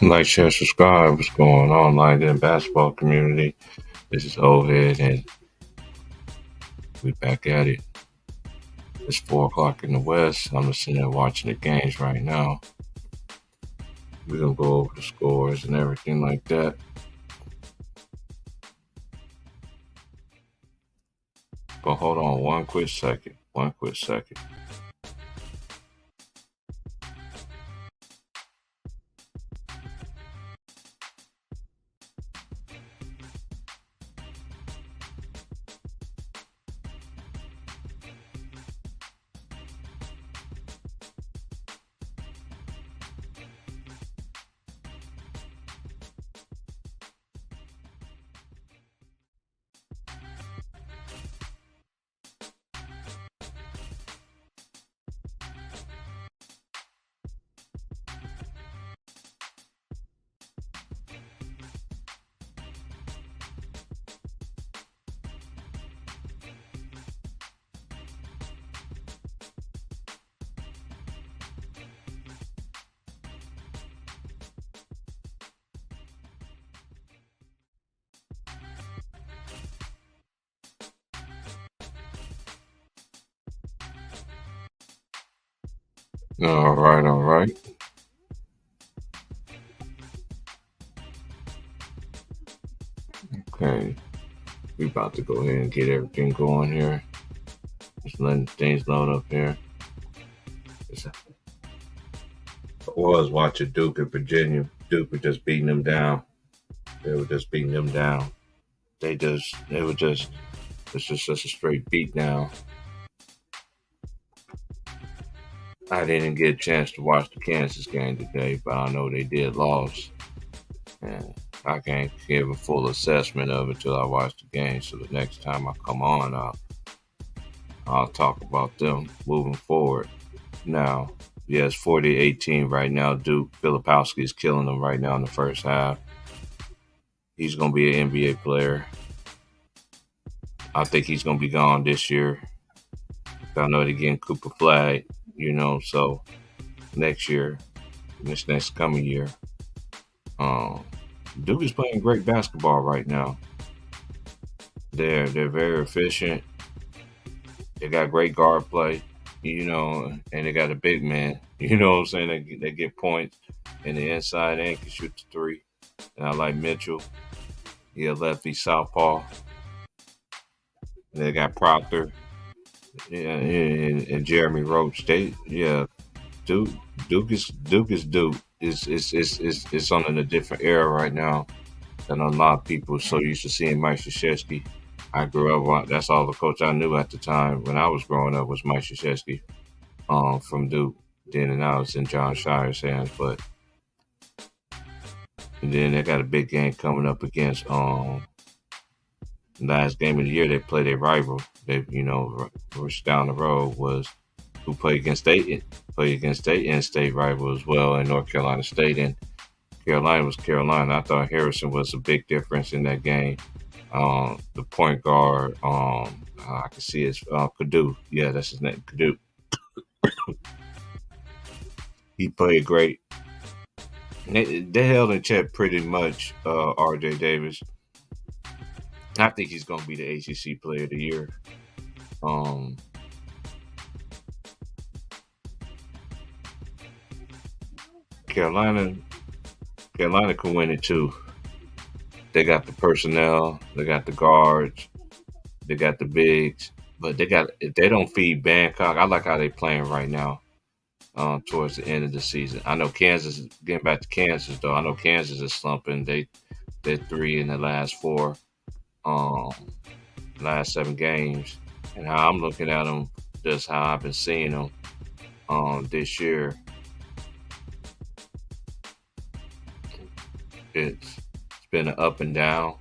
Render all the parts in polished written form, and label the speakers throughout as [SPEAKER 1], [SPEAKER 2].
[SPEAKER 1] Like, share, subscribe. What's going on, like in the basketball community? This is Old Head, and we back at it. It's 4 o'clock in the West. I'm just sitting there watching the games right now. We're gonna go over the scores and everything like that. But hold on one quick second. One quick second. All right, all right. Okay, we about to go ahead and get everything going here. Just letting things load up here. I was watching Duke and Virginia. Duke was just beating them down. They were just beating them down. They were just, it's just such a straight beat down. I didn't get a chance to watch the Kansas game today, but I know they did lose. And I can't give a full assessment of it till I watch the game. So the next time I come on, I'll talk about them moving forward. Now, yes, 40-18 right now. Duke Filipowski is killing them right now in the first half. He's going to be an NBA player. I think he's going to be gone this year. I know they're getting Cooper Flag, so next year, this next coming year, Duke is playing great basketball right now. They're very efficient. They got great guard play, and they got a big man. You know what I'm saying? They get points in the inside and can shoot the three. And I like Mitchell. He a lefty southpaw. They got Proctor, yeah, and Jeremy Roach. Duke Duke is Duke. It's on in a different era right now than a lot of people so used to seeing Mike Krzyzewski. I grew up that's all the coach I knew at the time when I was growing up was Mike Krzyzewski from Duke. Then and now it's in John Shire's hands, but and then they got a big game coming up against last game of the year they played their rival. They which down the road was who played against state in-state rival as well in North Carolina State, and Carolina was Carolina. I thought Harrison was a big difference in that game. The point guard, I can see it's Kadu. Yeah, that's his name, Kadu. He played great. They held in check pretty much R.J. Davis. I think he's going to be the ACC Player of the Year. Um, Carolina, Carolina can win it too. They got the personnel, they got the guards, they got the bigs, but if they don't feed Bangkok. I like how they playing right now. Towards the end of the season, I know Kansas. Getting back to Kansas though, I know Kansas is slumping. They're three in the last four, um, last 7 games, and how I'm looking at them, just how I've been seeing them this year. It's been an up and down.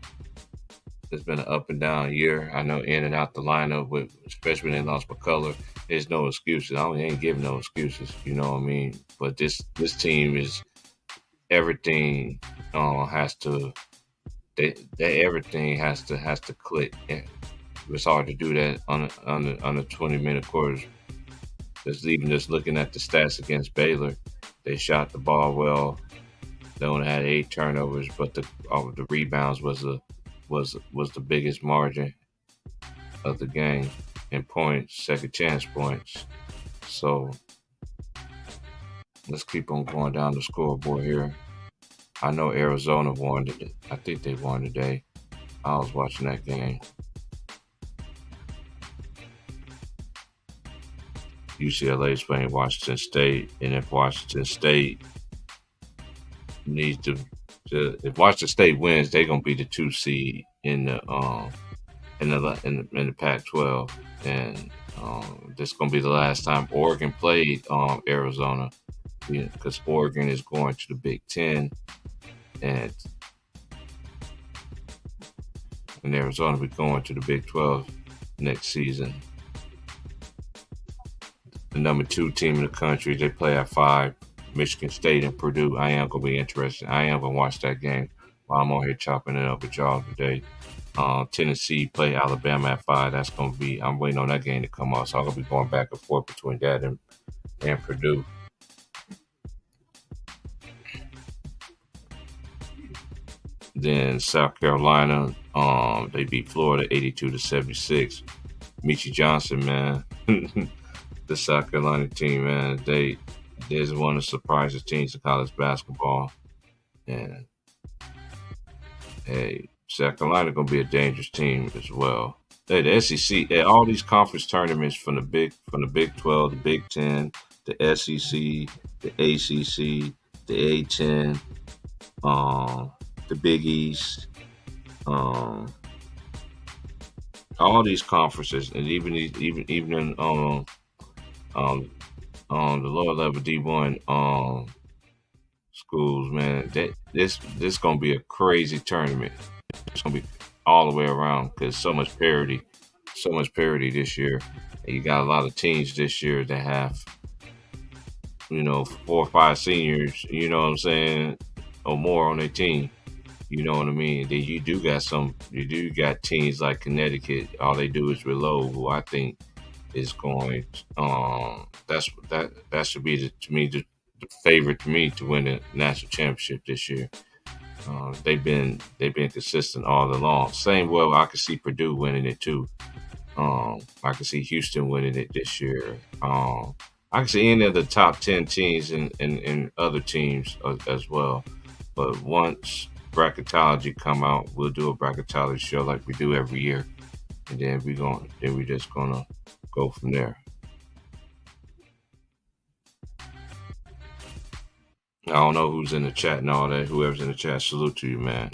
[SPEAKER 1] It's been an up and down year. I know in and out the lineup, with especially when they lost McCullough. There's no excuses. Ain't giving no excuses. You know what I mean? But this team is everything. Has to they everything has to click. It's hard to do that on a 20-minute quarters. Just even just looking at the stats against Baylor, They shot the ball well. They only had 8 turnovers, but the rebounds was the biggest margin of the game in points, second chance points. So let's keep on going down the scoreboard here. I know Arizona won today. I think they won today. I was watching that game. UCLA is playing Washington State, and if Washington State needs if Washington State wins, they're gonna be the 2 seed in the Pac-12, and this is gonna be the last time Oregon played Arizona, because Oregon is going to the Big Ten, and Arizona will be going to the Big 12 next season. The number 2 team in the country, they play at 5. Michigan State and Purdue. I am gonna be interested. I am gonna watch that game while I'm on here chopping it up with y'all today. Tennessee play Alabama at 5. That's gonna be. I'm waiting on that game to come out, so I'm gonna be going back and forth between that and Purdue. Then South Carolina, they beat Florida 82-76. Michi Johnson, man, the South Carolina team, man, they is one of the surprising teams in college basketball, and hey, South Carolina gonna be a dangerous team as well. Hey, the SEC, all these conference tournaments from the Big 12, the Big 10, the SEC, the ACC, the A10, the Big East, all these conferences, and even in the lower level D1 schools, man, this gonna be a crazy tournament. It's gonna be all the way around because so much parity this year. And you got a lot of teams this year that have 4 or 5 seniors, you know what I'm saying, or more on their team. You know what I mean? Then you do got teams like Connecticut. All they do is reload, who I think is going. That should be the favorite to me to win the national championship this year. They've been consistent all along. Same way I could see Purdue winning it too. I could see Houston winning it this year. I can see any of the top 10 teams and other teams as well. But once bracketology come out, we'll do a bracketology show like we do every year, and then we're just gonna go from there. I don't know who's in the chat and all that. Whoever's in the chat, salute to you, man.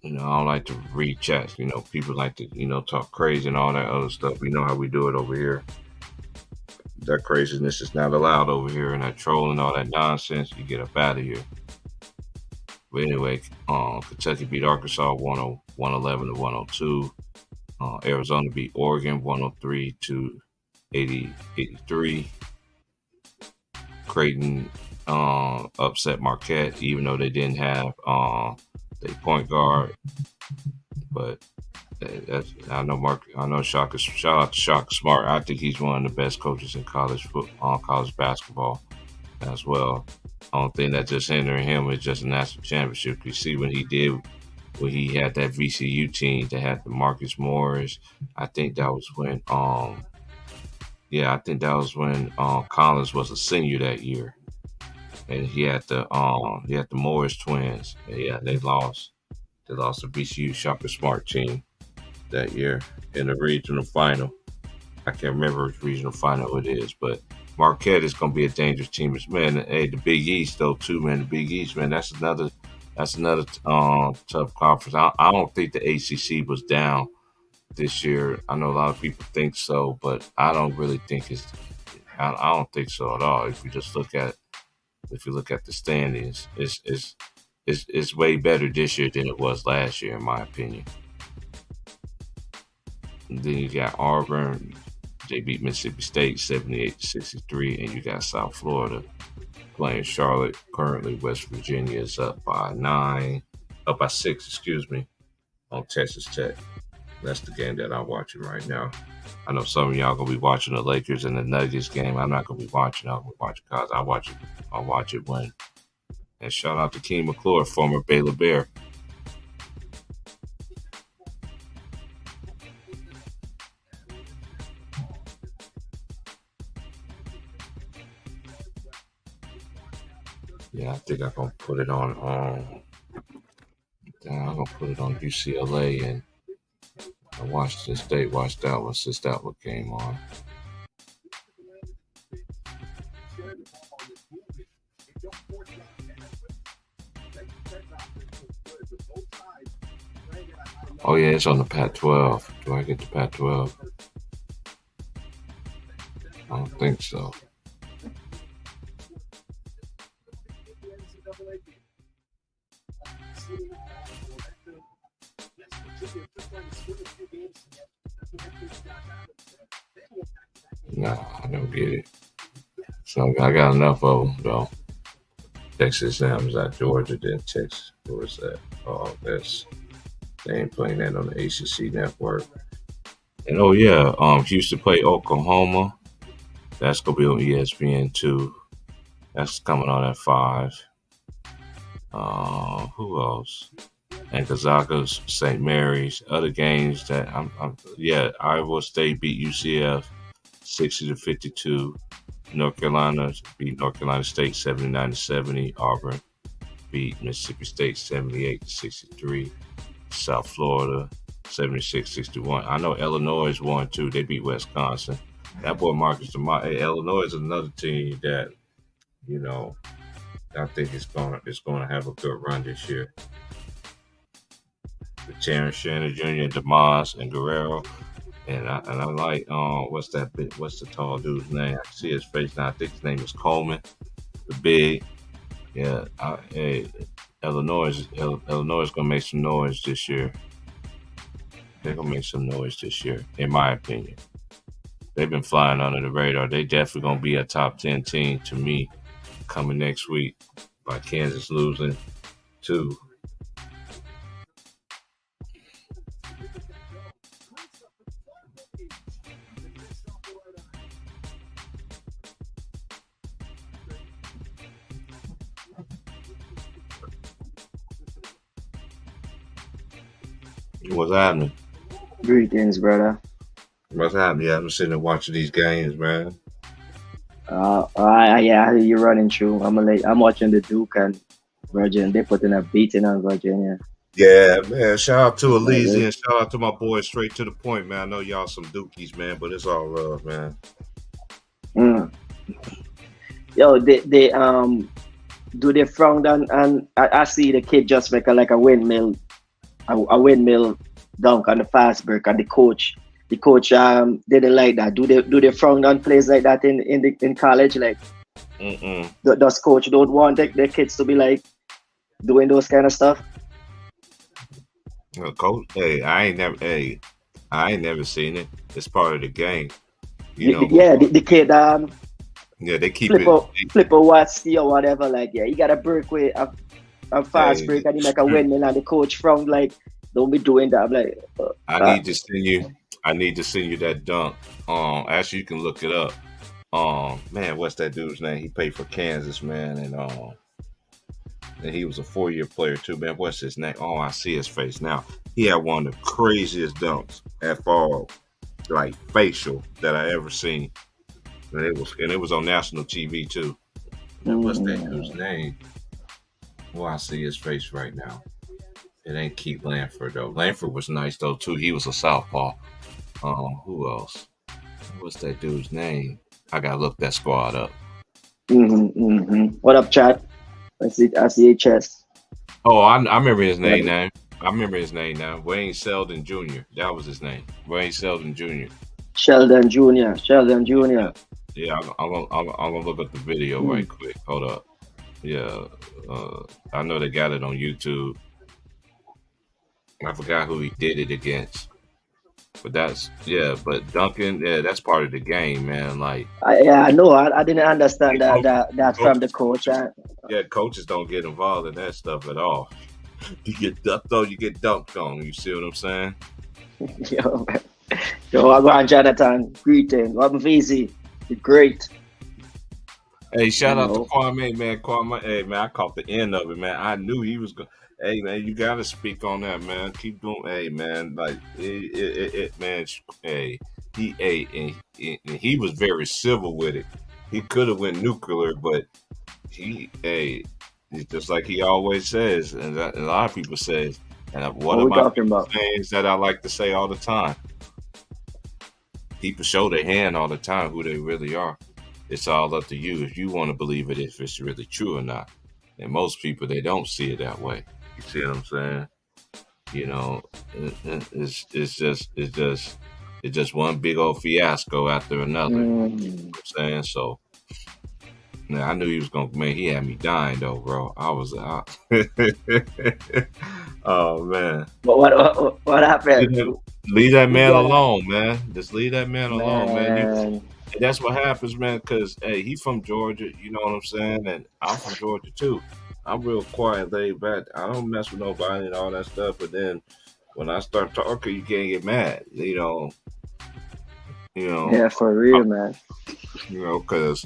[SPEAKER 1] I don't like to read chats. People like to talk crazy and all that other stuff. We know how we do it over here. That craziness is not allowed over here, and that trolling, all that nonsense, you get up out of here. But anyway, Kentucky beat Arkansas 111-102. Arizona beat Oregon 103-83. Creighton upset Marquette, even though they didn't have their point guard. But I know shout out to Shaka Smart. I think he's one of the best coaches in college basketball as well. The only thing that just hindering him is just a national championship. You see when he had that VCU team that had the Marcus Morris. I think that was when Collins was a senior that year, and he had the Morris twins. And yeah, they lost. They lost the VCU Shaka Smart team that year in the regional final. I can't remember which regional final it is, but Marquette is going to be a dangerous team. Man, hey, the Big East though too, man. The Big East, man, that's another tough conference. I don't think the ACC was down this year. I know a lot of people think so, but I don't really think I don't think so at all. If you look at the standings, it's way better this year than it was last year, in my opinion. And then you got Auburn. They beat Mississippi State 78-63, and you got South Florida playing Charlotte. Currently, West Virginia is up by 6, on Texas Tech. That's the game that I'm watching right now. I know some of y'all gonna be watching the Lakers and the Nuggets game. I'm not gonna be watching. I'm gonna watch it because I watch it. I'll watch it when. And shout out to King McClure, former Baylor Bear. Yeah, I think I'm gonna put it on. I'm gonna put it on UCLA and Washington State. Watch that one since that one came on. Oh yeah, it's on the Pac-12. Do I get the Pac-12? I don't think so. No, I don't get it. So I got enough of them though. Texas A&M is at Georgia, then Texas. Who is that? Oh, they ain't playing that on the ACC network. And oh yeah, Houston play Oklahoma. That's gonna be on ESPN too. That's coming on at 5. Who else? And Gonzaga's, St. Mary's. Other games that Iowa State beat UCF 60-52. North Carolina beat North Carolina State 79-70. Auburn beat Mississippi State 78-63. South Florida 76-61. I know Illinois won too. They beat Wisconsin. That boy Marcus Demont. Hey, Illinois is another team that I think it's gonna have a good run this year. With Terrence Shannon Jr., DeMoss, and Guerrero. And I like what's the tall dude's name? I see his face now. I think his name is Coleman, the big. Yeah, Illinois is gonna make some noise this year. They're gonna make some noise this year, in my opinion. They've been flying under the radar. They definitely gonna be a top 10 team to me coming next week. By Kansas losing 2. What's happening?
[SPEAKER 2] Greetings, brother.
[SPEAKER 1] What's happening? Yeah, I'm sitting there watching these games, man.
[SPEAKER 2] Yeah, you're running through. I'm watching the Duke and Virginia. They put in a beating on Virginia.
[SPEAKER 1] Yeah, man. Shout out to Elise and shout out to my boys straight to the point, man. I know y'all some dookies, man, but it's all love, man.
[SPEAKER 2] Yo, they do they frown on, and I see the kid just make a windmill, a windmill dunk on the fast break, and the coach didn't like that. Do they frown on plays like that in college? Like, does coach don't want their kids to be like doing those kind of stuff?
[SPEAKER 1] Coach, I ain't never seen it. It's part of the game,
[SPEAKER 2] The kid
[SPEAKER 1] yeah, they keep
[SPEAKER 2] flip a Watsky or whatever. Like, yeah, you got a break with a fast break, and you make a windmill, and the coach frowned like, don't be doing that. I'm like,
[SPEAKER 1] I need to send you that dunk. Actually, you can look it up. Man, what's that dude's name? He played for Kansas, man, and he was a 4-year player too, man. What's his name? Oh, I see his face now. He had one of the craziest dunks at fall, like facial, that I ever seen. And it was on national TV too. What's that dude's name? Oh, I see his face right now. It ain't Keith Lanford though. Lanford was nice though too. He was a southpaw. Who else? What's that dude's name? I gotta look that squad up.
[SPEAKER 2] What up, Chad? I see a chest.
[SPEAKER 1] Oh, I remember his name now. I remember his name now. Wayne Sheldon Jr. That was his name. Wayne Sheldon Jr.
[SPEAKER 2] Sheldon Jr.
[SPEAKER 1] Yeah, I'm gonna look up the video right quick. Hold up. Yeah, I know they got it on YouTube. I forgot who he did it against. But but Duncan, that's part of the game, man. Like,
[SPEAKER 2] I know. I didn't understand that from the coach.
[SPEAKER 1] Yeah, coaches don't get involved in that stuff at all. You get dunked on, you get dunked on. You see what I'm saying?
[SPEAKER 2] Yo, Yo, I go on Jonathan. Greeting. What VZ? Great.
[SPEAKER 1] Hey, shout
[SPEAKER 2] You
[SPEAKER 1] out to
[SPEAKER 2] know.
[SPEAKER 1] Kwame, man. Kwame, hey, man, I caught the end of it, man. I knew he was going. Hey, man, you gotta speak on that, man. Keep doing. Hey, man, like man. Hey, he was very civil with it. He could have went nuclear, but it's just like he always says, and a lot of people says. And one
[SPEAKER 2] What
[SPEAKER 1] of
[SPEAKER 2] we
[SPEAKER 1] my
[SPEAKER 2] talking about?
[SPEAKER 1] things that I like to say all the time: people show their hand all the time who they really are. It's all up to you if you want to believe it, if it's really true or not. And most people, they don't see it that way. You see what I'm saying? You know, it's just one big old fiasco after another. You know what I'm saying? So, I knew he was gonna. Man, he had me dying though, bro. I was out. Oh man.
[SPEAKER 2] What happened?
[SPEAKER 1] Leave that
[SPEAKER 2] Who
[SPEAKER 1] man
[SPEAKER 2] got
[SPEAKER 1] alone, man. Just leave that man alone, man.
[SPEAKER 2] man?
[SPEAKER 1] And that's what happens, man, because, hey, he from Georgia, you know what I'm saying? And I'm from Georgia, too. I'm real quiet, laid back. I don't mess with nobody and all that stuff. But then when I start talking, you can't get mad,
[SPEAKER 2] Yeah, for real, man.
[SPEAKER 1] Because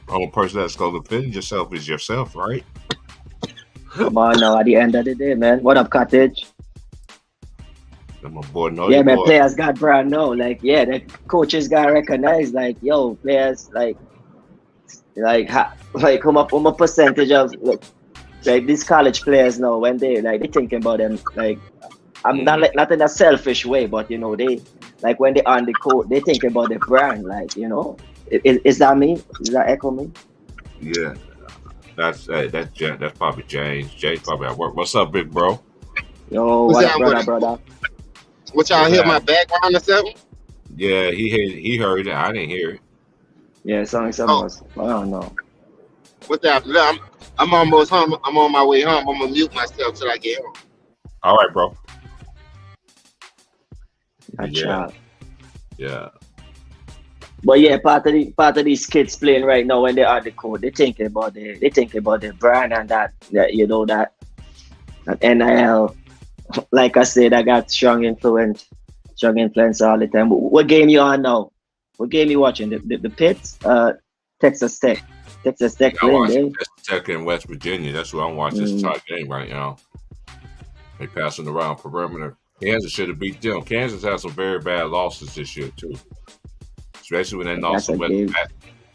[SPEAKER 1] the only person that's going to defend yourself is yourself, right?
[SPEAKER 2] Come on now, at the end of the day, man. What up, Cottage?
[SPEAKER 1] My boy, know
[SPEAKER 2] Yeah,
[SPEAKER 1] your
[SPEAKER 2] man,
[SPEAKER 1] boy.
[SPEAKER 2] players got brand new. Like, yeah, the coaches got recognized. Like, yo, players, come up with a percentage of like these college players now when they thinking about them. Like, I'm not in a selfish way, but they like when they on the court, they think about the brand. Like, is that me? Is that echo me?
[SPEAKER 1] Yeah, that's probably James. Jay's probably at work. What's up, big bro?
[SPEAKER 2] Yo,
[SPEAKER 3] What's
[SPEAKER 2] what up,
[SPEAKER 3] that?
[SPEAKER 2] brother?
[SPEAKER 3] What y'all
[SPEAKER 1] What's
[SPEAKER 3] hear
[SPEAKER 1] that?
[SPEAKER 3] my background or something?
[SPEAKER 1] Yeah, he heard it. I didn't hear it.
[SPEAKER 2] Yeah, something
[SPEAKER 3] Oh,
[SPEAKER 2] else. I don't know.
[SPEAKER 3] what's that? I'm almost home. I'm on my way home. I'm gonna mute myself till I get home.
[SPEAKER 1] All right, bro.
[SPEAKER 2] A
[SPEAKER 1] Yeah,
[SPEAKER 2] child.
[SPEAKER 1] yeah.
[SPEAKER 2] But yeah, part of these kids playing right now when they are the court, they think about the brand and that NIL. Like I said, I got strong influence all the time. What game you on now? What game you watching? The Pits? Texas Tech. Texas Tech
[SPEAKER 1] I
[SPEAKER 2] playing,
[SPEAKER 1] watching
[SPEAKER 2] eh?
[SPEAKER 1] Texas Tech in West Virginia. That's what I'm watching. This tight game right now. They passing around perimeter. Kansas should have beat them. Kansas has some very bad losses this year too, especially when they lost
[SPEAKER 2] That's a game.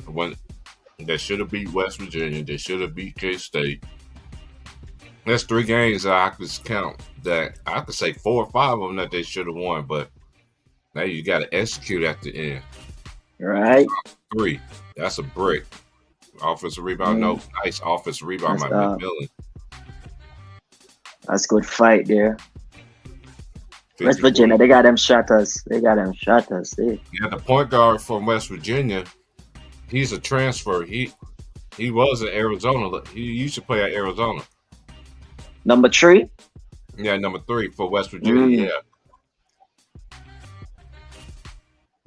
[SPEAKER 1] when they should have beat West Virginia. They should have beat K-State. That's 3 games that I could count. That I could say 4 or 5 of them that they should have won, but now you got to execute at the end.
[SPEAKER 2] Right?
[SPEAKER 1] 3. That's a brick. Offensive rebound, no. Nice offensive rebound by McMillan.
[SPEAKER 2] That's good fight there.
[SPEAKER 1] 50
[SPEAKER 2] West Virginia, they got them shutters. Eh?
[SPEAKER 1] Yeah, the point guard from West Virginia, he's a transfer. He was in Arizona. He used to play at Arizona.
[SPEAKER 2] Number 3?
[SPEAKER 1] Yeah, number 3 for West Virginia.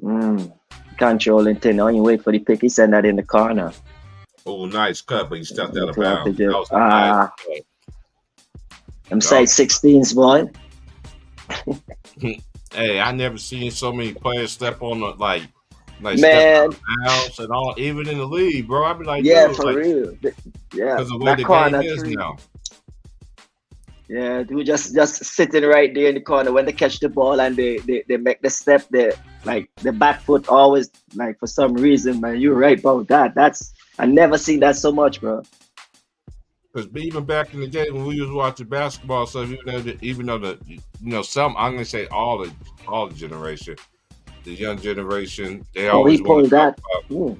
[SPEAKER 2] Yeah. Controlling thing. Now you wait for the pick. He sent that in the corner.
[SPEAKER 1] Oh, nice cut, but he stepped out of bounds. That was a nice cut.
[SPEAKER 2] I'm saying 16s, boy.
[SPEAKER 1] Hey, I never seen so many players step on the like
[SPEAKER 2] man,
[SPEAKER 1] step out of bounds and all, even in the league, bro. I'd be like,
[SPEAKER 2] yeah,
[SPEAKER 1] dude,
[SPEAKER 2] for real. Yeah,
[SPEAKER 1] because of the way the game is now.
[SPEAKER 2] Yeah, dude, just sitting right there in the corner when they catch the ball and they make the step. The back foot always for some reason, man. You're right about that. I never seen that so much, bro.
[SPEAKER 1] Because even back in the day when we was watching basketball stuff, even though some, I'm gonna say all the generation, the young generation, they always
[SPEAKER 2] pulled that.
[SPEAKER 1] No,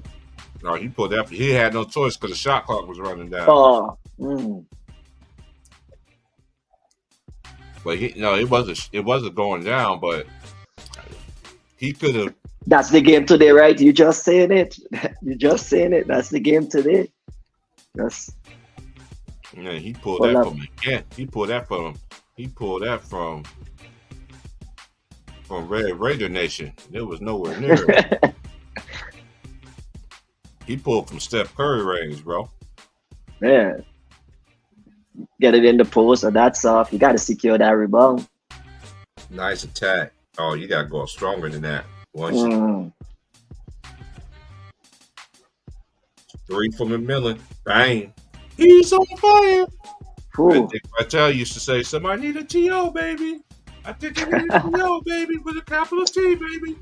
[SPEAKER 1] he pulled that. He had no choice because the shot clock was running down. But it wasn't going down. But he could have.
[SPEAKER 2] That's the game today, right? You just saying it. That's the game today. Yes.
[SPEAKER 1] Yeah, he pulled that from again. He pulled that from Red Raider Nation. There was nowhere near it. He pulled from Steph Curry range, bro.
[SPEAKER 2] Yeah. Get it in the post, or that's off. You got to secure that rebound.
[SPEAKER 1] Nice attack. Oh, you gotta go stronger than that. Once you
[SPEAKER 2] Mm.
[SPEAKER 1] 3 from McMillan, bang, he's on fire.
[SPEAKER 2] Whew.
[SPEAKER 1] Dick Vitale used to say, "Somebody need a TO, baby. I think I need a TO, baby, with a capital T, baby."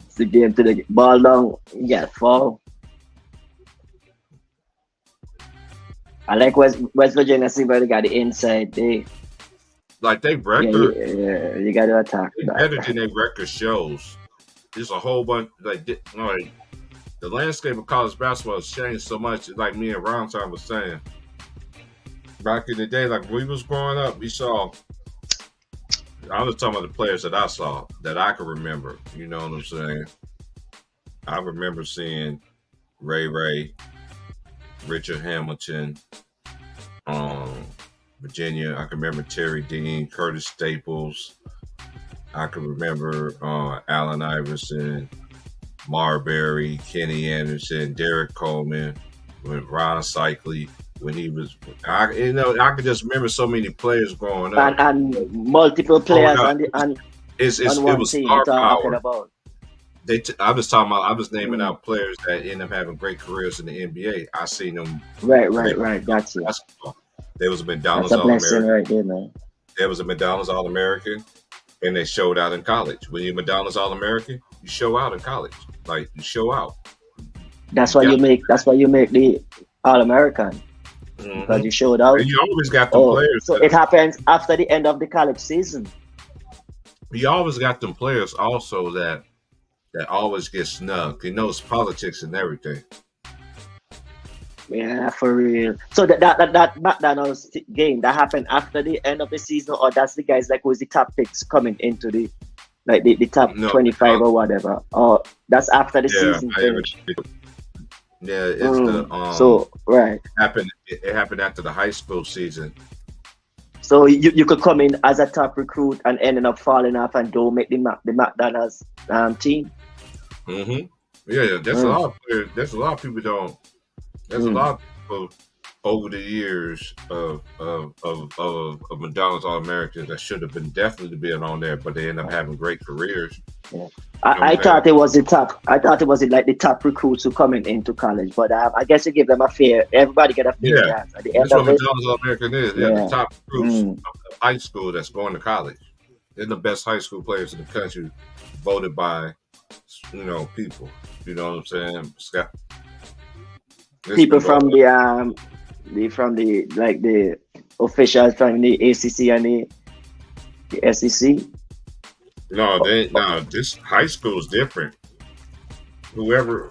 [SPEAKER 2] It's the game to the ball down. Yeah, fall. I like West Virginia. See where they got the inside.
[SPEAKER 1] Like they
[SPEAKER 2] Yeah,
[SPEAKER 1] record,
[SPEAKER 2] you got to attack
[SPEAKER 1] they
[SPEAKER 2] that.
[SPEAKER 1] better than their record shows. There's a whole bunch like the landscape of college basketball has changed so much. Like me and Ron Time was saying, back in the day, like when we was growing up, we saw. I was talking about the players that I saw that I can remember. You know what I'm saying? I remember seeing Ray, Richard Hamilton, Virginia. I can remember Terry Dean, Curtis Staples. I can remember Allen Iverson, Marbury, Kenny Anderson, Derek Coleman, Ron Cycli. When he was, I could just remember so many players growing up.
[SPEAKER 2] And multiple players on one
[SPEAKER 1] it was
[SPEAKER 2] team.
[SPEAKER 1] star
[SPEAKER 2] Talking
[SPEAKER 1] power.
[SPEAKER 2] about.
[SPEAKER 1] I was naming out players that ended up having great careers in the NBA. I seen them.
[SPEAKER 2] Right. Gotcha.
[SPEAKER 1] Basketball. There was a McDonald's
[SPEAKER 2] That's a blessing
[SPEAKER 1] All-American.
[SPEAKER 2] right there, man.
[SPEAKER 1] There was a McDonald's All-American, and they showed out in college. When you're McDonald's All-American, you show out in college. Like you show out.
[SPEAKER 2] That's why you make the All-American. Because you showed out.
[SPEAKER 1] And you always got the players.
[SPEAKER 2] So it happens after the end of the college season.
[SPEAKER 1] You always got them players also that always get snubbed. You know, it's politics and everything.
[SPEAKER 2] Yeah, for real. So that McDonald's game that happened after the end of the season, or that's the guys like who's the top picks coming into the top 25 or whatever, or that's after the season finish.
[SPEAKER 1] Yeah, it's the
[SPEAKER 2] so right.
[SPEAKER 1] It happened after the high school season.
[SPEAKER 2] So you could come in as a top recruit and ending up falling off and don't make the McDonald's team.
[SPEAKER 1] Mm-hmm. Yeah, there's a lot of players. There's a lot of people don't. There's a lot of people over the years of McDonald's All-Americans that should have been definitely being on there, but they end up having great careers.
[SPEAKER 2] Yeah. I thought it was the top. I thought it was like the top recruits who coming into college, but I guess you give them a fair. Everybody get a fair chance at the end
[SPEAKER 1] That's
[SPEAKER 2] of
[SPEAKER 1] what
[SPEAKER 2] it.
[SPEAKER 1] McDonald's All-American is. They're the top recruits of high school that's going to college. They're the best high school players in the country, voted by people. You know what I'm saying, Scott?
[SPEAKER 2] People from the officials from the ACC and the SEC.
[SPEAKER 1] No, this high school is different. Whoever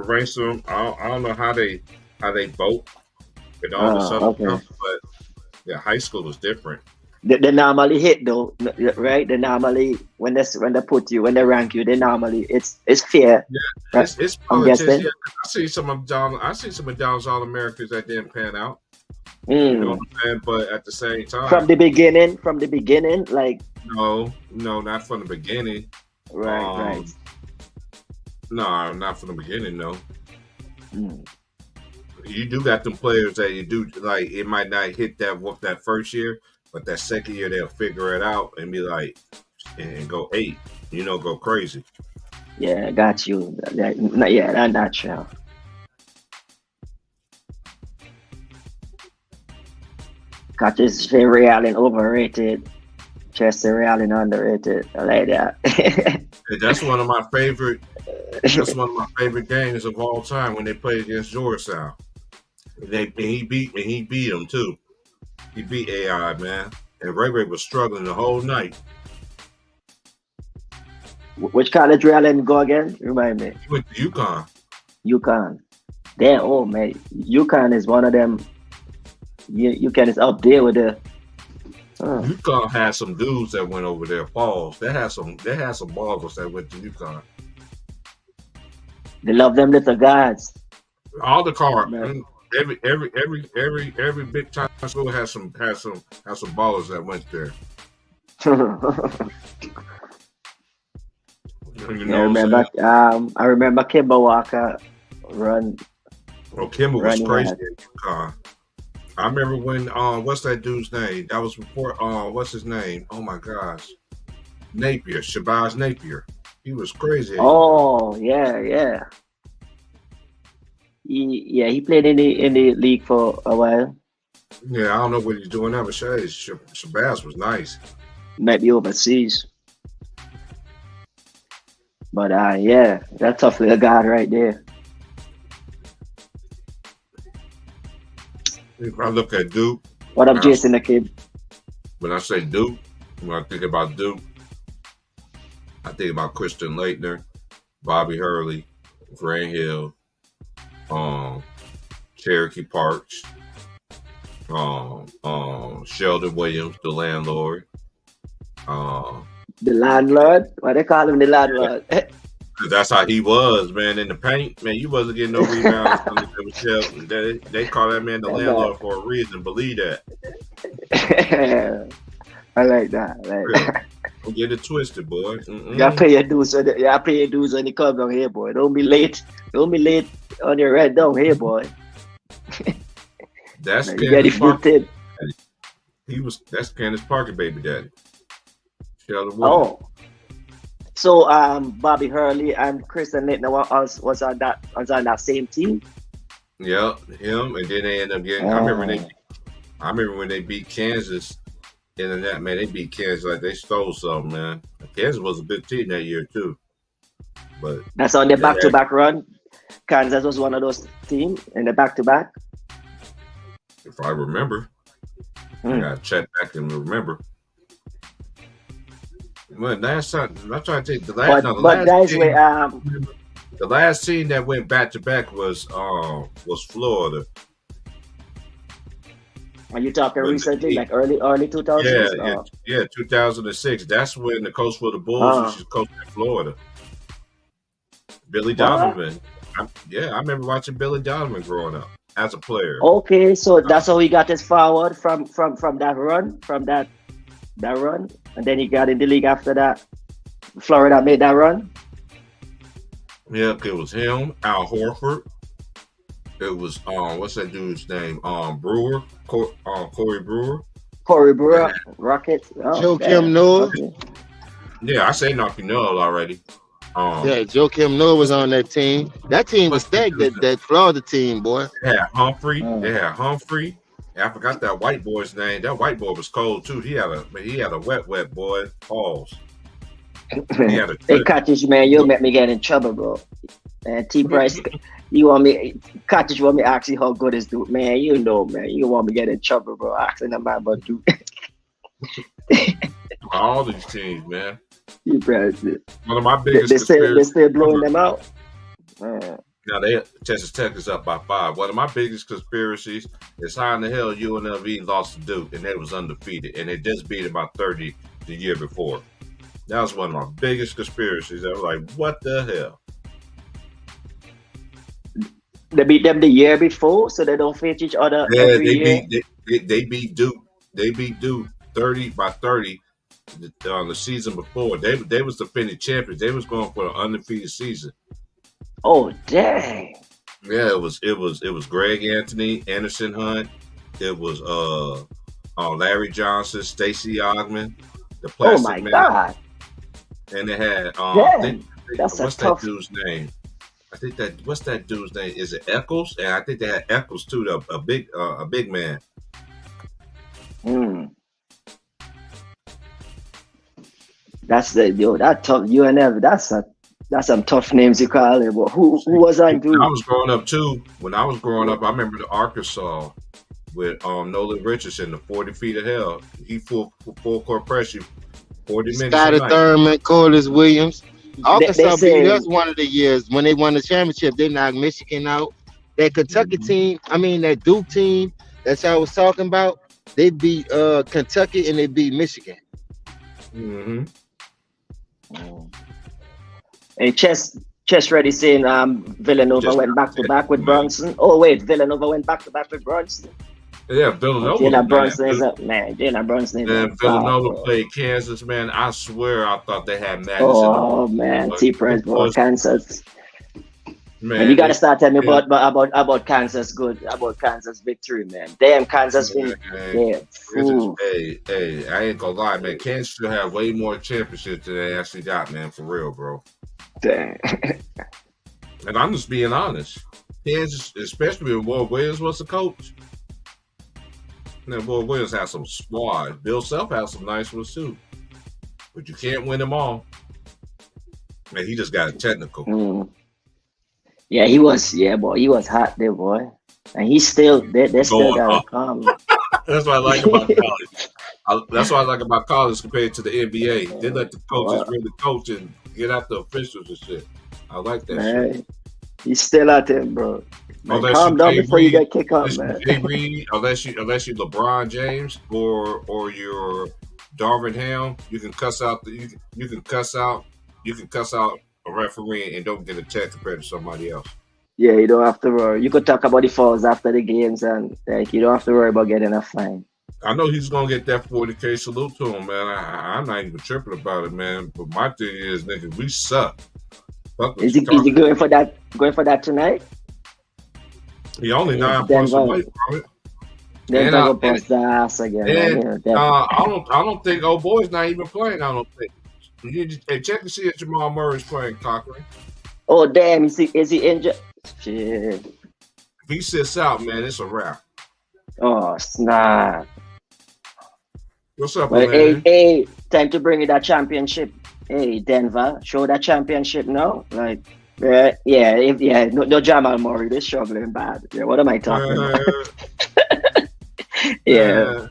[SPEAKER 1] ranks them, I don't know how they vote and all this other stuff, but yeah, high school is different.
[SPEAKER 2] They normally hit though, right? They normally when they rank you, they normally it's fair.
[SPEAKER 1] Yeah, right? It's politics. Yeah, I see some McDonald's All-Americans that didn't pan out. You know what I'm saying? But at the same time,
[SPEAKER 2] from the beginning, like
[SPEAKER 1] no, not from the beginning.
[SPEAKER 2] Right.
[SPEAKER 1] No, not from the beginning. No. You do got them players that you do like. It might not hit that first year, but that second year they'll figure it out and be like, and go 8. Go crazy.
[SPEAKER 2] Yeah, got you. Yeah, that's natural. Got this Ray Allen overrated. Chester Ray Allen underrated. I like that.
[SPEAKER 1] That's one of my favorite. That's one of my favorite games of all time when they played against Georgetown. And he beat them too. He beat AI, man. And Ray was struggling the whole night.
[SPEAKER 2] Which college Ray Allen go again? Remind me.
[SPEAKER 1] He went to UConn.
[SPEAKER 2] UConn. Damn, oh man. UConn is one of them. UConn is up there with the.
[SPEAKER 1] UConn had some dudes that went over there. Balls. They had some ballers that went to UConn.
[SPEAKER 2] They love them little guys.
[SPEAKER 1] All the cards. Every big time school has some ballers that went there.
[SPEAKER 2] I remember Kemba Walker run.
[SPEAKER 1] Oh, Kemba was crazy at UConn. I remember when what's that dude's name? That was before what's his name? Oh my gosh.
[SPEAKER 4] Napier, Shabazz Napier. He was crazy.
[SPEAKER 2] Oh, yeah. He played in the league for a while.
[SPEAKER 4] Yeah, I don't know what he's doing now, but Shabazz was nice.
[SPEAKER 2] Might be overseas. But yeah, that's tough little guy right there.
[SPEAKER 4] If I look at Duke,
[SPEAKER 2] What up, Jason the Kid?
[SPEAKER 4] when I say Duke, when I think about Duke, I think about Christian Laettner, Bobby Hurley, Grant Hill, Cherokee Parks, Sheldon Williams, the landlord.
[SPEAKER 2] The landlord? Why they call him the landlord?
[SPEAKER 4] Cause that's how he was, man. In the paint, man, you wasn't getting no rebounds. They call that man the landlord for a reason. Believe that.
[SPEAKER 2] I like that.
[SPEAKER 4] Don't get it twisted, boy. Mm-mm.
[SPEAKER 2] You pay your dues. You pay your dues when you come down here, boy. Don't be late. Don't be late on your ride down here, boy.
[SPEAKER 4] That's
[SPEAKER 2] you got
[SPEAKER 4] Candace Parker.
[SPEAKER 2] it.
[SPEAKER 4] That's Candace Parker, baby daddy. Sheldon Williams.
[SPEAKER 2] Oh. So Bobby Hurley and Christian Laettner was on that same team.
[SPEAKER 4] Yeah, him, and then they ended up getting. I remember when they beat Kansas. In that, man, they beat Kansas like they stole something, man. Kansas was a good team that year too. But
[SPEAKER 2] that's on the back-to-back run. Kansas was one of those teams in the back-to-back.
[SPEAKER 4] If I remember, I gotta check back and remember. Well, last time I'm trying to take the last. The last team that went back to back was Florida.
[SPEAKER 2] Are you talking recently, like early 2000s?
[SPEAKER 4] Yeah, 2006. That's when the coach for the Bulls, was coaching in Florida. Billy Donovan. I remember watching Billy Donovan growing up as a player.
[SPEAKER 2] Okay, so that's how he got his forward from that run, and then he got in the league after that. Florida made that run.
[SPEAKER 4] Yeah, it was him, Al Horford. It was what's that dude's name? Brewer, Corey Brewer.
[SPEAKER 2] Corey Brewer, Rockets.
[SPEAKER 3] Joakim Noah.
[SPEAKER 2] Okay.
[SPEAKER 4] Yeah, I say Joakim Noah already.
[SPEAKER 3] Joakim Noah was on that team. That team was stacked. That Florida team, boy.
[SPEAKER 4] They had Humphrey. I forgot that white boy's name. That white boy was cold too. He had a wet boy. Pause.
[SPEAKER 2] Hey, Cottage, man, you'll make me get in trouble, bro. And T Price, you want me to ask you how good is Duke, man? You know, man, you want me to get in trouble, bro. Asking them about Duke.
[SPEAKER 4] All these teams, man.
[SPEAKER 2] You Price,
[SPEAKER 4] one of my biggest.
[SPEAKER 2] They're still blowing them out.
[SPEAKER 4] Now Texas Tech is up by 5. One of my biggest conspiracies is how in the hell UNLV lost to Duke and they was undefeated and they just beat about 30 the year before. That was one of my biggest conspiracies. I was like, what the hell?
[SPEAKER 2] They beat them the year before, so they don't face each other every year.
[SPEAKER 4] They beat Duke. They beat Duke 30 by 30 the season before. They was defending champions. They was going for an undefeated season.
[SPEAKER 2] Oh dang!
[SPEAKER 4] Yeah, it was Greg Anthony, Anderson Hunt. It was Larry Johnson, Stacey Ogman, the Plastic Man.
[SPEAKER 2] God!
[SPEAKER 4] And they had what's that dude's name? I think what's that dude's name? Is it Eccles? And I think they had Eccles too, a big man.
[SPEAKER 2] That's that tough UNF. That's some tough names you call it. But who was on Duke?
[SPEAKER 4] When I was growing up too. When I was growing up, I remember the Arkansas with Nolan Richardson, the 40 feet of hell. He full court pressure, 40 minutes.
[SPEAKER 3] Scotty Thurman, Corliss Williams. Arkansas beat us one of the years when they won the championship. They knocked Michigan out. That Kentucky team, that Duke team, that's what I was talking about. They beat Kentucky and they beat Michigan.
[SPEAKER 4] Mm-hmm.
[SPEAKER 2] Hey, Chess Ready saying Villanova went back to back with Brunson. Oh wait, Villanova went back to back with Brunson.
[SPEAKER 4] Yeah, Villanova.
[SPEAKER 2] Jalen Brunson is up, man. Jalen Brunson is up.
[SPEAKER 4] Villanova played Kansas, man. I swear I thought they had Madison.
[SPEAKER 2] Oh man, T-Press, bro, Kansas. And you
[SPEAKER 4] Man,
[SPEAKER 2] got to start telling me
[SPEAKER 4] yeah,
[SPEAKER 2] about Kansas about Kansas victory, man. Damn, Kansas been
[SPEAKER 4] man,
[SPEAKER 2] yeah. Ooh,
[SPEAKER 4] I ain't gonna lie, man. Kansas should have way more championships than they actually got, man. For real, bro.
[SPEAKER 2] damn.
[SPEAKER 4] And I'm just being honest. Kansas, especially when Ward Williams was the coach. Now, Ward Williams has some squad. Bill Self has some nice ones too, but you can't win them all. Man, he just got it technical.
[SPEAKER 2] Yeah, he was. Yeah, boy, he was hot there, boy. And he's still they still got a calm.
[SPEAKER 4] That's what I like about college. That's what I like about college compared to the NBA. They let the coaches really coach and get out the officials and shit. I like that shit.
[SPEAKER 2] He's still out there, bro. Man,
[SPEAKER 4] Unless
[SPEAKER 2] calm
[SPEAKER 4] you
[SPEAKER 2] down
[SPEAKER 4] Jay
[SPEAKER 2] before you
[SPEAKER 4] Reed,
[SPEAKER 2] get kicked out,
[SPEAKER 4] unless
[SPEAKER 2] man.
[SPEAKER 4] you Jay Reed, unless you LeBron James or you're Darvin Ham, you can cuss out you can cuss out a referee and don't get a check compared to somebody else.
[SPEAKER 2] Yeah, you don't have to worry. You could talk about the fouls after the games, and like you don't have to worry about getting a fine.
[SPEAKER 4] I know he's gonna get that 40K salute to him, man. I'm not even tripping about it, man. But my thing is, nigga, we suck.
[SPEAKER 2] Is he going for that? Going for that tonight?
[SPEAKER 4] He only 9 points away from it.
[SPEAKER 2] Then go bust the ass again.
[SPEAKER 4] I don't think old boy's not even playing. I don't think. Hey, check to see if Jamal Murray's playing, Cochran.
[SPEAKER 2] Oh damn! Is he injured? Shit.
[SPEAKER 4] If he sits out, man, it's a wrap.
[SPEAKER 2] Oh snap!
[SPEAKER 4] What's up,
[SPEAKER 2] well,
[SPEAKER 4] man?
[SPEAKER 2] Hey, time to bring you that championship. Hey, Denver, show that championship now. Like, no Jamal Murray, they're struggling bad. Yeah, what am I talking about? Yeah.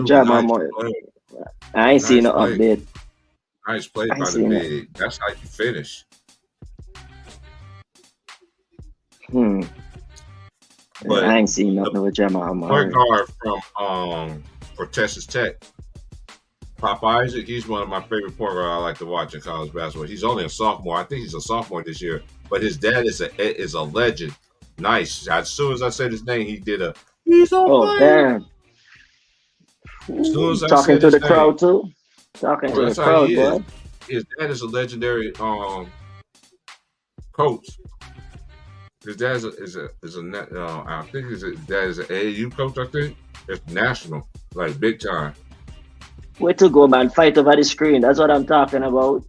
[SPEAKER 2] Jamal Murray. I ain't seen no update.
[SPEAKER 4] Nice play by the big. That's how you finish.
[SPEAKER 2] But I ain't seen nothing with Jamal Murray.
[SPEAKER 4] Point guard from for Texas Tech, Pop Isaac. He's one of my favorite point guards I like to watch in college basketball. He's only a sophomore. I think he's a sophomore this year. But his dad is a legend. Nice. As soon as I said his name, he did a. He's on fire.
[SPEAKER 2] Damn. As soon as talking to the crowd too. Talking to the crowd, boy.
[SPEAKER 4] His dad is a legendary coach. His dad is a I think his dad is an AAU coach. I think it's national, like big time.
[SPEAKER 2] Way to go, man! Fight over the screen. That's what I'm talking about.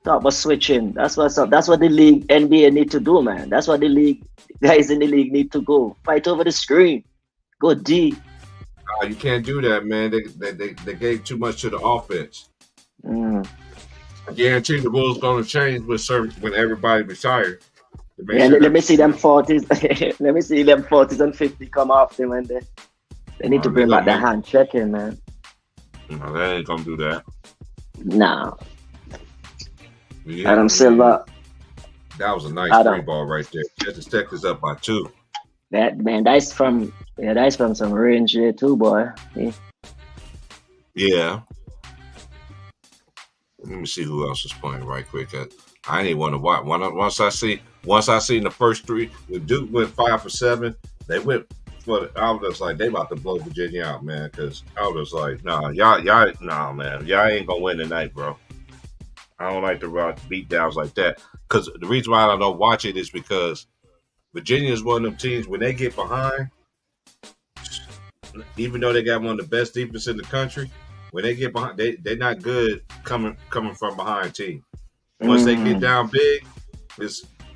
[SPEAKER 2] Talk about switching. That's what's up. That's what the league NBA need to do, man. That's what the league guys in the league need to go. Fight over the screen. Go D.
[SPEAKER 4] You can't do that, man. They gave too much to the offense. I guarantee the rules going to change when everybody retires.
[SPEAKER 2] Yeah, let me see them 40s. Let me see them 40s and 50 come off them, and they need to bring back the hand checking, man.
[SPEAKER 4] No, they ain't gonna do that.
[SPEAKER 2] Nah.
[SPEAKER 4] Yeah,
[SPEAKER 2] Adam Silver.
[SPEAKER 4] That was a nice three ball right there. Texas Tech is up by 2.
[SPEAKER 2] That's from some range there too, boy.
[SPEAKER 4] Yeah. Let me see who else is playing right quick. I didn't want to watch. Once I seen the first 3, the Duke went 5 for 7. They went for. I was just like, they about to blow Virginia out, man. Because I was like, nah, man, y'all ain't gonna win tonight, bro. I don't like to beat downs like that. Because the reason why I don't watch it is because Virginia is one of them teams when they get behind, even though they got one of the best defense in the country, when they get behind, they're not good coming from behind team. Once they get down big,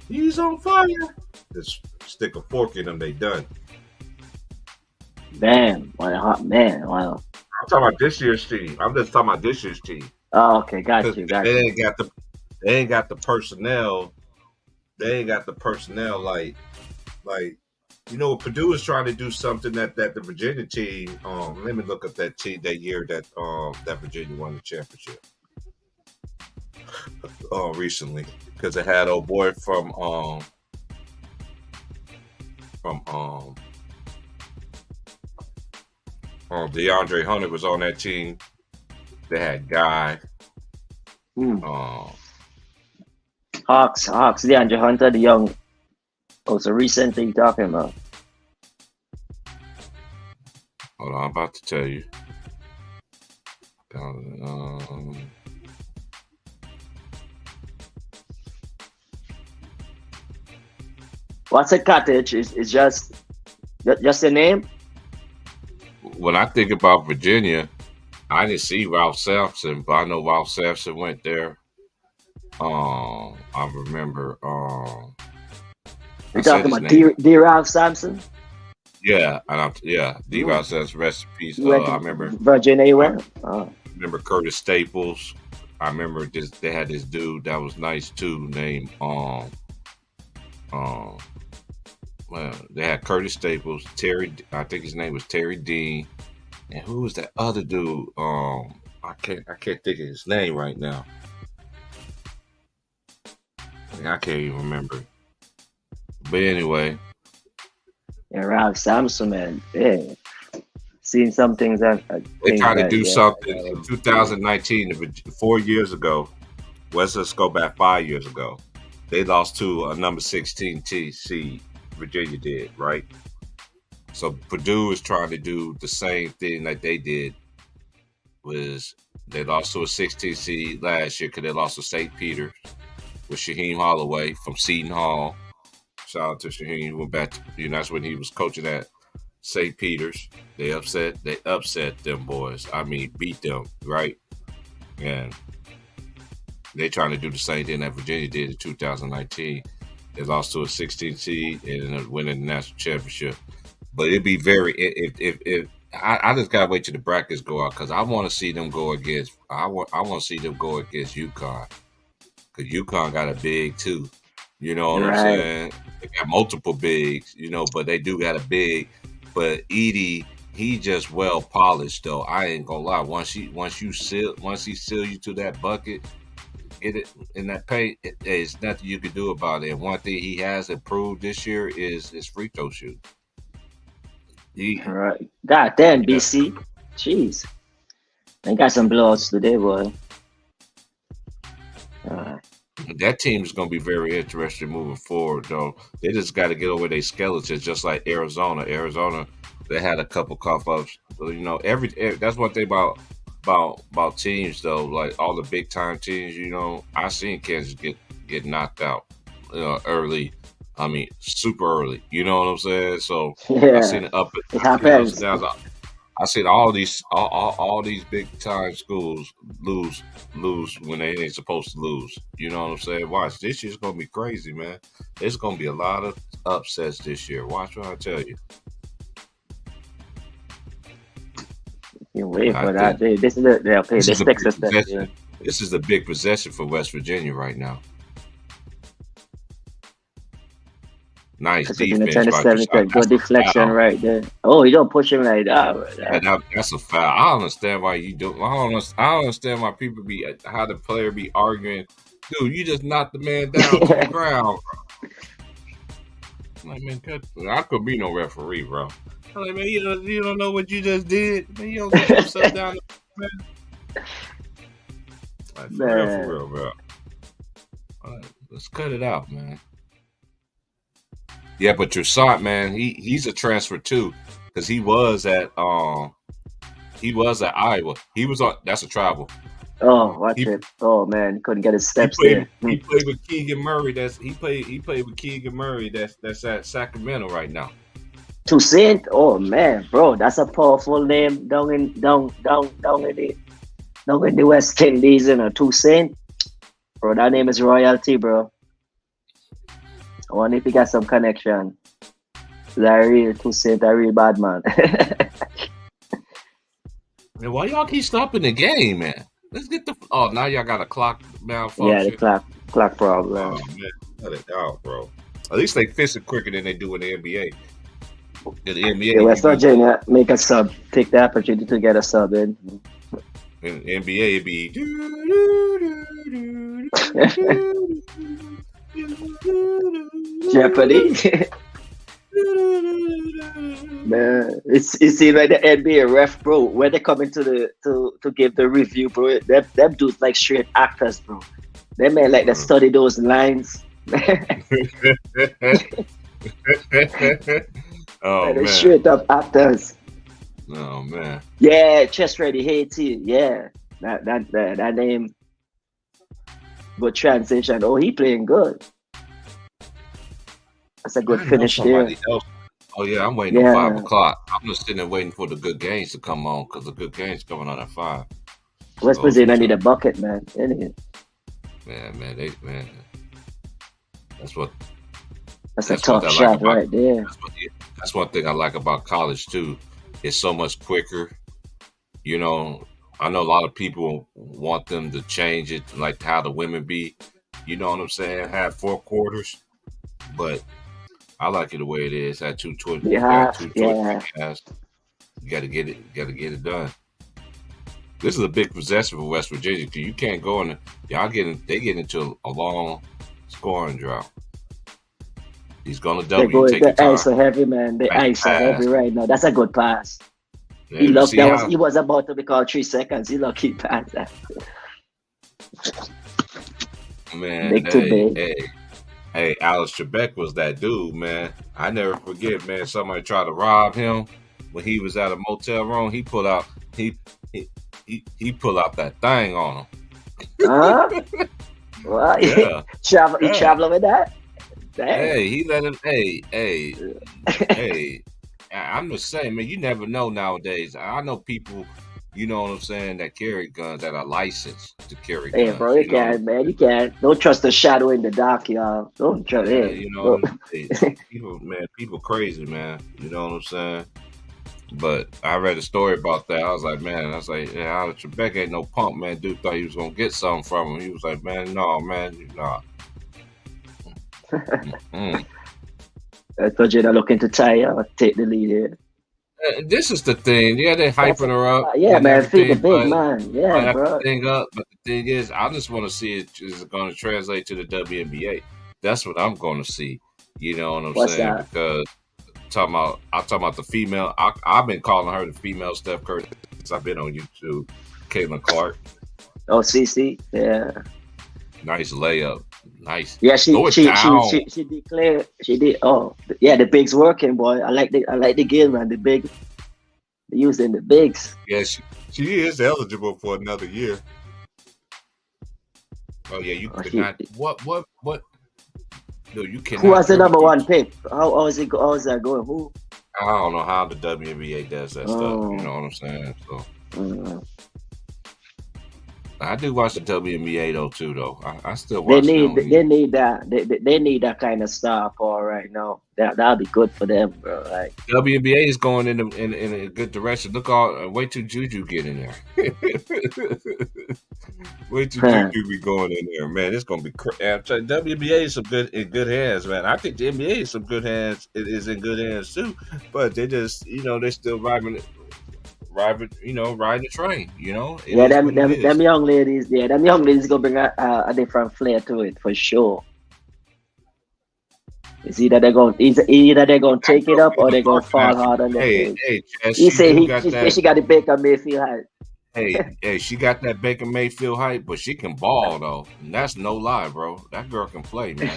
[SPEAKER 4] he's on fire. Just stick a fork in them, they done.
[SPEAKER 2] Damn, what a hot man! Wow.
[SPEAKER 4] I'm talking about this year's team. I'm just talking about this year's team.
[SPEAKER 2] Oh, okay, got you.
[SPEAKER 4] They ain't got the personnel. They ain't got the personnel like Purdue is trying to do something that the Virginia team. Let me look up that team that year that Virginia won the championship. Recently, because it had old boy from DeAndre Hunter was on that team. They had Guy.
[SPEAKER 2] Hawks, DeAndre Hunter, the young. Oh, it's a recent thing you're talking about.
[SPEAKER 4] Hold on, I'm about to tell you.
[SPEAKER 2] What's a cottage? Is just a name?
[SPEAKER 1] When I think about Virginia, I didn't see Ralph Sampson, but I know Ralph Sampson went there. I remember.
[SPEAKER 2] You're
[SPEAKER 1] I said
[SPEAKER 2] talking
[SPEAKER 1] his
[SPEAKER 2] about
[SPEAKER 1] name.
[SPEAKER 2] D. Ralph Sampson?
[SPEAKER 1] Yeah, D. Ralph Sampson, rest in peace.
[SPEAKER 2] He went
[SPEAKER 1] I
[SPEAKER 2] to
[SPEAKER 1] remember.
[SPEAKER 2] Virginia. He
[SPEAKER 1] I
[SPEAKER 2] went. Oh.
[SPEAKER 1] remember Curtis Staples. I remember this. They had this dude that was nice too, named um. Well, they had Curtis Staples, Terry. I think his name was Terry Dean, and who was that other dude? I can't think of his name right now. I can't even remember. But anyway,
[SPEAKER 2] Yeah, Ralph Sampson, man. Yeah. Seen some things that
[SPEAKER 1] they tried to do something in 2019, 4 years ago. Let's go back 5 years ago. They lost to a number 16 seed. Virginia did, right? So Purdue is trying to do the same thing that they did. Was they lost to a 16 seed last year because they lost to St. Peter's with Shaheem Holloway from Seton Hall. Shout out to Shaheem. He went back to, that's when he was coaching at St. Peter's. They upset them boys. I mean, beat them, right? And they trying to do the same thing that Virginia did in 2019. They lost to a 16 seed and ended up winning the national championship. But it'd be very if I just gotta wait till the brackets go out because I want to see them go against UConn because UConn got a big too. You know what I'm saying? They got multiple bigs, but they do got a big. But Edey, he just well polished though. I ain't gonna lie. Once he seal you to that bucket, get it in that paint, there's nothing you can do about it. And one thing he has improved this year is his free throw shoot.
[SPEAKER 2] All right. God damn, BC. Jeez. They got some blowouts today, boy.
[SPEAKER 1] That team is going to be very interesting moving forward, though. They just got to get over their skeletons, just like Arizona. They had a couple cough-ups. That's one thing about teams, though. Like all the big-time teams, I seen Kansas get knocked out early. I mean, super early. You know what I'm saying? So I seen it up.
[SPEAKER 2] It happens.
[SPEAKER 1] I seen all these big time schools lose when they ain't supposed to lose. You know what I'm saying? Watch, this year's gonna be crazy, man. There's gonna be a lot of upsets this year. Watch what I tell you.
[SPEAKER 2] You wait for that. This is Texas.
[SPEAKER 1] This is a big possession for West Virginia right now. Nice defense.
[SPEAKER 2] Good deflection right there. Oh, you don't push him like that.
[SPEAKER 1] That's a foul. I don't understand why you do. I don't understand why people how the player be arguing. Dude, you just knocked the man down to the ground, bro. Like, man, I could be no referee, bro. I'm like, man, you don't know what you just did. Man, you don't get yourself down. Like, for real, bro. Right, let's cut it out, man. Yeah, but Toussaint, man, he's a transfer too, because he was at Iowa. He was on. That's a travel.
[SPEAKER 2] Oh, watch it! Oh man, he couldn't get his steps
[SPEAKER 1] there. He played with Keegan Murray. He played with Keegan Murray. That's at Sacramento right now.
[SPEAKER 2] Toussaint. Oh man, bro, that's a powerful name down in the West Indies. Toussaint, bro, that name is royalty, bro. I wonder if he got some connection. Toussaint, a real bad man.
[SPEAKER 1] Man, why y'all keep stopping the game, man? Let's get now y'all got a clock malfunction.
[SPEAKER 2] Yeah, the clock problem.
[SPEAKER 1] Oh man, cut it out, bro. At least they fix it quicker than they do in the NBA. In the NBA,
[SPEAKER 2] West Virginia make a sub. Take the opportunity to get a sub in.
[SPEAKER 1] In the NBA, it'd be.
[SPEAKER 2] Jeopardy. Man, it seems like the NBA ref, bro, when they come into to give the review, bro, them dudes like straight actors, bro. They man like they study those lines.
[SPEAKER 1] Oh man,
[SPEAKER 2] straight up actors.
[SPEAKER 1] Oh man.
[SPEAKER 2] Yeah, Chest Ready Haiti. Yeah, that name. Good transition. Oh, he playing good. That's a good
[SPEAKER 1] I know
[SPEAKER 2] finish there.
[SPEAKER 1] somebody else. Oh yeah, I'm waiting on 5 o'clock. I'm just sitting there waiting for the good games to come on because the good games coming on at 5.
[SPEAKER 2] West Virginia need a bucket, man.
[SPEAKER 1] Man, that's what.
[SPEAKER 2] That's a tough shot right there.
[SPEAKER 1] That's one thing I like about college too. It's so much quicker. You know, I know a lot of people want them to change it, like how the women be. You know what I'm saying? Have 4 quarters, but I like it the way it is. At 220,
[SPEAKER 2] yeah.
[SPEAKER 1] You got to get it. Got to get it done. This is a big possession for West Virginia because you can't go in. They get into a long scoring drought. He's gonna double.
[SPEAKER 2] The ice are heavy, man. The ice are heavy right now. That's a good pass. Yeah, he was about to be called 3 seconds. He lucky pass that.
[SPEAKER 1] Man, hey, Alex Trebek was that dude, man. I never forget, man. Somebody tried to rob him when he was at a motel room. He pulled out he pulled out that thing on him.
[SPEAKER 2] Huh? What? Yeah. He traveling with that? Damn.
[SPEAKER 1] Hey, he let him. Hey. I'm just saying, man. You never know nowadays. I know people, you know what I'm saying, that carry guns that are licensed to carry guns.
[SPEAKER 2] Hey, bro, you can't, man. You can't. Don't trust the shadow in the dark, y'all. Don't trust it.
[SPEAKER 1] You know, people crazy, man. You know what I'm saying? But I read a story about that. I was like, Alex Trebek ain't no punk, man. Dude thought he was gonna get something from him. He was like, man, no, man, nah.
[SPEAKER 2] I thought you're looking to take the lead here.
[SPEAKER 1] This is the thing. Yeah, they're hyping her up.
[SPEAKER 2] Yeah, man. Feed the big man. Yeah,
[SPEAKER 1] bro. Thing up, but the thing is, I just want to see it is going to translate to the WNBA. That's what I'm going to see. You know what I'm saying? That? Because I'm talking about the female. I've been calling her the female Steph Curry since I've been on YouTube. Caitlin Clark.
[SPEAKER 2] Oh, CC. Yeah.
[SPEAKER 1] Nice layup. Nice.
[SPEAKER 2] Yeah, she declared. She did. Oh, yeah, the bigs working, boy. I like the game, man. The big, using the bigs.
[SPEAKER 4] Yeah, she is eligible for another year.
[SPEAKER 1] Oh yeah, you could not. What? No, you cannot.
[SPEAKER 2] Who has the number 1 pick? How is it? How is that going? Who?
[SPEAKER 1] I don't know how the WNBA does that stuff. You know what I'm saying? So. I do watch the WNBA though. I still watch.
[SPEAKER 2] They need that. They need that kind of star power right now. That'll be good for them, bro. Like
[SPEAKER 1] WNBA is going in a good direction. Wait till Juju get in there. Wait till Juju be going in there, man. It's gonna be. WNBA is in good hands, man. I think the NBA is some good hands. It is in good hands too, but they just they're still riding the train, them
[SPEAKER 2] young ladies, them young ladies gonna bring a different flair to it for sure. It's either they're gonna take it up or they're gonna fall hard on their face. She got the Baker Mayfield height.
[SPEAKER 1] Hey, she got that Baker Mayfield height, but she can ball though. And that's no lie, bro. That girl can play, man.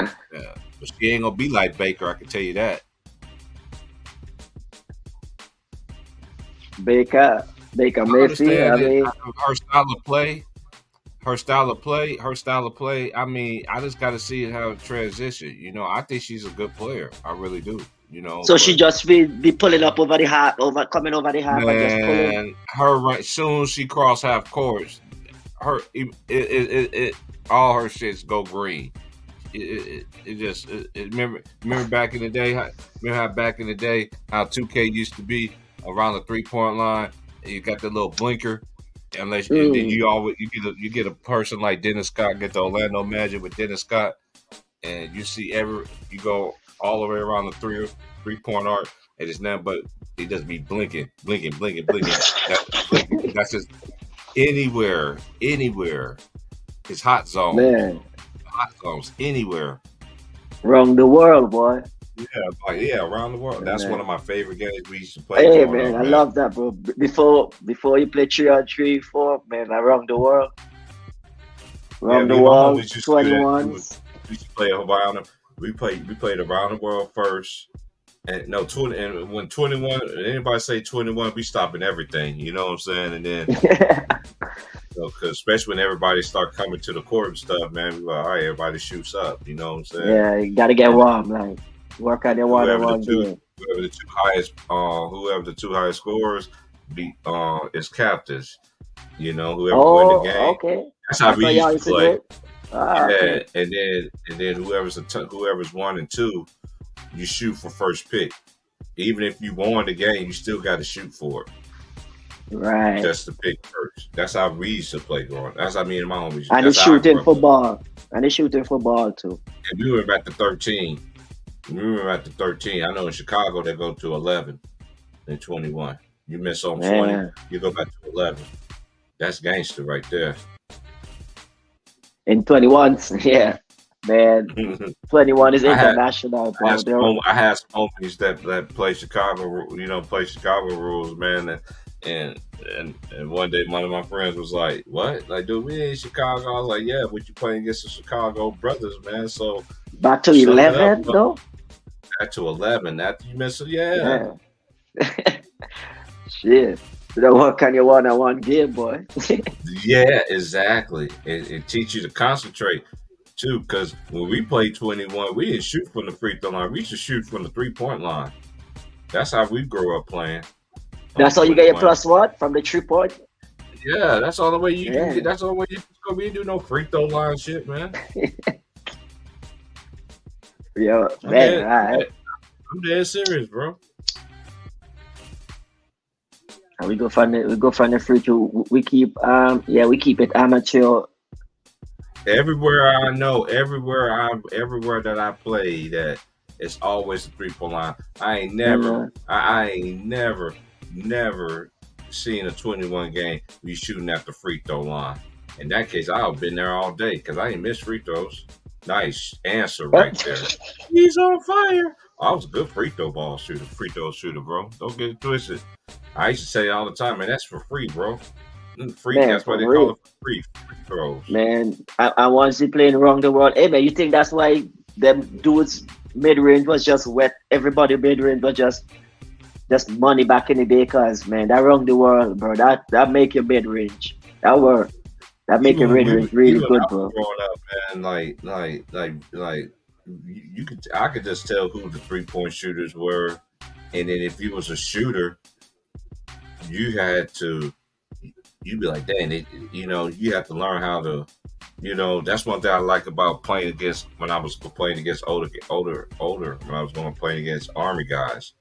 [SPEAKER 1] Yeah, but she ain't gonna be like Baker, I can tell you that.
[SPEAKER 2] Baker Mayfield. I mean,
[SPEAKER 1] her style of play. I mean, I just got to see how it transition. I think she's a good player. I really do.
[SPEAKER 2] So she just be pulling up over the half, coming over the half,
[SPEAKER 1] man,
[SPEAKER 2] and just pulling.
[SPEAKER 1] Her right soon as she cross half court, all her shits go green. Remember back in the day. Remember how back in the day how 2K used to be. Around the 3-point line, you got the little blinker, and then you get a person like Dennis Scott, get the Orlando Magic with Dennis Scott, and you see you go all the way around the 3-point arc, and it's nothing but he just be blinking. That's just anywhere. It's hot zone.
[SPEAKER 2] Man.
[SPEAKER 1] Hot zones anywhere.
[SPEAKER 2] Around the world, boy.
[SPEAKER 4] Yeah, around the world. That's one of my favorite games we used to play.
[SPEAKER 2] Hey, man, I love that, bro. Before you play 3-on-3, 4, man, around the world. Around the world, 21s.
[SPEAKER 4] We used to play around them. We played around the world first. And no, 20, and when 21, anybody say 21, we stopping everything. You know what I'm saying? And then Because especially when everybody start coming to the court and stuff, man, we like, all right, everybody shoots up. You know what I'm saying?
[SPEAKER 2] Yeah, you gotta get warm, like work on your one-on-one game.
[SPEAKER 4] Whoever the two highest scorers be is captains. You know, whoever win the game.
[SPEAKER 2] Okay.
[SPEAKER 4] That's how we used to play.
[SPEAKER 2] Okay.
[SPEAKER 4] And then whoever's 1 and 2, you shoot for first pick. Even if you won the game, you still got to shoot for it.
[SPEAKER 2] Right.
[SPEAKER 4] Just to pick first. That's how we used to play growing. That's how me and my homies.
[SPEAKER 2] And it's shooting football. And it's shooting football too.
[SPEAKER 4] And we went back to 13. I know in Chicago they go to 11 and 21. You miss on 20, you go back to 11. That's gangster right there.
[SPEAKER 2] In 21, yeah, man. 21 is international.
[SPEAKER 4] I had some homies that play Chicago, play Chicago rules, man. And one day one of my friends was like, "What? Like, dude, we in Chicago?" I was like, "Yeah, but you playing against the Chicago brothers, man." So
[SPEAKER 2] back to 11, though.
[SPEAKER 4] Back to 11. After you miss it, yeah.
[SPEAKER 2] Shit. You don't work on your one-on-one game, boy.
[SPEAKER 4] Yeah, exactly. It teaches you to concentrate too, because when we played 21, we didn't shoot from the free throw line. We used to shoot from the 3-point line. That's how we grew up playing.
[SPEAKER 2] That's how you get your +1 from the 3-point.
[SPEAKER 4] Yeah, that's all the way you can get. That's all the way you can go. We didn't do no free throw line shit, man.
[SPEAKER 2] Yeah, man. Right.
[SPEAKER 4] I'm dead serious, bro.
[SPEAKER 2] And we go from the free throw. We keep it amateur.
[SPEAKER 4] Everywhere I know, everywhere that I play, that it's always the 3-point line. I ain't never seen a 21 game we shooting at the free throw line. In that case, I've been there all day because I ain't missed free throws. Nice answer right there. He's on fire. I was a good free throw shooter, bro. Don't get it twisted. I used to say all the time, man, that's for free, bro. Free, man, that's why they call it free throws.
[SPEAKER 2] Man, I once he playing around the world. Hey, man, you think that's why them dudes mid-range was just wet? Everybody mid-range was just money back in the day, cause man, that around the world, bro. That make your mid-range. That make your mid-range really good, bro.
[SPEAKER 4] Growing up, man, I could just tell who the 3-point shooters were, and then if you was a shooter, you'd be like, dang, you have to learn how to, that's one thing I like about playing against, when I was playing against older, when I was going playing against Army guys.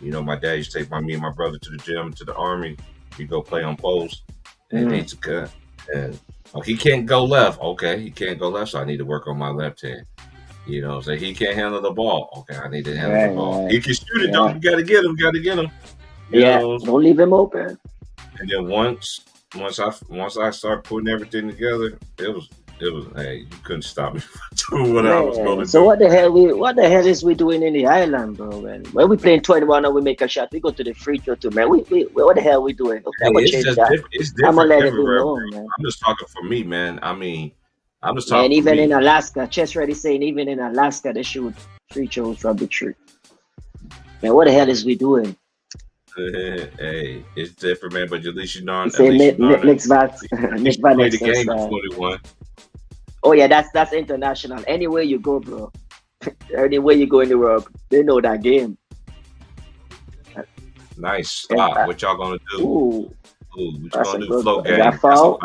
[SPEAKER 4] My dad used to take me and my brother to the gym, to the Army. We go play on post, and they took cut. And he can't go left. Okay, he can't go left, so I need to work on my left hand. So he can't handle the ball. Okay, I need to handle the ball. He can shoot it, though. You gotta get him.
[SPEAKER 2] Don't leave him open.
[SPEAKER 4] And then once I started putting everything together, it was hey, you couldn't stop me from doing what I was going to do.
[SPEAKER 2] So what the hell is we doing in the island, bro, man? When we playing 21 and we make a shot, we go to the free throw too, man. What the hell we doing? Okay,
[SPEAKER 4] it's different everywhere. I'm just talking for me, man. I mean, I'm just talking.
[SPEAKER 2] And even in Alaska, Chess Ready saying even in Alaska they shoot free throws from the tree. Man, what the hell is we doing?
[SPEAKER 4] Hey, it's different, man. But at least you know.
[SPEAKER 2] Nick Van
[SPEAKER 4] play the game at 21.
[SPEAKER 2] Oh yeah, that's international. Anywhere you go, bro. Anywhere you go in the world, they know that game.
[SPEAKER 4] Nice stop. What y'all gonna do?
[SPEAKER 2] What
[SPEAKER 4] you gonna do? Flow game. That's a foul.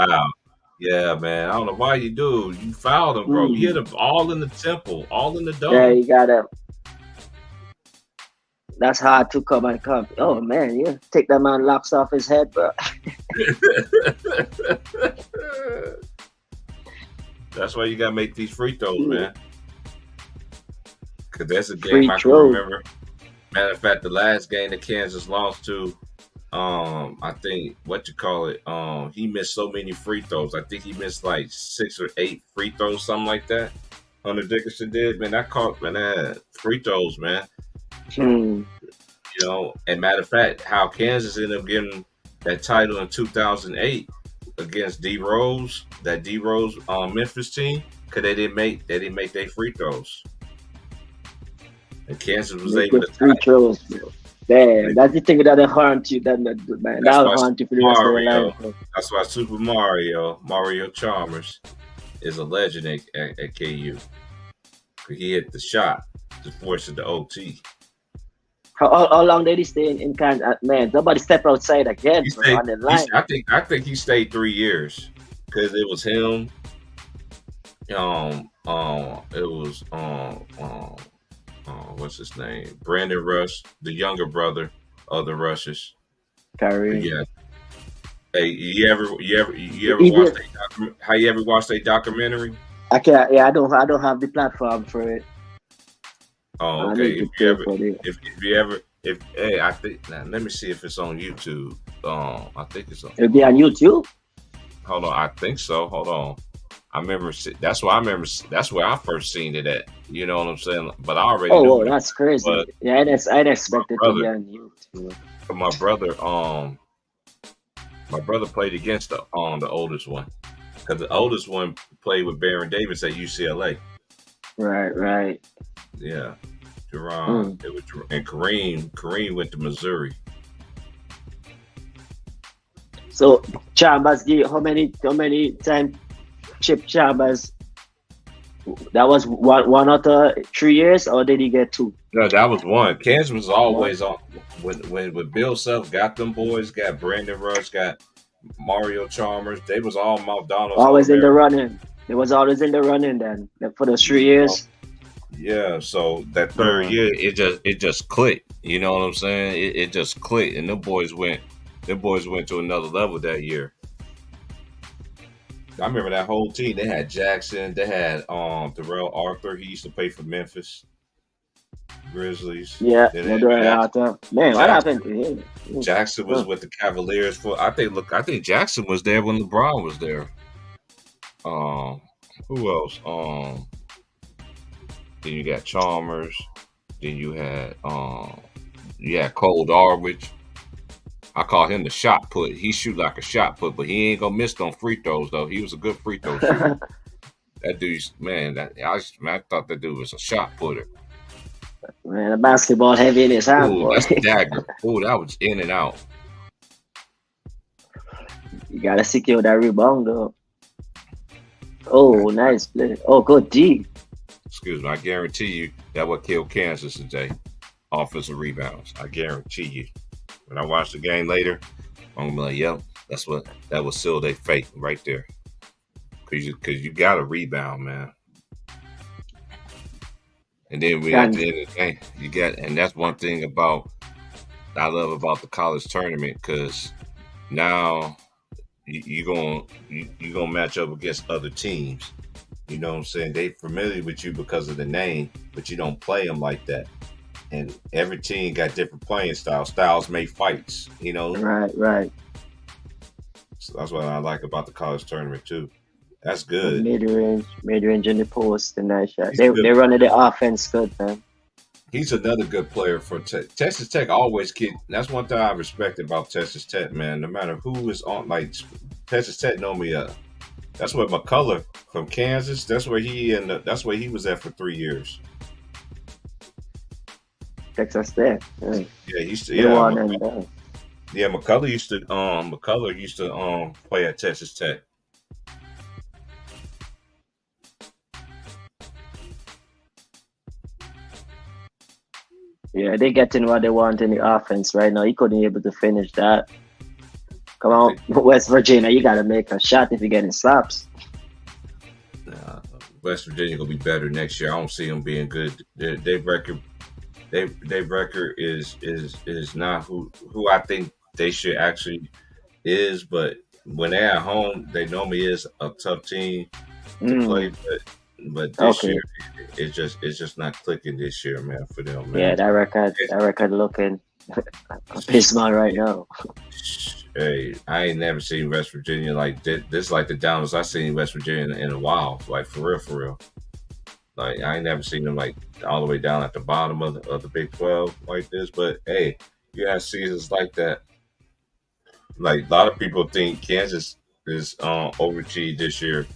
[SPEAKER 4] Yeah, man. I don't know why you do. You fouled him, bro. You hit him all in the temple, all in the dome.
[SPEAKER 2] Yeah, you gotta. That's hard to come. Oh man, yeah. Take that man locks off his head, bro.
[SPEAKER 4] That's why you gotta make these free throws, man. Cause that's a game I can remember. Matter of fact, the last game that Kansas lost to, I think he missed so many free throws. I think he missed like 6 or 8 free throws, something like that. Hunter Dickinson did, man. Free throws, man. And matter of fact, how Kansas ended up getting that title in 2008 against D Rose, Memphis team, because they didn't make their free throws, and Kansas was able to
[SPEAKER 2] free throws. Damn, that's the thing that'll haunt you. That'll haunt you for the rest of your life.
[SPEAKER 4] That's why Super Mario Chalmers, is a legend at KU. He hit the shot to force it to OT.
[SPEAKER 2] How long did he stay in Kansas? Man, somebody step outside again on the line.
[SPEAKER 4] I think he stayed 3 years because it was him. It was what's his name? Brandon Rush, the younger brother of the Rushes.
[SPEAKER 2] Kyrie.
[SPEAKER 4] Yeah. Hey, you ever watched a documentary?
[SPEAKER 2] I can't. Yeah, I don't have the platform for it.
[SPEAKER 4] Oh, okay. I think now, let me see if it's on YouTube. I think it's on.
[SPEAKER 2] It'll be on YouTube.
[SPEAKER 4] Hold on, I think so. Hold on. I remember that's where I first seen it at. You know what I'm saying? But I already.
[SPEAKER 2] Oh, that's crazy. Yeah, I'd expect it to be on YouTube.
[SPEAKER 4] My brother played against the oldest one, because the oldest one played with Baron Davis at UCLA.
[SPEAKER 2] Right.
[SPEAKER 4] Yeah, Jerron. And Kareem went to Missouri.
[SPEAKER 2] So Chambers, how many times Chip Chambers? That was one out of 3 years, or did he get 2?
[SPEAKER 4] No, that was one. Kansas was always on. When Bill Self got them boys, got Brandon Rush, got Mario Chalmers, they was all McDonald's.
[SPEAKER 2] Always in the running. It was always in the running then for those 3 years.
[SPEAKER 4] Yeah, so that third year, it just clicked. You know what I'm saying? It just clicked, and them boys went to another level that year. I remember that whole team. They had Jackson. They had Darrell Arthur. He used to play for Memphis Grizzlies.
[SPEAKER 2] Yeah, Darrell Arthur. Man, what happened to him?
[SPEAKER 4] Jackson was with the Cavaliers for. I think Jackson was there when LeBron was there. Who else? Then you got Chalmers. Then you had Cole Darwich. I call him the shot put. He shoot like a shot put, but he ain't gonna miss on free throws though. He was a good free throw shooter. That dude's man. I thought that dude was a shot putter.
[SPEAKER 2] Man, the basketball heavy in his hand.
[SPEAKER 4] Ooh, that's a dagger. Ooh, that was in and out.
[SPEAKER 2] You gotta secure that rebound though. Oh, nice play. Oh, good D.
[SPEAKER 4] Excuse me. I guarantee you that what killed Kansas today. Offensive rebounds. I guarantee you. When I watch the game later, I'm gonna be like, "Yep, that was still their fate right there." Cause you got to rebound, man. And then at the end of the game, and that's one thing I love about the college tournament, because now you gonna match up against other teams. You know what I'm saying? They familiar with you because of the name, but you don't play them like that. And every team got different playing styles. Styles make fights, you know?
[SPEAKER 2] Right.
[SPEAKER 4] So that's what I like about the college tournament, too. That's good.
[SPEAKER 2] Mid-range in the post, the nice shot. They're running the offense good, man.
[SPEAKER 4] He's another good player for Texas Tech. Always that's one thing I respect about Texas Tech, man. No matter who is on, like, Texas Tech know me up. That's where McCullough from Kansas, that's where he was at for 3 years.
[SPEAKER 2] Texas Tech.
[SPEAKER 4] Yeah, McCullough used to play at Texas Tech.
[SPEAKER 2] Yeah, they're getting what they want in the offense right now. He couldn't be able to finish that. Come on, West Virginia, you got to make a shot if you're getting slaps.
[SPEAKER 4] West Virginia gonna be better next year. I don't see them being good. Their record is not who I think they should actually is. But when they're at home, they normally is a tough team to play. But this year, it's just not clicking this year, man, for them, man.
[SPEAKER 2] Yeah, that record looking abysmal right now.
[SPEAKER 4] Hey, I ain't never seen West Virginia like this. This is like the downest I've seen West Virginia in a while. Like for real. Like I ain't never seen them like all the way down at the bottom of the Big 12 like this. But hey, you have seasons like that. Like a lot of people think Kansas is overachieved this year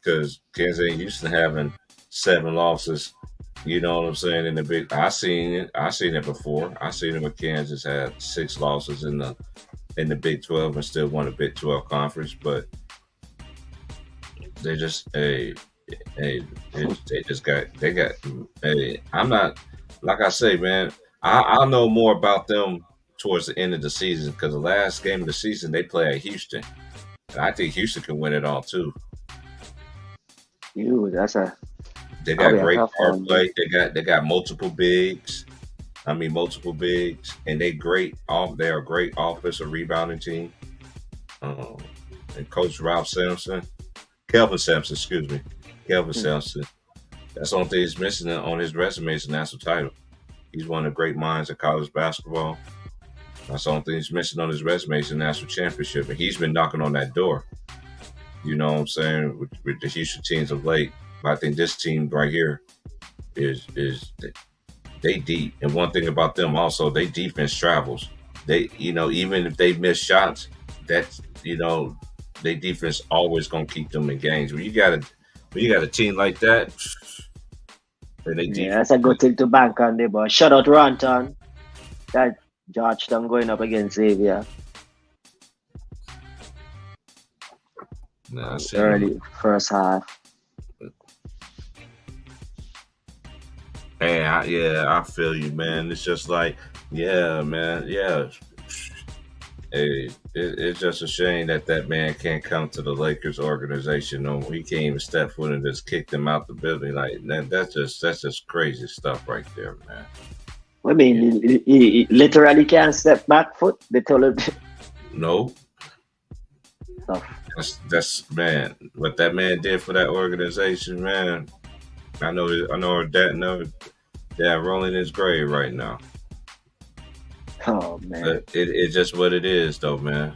[SPEAKER 4] because Kansas ain't used to having 7 losses You know what I'm saying? In the big, I seen it. I seen it before. I seen it when Kansas had 6 losses in the Big 12 and still won a Big 12 conference. But they just they got. Hey, I'm not like I say, man. I'll know more about them towards the end of the season because the last game of the season they play at Houston, and I think Houston can win it all too.
[SPEAKER 2] That's a.
[SPEAKER 4] They got great guard play. They got multiple bigs. I mean, multiple bigs, and they are a great offensive rebounding team. And Coach Ralph Sampson, Kelvin Sampson, excuse me, Kelvin Sampson. That's the only thing he's missing on his resume is a national title. He's one of the great minds of college basketball. That's the only thing he's missing on his resume is a national championship, and he's been knocking on that door. You know what I'm saying with the Houston teams of late. I think this team right here is they deep. And one thing about them also, they defense travels. They, even if they miss shots, that's, they defense always gonna keep them in games. When you got a team like that,
[SPEAKER 2] that's a good thing to bank on there, but shout out Ranton. That Georgetown going up against Xavier. Early first half.
[SPEAKER 4] Hey, I feel you, man. It's just like, yeah, man, yeah. Hey, it's just a shame that man can't come to the Lakers organization. No, he can't even step foot and just kick them out the building. Like that's just crazy stuff right there, man.
[SPEAKER 2] I mean, he literally can't step back foot. They told him.
[SPEAKER 4] No. That's man. What that man did for that organization, man. I know that rolling in his grave right now.
[SPEAKER 2] Oh man,
[SPEAKER 4] but it's just what it is, though, man.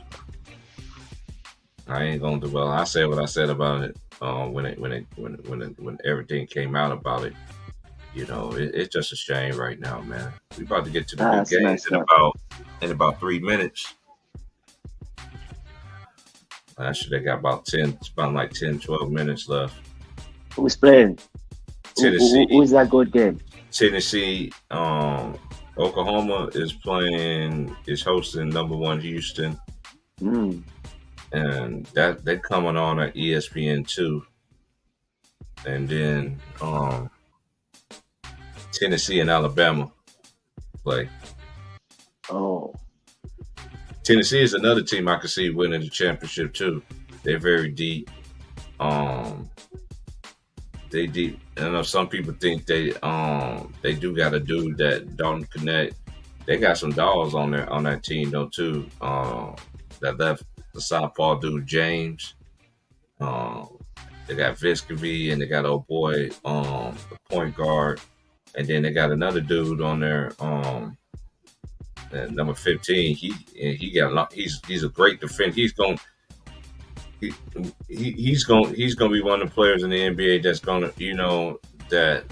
[SPEAKER 4] I ain't gonna do well. I said what I said about it when everything came out about it. It's just a shame right now, man. We about to get to the big games in about 3 minutes. Actually, they got about 10, 12 minutes left.
[SPEAKER 2] Who's playing?
[SPEAKER 4] Tennessee.
[SPEAKER 2] Who's that good game?
[SPEAKER 4] Tennessee, Oklahoma is hosting #1 Houston. And that they're coming on at ESPN2. And then Tennessee and Alabama play.
[SPEAKER 2] Oh.
[SPEAKER 4] Tennessee is another team I could see winning the championship too. They're very deep. They deep. I know some people think they do got a dude that don't connect. They got some dogs on that team though too. That left the southpaw dude James. They got Viscovy and they got old boy the point guard, and then they got another dude on there number 15. He's a great defender. He's going to be one of the players in the NBA that's going to, that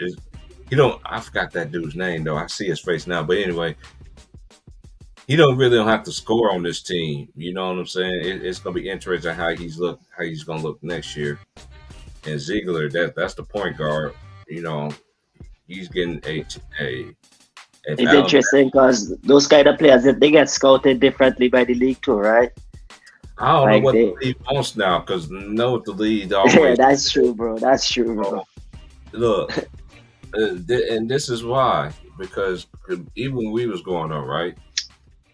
[SPEAKER 4] is, I forgot that dude's name though. I see his face now, but anyway, he don't have to score on this team. You know what I'm saying? It's going to be interesting how he's going to look next year. And Ziegler, that's the point guard. He's getting a
[SPEAKER 2] it's interesting because those kind of players, they get scouted differently by the league too, right?
[SPEAKER 4] I don't know what the league wants now because what the league always.
[SPEAKER 2] Yeah, that's true, bro. That's true, bro.
[SPEAKER 4] Look, and this is why, because even when we was going on, right?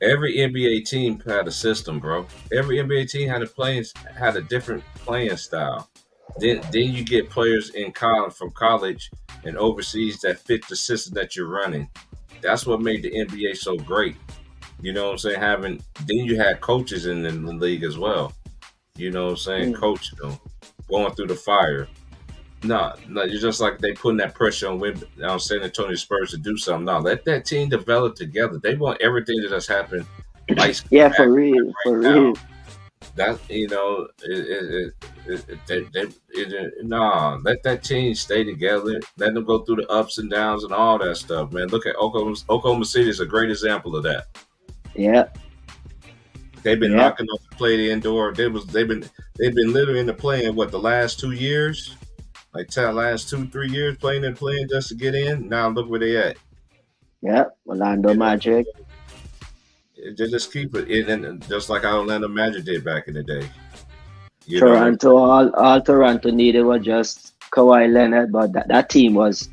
[SPEAKER 4] Every NBA team had a system, bro. Every NBA team had a different playing style. Then you get players from college and overseas that fit the system that you're running. That's what made the NBA so great. You know what I'm saying? Then you had coaches in the league as well. You know what I'm saying? Coaching them, going through the fire. No, you're just like they putting that pressure on San Antonio Spurs to do something. No, let that team develop together. They want everything that has happened.
[SPEAKER 2] Yeah, for real.
[SPEAKER 4] That let that team stay together. Let them go through the ups and downs and all that stuff, man. Look at Oklahoma City is a great example of that.
[SPEAKER 2] Yeah,
[SPEAKER 4] they've been knocking off the play the indoor. They've been literally in the play in the last 2 years. like last 2-3 years playing just to get in. Now look where they at.
[SPEAKER 2] Yeah, Orlando
[SPEAKER 4] You know,
[SPEAKER 2] Magic.
[SPEAKER 4] just keep it, and just like how Orlando Magic did back in the day. You know,
[SPEAKER 2] Toronto, all Toronto needed was just Kawhi Leonard, but that team was,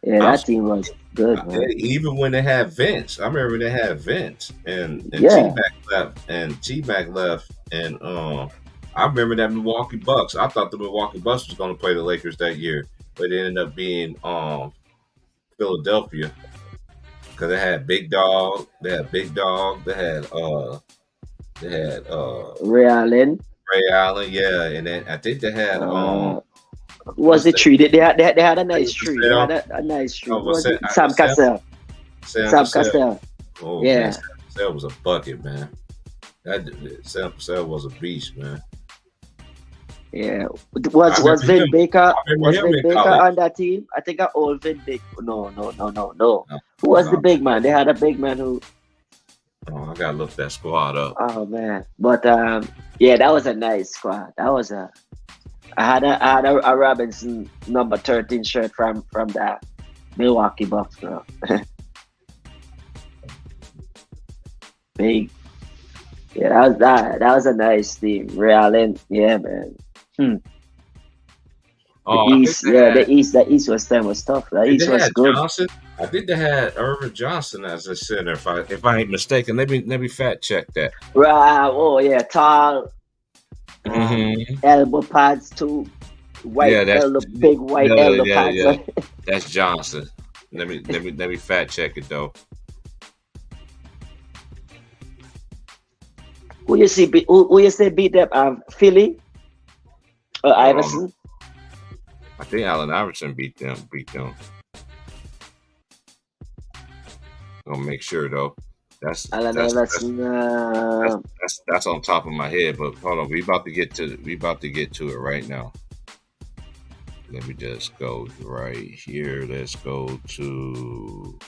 [SPEAKER 4] I'm
[SPEAKER 2] that team was good, man.
[SPEAKER 4] even when they had Vince, I remember they had Vince and
[SPEAKER 2] Yeah.
[SPEAKER 4] T-Mac left, and I remember that Milwaukee Bucks. I thought the Milwaukee Bucks was going to play the Lakers that year, but it ended up being Philadelphia because they had Big Dog. They had
[SPEAKER 2] Ray Allen.
[SPEAKER 4] Ray Allen, yeah, and then I think they had
[SPEAKER 2] Who was the tree? They had a nice tree. They
[SPEAKER 4] Cassell.
[SPEAKER 2] had a nice tree.
[SPEAKER 4] Oh,
[SPEAKER 2] Who was it?
[SPEAKER 4] Sam
[SPEAKER 2] Sam Cassell. Sam Cassell.
[SPEAKER 4] Oh,
[SPEAKER 2] Yeah.
[SPEAKER 4] man, Sam Cassell was a bucket, man. Sam Cassell was a beast, man.
[SPEAKER 2] Yeah.
[SPEAKER 4] I
[SPEAKER 2] Was
[SPEAKER 4] remember
[SPEAKER 2] Vin
[SPEAKER 4] him.
[SPEAKER 2] Baker?
[SPEAKER 4] I remember
[SPEAKER 2] Was
[SPEAKER 4] him
[SPEAKER 2] Vin
[SPEAKER 4] in
[SPEAKER 2] Baker
[SPEAKER 4] college.
[SPEAKER 2] on that team? I think I old Vin Baker. No.
[SPEAKER 4] No,
[SPEAKER 2] Who was the
[SPEAKER 4] no.
[SPEAKER 2] big man? They had a big man who.
[SPEAKER 4] Oh, I gotta look that squad up.
[SPEAKER 2] Oh man. But yeah, that was a nice squad. That was a. I had a Robinson number 13 shirt from the Milwaukee Bucks, bro. Big. Yeah, that was a nice team. Ray Allen, yeah, man. The
[SPEAKER 4] Oh, I
[SPEAKER 2] East,
[SPEAKER 4] think they
[SPEAKER 2] yeah,
[SPEAKER 4] had,
[SPEAKER 2] the East was tough. The East
[SPEAKER 4] they
[SPEAKER 2] was
[SPEAKER 4] had
[SPEAKER 2] good.
[SPEAKER 4] Johnson. I think they had Irvin Johnson as a center. If I ain't mistaken, let me fact check that.
[SPEAKER 2] Right, oh yeah, tall,
[SPEAKER 4] Mhm.
[SPEAKER 2] elbow pads too.
[SPEAKER 4] Yeah, that's
[SPEAKER 2] Big white
[SPEAKER 4] yeah,
[SPEAKER 2] elbow
[SPEAKER 4] yeah,
[SPEAKER 2] pads.
[SPEAKER 4] yeah. That's Johnson. Let me fact check it though.
[SPEAKER 2] Who you see? Who you say beat them? Philly or Iverson?
[SPEAKER 1] I think Allen Iverson beat them. Gonna make sure though. That's
[SPEAKER 2] Allen
[SPEAKER 1] that's that's,
[SPEAKER 2] Iverson.
[SPEAKER 1] that's on top of my head. But hold on, we about to get to it right now. Let me just go right here. Let's go to.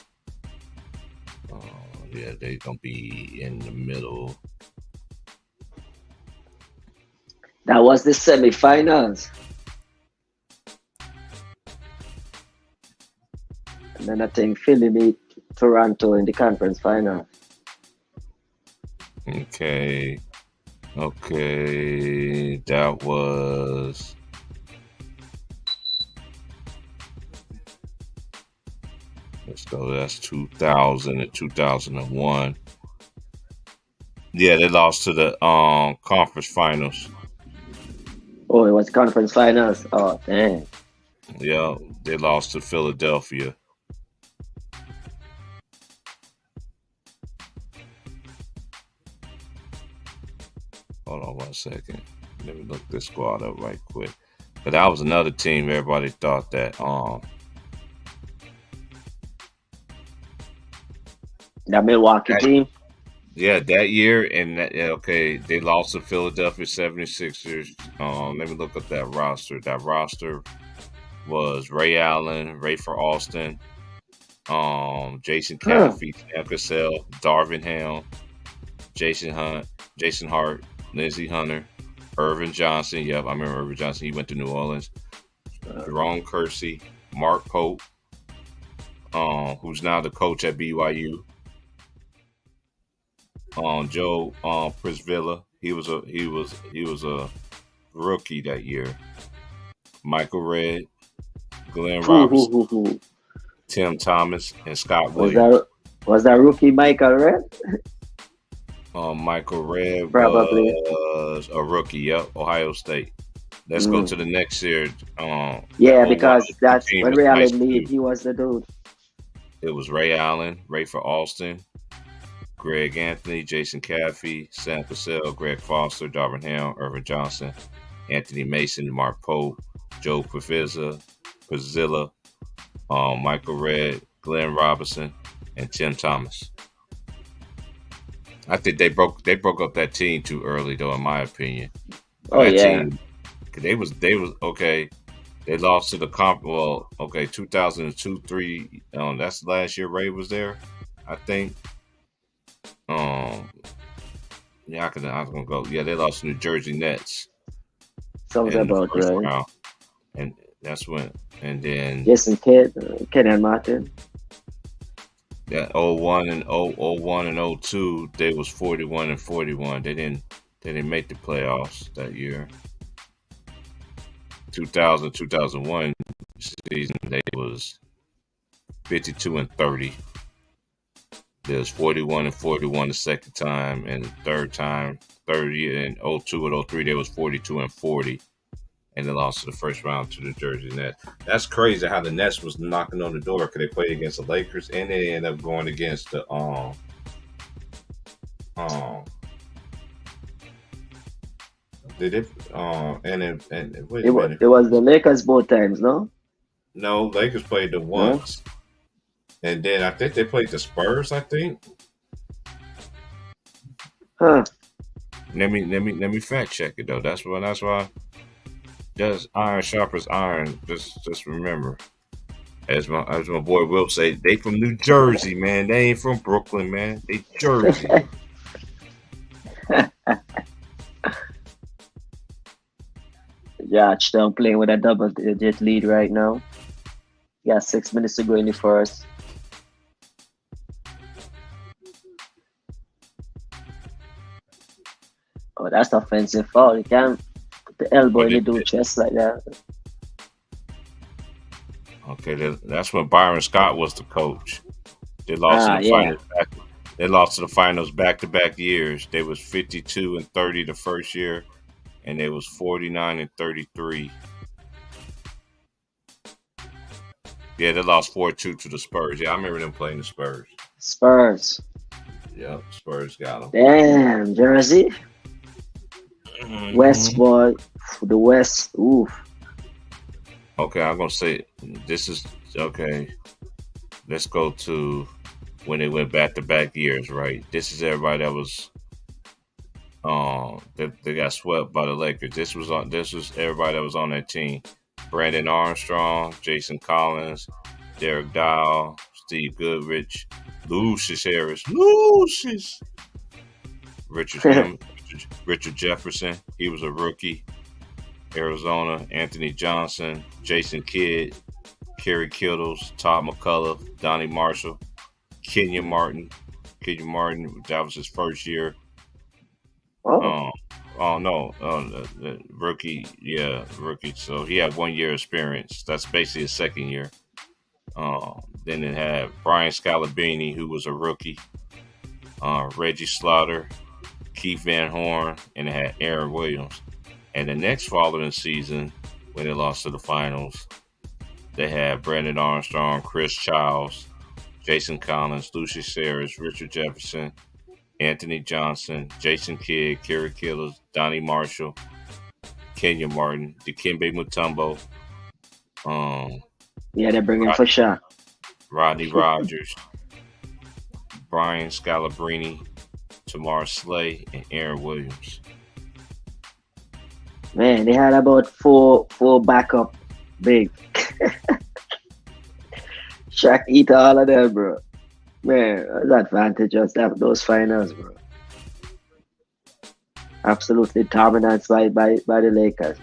[SPEAKER 1] Yeah, they gonna be in the middle.
[SPEAKER 2] That was the semifinals. And then I think Philly beat Toronto in the conference final.
[SPEAKER 1] Okay, that was. Let's go. That's 2000 and 2001. Yeah, they lost to the conference finals.
[SPEAKER 2] Oh, it was conference finals. Oh, dang.
[SPEAKER 1] Yeah, they lost to Philadelphia. Hold on 1 second. Let me look this squad up right quick. But that was another team. Everybody thought that
[SPEAKER 2] The Milwaukee team.
[SPEAKER 1] Yeah, that year, and they lost to Philadelphia 76ers. Let me look up that roster. That roster was Ray Allen, Rayford Alston, Jason Caffey, Sam Cassell, Darvin Ham, Jason Hart, Lindsey Hunter, Irvin Johnson. Yep, I remember Irvin Johnson. He went to New Orleans. Jerome Kersey, Mark Pope, who's now the coach at BYU. Joe Prisvilla. He was a rookie that year. Michael Redd, Glenn Robinson, Tim Thomas, and Scott Williams.
[SPEAKER 2] Was that rookie Michael Redd?
[SPEAKER 1] Michael Redd
[SPEAKER 2] Probably
[SPEAKER 1] was a rookie. Yep, Ohio State. Let's go to the next year.
[SPEAKER 2] Yeah, because that's when Ray Allen leave. He was the dude.
[SPEAKER 1] It was Ray Allen, Rayford Alston, Greg Anthony, Jason Caffey, Sam Cassell, Greg Foster, Darvin Ham, Irvin Johnson, Anthony Mason, Mark Pope, Joe Prisvilla, Michael Redd, Glenn Robinson, and Tim Thomas. I think they broke up that team too early, though, in my opinion.
[SPEAKER 2] Oh
[SPEAKER 1] that
[SPEAKER 2] yeah,
[SPEAKER 1] team, they was okay. They lost to the 2002-3. That's the last year Ray was there, I think. Yeah, I was gonna go. Yeah, they lost to New Jersey Nets.
[SPEAKER 2] sounds about right.
[SPEAKER 1] And That's when, and then
[SPEAKER 2] Jason Kidd, Kenyon Martin.
[SPEAKER 1] that 01 and 001 and 02, they was 41 and 41. They didn't make the playoffs that year. 2001 season, they was 52 and 30. There was 41 and 41 the second time, and the third time, 30 and 02 and 03, they was 42 and 40. And they lost to the first round to the Jersey Nets. That's crazy how the Nets was knocking on the door because they played against the Lakers and they ended up going against the did it and wait a minute.
[SPEAKER 2] It was the Lakers both times, no?
[SPEAKER 4] No, Lakers played the once. Yeah. And then I think they played the Spurs, I think.
[SPEAKER 2] Huh.
[SPEAKER 1] Let me fact check it though. That's why just iron sharpens iron. Just remember. As my boy Will say, they from New Jersey, man. They ain't from Brooklyn, man. They Jersey.
[SPEAKER 2] Georgetown playing with a double-digit lead right now. Yeah, 6 minutes to go in the first. Oh, that's offensive foul. You can't put the elbow in the dude's chest like that.
[SPEAKER 1] Okay, that's when Byron Scott was the coach. They lost to the finals. They lost to the finals back-to-back years. They was 52 and 30 the first year, and they was 49 and 33. Yeah, they lost 4-2 to the Spurs. Yeah, I remember them playing the Spurs.
[SPEAKER 2] Spurs.
[SPEAKER 1] Yep, Spurs got them.
[SPEAKER 2] Damn, Jersey. Mm-hmm. Westwood, the West. Oof.
[SPEAKER 1] Okay, I'm gonna say this is okay. Let's go to when they went back-to-back years, right? This is everybody that was they got swept by the Lakers. This was everybody that was on that team. Brandon Armstrong, Jason Collins, Derek Dial, Steve Goodrich, Lucius Harris, Richard Jefferson. He was a rookie. Arizona, Anthony Johnson, Jason Kidd, Kerry Kittles, Todd McCullough, Donnie Marshall, Kenyon Martin. That was his first year. Rookie. Yeah, rookie. So he had 1 year experience. That's basically his second year. Then it had Brian Scalabrine, who was a rookie. Reggie Slaughter, Keith Van Horn, and it had Aaron Williams. And the next following season, when they lost to the finals, they had Brandon Armstrong, Chris Childs, Jason Collins, Lucius Harris, Richard Jefferson, Anthony Johnson, Jason Kidd, Kerry Kittles, Donnie Marshall, Kenyon Martin, Dikembe Mutombo.
[SPEAKER 2] They're bringing for sure.
[SPEAKER 1] Rodney Rogers, Brian Scalabrine, Tamar Slay, and Aaron Williams.
[SPEAKER 2] Man, they had about four backup big. Shaq eat all of them, bro. Man, that's advantage of those finals, bro. Absolutely dominance by the Lakers.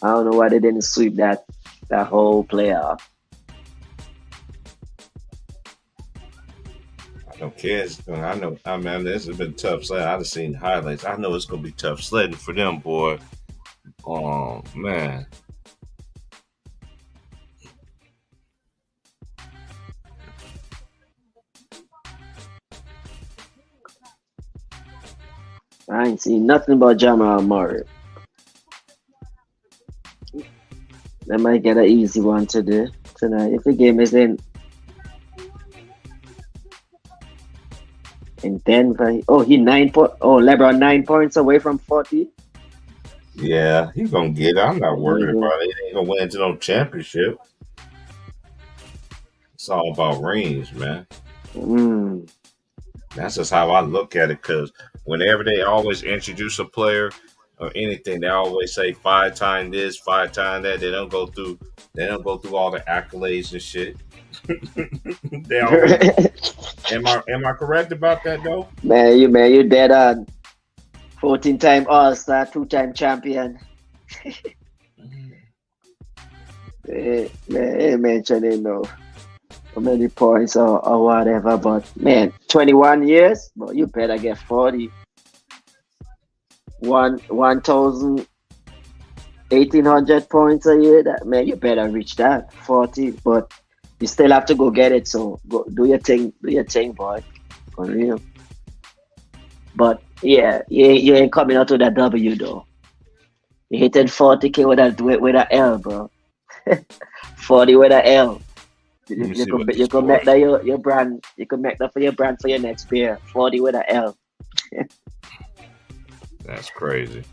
[SPEAKER 2] I don't know why they didn't sweep that whole playoff.
[SPEAKER 1] No kids. I mean, this has been tough sledding. I've seen highlights. I know it's gonna be tough sledding for them, boy. Oh man.
[SPEAKER 2] I ain't seen nothing about Jamal Murray. They might get an easy one today, tonight. If the game is in Denver. He 9 points. LeBron 9 points away from 40.
[SPEAKER 1] Yeah, he's gonna get it. I'm not worried about it. He ain't gonna win into no championship. It's all about rings, man. That's just how I look at it. Because whenever they always introduce a player or anything, they always say 5 times this, 5 times that. They don't go through all the accolades and shit. They always, am I correct about that though?
[SPEAKER 2] Man, you dead on. 14-time All-Star, 2-time champion. Man, mentioning no how many points or whatever, but man, 21 years, but you better get 40. 1,800 points a year. That man, you better reach that 40, but you still have to go get it. So go do your thing, boy, for real. But yeah, you ain't coming out with a W though. You hitting 40K with a L, bro. 40 with a L. You can make that your brand. You can make that for your brand for your next beer. 40 with a L.
[SPEAKER 1] That's crazy.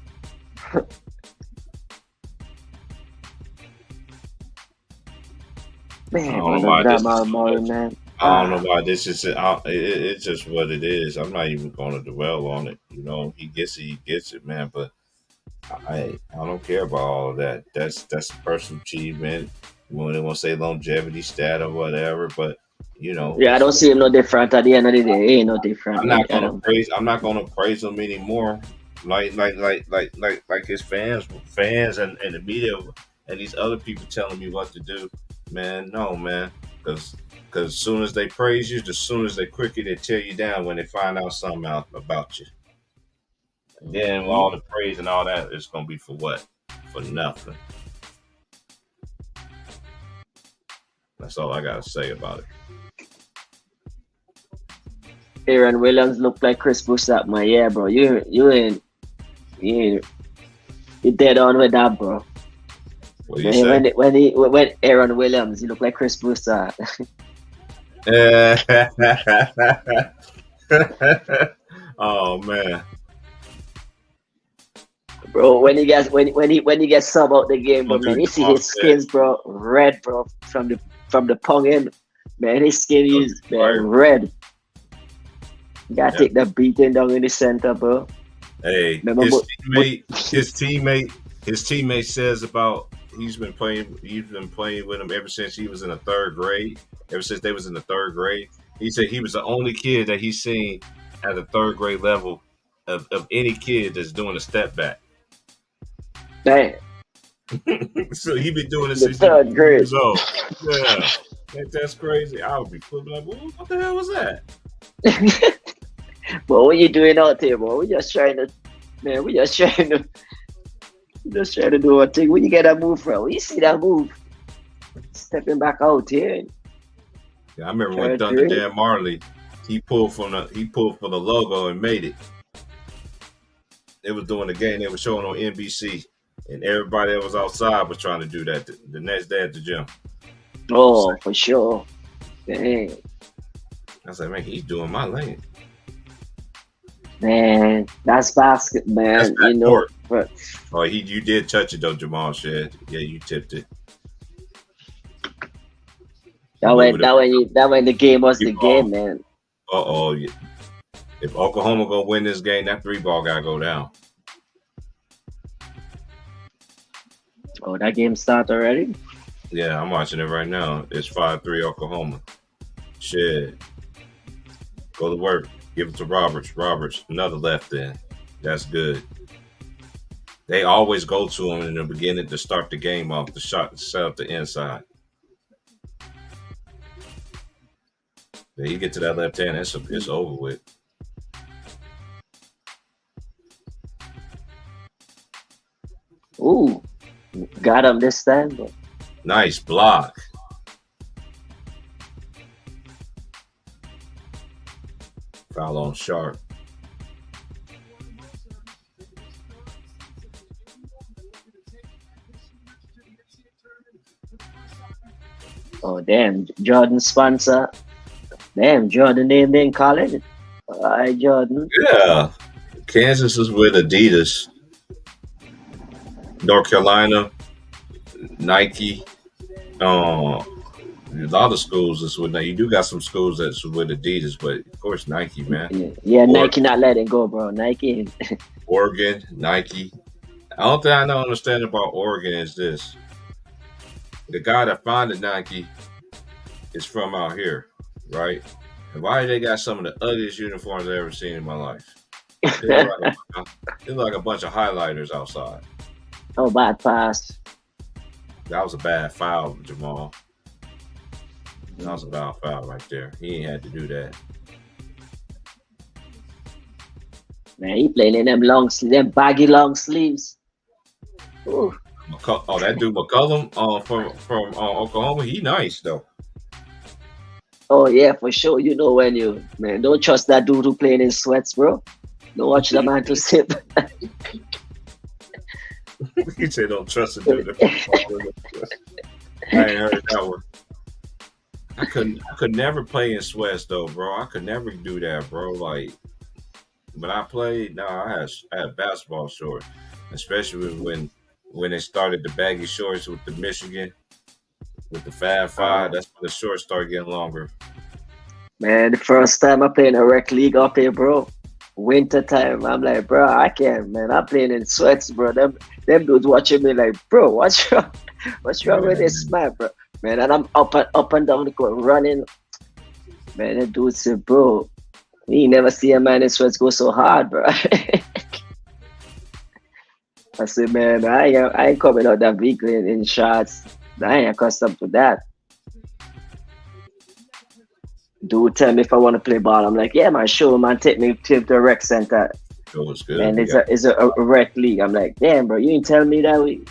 [SPEAKER 2] Man,
[SPEAKER 1] I don't know why this is so
[SPEAKER 2] man.
[SPEAKER 1] I don't know why this is. It's just what it is. I'm not even going to dwell on it. You know, he gets it, man. But I don't care about all of that. That's a personal achievement. When they want to say longevity stat or whatever, but you know,
[SPEAKER 2] Yeah, I don't see him no different at the end of the day. He ain't no different.
[SPEAKER 1] I'm not gonna praise him anymore. Like his fans and the media and these other people telling me what to do. Man, no, man, because as soon as they praise you, as soon as they quickly they tear you down when they find out something out about you. And then all the praise and all that is gonna be for what? For nothing. That's all I gotta say about it.
[SPEAKER 2] Aaron Williams look like Chris Boussard, man. Yeah, bro. You ain't dead on with that, bro.
[SPEAKER 1] What do you say?
[SPEAKER 2] When Aaron Williams, he look like Chris Boussard.
[SPEAKER 1] Oh man.
[SPEAKER 2] Bro, when he gets sub out the game, but man, you see his skins, bro, red, bro, from the pong end. Man, his skin is red. You gotta take the beating down in the center, bro.
[SPEAKER 1] Hey, his teammate says about he's been playing with him ever since he was in the third grade. Ever since they was in the third grade. He said he was the only kid that he's seen at the third grade level of any kid that's doing a step back.
[SPEAKER 2] Damn.
[SPEAKER 1] So he been doing it
[SPEAKER 2] The
[SPEAKER 1] since
[SPEAKER 2] third grade.
[SPEAKER 1] years old. Yeah. That's crazy. I would be flipping like, what the hell was that?
[SPEAKER 2] But what you doing out there, bro? We just trying to do our thing. Where you get that move from? Where you see that move? Stepping back out here.
[SPEAKER 1] Yeah, I remember when Thunder Dan Marley, he pulled for the logo and made it. They was doing the game. They were showing on NBC, and everybody that was outside was trying to do that the next day at the gym.
[SPEAKER 2] Oh, for sure. Dang.
[SPEAKER 1] I said, man, he's doing my lane.
[SPEAKER 2] Man, that's basket, man.
[SPEAKER 1] That's
[SPEAKER 2] you know. But,
[SPEAKER 1] you did touch it though, Jamal Shed. Yeah, you tipped it.
[SPEAKER 2] That when the game was the game, man.
[SPEAKER 1] Yeah. If Oklahoma gonna win this game, that 3-ball gotta go down.
[SPEAKER 2] Oh, that game start already?
[SPEAKER 1] Yeah, I'm watching it right now. It's 5-3 Oklahoma. Shit. Go to work. Give it to Roberts. Another left in. That's good. They always go to him in the beginning to start the game off. The shot to set up the inside. Then you get to that left hand, it's over with.
[SPEAKER 2] Ooh, got him this time. But...
[SPEAKER 1] Nice block. Foul on Sharp.
[SPEAKER 2] Oh, damn. Jordan sponsor. Damn, Jordan name in college. All right, Jordan.
[SPEAKER 1] Yeah. Kansas is with Adidas. North Carolina, Nike. A lot of schools is with Nike. You do got some schools that's with Adidas, but of course Nike, man.
[SPEAKER 2] Yeah, Nike not letting go, bro. Nike.
[SPEAKER 1] Oregon, Nike. The only thing I don't understand about Oregon is this. The guy that founded Nike is from out here, right? And why they got some of the ugliest uniforms I've ever seen in my life? They look like a bunch of highlighters outside.
[SPEAKER 2] Oh, bad pass.
[SPEAKER 4] That was a bad foul, Jamal. That was a bad foul right there. He ain't had to do that.
[SPEAKER 2] Man, he playing in them baggy long sleeves. Ooh.
[SPEAKER 4] That dude McCollum from Oklahoma, he nice though.
[SPEAKER 2] Oh yeah, for sure. You know when you man, don't trust that dude who playing in sweats, bro. Don't watch the man to sip.
[SPEAKER 4] He said don't trust the dude. I ain't heard that one. I could never play in sweats though, bro. I could never do that, bro. Like when I played, I had basketball shorts, especially when they started the baggy shorts with the Michigan, with the Fab Five. That's when the shorts started getting longer.
[SPEAKER 2] Man, the first time I played in a rec league up here, bro. Winter time, I'm like, bro, I can't, man. I'm playing in sweats, bro. Them dudes watching me like, bro, what's wrong? What's wrong with this man, bro? Man, and I'm up and down the court running. Man, that dude said, bro, you never see a man in sweats go so hard, bro. I said, man, I ain't coming out that vehicle in shorts. I ain't accustomed to that. Dude tell me if I want to play ball. I'm like, yeah, man, sure, man. Take me to the rec center.
[SPEAKER 4] Oh, it's good.
[SPEAKER 2] And it's a rec league. I'm like, damn, bro, you didn't tell me that.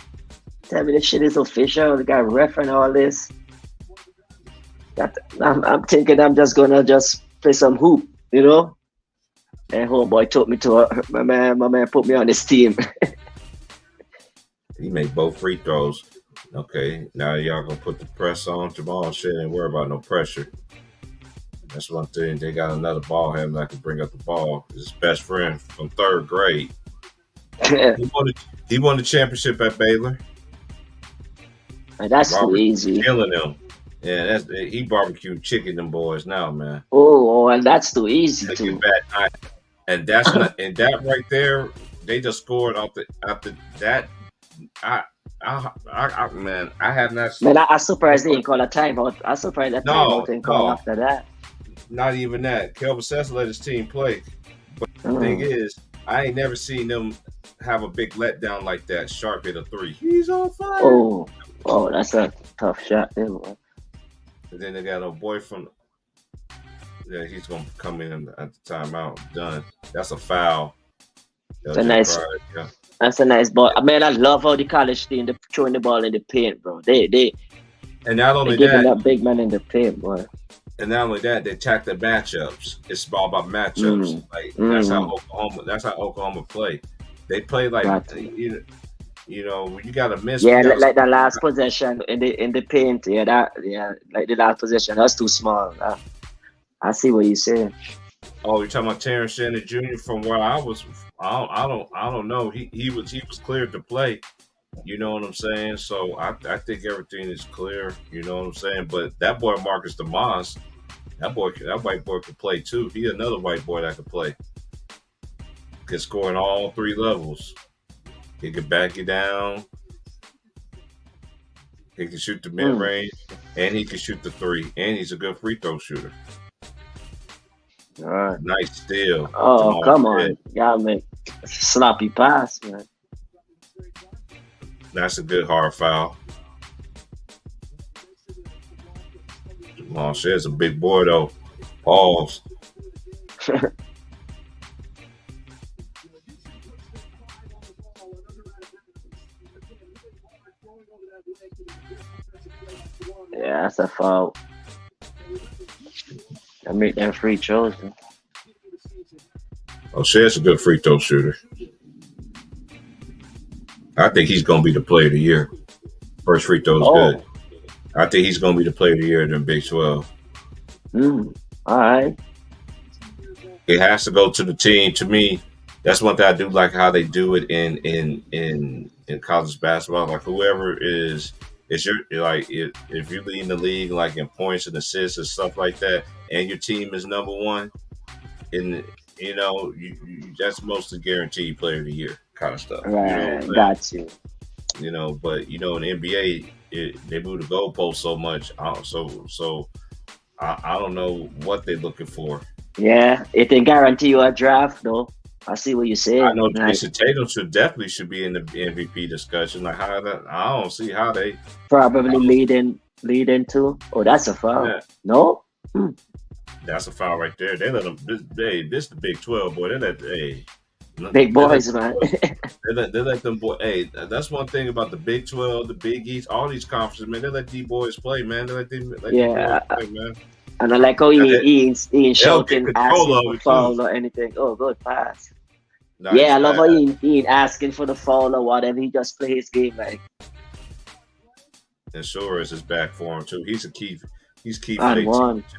[SPEAKER 2] Tell me this shit is official. The guy ref and all this. I'm thinking I'm just gonna play some hoop, you know. And homeboy took me to my man put me on this team.
[SPEAKER 4] He made both free throws. Okay, now y'all gonna put the press on Jamal. Shit, ain't worry about no pressure. That's one thing. They got another ball handler that can bring up the ball. His best friend from third grade. He won the championship at Baylor.
[SPEAKER 2] And that's too easy.
[SPEAKER 4] Killing them. Yeah, he barbecued chicken them boys now, man.
[SPEAKER 2] Oh, and that's too easy too.
[SPEAKER 4] And that's not, and that right there, they just scored after that. Man, I have not.
[SPEAKER 2] Man, I'm surprised they didn't call a timeout. I'm surprised that timeout didn't call after that.
[SPEAKER 4] Not even that. Kelvin Sessa let his team play. But the thing is, I ain't never seen them have a big letdown like that. Sharp hit a three. He's on fire.
[SPEAKER 2] Oh, that's a tough shot there, boy.
[SPEAKER 4] And then they got a boy from. Yeah, he's gonna come in at the timeout. Done. That's a foul.
[SPEAKER 2] That's a nice ball. Man, I love how the college team they're throwing the ball in the paint, bro. They
[SPEAKER 4] and not only
[SPEAKER 2] that big man in the paint, boy.
[SPEAKER 4] And not only that, they attack the matchups. It's all about matchups. That's how Oklahoma play. They play like you know, you gotta miss.
[SPEAKER 2] Yeah, like the last possession in the paint. Like the last possession. That's too small. I see what you're saying.
[SPEAKER 4] Oh, you're talking about Terrence Shannon Jr. From where I was. I don't know. He was cleared to play. You know what I'm saying? So I think everything is clear. You know what I'm saying? But that boy Marcus DeMoss, that white boy could play too. He another white boy that could play. Could score in all three levels. He could back you down. He can shoot the mid range, and he can shoot the three, and he's a good free throw shooter.
[SPEAKER 2] All right.
[SPEAKER 4] Nice steal.
[SPEAKER 2] Oh, come on. Y'all make sloppy pass, man.
[SPEAKER 4] That's a good hard foul. Jamal Shedd's a big boy, though. Pause.
[SPEAKER 2] Yeah, that's a foul. I make them free throws.
[SPEAKER 4] Oh, Shedd's a good free throw shooter. I think he's going to be the player of the year. First free throw is good. I think he's going to be the player of the year in Big 12.
[SPEAKER 2] All right.
[SPEAKER 4] It has to go to the team. To me, that's one thing I do like how they do it in college basketball. Like whoever is your like if you lead the league like in points and assists and stuff like that, and your team is number one, and you know you that's mostly guaranteed player of the year kind of stuff.
[SPEAKER 2] Right, you know, got you.
[SPEAKER 4] You know, but you know in the NBA they move the goalpost so much, so I don't know what they're looking for.
[SPEAKER 2] Yeah, it can guarantee you a draft though. I see what you're
[SPEAKER 4] I
[SPEAKER 2] saying.
[SPEAKER 4] know
[SPEAKER 2] Like,
[SPEAKER 4] Jason Tatum should be in the MVP discussion. Like how that, I don't see how they.
[SPEAKER 2] probably leading to. Oh, that's a foul.
[SPEAKER 4] Yeah,
[SPEAKER 2] No? Hmm.
[SPEAKER 4] that's a foul right there. They let them. This the Big 12 boy. They let
[SPEAKER 2] Big
[SPEAKER 4] they let
[SPEAKER 2] boys,
[SPEAKER 4] them
[SPEAKER 2] man.
[SPEAKER 4] boys. They let them boy. Hey, that's one thing about the Big 12, the Big East, all these conferences, man. They let these boys play, man. They let these boys
[SPEAKER 2] Yeah,
[SPEAKER 4] play, man.
[SPEAKER 2] and I like how
[SPEAKER 4] And
[SPEAKER 2] he ain't
[SPEAKER 4] they'll get
[SPEAKER 2] shouting,
[SPEAKER 4] control
[SPEAKER 2] asking
[SPEAKER 4] of
[SPEAKER 2] for
[SPEAKER 4] it too.
[SPEAKER 2] foul or anything. Oh, good pass.
[SPEAKER 4] Nice
[SPEAKER 2] Yeah, I love
[SPEAKER 4] pass.
[SPEAKER 2] how he ain't asking for the foul or whatever. He just play his game like.
[SPEAKER 4] And Suarez is back for him too. He's key for
[SPEAKER 2] And
[SPEAKER 4] their team
[SPEAKER 2] one.
[SPEAKER 4] too.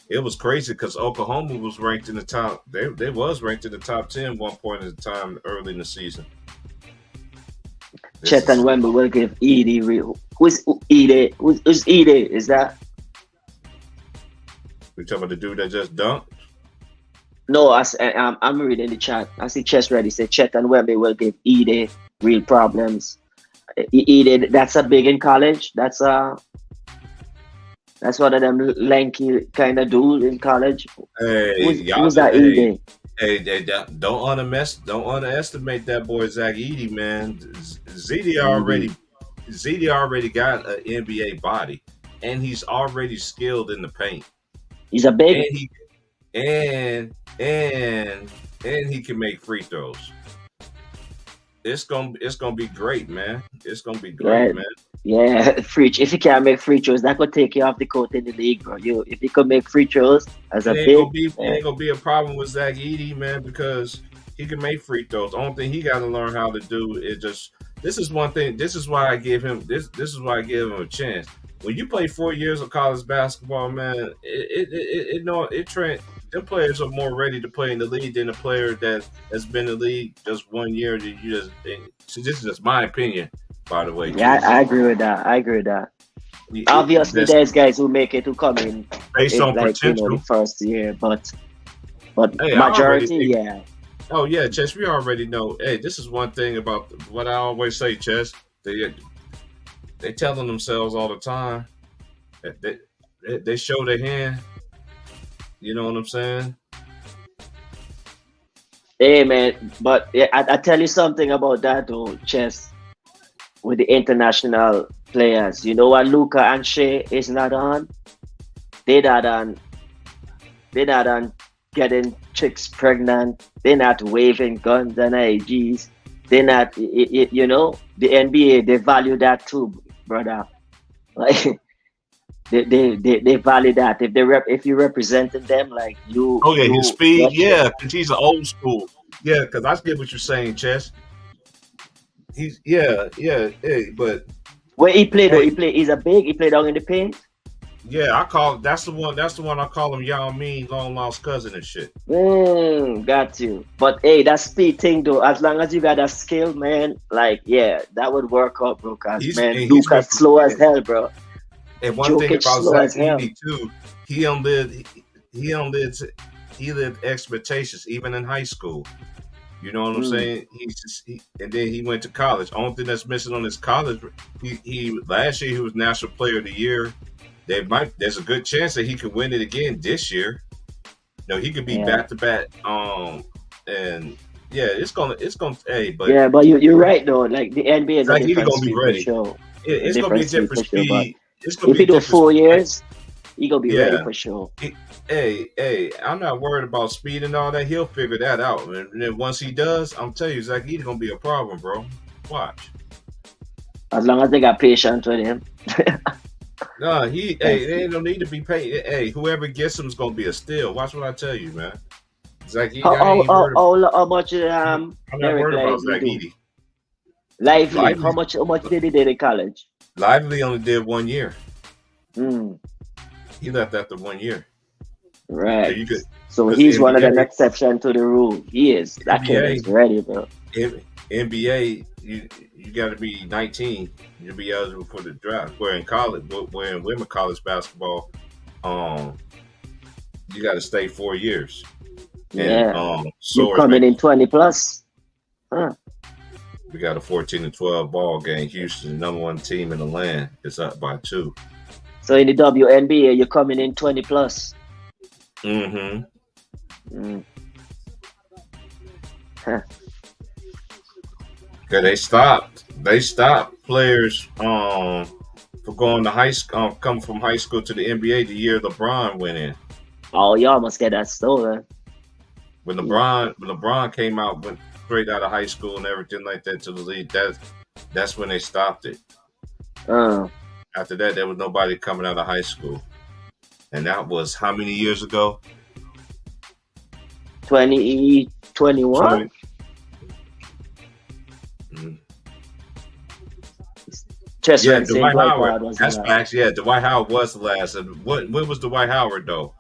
[SPEAKER 4] It was crazy because Oklahoma was ranked in the top. They was ranked in the top 10 one point at a time early in the season. This
[SPEAKER 2] Chet and
[SPEAKER 4] is
[SPEAKER 2] Wemby will give Edie. Who's Edie? Who's Edie? Is that?
[SPEAKER 4] we talking about the dude that just dunked.
[SPEAKER 2] No, I'm reading the chat. I see Chess ready. Say Chet and Wemby will give Edie real problems. Edie, that's a big in college. That's one of them lanky kind of dude in college.
[SPEAKER 4] Hey, y'all,
[SPEAKER 2] Who's that
[SPEAKER 4] hey,
[SPEAKER 2] Edie?
[SPEAKER 4] don't underestimate that boy Zach Edey, man. Zeddy already got an NBA body, and he's already skilled in the paint,
[SPEAKER 2] He's a big.
[SPEAKER 4] and he and he can make free throws. It's gonna be great, man. It's gonna be great,
[SPEAKER 2] Yeah.
[SPEAKER 4] man.
[SPEAKER 2] Yeah, if you can't make free throws, that could take you off the court in the league, bro. If you could make free throws as a
[SPEAKER 4] It
[SPEAKER 2] big,
[SPEAKER 4] ain't gonna be a problem with Zach Edey, man, because he can make free throws. The only thing he got to learn how to do is just. This is one thing. This is why I give him this. This is why I give him a chance. When you play 4 years of college basketball, man, them players are more ready to play in the league than a player that has been in the league just 1 year. That you just. So this is just my opinion, by the way.
[SPEAKER 2] yeah, I agree with that. Obviously, there's guys who make it who come in
[SPEAKER 4] based on
[SPEAKER 2] like
[SPEAKER 4] potential.
[SPEAKER 2] the first year, but
[SPEAKER 4] Hey,
[SPEAKER 2] majority, yeah.
[SPEAKER 4] Oh yeah, Chess. We already know. Hey, this is one thing about what I always say, Chess. They telling themselves all the time that they show their hand. You know what I'm saying?
[SPEAKER 2] Hey man, but yeah, I tell you something about that though, Chess. With the international players, you know what Luca and Shea is not on? They're not on getting chicks pregnant. They're not waving guns and AGs. They're not, you know, the NBA, they value that too, brother. Like, they value that. If you represented them, like you.
[SPEAKER 4] Oh yeah, his speed.
[SPEAKER 2] Gotcha.
[SPEAKER 4] Yeah, because he's an old school. Yeah, because I get what you're saying, Chess. He's but
[SPEAKER 2] Where he played though, he's a big. He played down in the paint.
[SPEAKER 4] yeah, that's the one I call him Yao Ming, long lost cousin and shit.
[SPEAKER 2] Got you. But hey, that speed thing though, as long as you got that skill, man, like yeah, that would work out, bro. Cause man, Luca's slow as hell, bro.
[SPEAKER 4] And one thing about
[SPEAKER 2] slow as
[SPEAKER 4] Zach
[SPEAKER 2] hell.
[SPEAKER 4] Edey too, he lived expectations even in high school. You know what I'm saying? And then he went to college. Only thing that's missing on his college, he last year he was National Player of the Year. There's a good chance that he could win it again this year. No, he could be back to back. And yeah, it's gonna. Hey, but
[SPEAKER 2] yeah, but you're right though. Like the NBA is
[SPEAKER 4] like
[SPEAKER 2] a
[SPEAKER 4] he's
[SPEAKER 2] different
[SPEAKER 4] gonna be
[SPEAKER 2] speed
[SPEAKER 4] ready.
[SPEAKER 2] for sure.
[SPEAKER 4] It's gonna be a different speed. It's gonna
[SPEAKER 2] If
[SPEAKER 4] be
[SPEAKER 2] you do
[SPEAKER 4] different
[SPEAKER 2] 4
[SPEAKER 4] speed.
[SPEAKER 2] years, he gonna be ready for sure.
[SPEAKER 4] Hey, I'm not worried about speed and all that. He'll figure that out. And then once he does, I'm telling you, Zach Edey gonna be a problem, bro. Watch.
[SPEAKER 2] As long as they got patience with him.
[SPEAKER 4] No, they ain't no need to be paid. Hey, whoever gets him is gonna be a steal. Watch what I tell you, man. Zach Edey,
[SPEAKER 2] how much
[SPEAKER 4] I'm not worried about Zach Edey.
[SPEAKER 2] Lively. How much did he do in college?
[SPEAKER 4] Lively only did 1 year.
[SPEAKER 2] Mm.
[SPEAKER 4] He left after 1 year.
[SPEAKER 2] Right. So he's one of the exceptions to the rule. He is. That kid is ready, bro.
[SPEAKER 4] NBA, you got to be 19 to be eligible for the draft. Where in women college basketball, you got to stay 4 years. And,
[SPEAKER 2] you're coming in 20 plus. Huh.
[SPEAKER 4] We got a 14-12 ball game. Houston, the #1 team in the land, is up by 2.
[SPEAKER 2] So in the WNBA, you're coming in 20 plus.
[SPEAKER 4] Mm-hmm. Cause they stopped players for going to high school, coming from high school to the NBA the year LeBron went in.
[SPEAKER 2] Oh, y'all must get that stolen.
[SPEAKER 4] When LeBron came out, went straight out of high school and everything like that to the league, that's when they stopped it. After that, there was nobody coming out of high school. And that was how many years ago?
[SPEAKER 2] 2021?
[SPEAKER 4] Yeah, Dwight Howard. That's facts. Yeah, Dwight Howard was the last. And when was Dwight Howard though?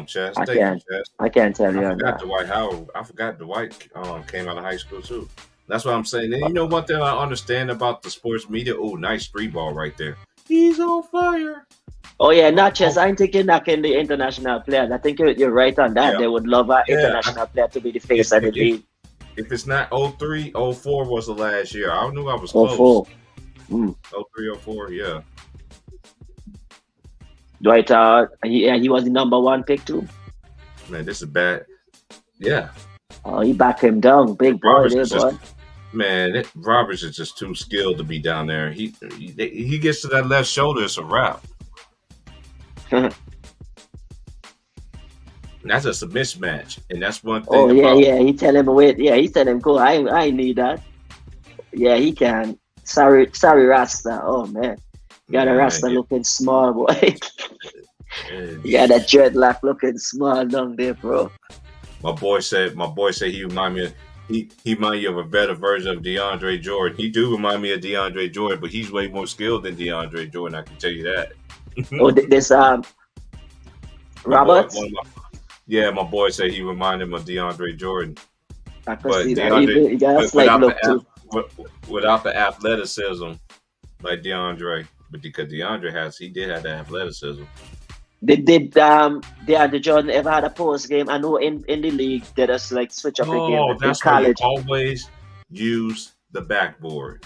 [SPEAKER 4] Chess.
[SPEAKER 2] I can't tell you.
[SPEAKER 4] I forgot Dwight came out of high school too. That's what I'm saying. And you know one thing I understand about the sports media? Oh, nice 3-ball right there. He's on fire.
[SPEAKER 2] Oh yeah, not Chess. I ain't thinking knocking the international players. I think you're right on that. Yeah. They would love an international player to be the face of the league.
[SPEAKER 4] If it's not 03, 04 was the last year. I knew I was
[SPEAKER 2] 04.
[SPEAKER 4] close. 03, 04, yeah.
[SPEAKER 2] Dwight, he was the number 1 pick too.
[SPEAKER 4] Man, this is bad. Yeah.
[SPEAKER 2] Oh, he backed him down, big boy, boy.
[SPEAKER 4] Man, Roberts is just too skilled to be down there. He gets to that left shoulder, it's a wrap. That's just a mismatch, and that's one thing.
[SPEAKER 2] Oh yeah. He tell him wait. Yeah, he tell him go. I need that. Yeah, he can. Sorry, Rasta. Oh man, you got a Rasta looking small, boy. You got that dreadlock looking small down there, bro. My boy said
[SPEAKER 4] he remind me of. He remind you of a better version of DeAndre Jordan. He do remind me of DeAndre Jordan, but he's way more skilled than DeAndre Jordan. I can tell you that.
[SPEAKER 2] Oh, this Roberts.
[SPEAKER 4] My boy said he reminded him of DeAndre Jordan.
[SPEAKER 2] I can see that.
[SPEAKER 4] Without the athleticism like DeAndre, but because DeAndre did have the athleticism.
[SPEAKER 2] Did DeAndre Jordan ever had a post game? I know in the league they just like switch up the game.
[SPEAKER 4] Oh, that's why you always use the backboard.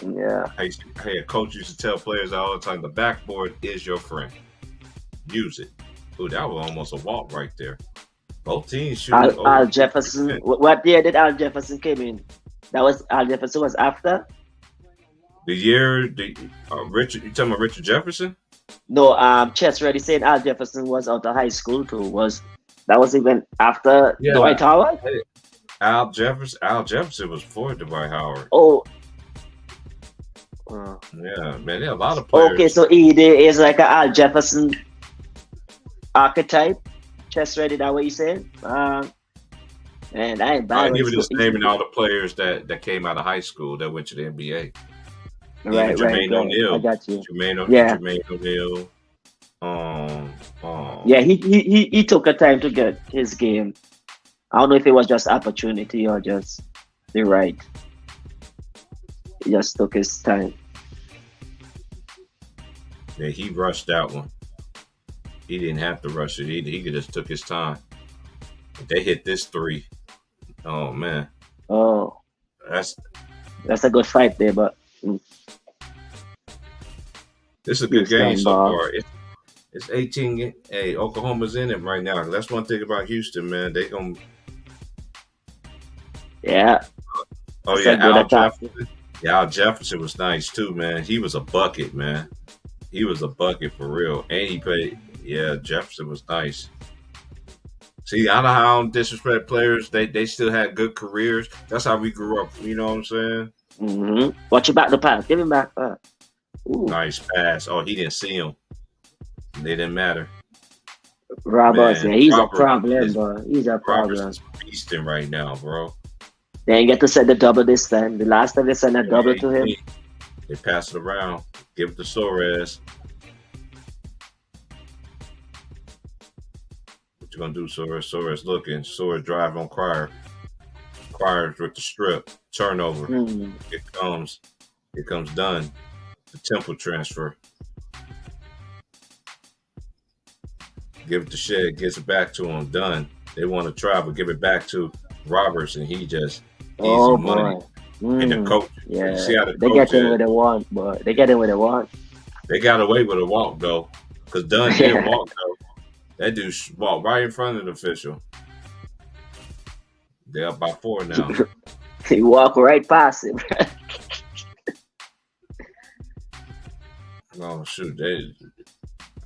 [SPEAKER 2] Yeah.
[SPEAKER 4] Hey, a coach used to tell players all the time, the backboard is your friend. Use it. Ooh, that was almost a walk right there. Both teams shoot.
[SPEAKER 2] Al Jefferson. What year did Al Jefferson came in? Al Jefferson was after?
[SPEAKER 4] The year Richard, you talking about Richard Jefferson?
[SPEAKER 2] No, Chess already said Al Jefferson was out of high school too. That was even after Dwight Howard?
[SPEAKER 4] Al Jefferson was before Dwight Howard.
[SPEAKER 2] Oh.
[SPEAKER 4] Yeah, man, there are a lot of players.
[SPEAKER 2] Okay, so ED is like an Al Jefferson archetype. Chess ready, that what you said? And I ain't bad.
[SPEAKER 4] He was just naming all the players that came out of high school that went to the NBA.
[SPEAKER 2] Right,
[SPEAKER 4] Jermaine O'Neal.
[SPEAKER 2] I got you.
[SPEAKER 4] Jermaine O'Neal.
[SPEAKER 2] Yeah, he took a time to get his game. I don't know if it was just opportunity or just the right. He just took his time.
[SPEAKER 4] Yeah, he rushed that one. He didn't have to rush it either. He just took his time. They hit this 3. Oh man.
[SPEAKER 2] Oh.
[SPEAKER 4] That's
[SPEAKER 2] a good fight there, but
[SPEAKER 4] this is a good game so far. It's 18. Hey, Oklahoma's in it right now. That's one thing about Houston, man. They gonna.
[SPEAKER 2] Yeah.
[SPEAKER 4] Oh yeah, Al Jefferson. Yeah, Al Jefferson was nice too, man. He was a bucket, man. He was a bucket for real, and he played. Yeah, Jefferson was nice. See, I know how I don't disrespect players. They still had good careers. That's how we grew up. You know what I'm saying?
[SPEAKER 2] Mm-hmm. Watch your back the pass. Give him back.
[SPEAKER 4] Nice pass. Oh, he didn't see him. They didn't matter.
[SPEAKER 2] Roberts, man, he's a problem, bro. He's a problem.
[SPEAKER 4] Roberts is beasting right now, bro.
[SPEAKER 2] They ain't get to send the double this time. The last time they sent a double to him.
[SPEAKER 4] They pass it around. Give it to Suarez. What you gonna do, Suarez? Suarez looking. Suarez drive on Cryer. Cryer with the strip. Turnover. Here comes Dunn. The Temple transfer. Give it to Shed. Gives it back to him. Dunn. They want to try, but give it back to Roberts, and he just easy money. And the coach.
[SPEAKER 2] Yeah.
[SPEAKER 4] See how
[SPEAKER 2] they get in where they want, but they get in where they want.
[SPEAKER 4] They got away with a walk though, because Dunn didn't walk though. That dude walked right in front of the official. They're up by 4 now.
[SPEAKER 2] He walk right past him.
[SPEAKER 4] Oh shoot!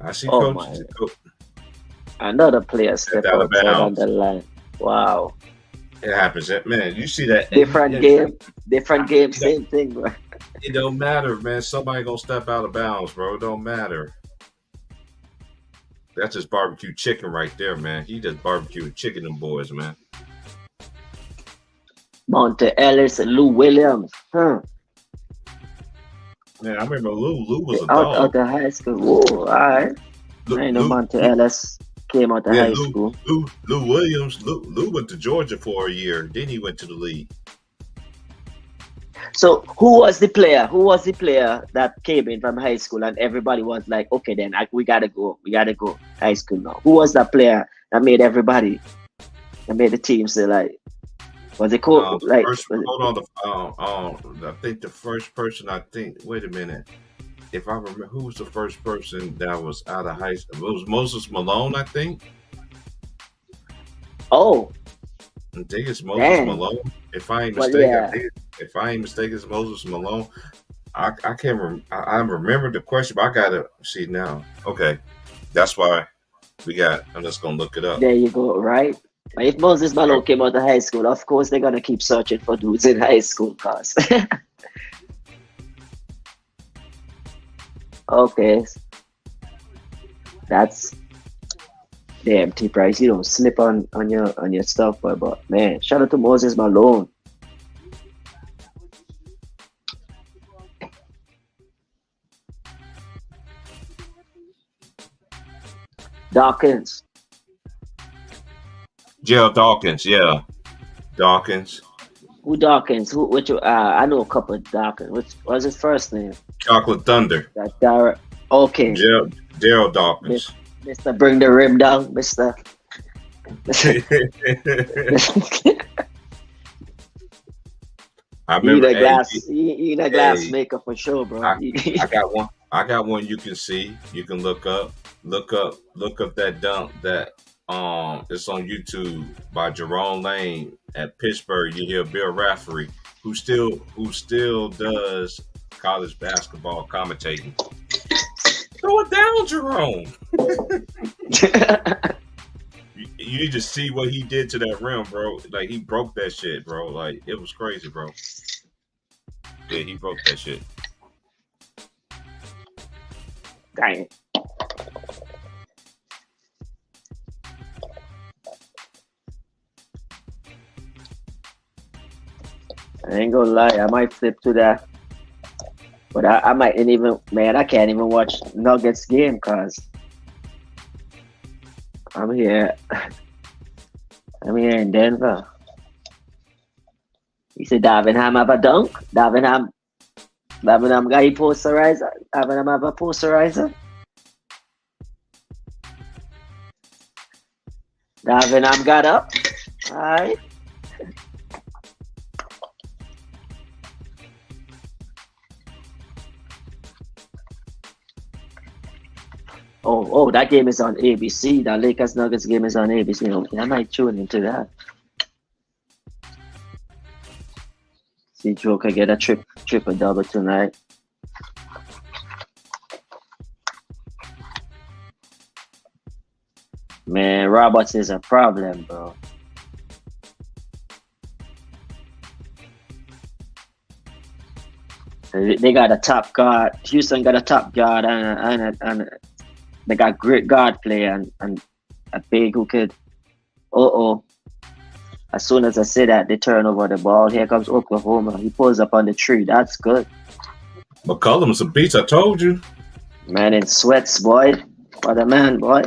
[SPEAKER 4] I see
[SPEAKER 2] Oh
[SPEAKER 4] coaches.
[SPEAKER 2] Another player step
[SPEAKER 4] out of
[SPEAKER 2] outside on
[SPEAKER 4] bounds.
[SPEAKER 2] the line. Wow.
[SPEAKER 4] It happens, man. You see that
[SPEAKER 2] Different game, same thing, bro.
[SPEAKER 4] It don't matter, man. Somebody gonna step out of bounds, bro. It don't matter. That's just barbecue chicken right there, man. He just barbecued chicken, them boys, man.
[SPEAKER 2] Monte Ellis and Lou Williams.
[SPEAKER 4] Man, I remember Lou was a
[SPEAKER 2] out
[SPEAKER 4] dog.
[SPEAKER 2] of high school. Whoa, all right. I know Monte Ellis came out of high school.
[SPEAKER 4] Lou Williams. Lou went to Georgia for a year. Then he went to the league.
[SPEAKER 2] So who was the player? Who was the player that came in from high school and everybody was like, okay, then we gotta go high school now? Who was that player that made the team say like, was it cool?
[SPEAKER 4] Hold on. I think the first person. Wait a minute. If I remember, who was the first person that was out of high school? It was Moses Malone, I think.
[SPEAKER 2] Oh.
[SPEAKER 4] I think it's Moses Malone. If I ain't mistaken, if I ain't mistaken, it's Moses Malone. I can't remember. I remember the question, but I gotta see now. Okay, that's why I'm just gonna look it up.
[SPEAKER 2] There you go. Right. If Moses Malone came out of high school, of course they're gonna keep searching for dudes in high school, cause. Okay. That's damn T-Price. You don't slip on your stuff, but man, shout out to Moses Malone. Dawkins.
[SPEAKER 4] Gerald Dawkins, yeah. Dawkins.
[SPEAKER 2] Who Dawkins? I know a couple of Dawkins. What was his first name?
[SPEAKER 4] Chocolate Thunder.
[SPEAKER 2] That okay.
[SPEAKER 4] Daryl Dawkins.
[SPEAKER 2] Mr. Bring the rim down, Mr.
[SPEAKER 4] I remember
[SPEAKER 2] you need a glass maker for sure, bro.
[SPEAKER 4] I got one. I got one you can see. You can look up that dunk that it's on YouTube by Jerome Lane at Pittsburgh. You hear Bill Raftery, who still does college basketball commentating. Throw it down, Jerome. You need to see what he did to that rim, bro. Like, he broke that shit, bro. Like, it was crazy, bro. Yeah, he broke that shit.
[SPEAKER 2] Dang. I ain't gonna lie, I might flip to that. But I mightn't even, man, I can't even watch Nuggets game because I'm here in Denver. You said Davenham have a dunk? Davenham got a posterizer? Davenham have a posterizer? Davenham got up? Alright. Oh, that game is on ABC. That Lakers Nuggets game is on ABC. Okay, I might tune into that. See Joker get a triple double tonight. Man, Roberts is a problem, bro. They got a top guard. Houston got a top guard and they got great guard play and a big who could. As soon as I say that, they turn over the ball. Here comes Oklahoma. He pulls up on the tree. That's good.
[SPEAKER 4] McCollum's a beast. I told you.
[SPEAKER 2] Man in sweats, boy. What a man, boy.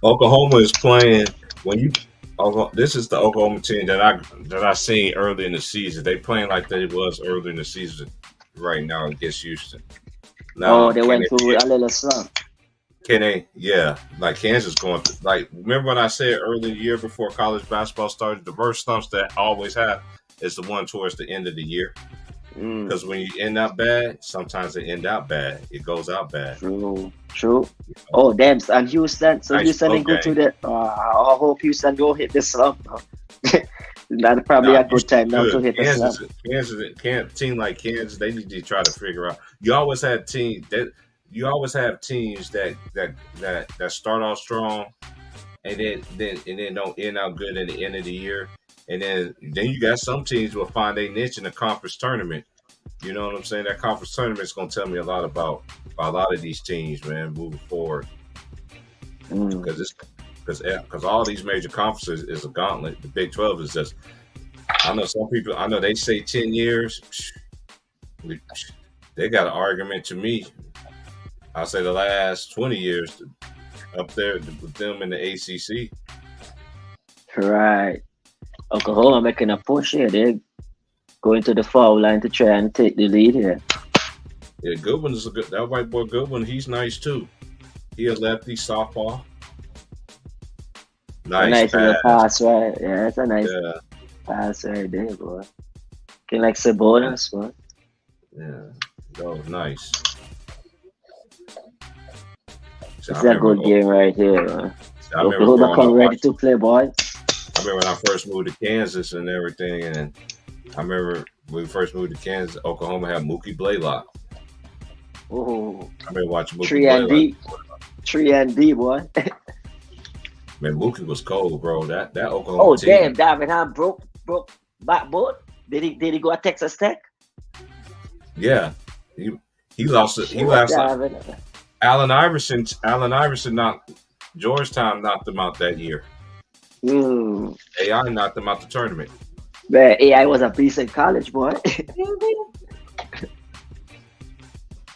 [SPEAKER 4] Oklahoma is playing this is the Oklahoma team that I seen early in the season. They playing like they was early in the season right now against Houston.
[SPEAKER 2] Now, they went through a little slump.
[SPEAKER 4] Yeah, like Kansas going through, like, remember when I said early in the year before college basketball started, the worst slumps that I always have is the one towards the end of the year. Because when you end up bad, sometimes it end out bad. It goes out bad.
[SPEAKER 2] True.
[SPEAKER 4] You know?
[SPEAKER 2] Oh, damn. And Houston. So
[SPEAKER 4] Nice
[SPEAKER 2] Houston
[SPEAKER 4] flow
[SPEAKER 2] ain't go
[SPEAKER 4] game.
[SPEAKER 2] to the. I hope Houston don't hit the slump. That's probably
[SPEAKER 4] Nah,
[SPEAKER 2] a good time now to
[SPEAKER 4] good.
[SPEAKER 2] hit the slump.
[SPEAKER 4] Kansas, team like Kansas, they need to try to figure out. You always have teams that start off strong, and then don't end out good at the end of the year, and then you got some teams will find a niche in the conference tournament. You know what I'm saying? That conference tournament is going to tell me a lot about a lot of these teams, man, moving forward. Because all these major conferences is a gauntlet. The Big 12 is just. I know they say 10 years. They got an argument to me. I'll say the last 20 years up there with them in the ACC.
[SPEAKER 2] Right. Oklahoma making a push here. They're going to the foul line to try and take the lead here.
[SPEAKER 4] Yeah, Goodwin is that white boy Goodwin. He's nice too. He a lefty softball.
[SPEAKER 2] Nice little pass, right? Yeah, that's a nice pass right there, boy. Looking like Sabonis, boy.
[SPEAKER 4] Yeah, that was nice.
[SPEAKER 2] It's a good game right here, man.
[SPEAKER 4] Oklahoma
[SPEAKER 2] come ready to play, boy.
[SPEAKER 4] I remember when I first moved to Kansas and everything, and I remember when we first moved to Kansas, Oklahoma had Mookie Blaylock.
[SPEAKER 2] Oh,
[SPEAKER 4] I remember watching Mookie
[SPEAKER 2] 3 and D, boy.
[SPEAKER 4] Man, Mookie was cold, bro. That Oklahoma team.
[SPEAKER 2] Damn, Davenham broke backboard. Did he go at Texas Tech?
[SPEAKER 4] Yeah, he lost it. He lost it. Allen Iverson knocked Georgetown knocked him out that year. AI knocked him out the tournament.
[SPEAKER 2] Man, AI was a beast in college, boy.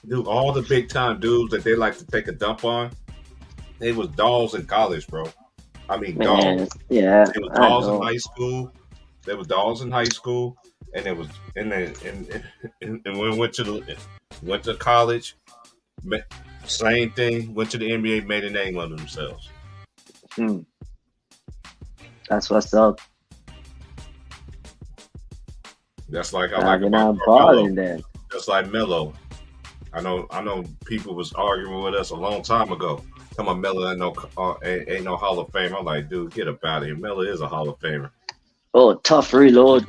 [SPEAKER 4] Dude, all the big time dudes that they like to take a dump on, they was dolls in college, bro. I mean, dolls.
[SPEAKER 2] Yeah,
[SPEAKER 4] they was dolls in high school. They were dolls in high school, and it was and when went to college. Same thing. Went to the NBA, made a name of themselves.
[SPEAKER 2] That's what's up.
[SPEAKER 4] That's like I like about
[SPEAKER 2] balling then.
[SPEAKER 4] Just like Melo. I know people was arguing with us a long time ago. Come on, Melo ain't no Hall of Famer. I'm like, dude, get up out of here. Melo is a Hall of Famer.
[SPEAKER 2] Oh, tough reload,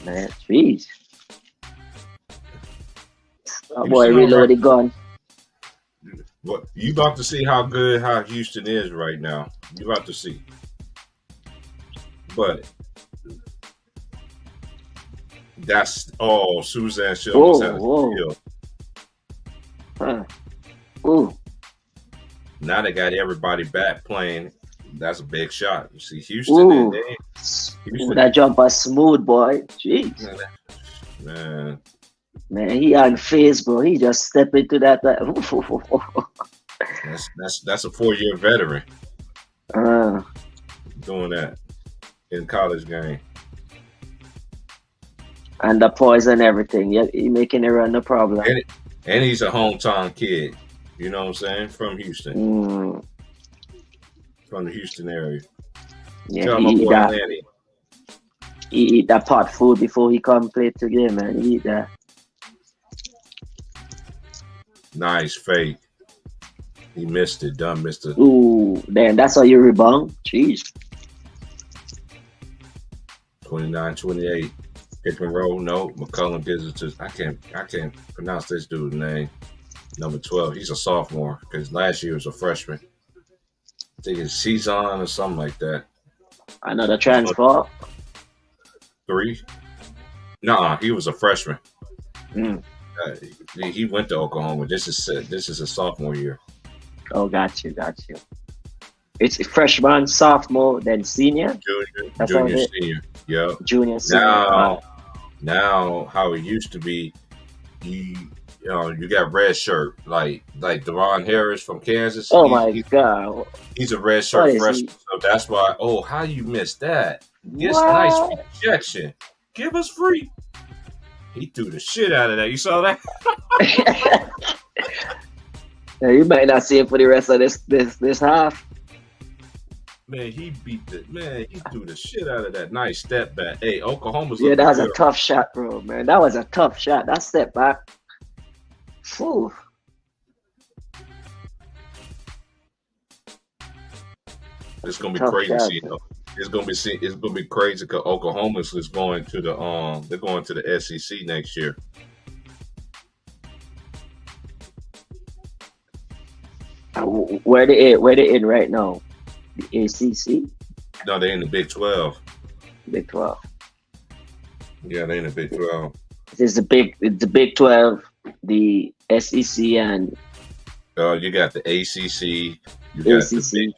[SPEAKER 2] man. Jeez. Oh boy, reload the gun.
[SPEAKER 4] What you about to see how Houston is right now. You about to see. But that's Suzanne Shilton had a steal.
[SPEAKER 2] Ooh.
[SPEAKER 4] Now they got everybody back playing. That's a big shot. You see Houston.
[SPEAKER 2] Houston. That jumper smooth, boy. Jeez. Man, he unfazed, bro. He just stepped into that.
[SPEAKER 4] That's a 4-year veteran doing that in college game.
[SPEAKER 2] And the poise and everything. Yeah, he making it run the problem.
[SPEAKER 4] And he's a hometown kid. You know what I'm saying? From Houston. From the Houston area.
[SPEAKER 2] Yeah, he eat that pot food before he come play today, man. He eat that.
[SPEAKER 4] Nice fake. He missed it. Missed it.
[SPEAKER 2] Ooh, damn, that's how you rebound? Jeez.
[SPEAKER 4] 29-28. Pick and roll. No, McCullum gives it to. I can't pronounce this dude's name. Number 12. He's a sophomore because last year was a freshman. I think it's Cezanne or something like that.
[SPEAKER 2] Another transfer.
[SPEAKER 4] 3. Nah, he was a freshman. He went to Oklahoma. This is a sophomore year.
[SPEAKER 2] Oh, got you. It's freshman, sophomore, then senior.
[SPEAKER 4] Junior, senior. Yep.
[SPEAKER 2] Junior, senior.
[SPEAKER 4] Now, how it used to be, you got red shirt like Deron Harris from Kansas.
[SPEAKER 2] Oh my God,
[SPEAKER 4] he's a red shirt freshman. So that's why. Oh, how you missed that? Yes, nice rejection. Give us free. He threw the shit out of that. You saw that?
[SPEAKER 2] Yeah, you might not see it for the rest of this half.
[SPEAKER 4] Man, he threw the shit out of that nice step back. Hey, Oklahoma's
[SPEAKER 2] Yeah,
[SPEAKER 4] looking
[SPEAKER 2] that was a
[SPEAKER 4] good.
[SPEAKER 2] tough shot, bro, man. That was a tough shot. That step back. Phew.
[SPEAKER 4] It's gonna be
[SPEAKER 2] Tough
[SPEAKER 4] crazy.
[SPEAKER 2] shot.
[SPEAKER 4] You know? It's gonna be crazy because Oklahoma is going to the they're going to the SEC next year.
[SPEAKER 2] Where they in right now? The ACC,
[SPEAKER 4] No, they're in the Big 12.
[SPEAKER 2] Big 12.
[SPEAKER 4] Yeah, they're in the Big 12.
[SPEAKER 2] It's the Big 12, the SEC, and
[SPEAKER 4] You got the ACC, you got the
[SPEAKER 2] ACC.
[SPEAKER 4] Big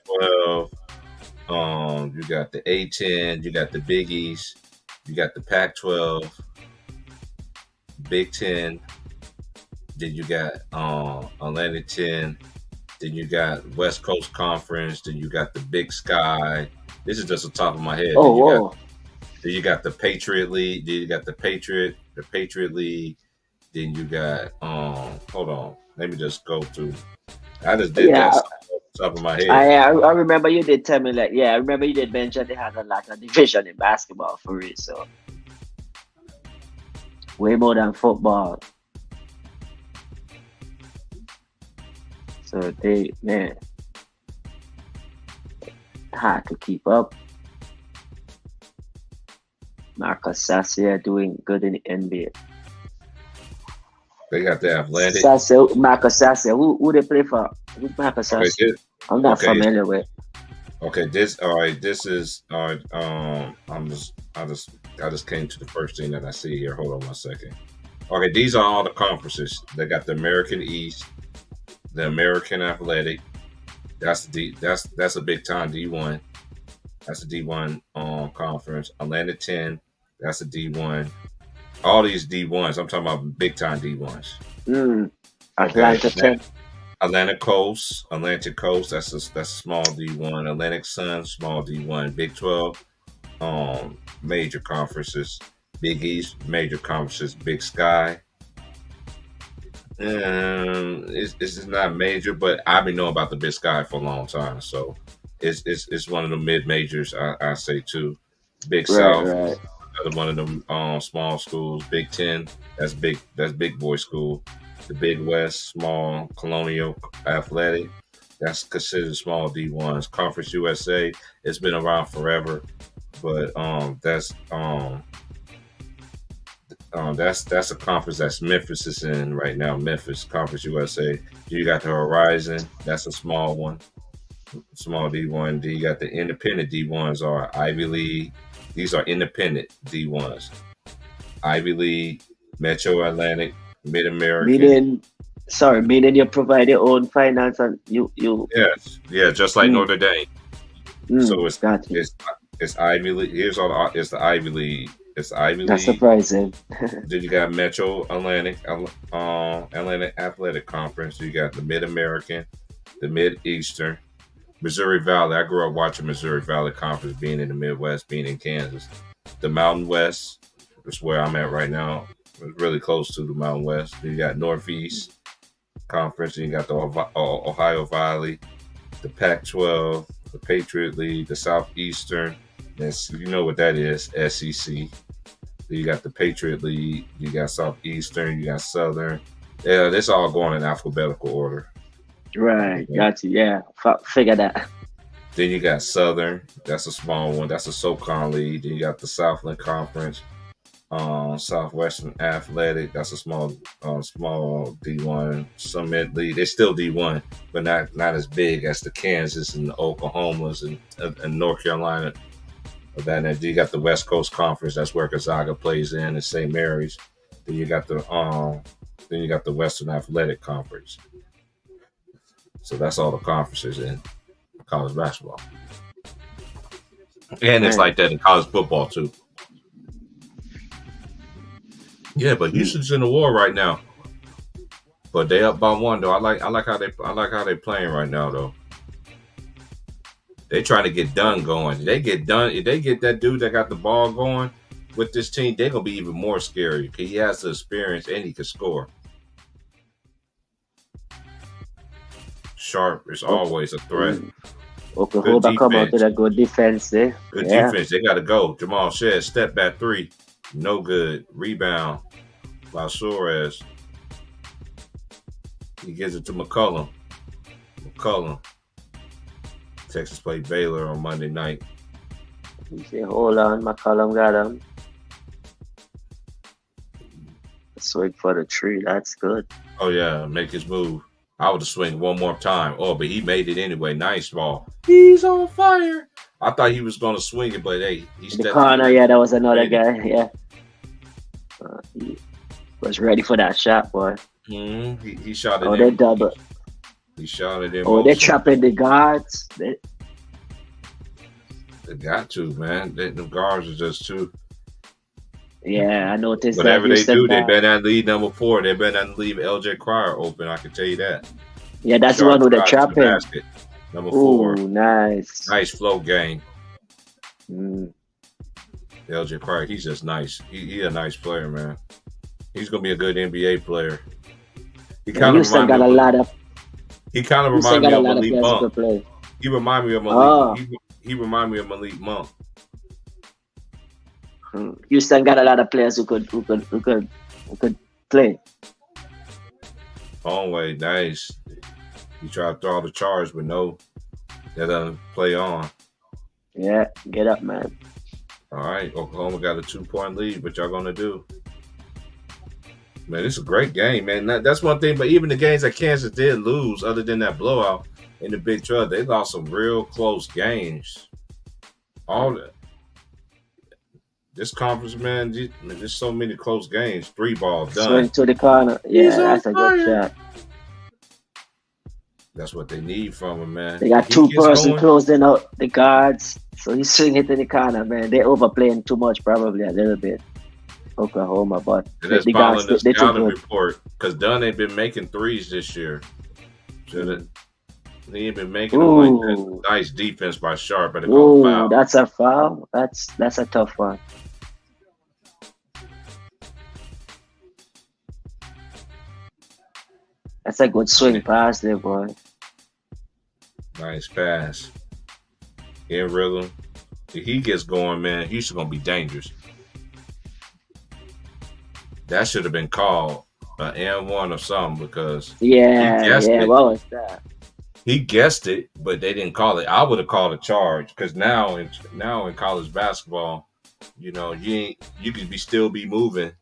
[SPEAKER 4] 12, you got the A10, you got the Big East, you got the Pac-12, Big 10, then you got Atlantic 10, then you got West Coast Conference, then you got the Big Sky. This is just the top of my head.
[SPEAKER 2] Oh, whoa.
[SPEAKER 4] Then you got the Patriot League, then you got the Patriot League, then you got hold on. Let me just go through. I just did
[SPEAKER 2] Yeah,
[SPEAKER 4] that off the top of my head.
[SPEAKER 2] I remember you did tell me, like, yeah, I remember you did mention they had a lot of division in basketball for it, so way more than football. So they, man, hard to keep up. Marcus Sassia doing good in the NBA.
[SPEAKER 4] They got the Athletic.
[SPEAKER 2] Marcus Sassia, who they play for? Who's Marcus Sassia? I'm not familiar with.
[SPEAKER 4] Okay, this is all right. I just came to the first thing that I see here. Hold on 1 second. Okay, these are all the conferences. They got the American East, the American Athletic. That's a big time D1. That's a D1 conference. Atlanta 10. That's a D1. All these D1s. I'm talking about big time D1s.
[SPEAKER 2] Atlanta 10.
[SPEAKER 4] Atlantic Coast. That's a small D1. Atlantic Sun, small D1. Big 12, major conferences. Big East, major conferences. Big Sky. It's not major, but I've been knowing about the Big Sky for a long time. So it's one of the mid majors. I say too. Big South,
[SPEAKER 2] Right.
[SPEAKER 4] another one of them small schools. Big 10, that's big boy school. The Big West, small Colonial Athletic, that's considered small D1s. Conference USA, it's been around forever, but that's a conference that's Memphis is in right now. Memphis Conference USA. You got the Horizon, that's a small one, small D1. Then you got the independent D1s are Ivy League. These are independent D1s. Ivy League, Metro Atlantic, Mid American.
[SPEAKER 2] Meaning you provide your own finance and you.
[SPEAKER 4] Yes, just like Notre Dame. So it's
[SPEAKER 2] gotcha.
[SPEAKER 4] it's Ivy League. It's the Ivy League. It's Ivy
[SPEAKER 2] That's
[SPEAKER 4] League.
[SPEAKER 2] surprising.
[SPEAKER 4] Then you got Metro Atlantic, Atlantic Athletic Conference. You got the Mid American, the Mid Eastern, Missouri Valley. I grew up watching Missouri Valley Conference, being in the Midwest, being in Kansas. The Mountain West, that's where I'm at right now. It's really close to the Mountain West. Then you got Northeast Conference. Then you got the Ohio Valley, the Pac-12, the Patriot League, the Southeastern. You know what that is, SEC. Then you got the Patriot League. You got Southeastern. You got Southern. Yeah, this all going in alphabetical order.
[SPEAKER 2] Right, gotcha. Yeah, figure that.
[SPEAKER 4] Then you got Southern. That's a small one. That's a SoCon League. Then you got the Southland Conference. Southwestern Athletic, that's a small D1. Summit League, they're still D1, but not as big as the Kansas and the Oklahomas and North Carolina. But then you got the West Coast Conference, that's where Gonzaga plays in, and St. Mary's. Then you got the Western Athletic Conference. So that's all the conferences in college basketball, and it's like that in college football too. Yeah, but Houston's in the war right now. But they up by 1 though. I like how they playing right now though. They trying to get done going. If they get that dude that got the ball going with this team, they're gonna be even more scary because he has the experience and he can score. Sharp is always a threat.
[SPEAKER 2] Oklahoma come out with a good defense there.
[SPEAKER 4] Good defense. They got to go. Jamal Shed, step back three. No good. Rebound by Suarez. He gives it to McCollum. Texas played Baylor on Monday night.
[SPEAKER 2] He said, hold on, McCollum got him. Swing for the tree. That's good.
[SPEAKER 4] Oh, yeah. Make his move. I would have swing one more time. Oh, but he made it anyway. Nice ball. He's on fire. I thought he was going to swing it, but hey, he stepped
[SPEAKER 2] in the corner. Yeah, that was another
[SPEAKER 4] ready.
[SPEAKER 2] guy. Yeah. He was ready for that shot, boy.
[SPEAKER 4] He shot it.
[SPEAKER 2] Oh, they double.
[SPEAKER 4] He shot it in.
[SPEAKER 2] Oh, they're trapping the guards.
[SPEAKER 4] They got to, man. The guards are just too.
[SPEAKER 2] Yeah, I noticed.
[SPEAKER 4] Whatever they do, they better not leave number 4. They better not leave LJ Cryer open. I can tell you that.
[SPEAKER 2] Yeah, that's the one with the trapping.
[SPEAKER 4] Number 4.
[SPEAKER 2] Ooh, nice.
[SPEAKER 4] Nice flow game. LJ Cryer, he's just nice. He's a nice player, man. He's gonna be a good NBA player. He kind of
[SPEAKER 2] got a lot of.
[SPEAKER 4] He kind of reminds me of Malik Monk. He remind me of Malik. He remind me of Malik Monk.
[SPEAKER 2] Houston got a lot of players who could play.
[SPEAKER 4] Conway, nice. He tried to throw the charge, but no, that doesn't play on.
[SPEAKER 2] Yeah, get up, man.
[SPEAKER 4] All right, Oklahoma got a 2-point lead. What y'all gonna do? Man, this is a great game, man. That's one thing. But even the games that Kansas did lose, other than that blowout in the Big 12, they lost some real close games. All that. This conference, man, there's so many close games. 3 ball done.
[SPEAKER 2] Swing to the corner. Yeah, that's a good shot.
[SPEAKER 4] That's what they need from him, man.
[SPEAKER 2] They got 2 person closing out the guards. So he's swinging to the corner, man. They're overplaying too much, probably a little bit. Oklahoma, but
[SPEAKER 4] the guards, the scouting report, because Dunn ain't been making threes this year. He ain't been making them like that. Nice defense by Sharp, but foul.
[SPEAKER 2] That's a foul. That's a tough one. That's a good swing pass there, boy.
[SPEAKER 4] Nice pass. In rhythm. If he gets going, man, he's going to be dangerous. That should have been called an M1 or something because
[SPEAKER 2] what was that?
[SPEAKER 4] He guessed it, but they didn't call it. I would have called a charge because now in college basketball, you could still be moving,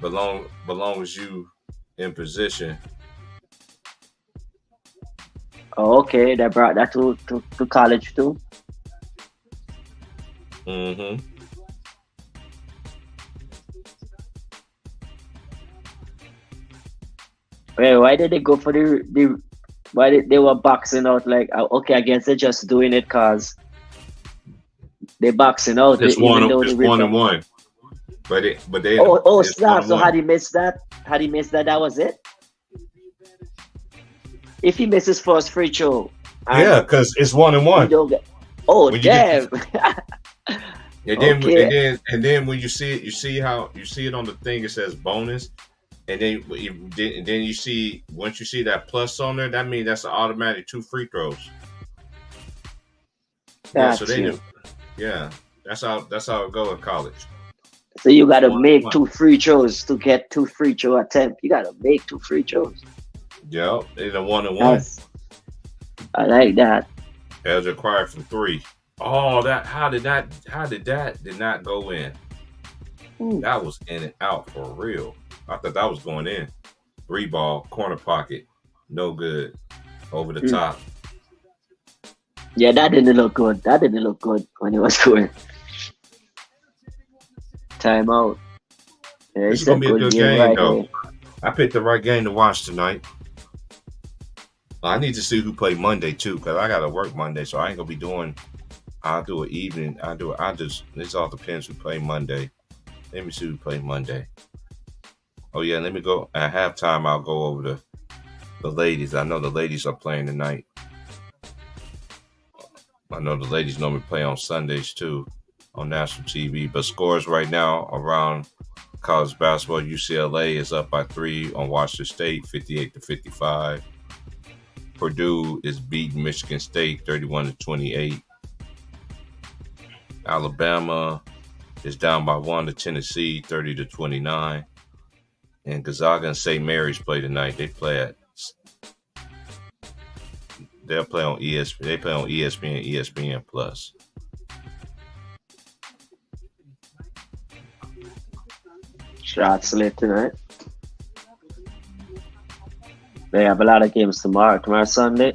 [SPEAKER 4] but long as you in position.
[SPEAKER 2] Oh, okay. They brought that to college too.
[SPEAKER 4] Mm-hmm.
[SPEAKER 2] Wait, why did they go for the why did they were boxing out like okay, I guess they're just doing it cause they're boxing out.
[SPEAKER 4] It's 1-1. But they
[SPEAKER 2] snap. So had he missed that? That was it? If he misses first free throw.
[SPEAKER 4] Yeah, because it's 1-1.
[SPEAKER 2] Damn.
[SPEAKER 4] And then when you see it, you see it on the thing. It says bonus, and then you see once you see that plus on there, that means that's an automatic 2 free throws. That's how it goes in college.
[SPEAKER 2] So you got to make 2 free throws to get 2 free throw attempt. You got to make 2 free throws.
[SPEAKER 4] Yep, it's a 1-1.
[SPEAKER 2] I like that.
[SPEAKER 4] LJ Cryer from 3. Oh, how did that not go in? That was in and out for real. I thought that was going in. 3 ball, corner pocket, no good. Over the top.
[SPEAKER 2] Yeah, that didn't look good. When it was going. Timeout. Yeah,
[SPEAKER 4] it's gonna be a good game though. I picked the right game to watch tonight. I need to see who play Monday too, because I gotta work Monday, so I ain't gonna be doing. I'll do an evening. This all depends who play Monday. Let me see who play Monday. Oh yeah, let me go at halftime. I'll go over the ladies. I know the ladies are playing tonight. I know the ladies normally play on Sundays too, on national TV. But scores right now around college basketball: UCLA is up by 3 on Washington State, 58-55. Purdue is beating Michigan State 31-28. Alabama is down by 1 to Tennessee 30-29. And Gonzaga and St. Mary's play tonight. They'll play on ESPN. They play on ESPN Plus.
[SPEAKER 2] Shot slip tonight. They have a lot of games tomorrow. Tomorrow Sunday.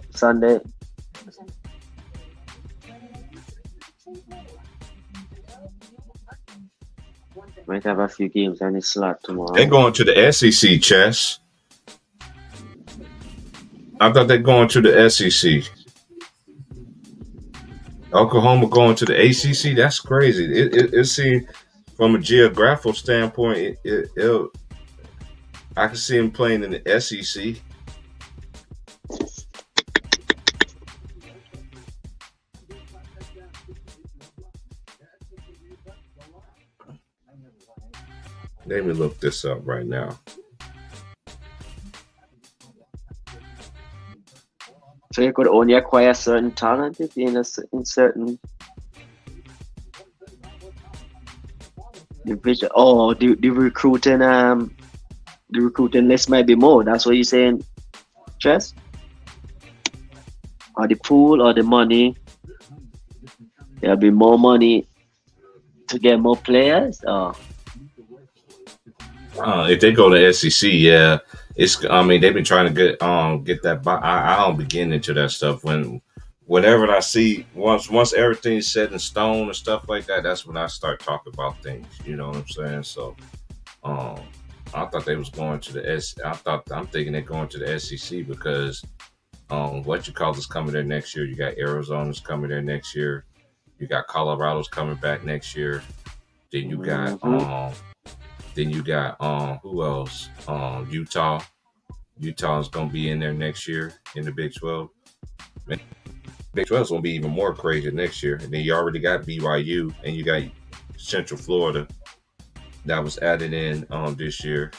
[SPEAKER 2] Might have a few games on the slot tomorrow.
[SPEAKER 4] They're going to the SEC, Chess. I thought they're going to the SEC. Oklahoma going to the ACC? That's crazy. It seems from a geographical standpoint, I can see him playing in the SEC. Let me look this up right now.
[SPEAKER 2] So you could only acquire certain talent if you're in certain division. Oh, the recruiting list might be more. That's what you're saying, Chess? Or the pool or the money? There'll be more money to get more players.
[SPEAKER 4] If they go to SEC, yeah, it's. I mean, they've been trying to get that. I don't be getting into that stuff whenever I see once everything's set in stone and stuff like that. That's when I start talking about things. You know what I'm saying? So, I thought they was going to the I'm thinking they're going to the SEC because is coming there next year. You got Arizona's coming there next year. You got Colorado's coming back next year. Then you got who else? Utah. Utah's gonna be in there next year in the Big 12. Big 12's gonna be even more crazy next year. And then you already got BYU and you got Central Florida that was added in this year.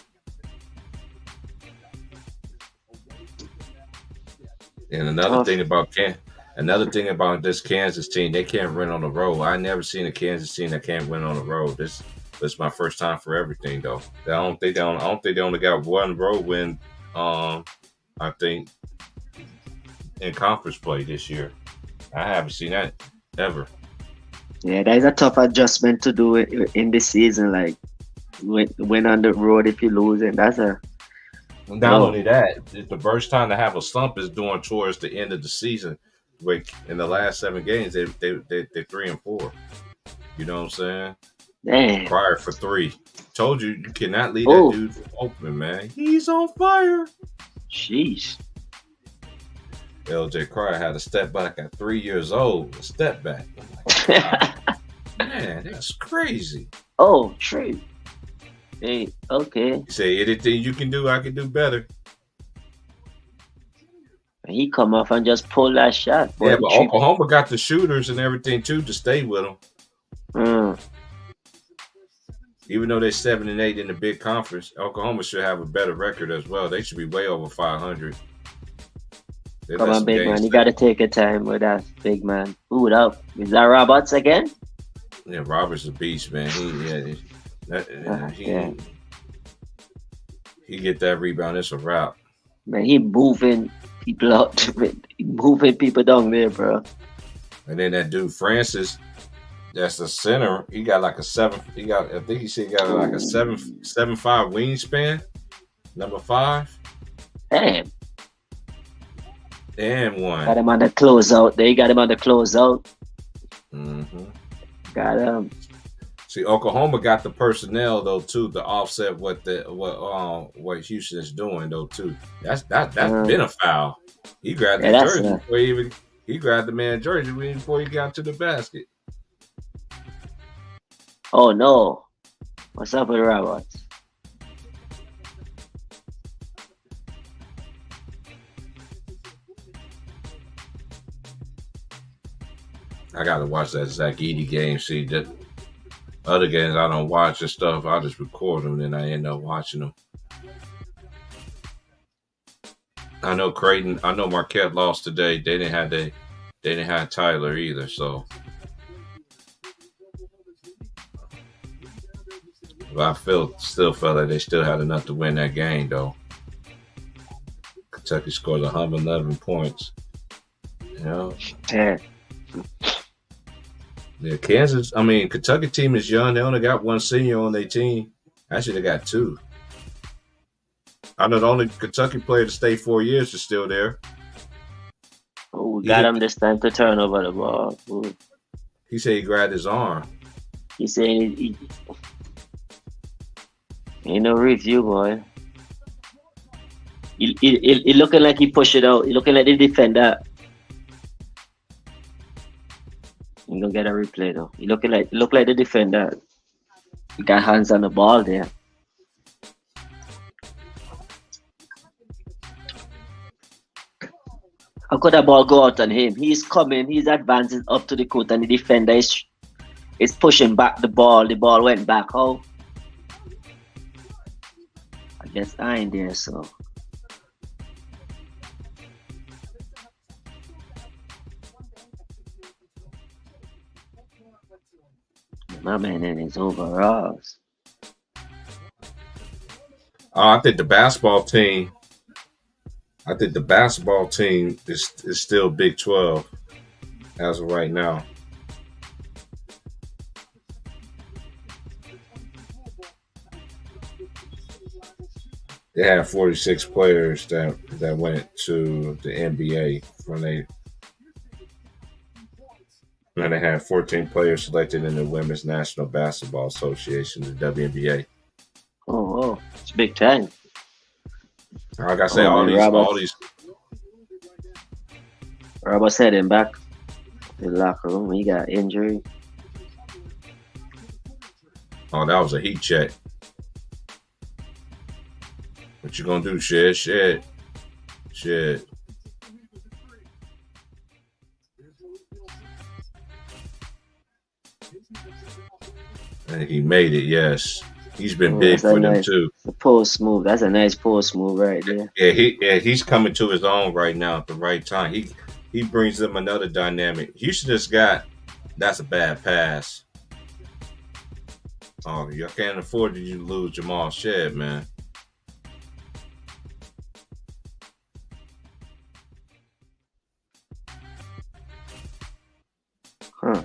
[SPEAKER 4] And another thing about this Kansas team, they can't win on the road. I never seen a Kansas team that can't win on the road. This is my first time for everything, though. I don't think they only got one road win. I think in conference play this year. I haven't seen that ever.
[SPEAKER 2] Yeah, that is a tough adjustment to do in this season. Like win on the road if you lose it.
[SPEAKER 4] Not only that, it's the first time to have a slump is doing towards the end of the season. Like in the last 7 games, they're 3-4. You know what I'm saying?
[SPEAKER 2] Damn.
[SPEAKER 4] Prior for 3. Told you cannot leave that dude open, man. He's on fire.
[SPEAKER 2] Jeez.
[SPEAKER 4] LJ Cryer had a step back at 3 years old. A step back. Like, man, that's crazy.
[SPEAKER 2] Oh, true. Hey, okay.
[SPEAKER 4] You say anything you can do, I can do better.
[SPEAKER 2] And he come off and just pull that shot.
[SPEAKER 4] Boy, yeah, but Oklahoma got the shooters and everything too to stay with them. Even though they're 7-8 in the big conference, Oklahoma should have a better record as well. They should be way over 500.
[SPEAKER 2] Come on, big man. You got to take your time with that, big man. Who up? Is that Roberts again?
[SPEAKER 4] Yeah, Roberts is a beast, man. He get that rebound. It's a wrap.
[SPEAKER 2] Man, he moving people out. He moving people down there, bro.
[SPEAKER 4] And then that dude Francis, that's the center. He got like a 7. I think he said he got like a 7'5" wingspan. Number 5.
[SPEAKER 2] Damn.
[SPEAKER 4] And one.
[SPEAKER 2] Got him on the closeout. They got him on the closeout.
[SPEAKER 4] Mm-hmm.
[SPEAKER 2] Got him.
[SPEAKER 4] See, Oklahoma got the personnel though too to offset what Houston is doing though too. That's been a foul. He grabbed the jersey before he grabbed the man's jersey before he got to the basket.
[SPEAKER 2] Oh no! What's up with Roberts?
[SPEAKER 4] I gotta watch that Zach Edey game. See that other games I don't watch and stuff. I just record them and I end up watching them. I know Creighton. I know Marquette lost today. They didn't have Tyler either. So, but I still felt like they still had enough to win that game though. Kentucky scored 111 points. You know. Yeah, Kentucky team is young. They only got one senior on their team. Actually, they got two. I know the only Kentucky player to stay 4 years is still there.
[SPEAKER 2] Oh, we got him this time to turn over the ball. Ooh.
[SPEAKER 4] He said he grabbed his arm.
[SPEAKER 2] He said he ain't no review, boy. He looking like he pushed it out. He looking like the defender. You gonna get a replay though. He look like the defender. He got hands on the ball there. How could that ball go out on him? He's coming, he's advancing up to the court, and the defender is pushing back the ball. The ball went back. Oh, I guess I ain't there, so. My man in his overalls.
[SPEAKER 4] I think the basketball team is still Big 12 as of right now. They had 46 players that went to the NBA and they had 14 players selected in the Women's National Basketball Association, the WNBA.
[SPEAKER 2] Oh, it's Big 10.
[SPEAKER 4] Like I say, all these.
[SPEAKER 2] Robert's heading back to the locker room. He got injury.
[SPEAKER 4] Oh, that was a heat check. What you gonna do, Shit. And he made it, yes. He's been big for them too.
[SPEAKER 2] The post move. That's a nice post move right there.
[SPEAKER 4] Yeah, he's coming to his own right now at the right time. He brings them another dynamic. Houston just that's a bad pass. Oh, you can't afford to lose Jamal Shead, man.
[SPEAKER 2] Huh.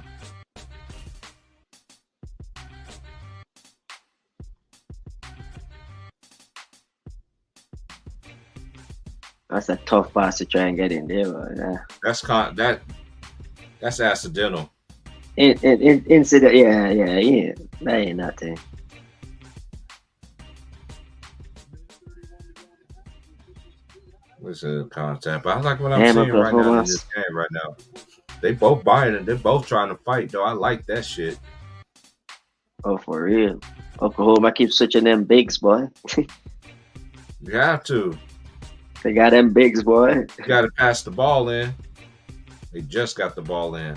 [SPEAKER 2] That's a tough pass to try and get in there, but yeah.
[SPEAKER 4] That's accidental.
[SPEAKER 2] Incident, yeah. That ain't nothing.
[SPEAKER 4] What's the contact? But I like what I'm seeing right now in this game right now. They both buying it. They're both trying to fight, though. I like that shit.
[SPEAKER 2] Oh, for real. Oklahoma keeps switching them bigs, boy.
[SPEAKER 4] You have to.
[SPEAKER 2] They got them bigs, boy.
[SPEAKER 4] You got to pass the ball in. They just got the ball in.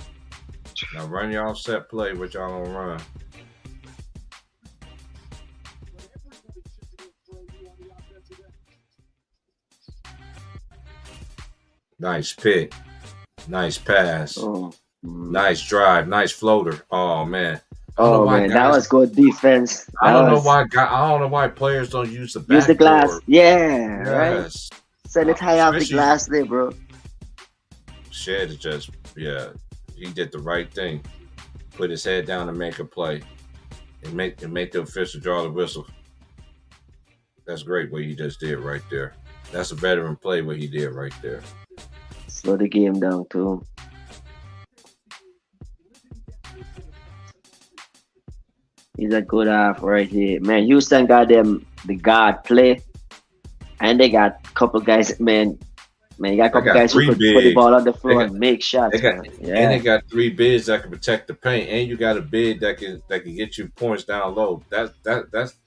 [SPEAKER 4] Now run your set play, which y'all don't run. Nice pick. Nice pass.
[SPEAKER 2] Oh.
[SPEAKER 4] Nice drive. Nice floater. Oh, man.
[SPEAKER 2] Oh, man, that was good defense.
[SPEAKER 4] I don't know why players don't use the backboard.
[SPEAKER 2] Use the glass. Yeah,
[SPEAKER 4] yes.
[SPEAKER 2] Right. Send it high off the glass there, bro.
[SPEAKER 4] Shed is just, he did the right thing. Put his head down and make a play. And make the official draw the whistle. That's great what he just did right there. That's a veteran play what he did right there.
[SPEAKER 2] Slow the game down too. He's a good half right here. Man, Houston got them the guard play. And they got a couple guys, man. You got a couple guys who could put the ball on the floor and make shots.
[SPEAKER 4] And they got three bigs that can protect the paint, and you got a big that can get you points down low. That's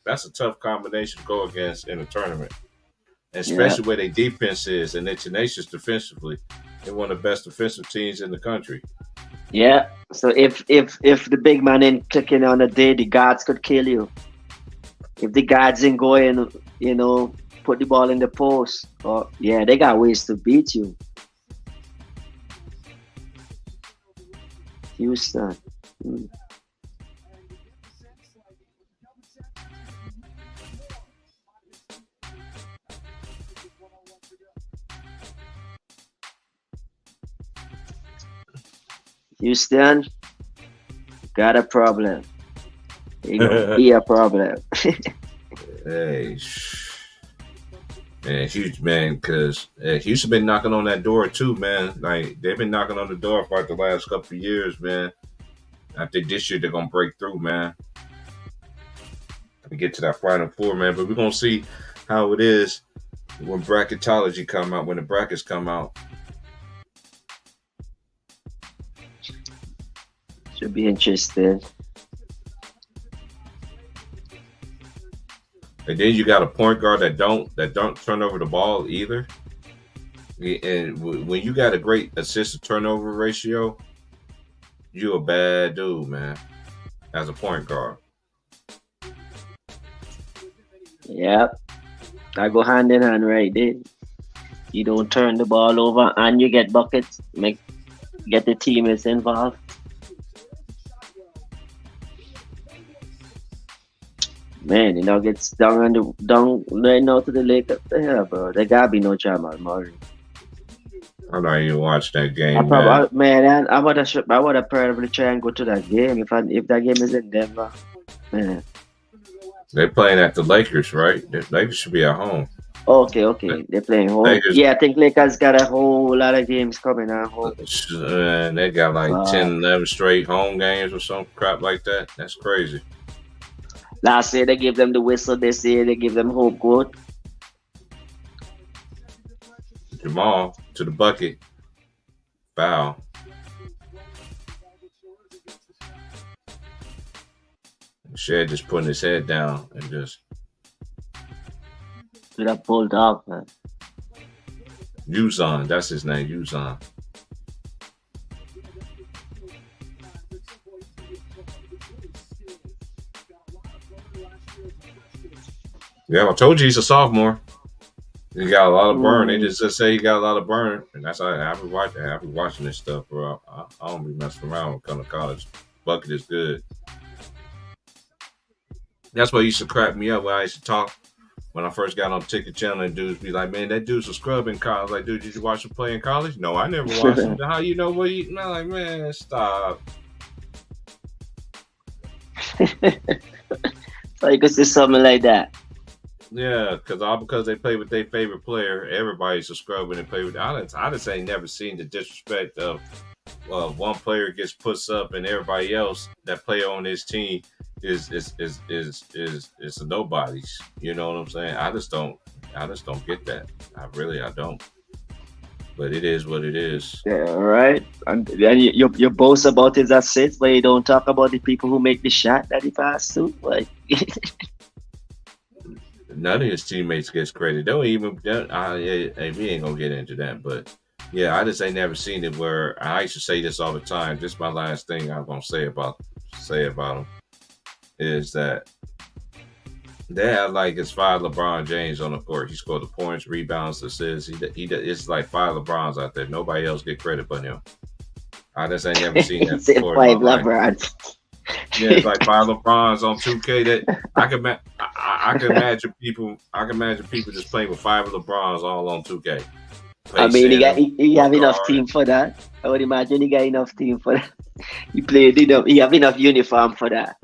[SPEAKER 4] a tough combination to go against in a tournament, especially where their defense is and they're tenacious defensively. They're one of the best defensive teams in the country.
[SPEAKER 2] Yeah. So if the big man ain't clicking on a day, the guards could kill you. If the guards ain't going, put the ball in the post. Oh, yeah, they got ways to beat you. Houston. Houston got a problem. You know, be a problem.
[SPEAKER 1] Hey, man, huge man, because Houston been knocking on that door too, man. Like they've been knocking on the door for like the last couple of years, man. I think this year they're gonna break through, man. To get to that Final Four, man. But we're gonna see how it is when bracketology come out, when the brackets come out.
[SPEAKER 2] Should be interesting.
[SPEAKER 1] And then you got a point guard that don't turn over the ball either. And when you got a great assist to turnover ratio, you a bad dude, man. As a point guard.
[SPEAKER 2] Yep. I go hand in hand right there. You don't turn the ball over and you get buckets. Get the teammates involved. Man, the Nuggets down right now to the Lakers. Yeah, bro. There gotta be no Jamal Murray.
[SPEAKER 1] I'm not even watch that game.
[SPEAKER 2] I would have probably try and go to that game if that game is in Denver. Man.
[SPEAKER 1] They're playing at the Lakers, right? The Lakers should be at home.
[SPEAKER 2] Okay. They're playing home. Lakers, I think Lakers got a whole lot of games coming at home.
[SPEAKER 1] They got like 10, 11 straight home games or some crap like that. That's crazy.
[SPEAKER 2] Last year they gave them the whistle. This year they give them home court.
[SPEAKER 1] Jamal to the bucket. Foul. Shed just putting his head down and just.
[SPEAKER 2] With a bulldog, man.
[SPEAKER 1] Uzon, that's his name, Uzon. Yeah, I told you he's a sophomore. He got a lot of burn. They just say he got a lot of burn, and that's how I be watching this stuff, bro. I don't be messing around when it comes to college. Bucket is good. That's what used to crack me up when I used to talk when I first got on Ticket Channel, and dudes be like, "Man, that dude's a scrub in college." Like, dude, did you watch him play in college? No, I never watched him. How you know what he? I'm like, man, stop.
[SPEAKER 2] So you could say something like that.
[SPEAKER 1] Yeah, because they play with their favorite player, everybody's a scrub when they play with. I just ain't never seen the disrespect of one player gets puts up and everybody else that play on his team is a nobody's. You know what I'm saying? I just don't get that. I don't. But it is what it is.
[SPEAKER 2] Yeah, right. And you boast about his assists, but you don't talk about the people who make the shot that he passed to. Like.
[SPEAKER 1] None of his teammates gets credit. We ain't gonna get into that, but yeah, I just ain't never seen it where I used to say this all the time. This is my last thing I'm gonna say about him is that they have like his 5 LeBron James on the court. He scored the points, rebounds, assists. It's like 5 LeBrons out there. Nobody else get credit but him. I just ain't never seen that before.
[SPEAKER 2] 5 LeBrons.
[SPEAKER 1] Yeah, it's like 5 LeBrons on 2K. That I can imagine people. I can imagine people just playing with 5 LeBrons all on 2K.
[SPEAKER 2] I mean, he have enough team for that. I would imagine he got enough team for that. He have enough uniform for that.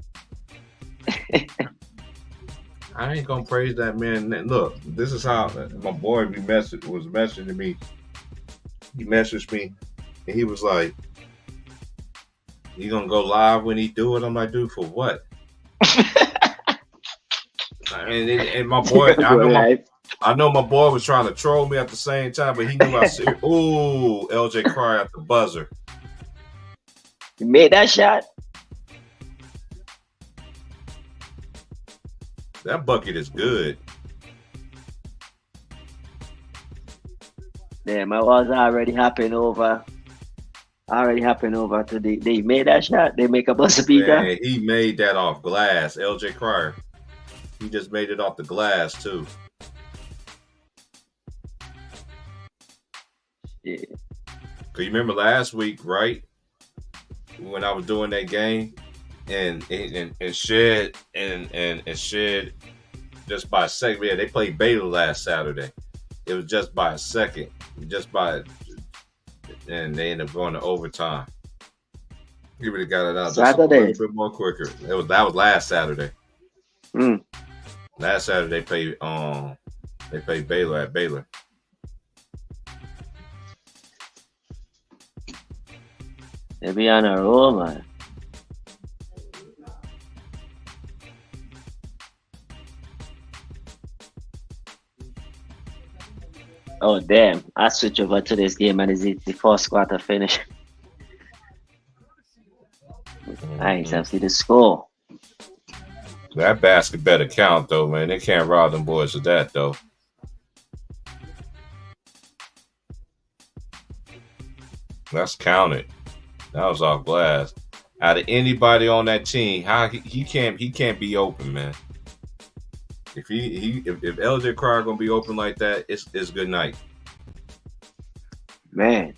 [SPEAKER 1] I ain't gonna praise that man. Look, this is how my boy was messaging me. He messaged me, and he was like, "You gonna go live when he do it?" I'm like, "Dude, for what?" and my boy, I know my boy was trying to troll me at the same time, but he knew I said, "Ooh, LJ Cryer at the buzzer."
[SPEAKER 2] You made that shot.
[SPEAKER 1] That bucket is good.
[SPEAKER 2] Damn, I was already hopping over to they made that shot. They make a buzzer beater.
[SPEAKER 1] Man, he made that off glass. LJ Cryer. He just made it off the glass too.
[SPEAKER 2] Yeah.
[SPEAKER 4] Cause you remember last week, right? When I was doing that game, and Shed and Shed just by a second. Yeah, they played Baylor last Saturday. It was just by a second, and they ended up going to overtime. He really got it out just a little bit more quicker. That was last Saturday. Last Saturday they played Baylor at Baylor.
[SPEAKER 2] They be on a roll, man. Oh damn! I switch over to this game and it's the first quarter finish. Nice, I see the score.
[SPEAKER 4] That basket better count though, man. They can't rob them boys of that though. That's counted. That was off glass. Out of anybody on that team, how he can't be open, man. If LJ Cryer gonna be open like that, it's good night.
[SPEAKER 2] Man.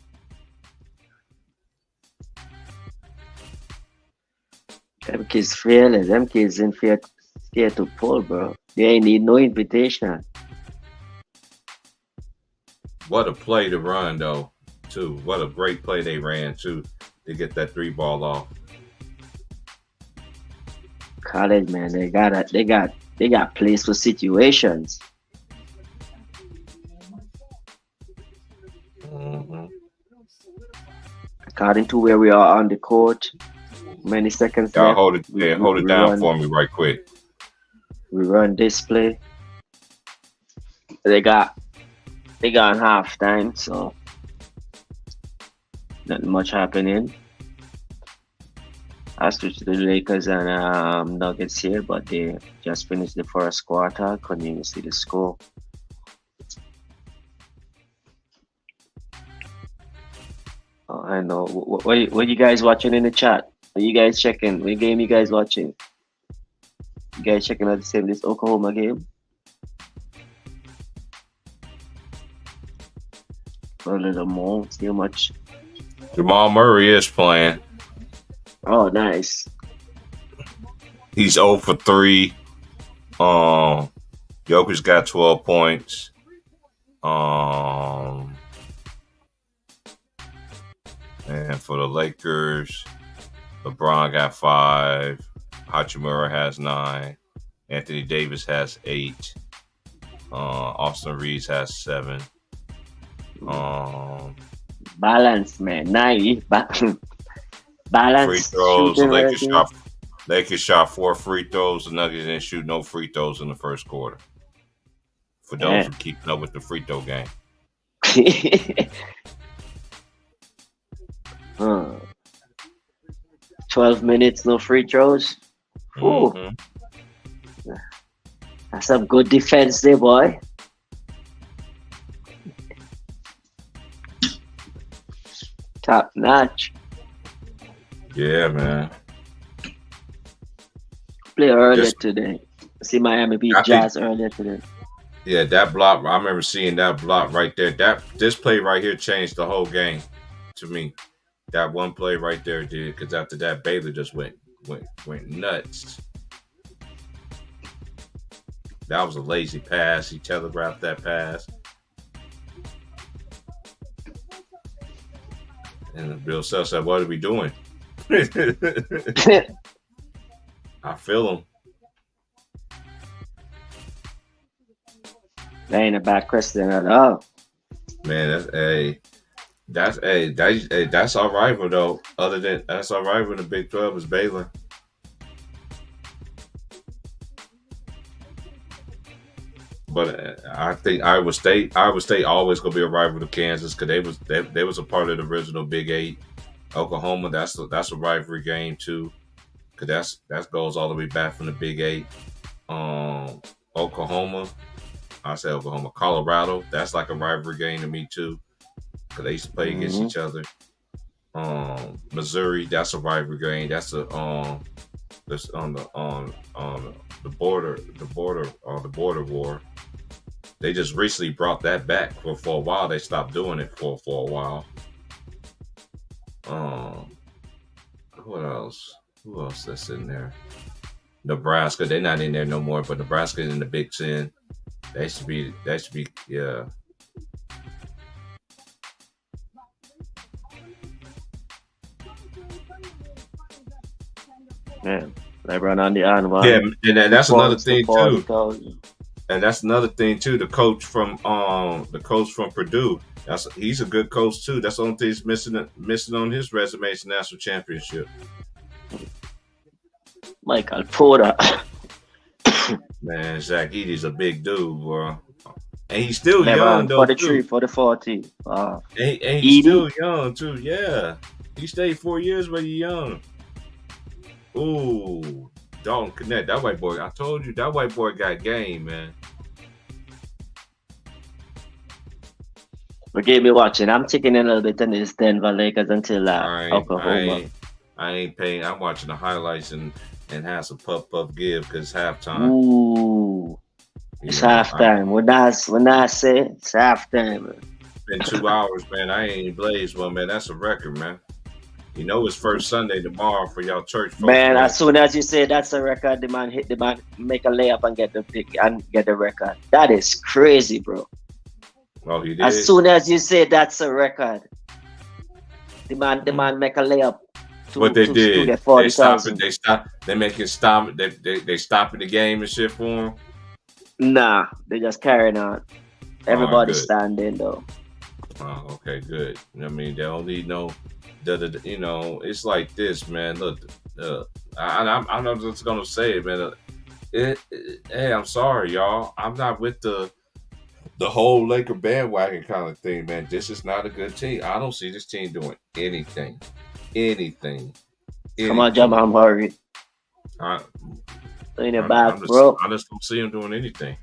[SPEAKER 2] Them kids fearless. Them kids in fear scared to pull, bro. They ain't need no invitation.
[SPEAKER 4] What a play to run though, too. What a great play they ran too to get that 3-ball off.
[SPEAKER 2] College, man, they got plays for situations.
[SPEAKER 4] Mm-hmm.
[SPEAKER 2] According to where we are on the court, many seconds left.
[SPEAKER 4] Hold it down for me right quick.
[SPEAKER 2] We run display. They got halftime, so not much happening. I switched to the Lakers and Nuggets here, but they just finished the first quarter. Couldn't even see the score. Oh, I know. What you guys watching in the chat? Are you guys checking? What game you guys watching? You guys checking out the same this Oklahoma game? A little more. Still much.
[SPEAKER 4] Jamal Murray is playing.
[SPEAKER 2] Oh, nice.
[SPEAKER 4] He's 0 for 3. Jokic got 12 points. And for the Lakers, LeBron got 5. Hachimura has 9. Anthony Davis has 8. Austin Reeves has 7.
[SPEAKER 2] Balance, man. Nice. Balance.
[SPEAKER 4] Free throws. Lakers shot 4 free throws. The Nuggets didn't shoot no free throws in the first quarter. For those who keeping up with the free throw game.
[SPEAKER 2] 12 minutes, no free throws.
[SPEAKER 4] Mm-hmm.
[SPEAKER 2] That's some good defense there, boy. Top notch.
[SPEAKER 4] Yeah, man.
[SPEAKER 2] Play earlier today. See Miami beat Jazz earlier today.
[SPEAKER 4] Yeah, that block. I remember seeing that block right there. This play right here changed the whole game to me. That one play right there did, because after that, Baylor just went nuts. That was a lazy pass. He telegraphed that pass. And Bill Self said, "What are we doing?" I feel him.
[SPEAKER 2] That ain't a bad question at all.
[SPEAKER 4] Man, that's our rival though. Other than that's our rival in the Big 12 is Baylor. But I think Iowa State always gonna be a rival to Kansas because they was a part of the original Big 8. Oklahoma, that's a rivalry game too, because that goes all the way back from the Big 8. Oklahoma, Colorado, that's like a rivalry game to me too, because they used to play against each other. Missouri, that's a rivalry game. That's that's on the border war. They just recently brought that back for a while. They stopped doing it for a while. What else? Who else that's in there? Nebraska. They're not in there no more, but Nebraska's in the Big Ten. That should be yeah.
[SPEAKER 2] Man, LeBron on the Anwar.
[SPEAKER 4] Yeah, and that's another thing too. And that's another thing too. The coach from Purdue. He's a good coach too. That's the only thing he's missing on his resume is national championship.
[SPEAKER 2] Michael Porter.
[SPEAKER 4] Man, Zach Edey's a big dude, bro. And he's still young though.
[SPEAKER 2] 43 for the 40.
[SPEAKER 4] And he's still young too. Yeah, he stayed 4 years, but he's young. Ooh, Dalton Knecht, that white boy. I told you that white boy got game, man.
[SPEAKER 2] But keep me watching. I'm checking in a little bit on this Denver Lakers until Oklahoma.
[SPEAKER 4] I ain't paying. I'm watching the highlights and have some puff give because it's halftime.
[SPEAKER 2] Ooh, it's halftime. When I say it's halftime, man.
[SPEAKER 4] It's been 2 hours, man. I ain't blazed one, man. That's a record, man. You know it's first Sunday tomorrow for y'all church folks.
[SPEAKER 2] Man, as soon as you say that's a record, the man make a layup and get the pick and get the record. That is crazy, bro.
[SPEAKER 4] Oh, he did.
[SPEAKER 2] As soon as you say that's a record, the man make a layup.
[SPEAKER 4] What they did, they stop it. They make it stop. They stopping the game and shit for him.
[SPEAKER 2] Nah, they just carrying on. Everybody standing though.
[SPEAKER 4] Oh, okay, good. I mean, they don't need no. You know, it's like this, man. Look, I'm not just gonna say it, man. Hey, I'm sorry, y'all. I'm not with the whole Laker bandwagon kind of thing, man. This is not a good team. I don't see this team doing anything.
[SPEAKER 2] Come on, Jamal Murray. In the back, bro.
[SPEAKER 4] I just don't see him doing anything.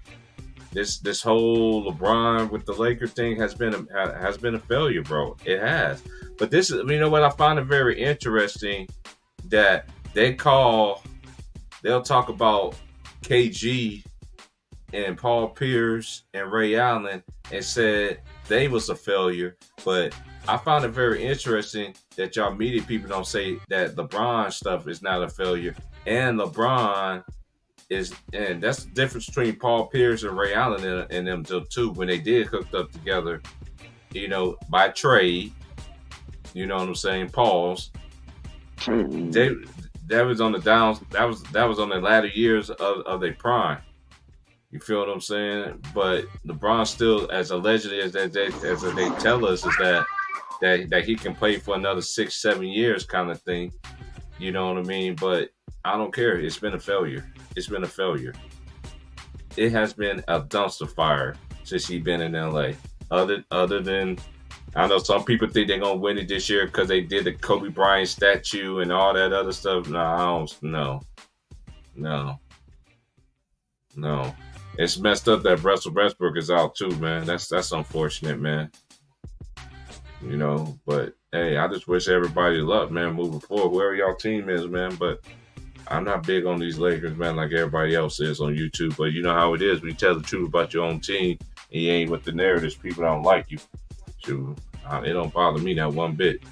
[SPEAKER 4] This whole LeBron with the Laker thing has been a failure, bro. It has. But this is, you know what? I find it very interesting that they'll talk about KG and Paul Pierce and Ray Allen and said they was a failure. But I found it very interesting that y'all media people don't say that LeBron stuff is not a failure. And LeBron and that's the difference between Paul Pierce and Ray Allen and them too. When they did hooked up together, you know, by trade. You know what I'm saying? Pause. That was on the downs. That was on the latter years of their prime. You feel what I'm saying? But LeBron still, as allegedly as they tell us, is that he can play for another 6-7 years, kind of thing. You know what I mean? But I don't care. It's been a failure. It has been a dumpster fire since he's been in LA. Other than. I know some people think they're gonna win it this year because they did the Kobe Bryant statue and all that other stuff. No. It's messed up that Russell Westbrook is out too, man. That's unfortunate, man. You know, but hey, I just wish everybody luck, man, moving forward, wherever y'all team is, man. But I'm not big on these Lakers, man, like everybody else is on YouTube. But you know how it is when you tell the truth about your own team and you ain't with the narratives, people don't like you. It don't bother me that one bit.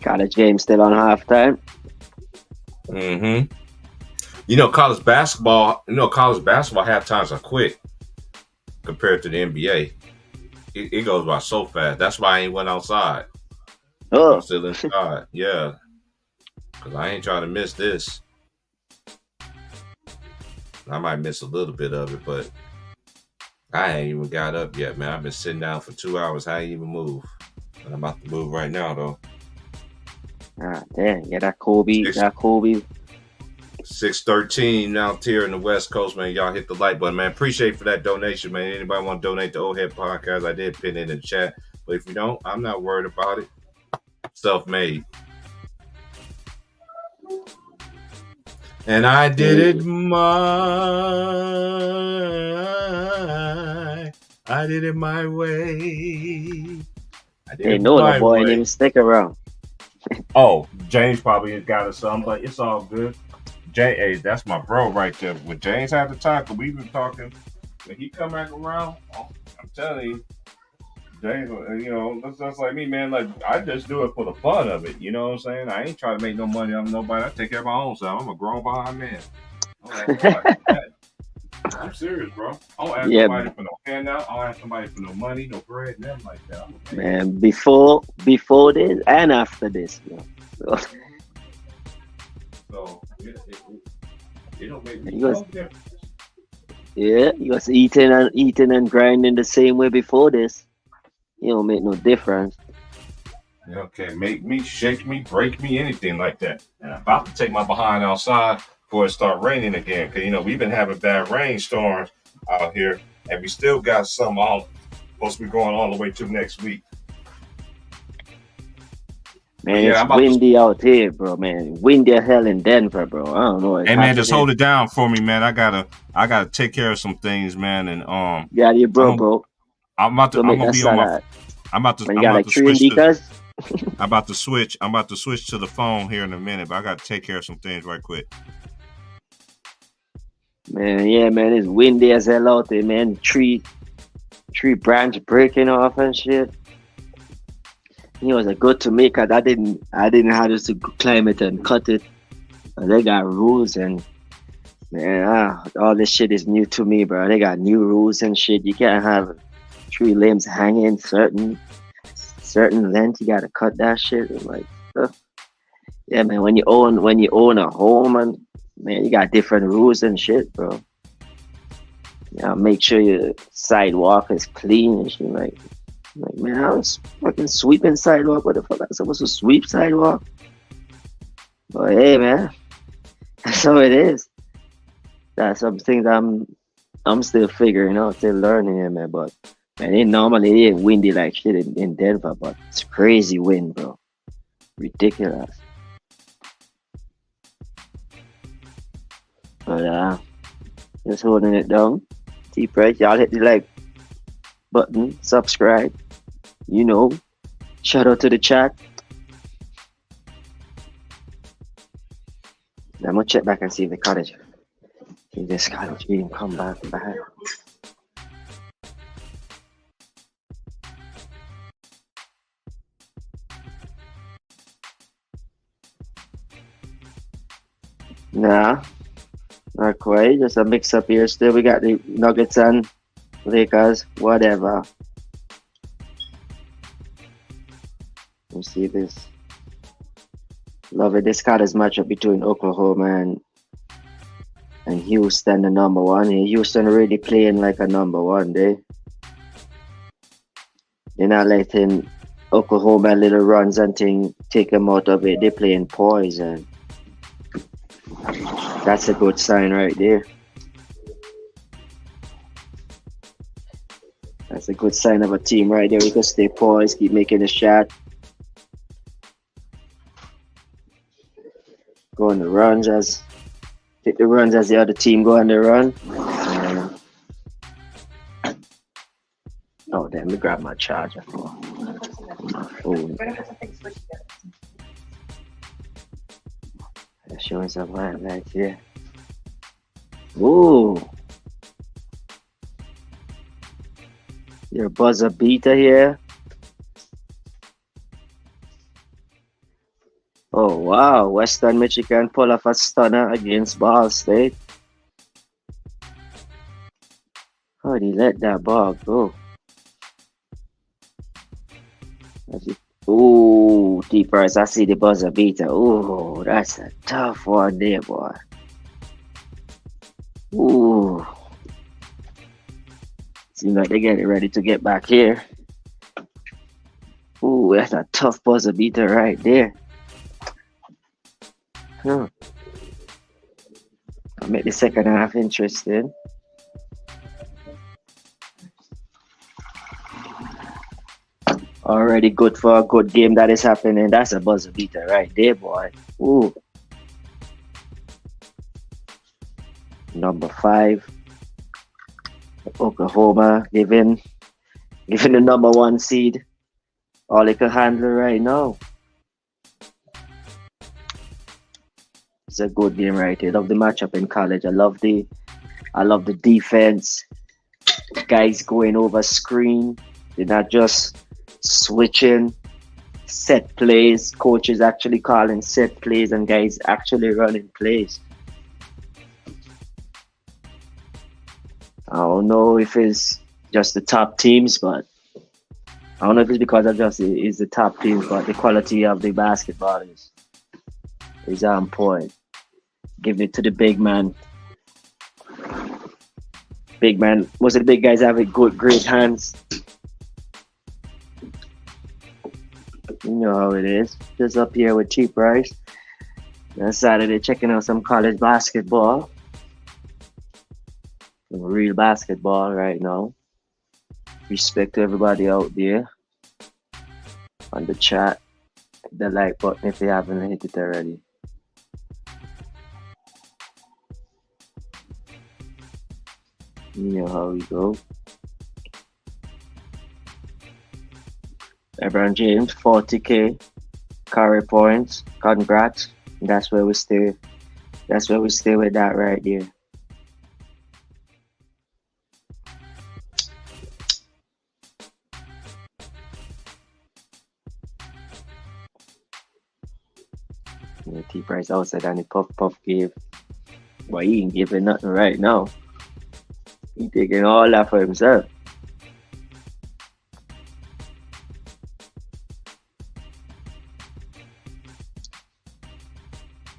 [SPEAKER 2] College game still on halftime.
[SPEAKER 4] Mm-hmm. You know, college basketball half times are quick compared to the NBA. It goes by so fast. That's why I ain't went outside.
[SPEAKER 2] Oh.
[SPEAKER 4] I'm still inside. Yeah. Because I ain't trying to miss this. I might miss a little bit of it, but I ain't even got up yet, man. I've been sitting down for 2 hours. I ain't even move. But I'm about to move right now, though.
[SPEAKER 2] Ah, damn. Yeah, that Kobe.
[SPEAKER 4] 613 out here in the West Coast, man. Y'all hit the like button, man. Appreciate for that donation, man. Anybody want to donate to Old Head Podcast? I did pin it in the chat. But if you don't, I'm not worried about it. Self-made. And I did it my I did it my way. I did
[SPEAKER 2] Hey,
[SPEAKER 4] it
[SPEAKER 2] no, the
[SPEAKER 4] my
[SPEAKER 2] boy
[SPEAKER 4] way.
[SPEAKER 2] didn't stick around.
[SPEAKER 4] Oh, James probably got us some, but it's all good. Hey, that's my bro right there. When James had to talk, we've been talking. When he come back around, I'm telling you, James, that's like me, man. Like, I just do it for the fun of it. You know what I'm saying? I ain't trying to make no money on nobody. I take care of my own self. I'm a grown behind man. I'm serious, bro. I don't ask
[SPEAKER 2] Yeah,
[SPEAKER 4] nobody for no handout. I don't ask somebody for no money, no bread, nothing like that.
[SPEAKER 2] man. Before this and after this,
[SPEAKER 4] So it don't make me
[SPEAKER 2] He was-
[SPEAKER 4] no difference.
[SPEAKER 2] Yeah, you was eating and grinding the same way before this. It don't make no difference.
[SPEAKER 4] Okay, make me, shake me, break me, anything like that. And I'm about to take my behind outside before it start raining again. Because, we've been having bad rainstorms out here. And we still got some supposed to be going all the way to next week.
[SPEAKER 2] Man, it's windy out here, bro, man. Windy as hell in Denver, bro. I don't know.
[SPEAKER 4] Hey, man, just hold it down for me, man. I gotta take care of some things, man. And
[SPEAKER 2] yeah, you bro.
[SPEAKER 4] I'm about to be on my. I'm about to. I'm about to switch. I'm about to switch. I'm about to switch to the phone here in a minute, but I got to take care of some things right quick.
[SPEAKER 2] Man, yeah, man, it's windy as hell out there, man. Tree branch breaking off and shit. It was a good to me because I didn't have to climb it and cut it. They got rules and man, all this shit is new to me, bro. They got new rules and shit. You can't have tree limbs hanging certain length. You gotta cut that shit. And like, yeah, man. When you own a home, and man, you got different rules and shit, bro. Yeah, make sure your sidewalk is clean and shit. Like man, I was fucking sweeping sidewalk. What the fuck? I'm supposed to sweep sidewalk? But hey, man, that's how it is. That's some things I'm still figuring out, still learning here, man. But man, it ain't windy like shit in Denver, but it's crazy wind, bro. Ridiculous. But just holding it down. T-Price, y'all hit the like button, subscribe. Shout out to the chat. I'm gonna check back and see if this cottage even come back. Nah, not quite. Just a mix up here. Still, we got the Nuggets and Lakers, whatever. Let's see this. Love it. This card is matchup between Oklahoma and Houston, the number one. Houston really playing like a number one. They're not letting Oklahoma little runs and thing take them out of it. They're playing poise, and that's a good sign right there. That's a good sign of a team right there. We can stay poised, keep making a shot. Go on the runs take the runs as the other team go on the run. Oh damn, let me grab my charger for my phone. They're showing some highlights here. Ooh. Your buzzer beater here. Oh wow, Western Michigan pull off a stunner against Ball State. How did he let that ball go? Ooh, T-Price, I see the buzzer beater. Ooh, that's a tough one there, boy. Ooh. Seems like they're getting ready to get back here. Ooh, that's a tough buzzer beater right there. I'll make the second half interesting. Already good for a good game that is happening. That's a buzzer beater right there, boy. Ooh. Number 5. Oklahoma giving Even the number 1 seed, all they can handle right now. It's a good game right here. Love the matchup in college. I love the defense. Guys going over screen. They're not just switching set plays. Coaches actually calling set plays and guys actually running plays. I don't know if it's just the top teams, but I don't know if it's because of just it's the top teams, but the quality of the basketball is on point. Give it to the big man. Big man, most of the big guys have great hands. You know how it is. Just up here with T Price. On Saturday, checking out some college basketball. Some real basketball right now. Respect to everybody out there on the chat. Hit the like button if you haven't hit it already. You know how we go. LeBron James, 40K career points. Congrats. That's where we stay. That's where we stay with that right there. T Price outside and the Puff gave. But he ain't giving nothing right now. He taking all that for himself.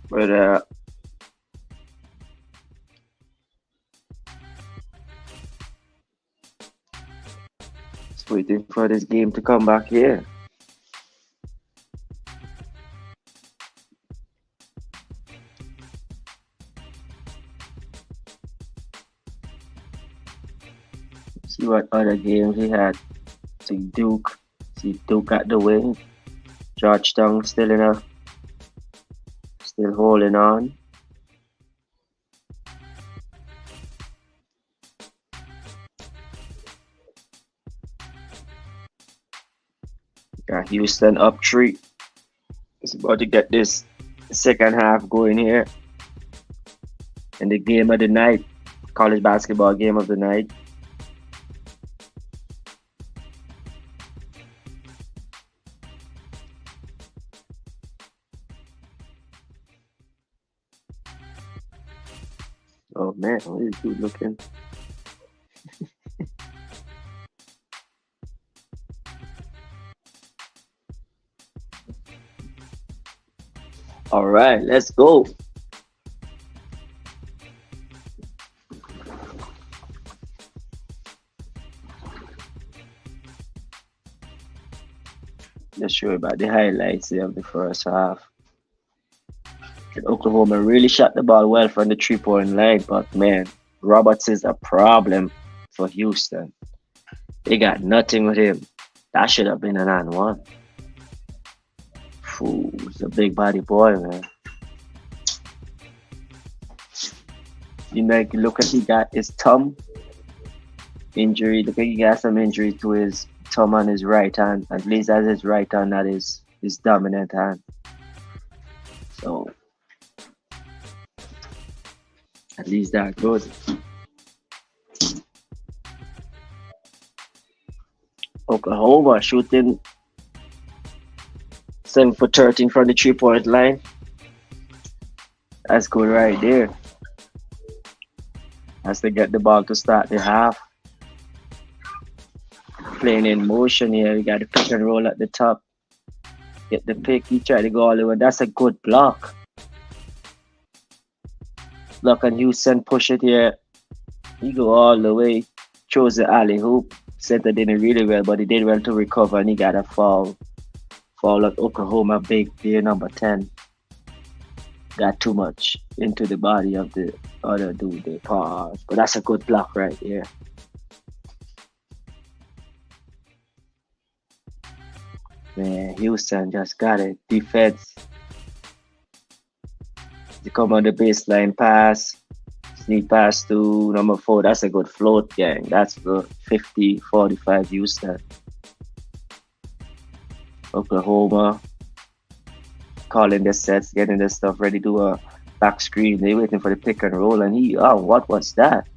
[SPEAKER 2] But just waiting for this game to come back here. See what other games he had. See Duke at the wing. Georgetown still holding on. Got Houston up 3. It's about to get this second half going here. And the game of the night, college basketball game of the night. Oh man, what is dude looking? All right, let's go. Let's show you about the highlights here of the first half. Oklahoma really shot the ball well from the 3-point line, but man, Roberts is a problem for Houston. They got nothing with him. That should have been an and one. He's a big body boy, man. You know, if you look at he got his thumb injury. Look at he got some injury to his thumb on his right hand. At least as his right hand, that is his dominant hand. So at least that goes. Oklahoma shooting 7 for 13 from the 3-point line. That's good right there. As they get the ball to start the half. Playing in motion here. You got the pick and roll at the top. Get the pick. He tried to go all the way. That's a good block. Look, and Houston push it here. He go all the way. Chose the alley hoop. Center didn't really well, but he did well to recover, and he got a foul. Foul at Oklahoma big there, number 10. Got too much into the body of the other dude. They paused. But that's a good block right there. Man, Houston just got it. Defense. They come on the baseline pass. Sneak pass to number 4. That's a good float, gang. That's good. 50-45 Houston. Oklahoma calling the sets, getting the stuff ready to a back screen. They waiting for the pick and roll, and what was that?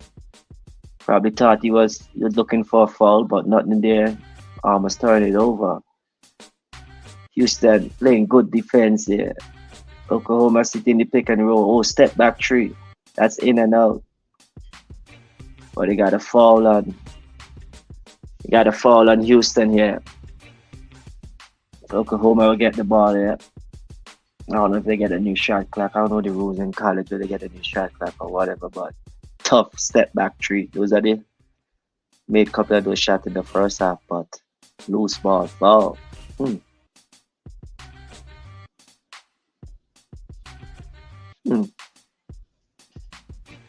[SPEAKER 2] Probably thought he was looking for a foul, but nothing there. Almost turned it over. Houston playing good defense there. Oklahoma sitting the pick and roll. Oh, step back 3. That's in and out. But they got a foul on. They got a foul on Houston here. Oklahoma will get the ball there. I don't know if they get a new shot clock. I don't know the rules in college whether they get a new shot clock or whatever, but tough step back 3. Those are the made a couple of those shots in the first half, but loose ball foul.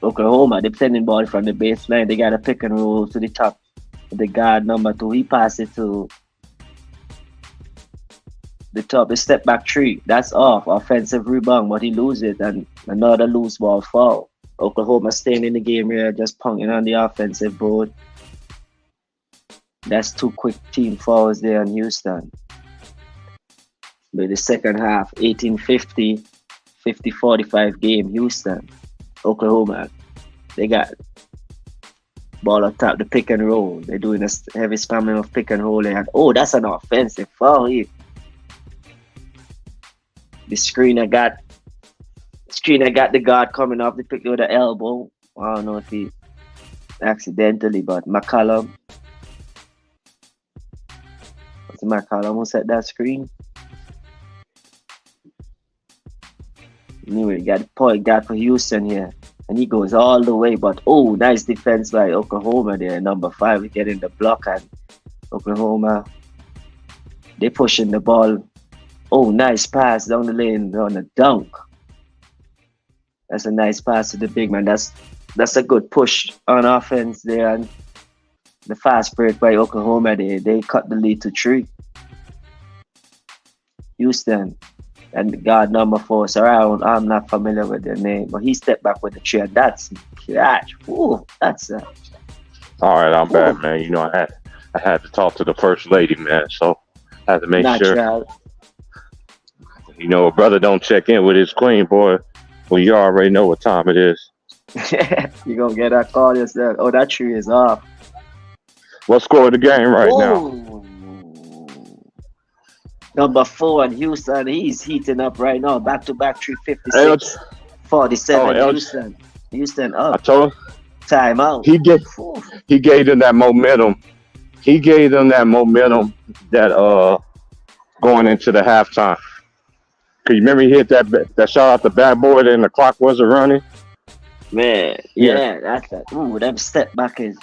[SPEAKER 2] Oklahoma, they sending ball from the baseline. They got a pick and roll to the top. The guard number 2, he passed it to the top. The step back 3. That's off. Offensive rebound, but he loses it, and another loose ball foul. Oklahoma staying in the game here, just punking on the offensive board. That's 2 quick team fouls there in Houston. But the second half, 18-50, 50-45 game, Houston. Oklahoma, they got ball up top, the pick and roll. They're doing a heavy spamming of pick and roll. That's an offensive foul here. The screener got the guard coming off the pick with the elbow. I don't know if he accidentally, but McCollum. What's McCollum who set that screen? Anyway, got the point guard for Houston here. And he goes all the way, but nice defense by Oklahoma there. Number 5 getting the block, and Oklahoma, they pushing the ball. Nice pass down the lane on a dunk. That's a nice pass to the big man. That's a good push on offense there, and the fast break by Oklahoma, they cut the lead to 3. Houston. And the guard number 4, I'm not familiar with their name, but he stepped back with the 3, and that's clutch. That's
[SPEAKER 5] all right, I'm back, man. You know, I had to talk to the first lady, man, so I had to make sure. You know, a brother don't check in with his queen, boy. Well, you already know what time it is.
[SPEAKER 2] You're going to get that call yourself. That 3 is off.
[SPEAKER 5] What score of the game right now?
[SPEAKER 2] Number 4 in Houston, he's heating up right now. Back-to-back 356. 47 Houston up.
[SPEAKER 5] I told him.
[SPEAKER 2] Timeout.
[SPEAKER 5] He gave them that momentum. He gave them that momentum that going into the halftime. Cause you remember he hit that shot out the backboard and the clock wasn't running?
[SPEAKER 2] Man, yeah, that's that. That step back is.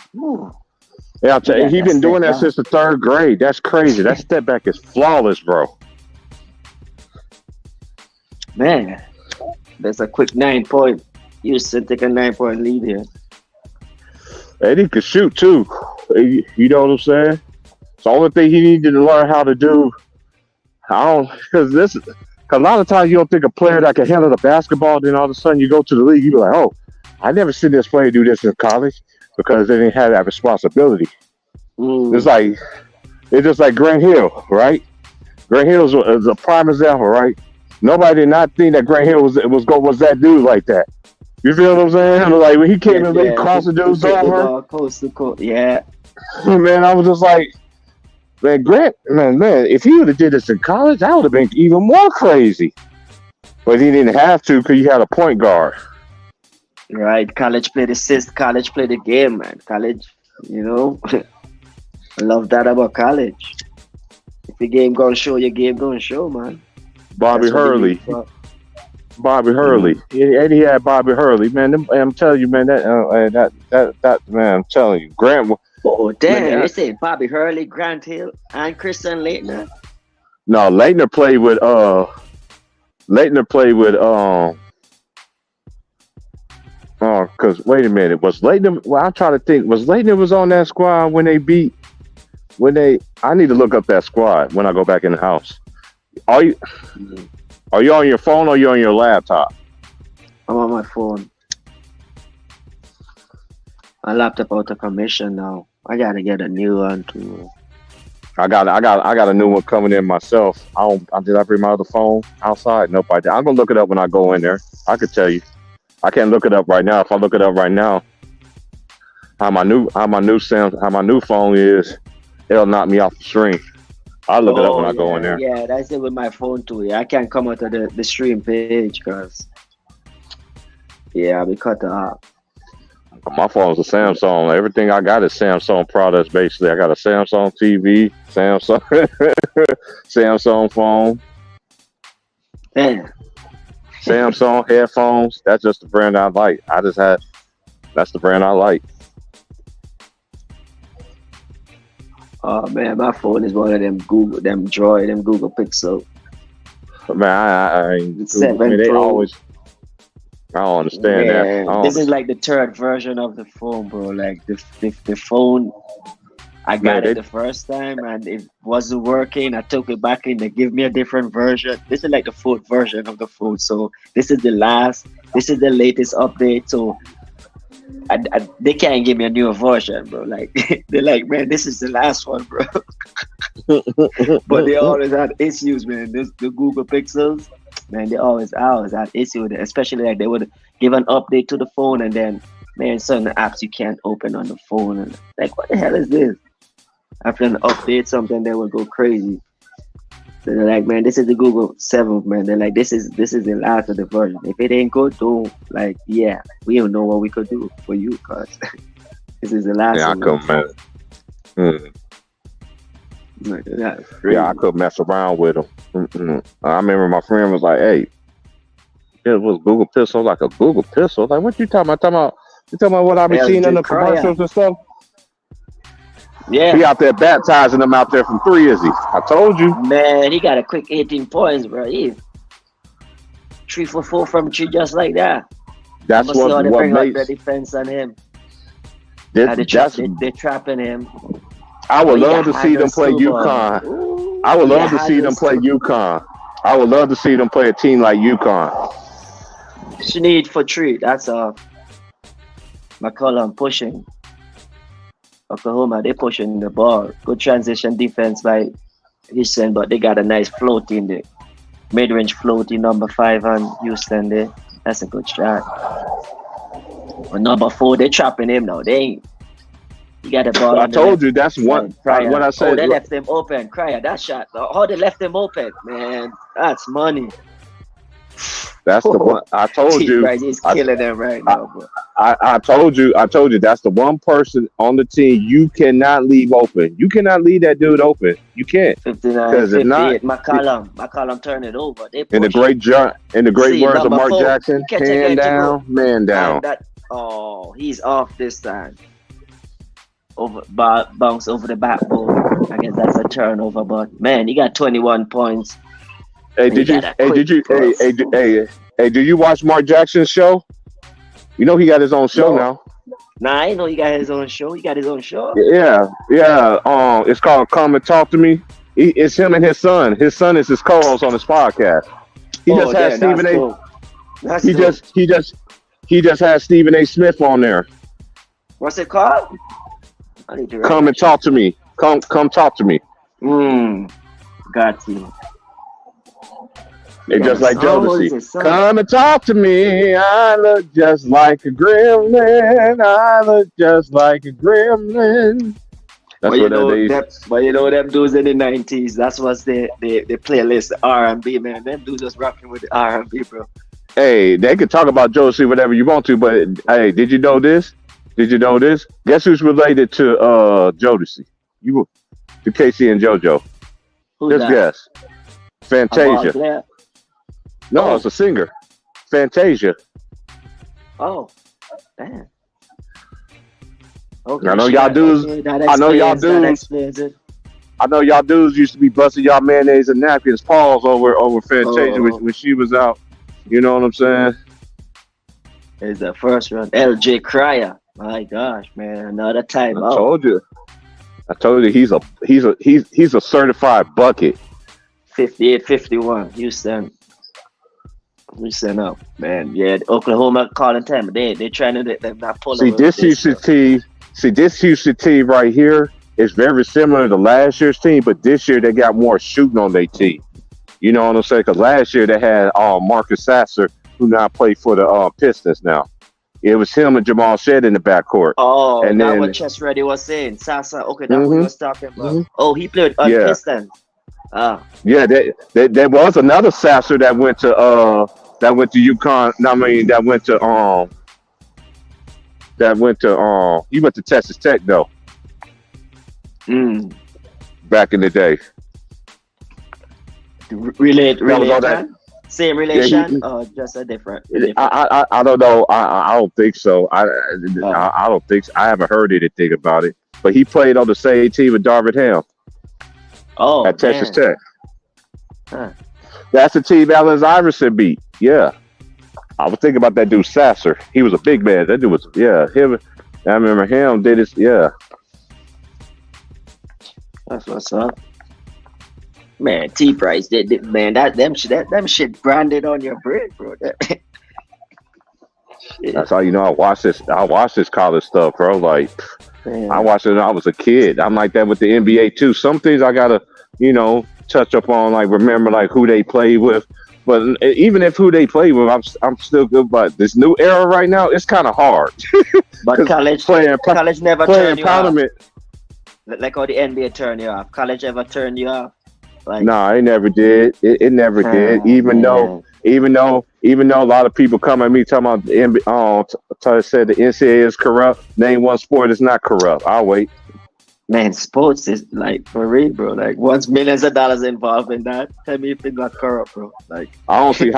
[SPEAKER 5] Yeah, I'll tell you, he's been doing that since the 3rd grade. That's crazy. That step back is flawless, bro.
[SPEAKER 2] Man, there's a quick 9-point. Houston take a 9-point lead here.
[SPEAKER 5] And he could shoot too. You know what I'm saying? It's the only thing he needed to learn how to do. Because a lot of times you don't think a player that can handle the basketball, then all of a sudden you go to the league, you be like, I never seen this player do this in college. Because they didn't have that responsibility. It's just like Grant Hill, right? Grant Hill is a prime example, right? Nobody did not think that Grant Hill was that dude like that. You feel what I'm saying? Like when he came in, he crossed the dude's over.
[SPEAKER 2] Coast to coast, yeah.
[SPEAKER 5] Man, I was just like, man, Grant, man, if he would have did this in college, that would have been even more crazy. But he didn't have to because he had a point guard.
[SPEAKER 2] Right, college play the game, man. College, you know, I love that about college. If your game gonna show, your game gonna show, man.
[SPEAKER 5] Bobby Hurley, and he had Bobby Hurley, man. I'm telling you, man, that man, I'm telling you, Grant.
[SPEAKER 2] Oh damn! They say Bobby Hurley, Grant Hill, and Christian Laettner.
[SPEAKER 5] No, Laettner played with because wait a minute, was Laettner? Well, I'm trying to think. Was Laettner was on that squad when they beat? I need to look up that squad when I go back in the house. Are you on your phone or are you on your laptop?
[SPEAKER 2] I'm on my phone. My laptop out of commission now. I gotta get a new one too.
[SPEAKER 5] I got a new one coming in myself. Did I bring my other phone outside? Nope, I did. I'm gonna look it up when I go in there. I could tell you. I can't look it up right now. If I look it up right now, how my new phone is, it'll knock me off the stream. I'll look it up when I go in there.
[SPEAKER 2] Yeah, that's it with my phone too. Yeah, I can't come out of the stream page because I'll be cut off.
[SPEAKER 5] My phone's a Samsung. Everything I got is Samsung products. Basically, I got a Samsung TV, Samsung phone,
[SPEAKER 2] Man,
[SPEAKER 5] Samsung headphones. That's just the brand I like. That's the brand I like.
[SPEAKER 2] oh man, my phone is one of them Google Pixel.
[SPEAKER 5] Man, I ain't.
[SPEAKER 2] 7
[SPEAKER 5] they
[SPEAKER 2] Pro.
[SPEAKER 5] always. I don't understand that.
[SPEAKER 2] Man, this is like the third version of the phone, bro. Like the phone, I got it the first time and it wasn't working. I took it back and they give me a different version. This is like the fourth version of the phone. So this is the latest update. So they can't give me a newer version, bro. Like they're like, man, this is the last one, bro. But they always had issues, man. The Google Pixels, man, they always had issues with it. Especially like they would give an update to the phone and then, man, certain apps you can't open on the phone. And like, what the hell is this? After an update, something they will go crazy. So they're like, man, this is the Google 7, man. They're like, this is the last of the version. If it ain't good, don't we don't know what we could do for you, cause this is the last.
[SPEAKER 5] Yeah, I couldn't I could mess around with them. I remember my friend was like, "Hey, it was Google Pixel." Like a Google Pixel? Like, what you talking about? You talking about what I be seeing in the commercials and stuff?
[SPEAKER 2] Yeah.
[SPEAKER 5] He out there baptizing them out there from 3, is he? I told you.
[SPEAKER 2] Man, he got a quick 18 points, bro. He 3 for 4 from 3 just like that.
[SPEAKER 5] That's what
[SPEAKER 2] bring
[SPEAKER 5] makes
[SPEAKER 2] up the defense on him.
[SPEAKER 5] They're
[SPEAKER 2] trapping him.
[SPEAKER 5] I would love to see them play UConn. I would love to see them play UConn. I would love to see them play a team like UConn.
[SPEAKER 2] She need for 3. That's McCollum pushing. Oklahoma, they pushing the ball. Good transition defense by Houston, but they got a nice float in the mid-range float in number 5 on Houston there. That's a good shot. But number 4, they trapping him now. They ain't. You got the ball.
[SPEAKER 5] I told you that's what I said.
[SPEAKER 2] Oh, they left him open. Cryer, that shot. Oh, they left him open. Man, that's money.
[SPEAKER 5] That's the one. I told you.
[SPEAKER 2] He's killing them right now, bro.
[SPEAKER 5] I told you that's the one person on the team you cannot leave open. You cannot leave that dude open. You can't.
[SPEAKER 2] 59-58. McCollum turn it over. They
[SPEAKER 5] in the great words of Mark 4, Jackson, hand down, man down.
[SPEAKER 2] He's off this time. Bounce over the backbone. I guess that's a turnover, but man, he got 21 points.
[SPEAKER 5] Hey, did you watch Mark Jackson's show? You know he got his own show now.
[SPEAKER 2] Nah, I know he got his own show. He got his own show.
[SPEAKER 5] Yeah. It's called Come and Talk to Me. It's him and his son. His son is his co-host on his podcast. He just had Stephen A. He just had Stephen A. Smith on there.
[SPEAKER 2] What's it called? I need to
[SPEAKER 5] Come and talk to me. Come talk to me.
[SPEAKER 2] Got you.
[SPEAKER 5] It's just like Jodeci. Come and talk to me. I look just like a gremlin. I look just like a gremlin. That's what it is.
[SPEAKER 2] But you know them dudes in the 90s. That's what's the playlist, the R&B, man. Them dudes just rocking with the R&B, bro.
[SPEAKER 5] Hey, they can talk about Jodeci whatever you want to, but hey, did you know this? Guess who's related to Jodeci? To Casey and JoJo.
[SPEAKER 2] Who's
[SPEAKER 5] Just guess. Fantasia. No, it's a singer. Fantasia.
[SPEAKER 2] Oh, damn. Okay,
[SPEAKER 5] I know y'all dudes. I know y'all dudes used to be busting y'all mayonnaise and napkins paws over Fantasia when she was out. You know what I'm saying?
[SPEAKER 2] It's the first round. LJ Cryer. My gosh, man, another time out.
[SPEAKER 5] I told you he's a certified bucket.
[SPEAKER 2] 58-51, Houston. We sent up, man. Yeah, Oklahoma calling time. They trying to let them not pull
[SPEAKER 5] See
[SPEAKER 2] away with
[SPEAKER 5] this
[SPEAKER 2] this.
[SPEAKER 5] Houston team. See this Houston team right here is very similar to last year's team, but this year they got more shooting on their team. You know what I'm saying? Because last year they had Marcus Sasser, who now play for the Pistons now. It was him and Jamal Shed in the backcourt.
[SPEAKER 2] Oh,
[SPEAKER 5] And
[SPEAKER 2] that's
[SPEAKER 5] then-
[SPEAKER 2] what Chess Ready was saying. Sasa, okay, that's what he
[SPEAKER 5] Mhm.
[SPEAKER 2] was talking about.
[SPEAKER 5] Mhm.
[SPEAKER 2] Oh, he played on
[SPEAKER 5] Yeah.
[SPEAKER 2] Pistons.
[SPEAKER 5] Yeah, there was another Sasser that went to UConn. I mean, he went to Texas Tech though
[SPEAKER 2] Mm.
[SPEAKER 5] back in the day.
[SPEAKER 2] Relation?
[SPEAKER 5] all that-
[SPEAKER 2] Same relation,
[SPEAKER 5] he-
[SPEAKER 2] or just a different?
[SPEAKER 5] I don't know. I don't think so. I don't think so. I haven't heard anything about it. But he played on the same team with Darvin Ham
[SPEAKER 2] Oh,
[SPEAKER 5] at Texas
[SPEAKER 2] man.
[SPEAKER 5] Tech.
[SPEAKER 2] Huh.
[SPEAKER 5] That's the team Allen Iverson beat. Yeah. I was thinking about that dude Sasser. He was a big man. That dude was him. I remember him did his
[SPEAKER 2] That's what's up. Man, T Price, man, them shit branded on your bread, bro.
[SPEAKER 5] That's how you know I watch this college stuff, bro. Like
[SPEAKER 2] Man.
[SPEAKER 5] I watched it when I was a kid. I'm like that with the NBA too. Some things I gotta, touch up on, like remember like who they play with. But even if who they play with, I'm still good. But this new era right now, it's kind of hard.
[SPEAKER 2] But
[SPEAKER 5] 'Cause
[SPEAKER 2] college never
[SPEAKER 5] playing
[SPEAKER 2] turned you off.
[SPEAKER 5] Parliament.
[SPEAKER 2] Like how the NBA turned you off. College ever turned you off? Like,
[SPEAKER 5] Nah, it never did. It never did. Even though a lot of people come at me talking about the NBA, said the NCAA is corrupt. Name one sport that's not corrupt. I'll wait.
[SPEAKER 2] man, sports is like for real, bro. Like once millions of dollars involved in that, tell me if it's not corrupt, bro. Like
[SPEAKER 5] I don't see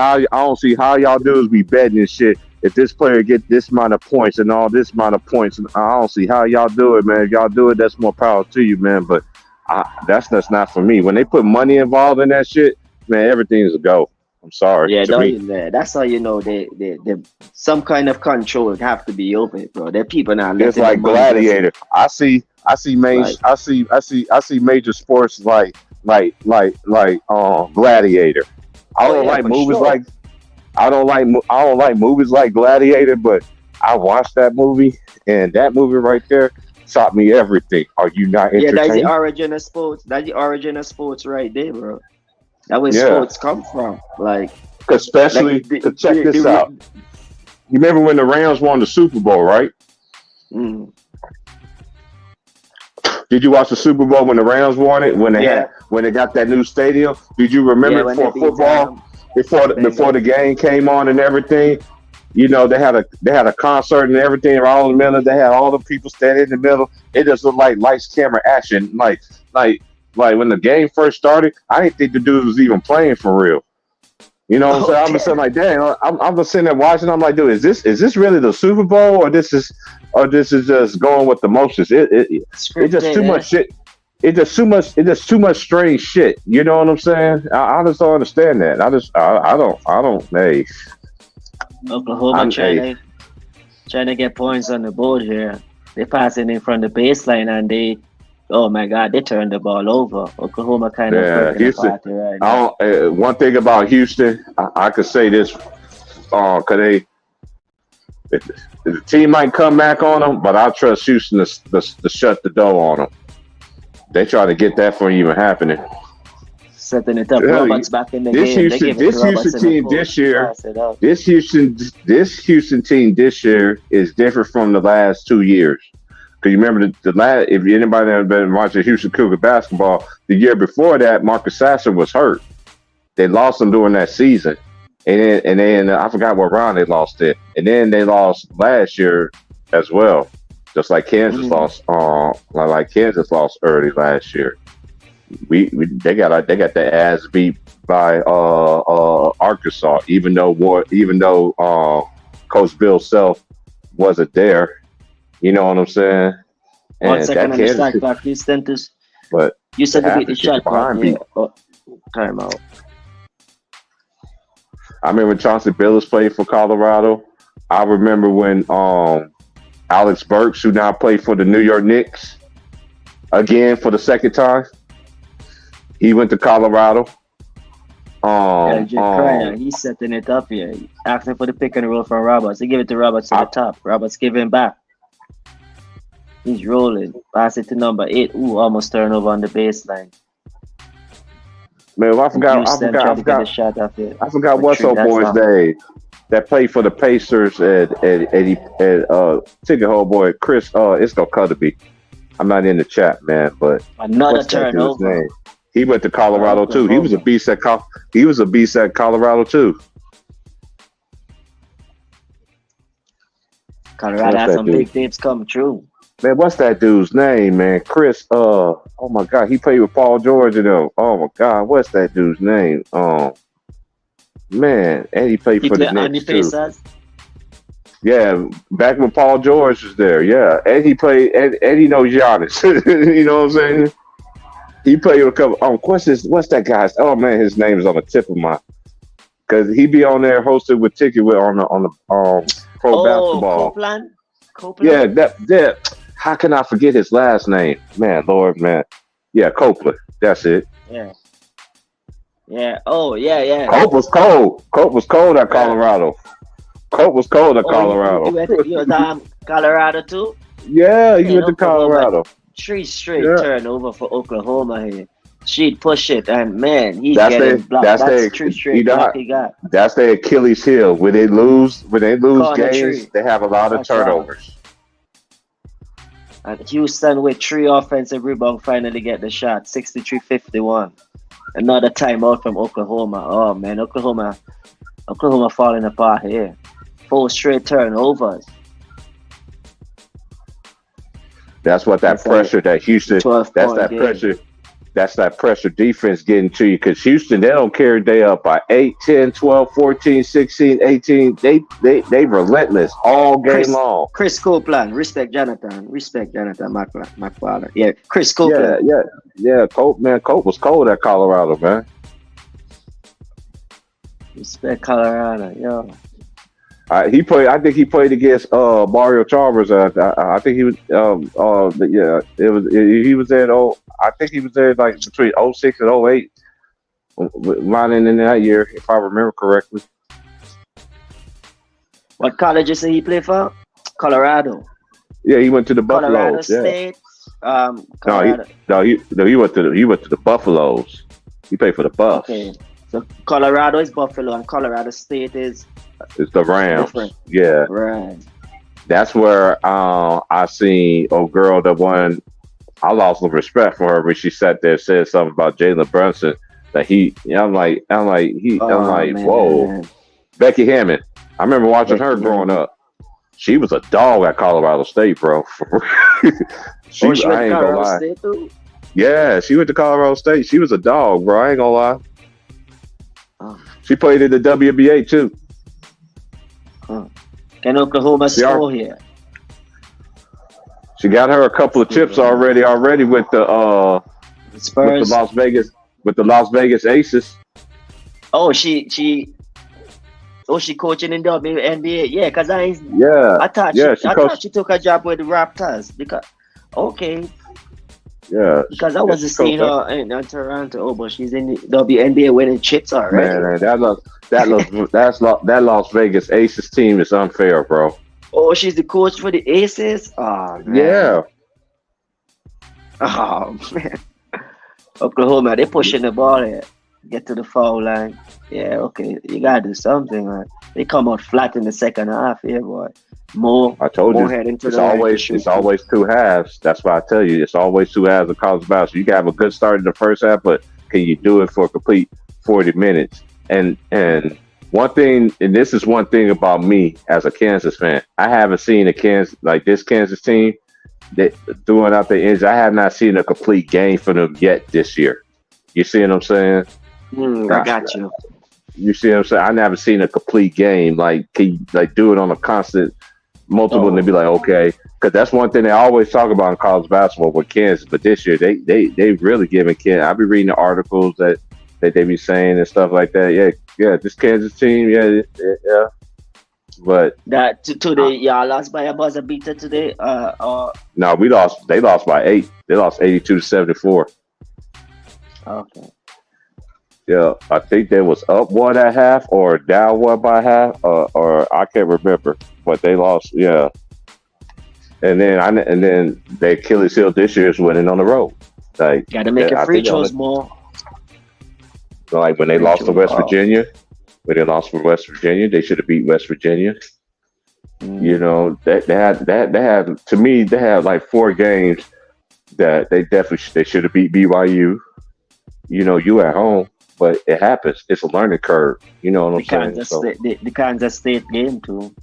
[SPEAKER 5] how y'all dudes be betting and shit. If this player get this amount of points and all this amount of points, I don't see how y'all do it, man. If y'all do it, that's more power to you, man. But that's not for me. When they put money involved in that shit, man, everything's a go. I'm sorry.
[SPEAKER 2] yeah,
[SPEAKER 5] to me.
[SPEAKER 2] that's how you know they some kind of control would have to be open, bro. There people now.
[SPEAKER 5] It's like Gladiator. I see major sports like Gladiator. I don't like movies like I don't like movies like Gladiator, but I watched that movie, and that movie right there taught me everything. Are you not entertained?
[SPEAKER 2] Yeah, that's the origin of sports. That's the origin of sports right there, bro. That's where sports come from. Like,
[SPEAKER 5] especially to check this out. You remember when the Rams won the Super Bowl, right?
[SPEAKER 2] Mm.
[SPEAKER 5] Did you watch the Super Bowl when the Rams won it? When they got that new stadium? Did you remember
[SPEAKER 2] when
[SPEAKER 5] for
[SPEAKER 2] they beat
[SPEAKER 5] football before the game came on and everything? You know, they had a concert and everything all in the middle. They had all the people standing in the middle. It just looked like lights, camera, action. Like when the game first started, I didn't think the dude was even playing for real. You know what I'm saying? I'm just saying like, dang, I'm just sitting there watching. I'm like, dude, is this really the Super Bowl, or this is just going with the motions? It's just too much shit. It's just too much strange shit. You know what I'm saying? I just don't understand that. I don't. Hey,
[SPEAKER 2] Oklahoma trying to get points on the board here. They passing in from the baseline and they, oh my God, they turned the ball over. Oklahoma kind of
[SPEAKER 5] Houston.
[SPEAKER 2] Party right now.
[SPEAKER 5] One thing about Houston, I could say this, cause the team might come back on them, but I trust Houston to shut the door on them. They try to get that from even happening.
[SPEAKER 2] Setting it up. Roberts back in the
[SPEAKER 5] this
[SPEAKER 2] game.
[SPEAKER 5] This Houston team this year, this Houston team this year is different from the last 2 years. Because you remember the last, if anybody has been watching Houston Cougar basketball, the year before that, Marcus Sasser was hurt. They lost him during that season, and then I forgot what round they lost it, and then they lost last year as well, just like Kansas lost. Like Kansas lost early last year. They got their ass beat by Arkansas, even though Coach Bill Self wasn't there. You know what I'm saying? And
[SPEAKER 2] 1 second on the shot clock. Houston,
[SPEAKER 5] but
[SPEAKER 2] you said to beat the shot clock. Yeah. Time out.
[SPEAKER 5] I remember Chauncey Billups played for Colorado. I remember when Alex Burks, who now played for the New York Knicks, again for the second time. He went to Colorado.
[SPEAKER 2] Jay Cryer, he's setting it up here. Asking for the pick and roll from Roberts. He give it to Roberts to the top. Roberts giving back. He's rolling. Pass it to number 8. Ooh, almost turnover on the baseline.
[SPEAKER 5] Man, I forgot what's up boy's name that played for the Pacers and ticket hold boy Chris. It's gonna cut to be. I'm not in the chat, man, but
[SPEAKER 2] another turnover.
[SPEAKER 5] He went to Colorado too. He was a beast at Colorado too.
[SPEAKER 2] Colorado has some big things come true.
[SPEAKER 5] Man, what's that dude's name, man? Chris. Oh my God, he played with Paul George and them. Oh my God, what's that dude's name? Man, and he played for the Knicks too. Yeah, back when Paul George was there. Yeah, and he played, and he knows Giannis. You know what I'm saying? He played with a couple. What's that guy's? Oh man, his name is on the tip of my. Because he be on there hosted with Ticket with on the pro basketball.
[SPEAKER 2] Copeland?
[SPEAKER 5] Yeah, that. How can I forget his last name? Man, Lord, man. Yeah, Copeland. That's it.
[SPEAKER 2] Yeah. Yeah. Oh, yeah.
[SPEAKER 5] Cope was cold. Cope was cold at Colorado. Cope was cold at Colorado.
[SPEAKER 2] You was Colorado too?
[SPEAKER 5] Yeah, he went to Colorado.
[SPEAKER 2] 3 straight turnover for Oklahoma here. She'd push it, and man, he's getting blocked. That's 3 straight block he got.
[SPEAKER 5] That's their Achilles heel. When they lose games, they have a lot of turnovers.
[SPEAKER 2] And Houston with 3 offensive rebounds finally get the shot, 63-51. Another timeout from Oklahoma. Oh man, Oklahoma falling apart here. 4 straight turnovers.
[SPEAKER 5] That's what that pressure that Houston. That's that pressure defense getting to you, because Houston, they don't care. They up by 8, 10, 12, 14, 16, 18. They relentless all game long.
[SPEAKER 2] Chris Copeland, respect Jonathan McFarland. Yeah, Chris Copeland.
[SPEAKER 5] Yeah. Cope was cold at Colorado, man.
[SPEAKER 2] Respect Colorado, yo.
[SPEAKER 5] I think he played against Mario Chalmers. I think he was. He was there. I think he was there like between 06 and 08, lining in that year, if I remember correctly.
[SPEAKER 2] What college you say he played for? Colorado.
[SPEAKER 5] Yeah, he went to the
[SPEAKER 2] Colorado
[SPEAKER 5] Buffaloes.
[SPEAKER 2] State.
[SPEAKER 5] Colorado. He went to the Buffaloes. He played for the Buffs.
[SPEAKER 2] Okay, so Colorado is Buffalo, and Colorado State is.
[SPEAKER 5] It's the Rams.
[SPEAKER 2] Different.
[SPEAKER 5] Yeah.
[SPEAKER 2] Right.
[SPEAKER 5] That's where I seen a girl that won. I lost some respect for her when she sat there and said something about Jalen Brunson that I'm like, whoa. Becky Hammond. I remember watching her growing up. She was a dog at Colorado State, bro. I ain't gonna lie.
[SPEAKER 2] State too?
[SPEAKER 5] Yeah, she went to Colorado State. She was a dog, bro. I ain't gonna lie.
[SPEAKER 2] Oh.
[SPEAKER 5] She played in the WNBA too.
[SPEAKER 2] Can Oklahoma score here?
[SPEAKER 5] She got her a couple of chips already with the
[SPEAKER 2] Spurs,
[SPEAKER 5] with the Las Vegas Aces.
[SPEAKER 2] Oh, she coaching in the NBA. Yeah, because I thought she took a job with the Raptors because because I wasn't seeing her in Toronto. Oh, but she's in the WNBA winning chips already.
[SPEAKER 5] Man, that Las Vegas Aces team is unfair, bro.
[SPEAKER 2] Oh, she's the coach for the Aces? Oh, man.
[SPEAKER 5] Yeah.
[SPEAKER 2] Oh, man. Oklahoma, they're pushing the ball here. Get to the foul line. Yeah, okay. You got to do something, man. They come out flat in the second half here, boy. I told you, it's
[SPEAKER 5] always 2 halves. That's why I tell you, it's always 2 halves of college basketball. You can have a good start in the first half, but can you do it for a complete 40 minutes? And one thing, and this is one thing about me as a Kansas fan, I haven't seen this Kansas team that throwing out the ends. I have not seen a complete game from them yet this year. You see what I'm saying?
[SPEAKER 2] I got you.
[SPEAKER 5] You see what I'm saying? I never seen a complete game. Like, can you do it on a constant multiple and they be like, okay, because that's one thing they always talk about in college basketball with Kansas. But this year, they really giving Kansas. I be reading the articles that they be saying and stuff like that. Yeah, this Kansas team, yeah. But
[SPEAKER 2] that today, y'all lost by a buzzer beater today.
[SPEAKER 5] No, we lost. They lost by 8. They lost 82-74.
[SPEAKER 2] Okay.
[SPEAKER 5] Yeah, I think they was up one at half or down one by half, or I can't remember, but they lost. Yeah, and then the Achilles heel this year is winning on the road. Like
[SPEAKER 2] Got to make it
[SPEAKER 5] I
[SPEAKER 2] free
[SPEAKER 5] think they only,
[SPEAKER 2] throws more.
[SPEAKER 5] like when they
[SPEAKER 2] Free
[SPEAKER 5] lost to
[SPEAKER 2] throws.
[SPEAKER 5] West
[SPEAKER 2] Oh.
[SPEAKER 5] Virginia, when they lost for West Virginia, they should have beat West Virginia. You
[SPEAKER 2] Mm.
[SPEAKER 5] know, they had to me they had like 4 games that they definitely they should have beat BYU. You know, you at home, but it happens. It's a learning curve. You know what
[SPEAKER 2] The
[SPEAKER 5] I'm saying?
[SPEAKER 2] Kansas
[SPEAKER 5] So,
[SPEAKER 2] State, the Kansas State game too.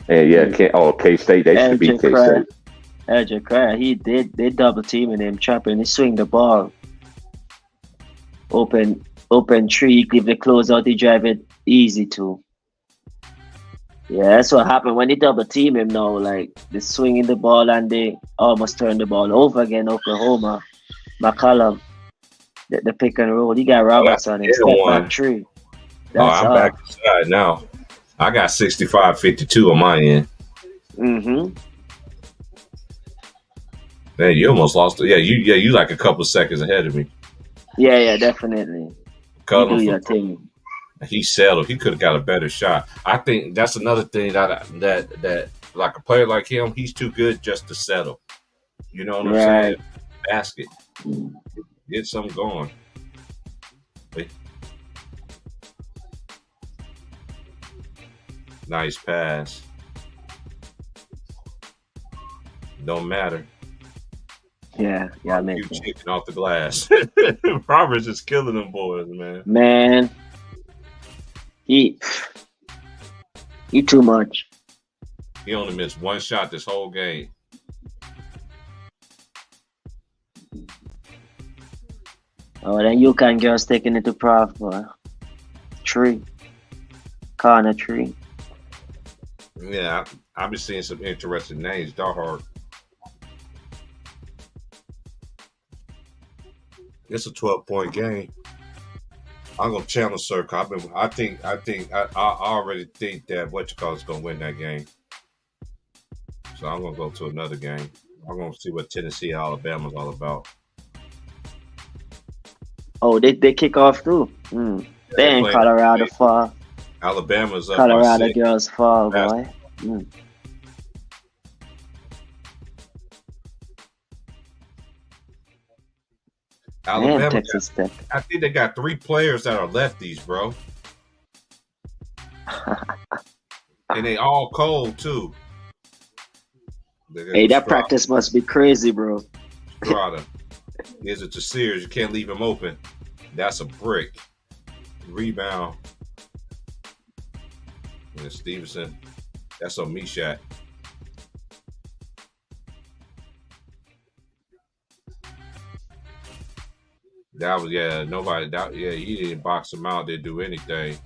[SPEAKER 5] and yeah,
[SPEAKER 2] Mm.
[SPEAKER 5] K State, they should have
[SPEAKER 2] LJ
[SPEAKER 5] beat K
[SPEAKER 2] Cry,
[SPEAKER 5] State.
[SPEAKER 2] LJ Cry, they double teaming him, trapping. He swing the ball, open three, give the close out, he drive it easy too. Yeah, that's what happened when they double team him now. Like they swinging the ball and they almost turn the ball over again. Oklahoma, McCollum, the pick and roll. He got
[SPEAKER 4] Oh, that's
[SPEAKER 2] Roberts on him.
[SPEAKER 4] the
[SPEAKER 2] Step
[SPEAKER 4] one.
[SPEAKER 2] back three.
[SPEAKER 4] Oh,
[SPEAKER 2] That's
[SPEAKER 4] I'm back inside now. I got 65-52 on my end.
[SPEAKER 2] Mm-hmm.
[SPEAKER 4] Man, you almost lost. You like a couple seconds ahead of me.
[SPEAKER 2] Yeah, definitely. You
[SPEAKER 4] Cut
[SPEAKER 2] do
[SPEAKER 4] him
[SPEAKER 2] your
[SPEAKER 4] from,
[SPEAKER 2] thing.
[SPEAKER 4] he settled. He could have got a better shot. I think that's another thing that like a player like him, he's too good just to settle. You know what I'm saying?
[SPEAKER 2] Right.
[SPEAKER 4] Basket, get something going. Wait. Nice pass. Don't matter.
[SPEAKER 2] Yeah,
[SPEAKER 4] You
[SPEAKER 2] man.
[SPEAKER 4] chicken off the glass. Roberts is killing them boys, man.
[SPEAKER 2] Man, he too much.
[SPEAKER 4] He only missed one shot this whole game.
[SPEAKER 2] Oh, then you can just taking it to prof tree, corner tree.
[SPEAKER 4] Yeah, I've been seeing some interesting names. Darhard. It's a 12-point game. I'm gonna challenge Circle. I already think that is gonna win that game. So I'm gonna go to another game. I'm gonna see what Tennessee, Alabama's all about.
[SPEAKER 2] Oh, they kick off too. They
[SPEAKER 4] They're
[SPEAKER 2] ain't
[SPEAKER 4] playing
[SPEAKER 2] Colorado fall.
[SPEAKER 4] Alabama's up by
[SPEAKER 2] Colorado
[SPEAKER 4] 6.
[SPEAKER 2] girls fall,
[SPEAKER 4] That's-
[SPEAKER 2] boy. Man,
[SPEAKER 4] Alabama,
[SPEAKER 2] Texas Tech.
[SPEAKER 4] I think they got 3 players that are lefties, bro, and they all cold too.
[SPEAKER 2] Hey, that practice must be crazy, bro.
[SPEAKER 4] Strada. Here's it to Sears. You can't leave him open. That's a brick. Rebound. And Stevenson. That's on Meshack. That was nobody. He didn't box him out. Didn't do anything.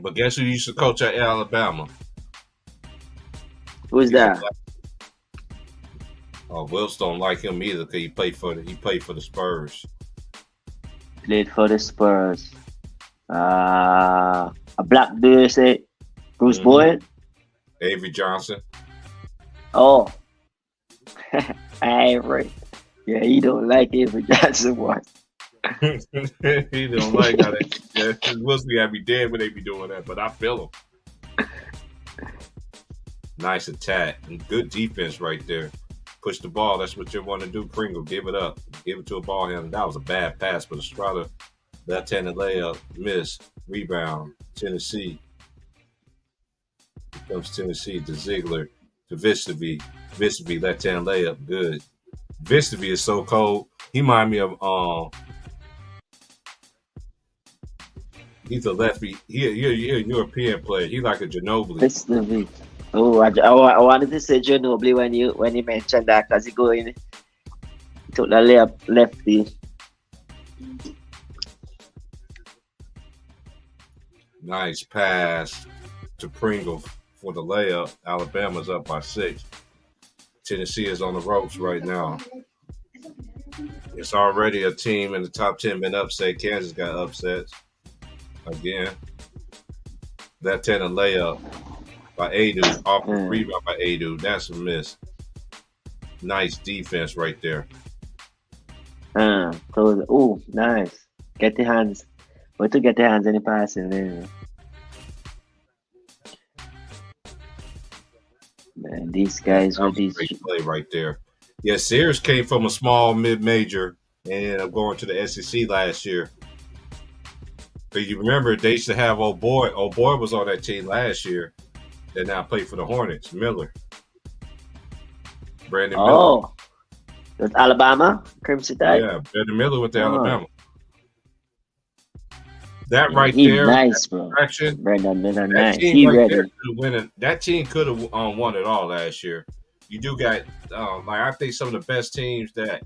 [SPEAKER 4] But guess who used to coach at Alabama?
[SPEAKER 2] Who's that?
[SPEAKER 4] Wills don't like him either because he played for the Spurs.
[SPEAKER 2] Played for the Spurs. A black dude say Bruce Boyd.
[SPEAKER 4] Avery Johnson.
[SPEAKER 2] Oh, Avery. Yeah, he don't like Avery Johnson one.
[SPEAKER 4] He don't like how they. Wills gotta be dead when they be doing that, but I feel him. Nice attack and good defense right there. Push the ball. That's what you want to do. Pringle, give it up. Give it to a ball handler. That was a bad pass, but Estrada left-handed layup, miss, rebound. Tennessee. Here comes Tennessee to Ziegler to Vistovy. Vistovy left-hand layup, good. Vistovy is so cold. He remind me of he's a lefty. He a European player. He like a Ginobili.
[SPEAKER 2] It's the V. Oh, I wanted to say Ginobili when you mentioned that because he took the layup lefty.
[SPEAKER 4] Nice pass to Pringle for the layup. Alabama's up by 6. Tennessee is on the ropes right now. It's already a team in the top 10 been upset. Kansas got upsets again. Left-handed layup by Adu. Off the rebound by Adu. That's a miss. Nice defense right there.
[SPEAKER 2] Close. Oh, nice. Get the hands. Where to get the hands in the passing there? Man, these guys
[SPEAKER 4] That
[SPEAKER 2] with
[SPEAKER 4] was a
[SPEAKER 2] these.
[SPEAKER 4] great play right there. Yeah, Sears came from a small mid-major and ended up going to the SEC last year. But you remember they used to have old boy. Old boy was on that team last year. That now played for the Hornets. Miller, Brandon Miller.
[SPEAKER 2] Oh, that's Alabama, Crimson Tide.
[SPEAKER 4] Yeah, Brandon Miller with the
[SPEAKER 2] Oh.
[SPEAKER 4] Alabama. That
[SPEAKER 2] Yeah,
[SPEAKER 4] right
[SPEAKER 2] he
[SPEAKER 4] there,
[SPEAKER 2] nice, bro.
[SPEAKER 4] action.
[SPEAKER 2] Brendan Miller,
[SPEAKER 4] That
[SPEAKER 2] nice.
[SPEAKER 4] team
[SPEAKER 2] He
[SPEAKER 4] right there
[SPEAKER 2] ready.
[SPEAKER 4] could have won. That team could have won it all last year. You do got like I think some of the best teams that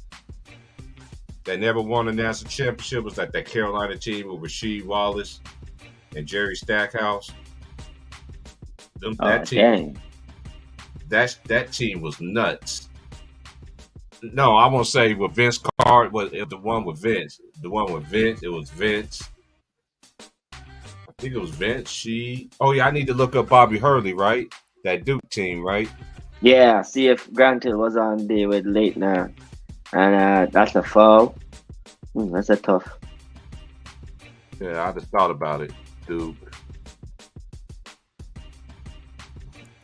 [SPEAKER 4] never won a national championship was like that Carolina team with Rasheed Wallace and Jerry Stackhouse.
[SPEAKER 2] Oh,
[SPEAKER 4] That team,
[SPEAKER 2] dang.
[SPEAKER 4] that team was nuts. No, I won't say with Vince Carter was the one with Vince. The one with Vince, it was Vince. I think it was Vince. Oh yeah, I need to look up Bobby Hurley, right? That Duke team, right?
[SPEAKER 2] Yeah, see if Grant Hill was on there with Leitner. And that's a foul. That's a tough.
[SPEAKER 4] Yeah, I just thought about it, Duke.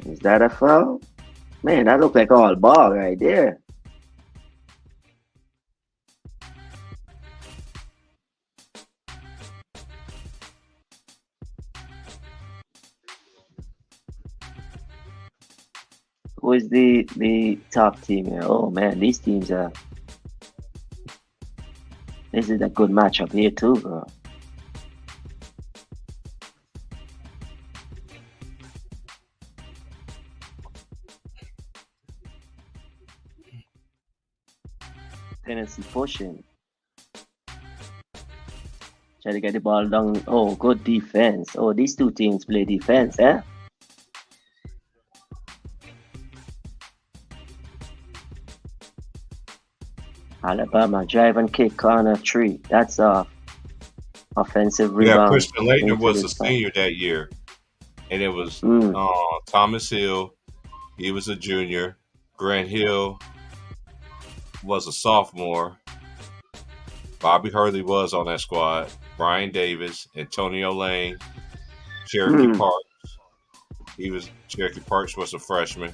[SPEAKER 2] Is that a foul? Man, that looked like all ball right there. Who is the top team here? Oh man, these teams are. This is a good matchup here too, bro. Tennessee pushing. Try to get the ball down. Oh, good defense. Oh, these two teams play defense, eh? Alabama drive and kick corner 3. That's off. Offensive rebound.
[SPEAKER 4] Yeah, Christian Laettner
[SPEAKER 2] into
[SPEAKER 4] was
[SPEAKER 2] the
[SPEAKER 4] a
[SPEAKER 2] side.
[SPEAKER 4] senior that year, and it was Thomas Hill. He was a junior. Grant Hill was a sophomore. Bobby Hurley was on that squad. Brian Davis, Antonio Lane, Cherokee Parks. Cherokee Parks was a freshman.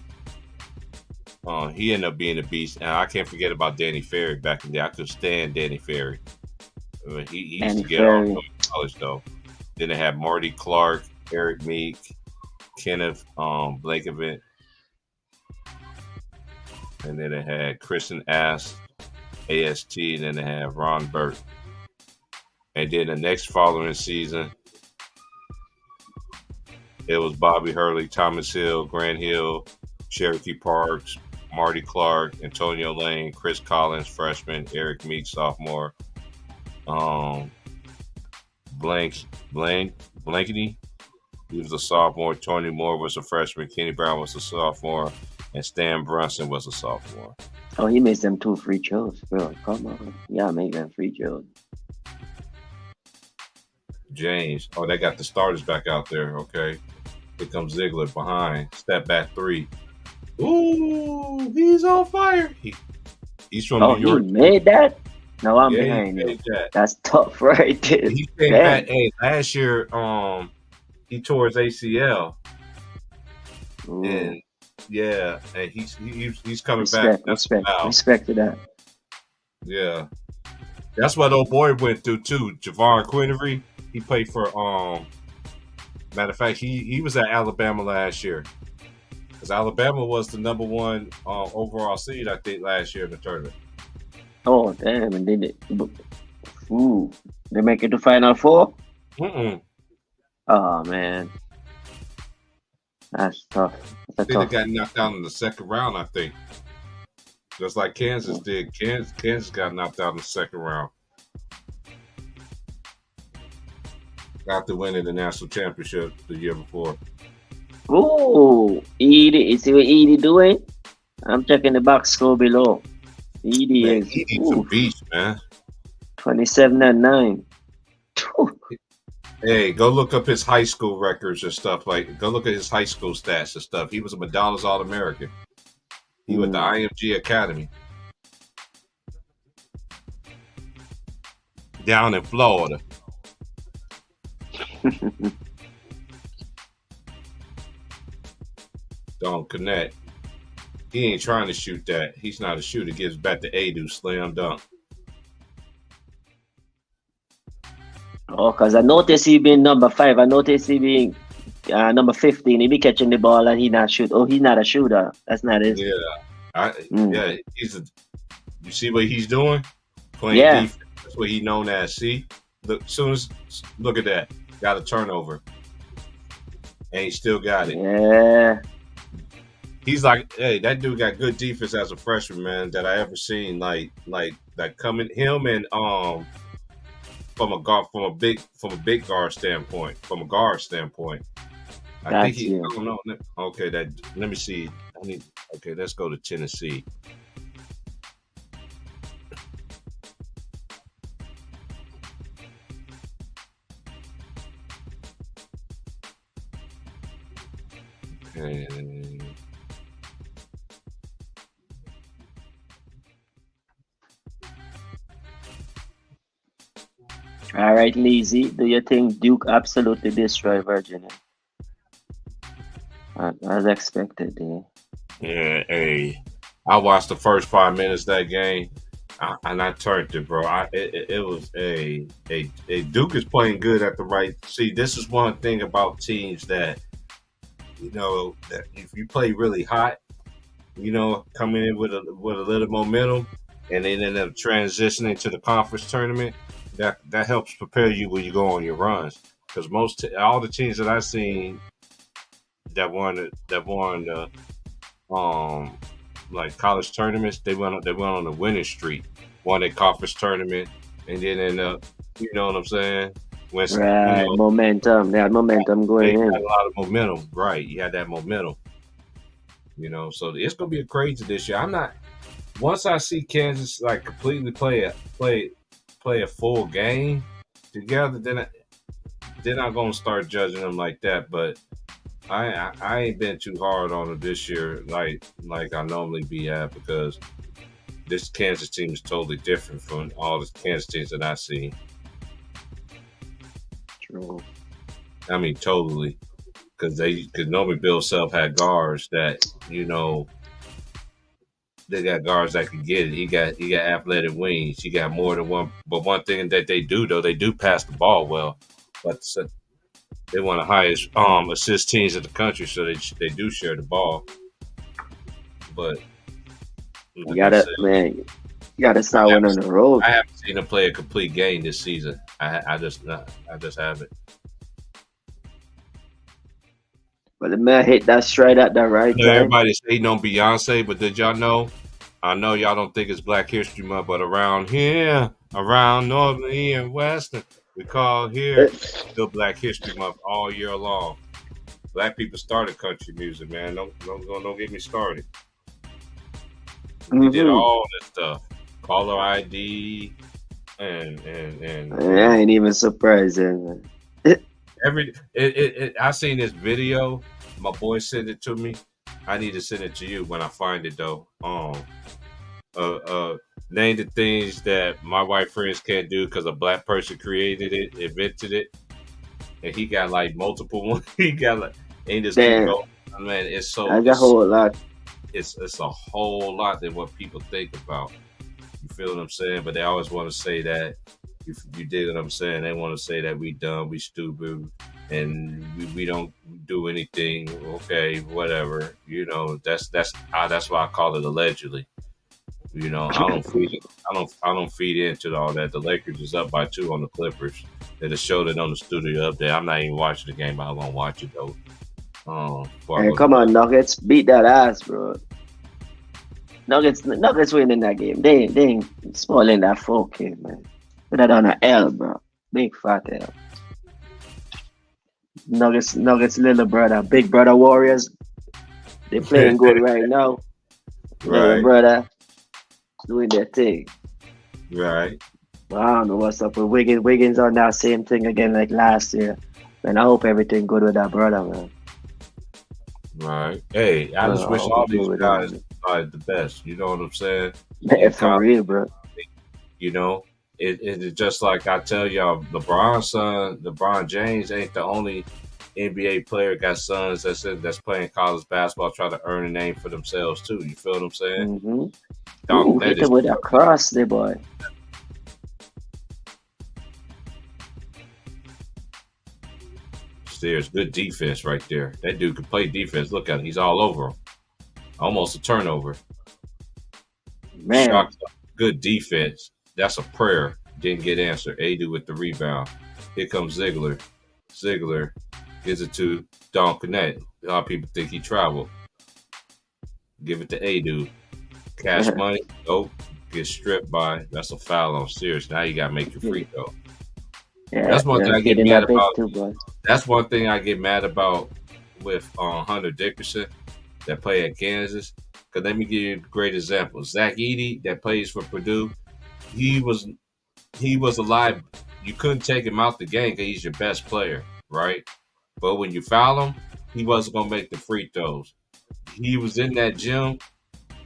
[SPEAKER 4] He ended up being a beast. And I can't forget about Danny Ferry back in the day. I could stand Danny Ferry. I mean, he used to get off in college though. Then they had Marty Clark, Eric Meek, Kenneth Blakovich. And then they had Christian AST, and then they had Ron Burt. And then the next following season, it was Bobby Hurley, Thomas Hill, Grant Hill, Cherokee Parks, Marty Clark, Antonio Lane, Chris Collins, freshman, Eric Meek, sophomore, Blankety, he was a sophomore, Tony Moore was a freshman, Kenny Brown was a sophomore, and Stan Brunson was a sophomore.
[SPEAKER 2] Oh, he made them 2 free throws, bro. Come on. Yeah, make them free throws.
[SPEAKER 4] James. Oh, they got the starters back out there. Okay. Here comes Ziegler behind. Step back 3. Ooh, he's on fire. He's from New York.
[SPEAKER 2] He made that? No, I'm
[SPEAKER 4] Yeah, he
[SPEAKER 2] behind you.
[SPEAKER 4] made that.
[SPEAKER 2] That's tough right there.
[SPEAKER 4] He came
[SPEAKER 2] Damn.
[SPEAKER 4] back. Hey, last year, he tore his ACL,
[SPEAKER 2] Ooh.
[SPEAKER 4] and yeah, and he's coming back.
[SPEAKER 2] Respect to that.
[SPEAKER 4] Yeah, that's what old boy went through too. Javon Quinery, he played for matter of fact, he was at Alabama last year because Alabama was the number 1 overall seed, I think, last year in the tournament.
[SPEAKER 2] Oh damn! And did it? Ooh, they make it to Final Four? Oh man, that's tough.
[SPEAKER 4] I think they got knocked out in the second round. I think, just like Kansas did. Kansas got knocked out in the second round after winning the national championship the year before.
[SPEAKER 2] Ooh, Edie, you see what Edie doing? I'm checking the box score below. Edie
[SPEAKER 4] Man,
[SPEAKER 2] is
[SPEAKER 4] Edie's a beast, man.
[SPEAKER 2] 27-9.
[SPEAKER 4] Hey, go look up his high school records and stuff. Go look at his high school stats and stuff. He was a Madonna's All-American. He went to IMG Academy. down in Florida. Don't connect. He ain't trying to shoot that. He's not a shooter. Gives back to Adu, slam dunk.
[SPEAKER 2] Oh, because I noticed he being number 5. I noticed he being number 15. He be catching the ball and he not shoot. Oh, he's not a shooter. That's not it.
[SPEAKER 4] Yeah, yeah. You see what he's doing? Playing defense. That's what he's known as. See, look at that. Got a turnover, and he still got it.
[SPEAKER 2] Yeah.
[SPEAKER 4] He's like, hey, that dude got good defense as a freshman, man, that I ever seen. Like coming him and from a big guard standpoint. I think he. I don't know. Okay, let me see. Okay, let's go to Tennessee. Okay.
[SPEAKER 2] All right, Lazy. Do you think Duke absolutely destroyed Virginia? As expected,
[SPEAKER 4] Yeah, hey, I watched the first 5 minutes of that game, and I turned it, bro. It was a Duke is playing good at the right. See, this is one thing about teams that that if you play really hot, coming in with a little momentum, and then end up transitioning to the conference tournament, that helps prepare you when you go on your runs. Because all the teams that I've seen that won like college tournaments, they went on a winning streak, won a conference tournament, and then end up, you know what I'm saying?
[SPEAKER 2] Momentum. They had momentum going in.
[SPEAKER 4] Had a lot of momentum, right? You had that momentum. So it's gonna be crazy this year. Once I see Kansas like completely play a full game together, then I'm gonna start judging them like that. But I ain't been too hard on them this year, like I normally be at, because this Kansas team is totally different from all the Kansas teams that I see.
[SPEAKER 2] True.
[SPEAKER 4] I mean, totally, because normally Bill Self had guards that they got guards that can get it. He got athletic wings. He got more than one. But one thing that they do, though, they do pass the ball well. But they one of the highest assist teams in the country, so they do share the ball. But
[SPEAKER 2] you gotta start winning on the road.
[SPEAKER 4] I haven't seen them play a complete game this season. I just haven't.
[SPEAKER 2] But the man hit that straight at the right time.
[SPEAKER 4] Everybody's hating on Beyonce, but did y'all know? I know y'all don't think it's Black History Month, but around here, around Northern and Western, we call here still Black History Month all year long. Black people started country music, man. Don't get me started. We did all this stuff, caller ID, and
[SPEAKER 2] I ain't even surprised.
[SPEAKER 4] I seen this video. My boy sent it to me. I need to send it to you when I find it, though. Name the things that my white friends can't do because a black person created it, invented it, and he got like multiple ones. He got like, ain't this go, man? It's so.
[SPEAKER 2] That's a whole lot.
[SPEAKER 4] It's a whole lot than what people think about. You feel what I'm saying? But they always want to say that. You dig what I'm saying? They want to say that we dumb, we stupid, and we don't do anything. Okay, whatever. That's why I call it allegedly. I don't feed into all that. The Lakers is up by 2 on the Clippers. They just showed it on the studio update. I'm not even watching the game, but I'm gonna watch it though.
[SPEAKER 2] Hey, come on, Nuggets, beat that ass, bro. Nuggets winning that game. They ain't spoiling that 4K, man. Put that on an L, bro. Big fat L. Nuggets little brother, big brother Warriors. They playing good right now.
[SPEAKER 4] Right.
[SPEAKER 2] Little brother doing their thing.
[SPEAKER 4] Right.
[SPEAKER 2] Well, I don't know what's up with Wiggins. Wiggins on that same thing again like last year. Man, I hope everything good with that brother, man.
[SPEAKER 4] Right. Hey, I just wish all these guys are the best. You know what I'm saying?
[SPEAKER 2] Man, for real, bro.
[SPEAKER 4] It's just like I tell y'all, LeBron's son, LeBron James, ain't the only NBA player got sons that's playing college basketball, try to earn a name for themselves too. You feel what I'm saying?
[SPEAKER 2] Mm-hmm. Ooh, hit him with a cross, the boy.
[SPEAKER 4] There's good defense right there. That dude can play defense. Look at him. He's all over him. Almost a turnover.
[SPEAKER 2] Man.
[SPEAKER 4] Shocked. Good defense. That's a prayer. Didn't get answered. Adu with the rebound. Here comes Ziegler. Ziegler gives it to Don Connect. A lot of people think he traveled. Give it to Adu. Cash money. Nope. Get stripped by. That's a foul on Sears. Now you got to make your free throw.
[SPEAKER 2] Yeah,
[SPEAKER 4] that's one thing I get mad about.
[SPEAKER 2] Too,
[SPEAKER 4] that's one thing I get mad about with Hunter Dickerson that play at Kansas. Because let me give you a great example. Zach Edey that plays for Purdue, he was alive. You couldn't take him out the game because he's your best player, right? But when you foul him, he wasn't going to make the free throws. He was in that gym,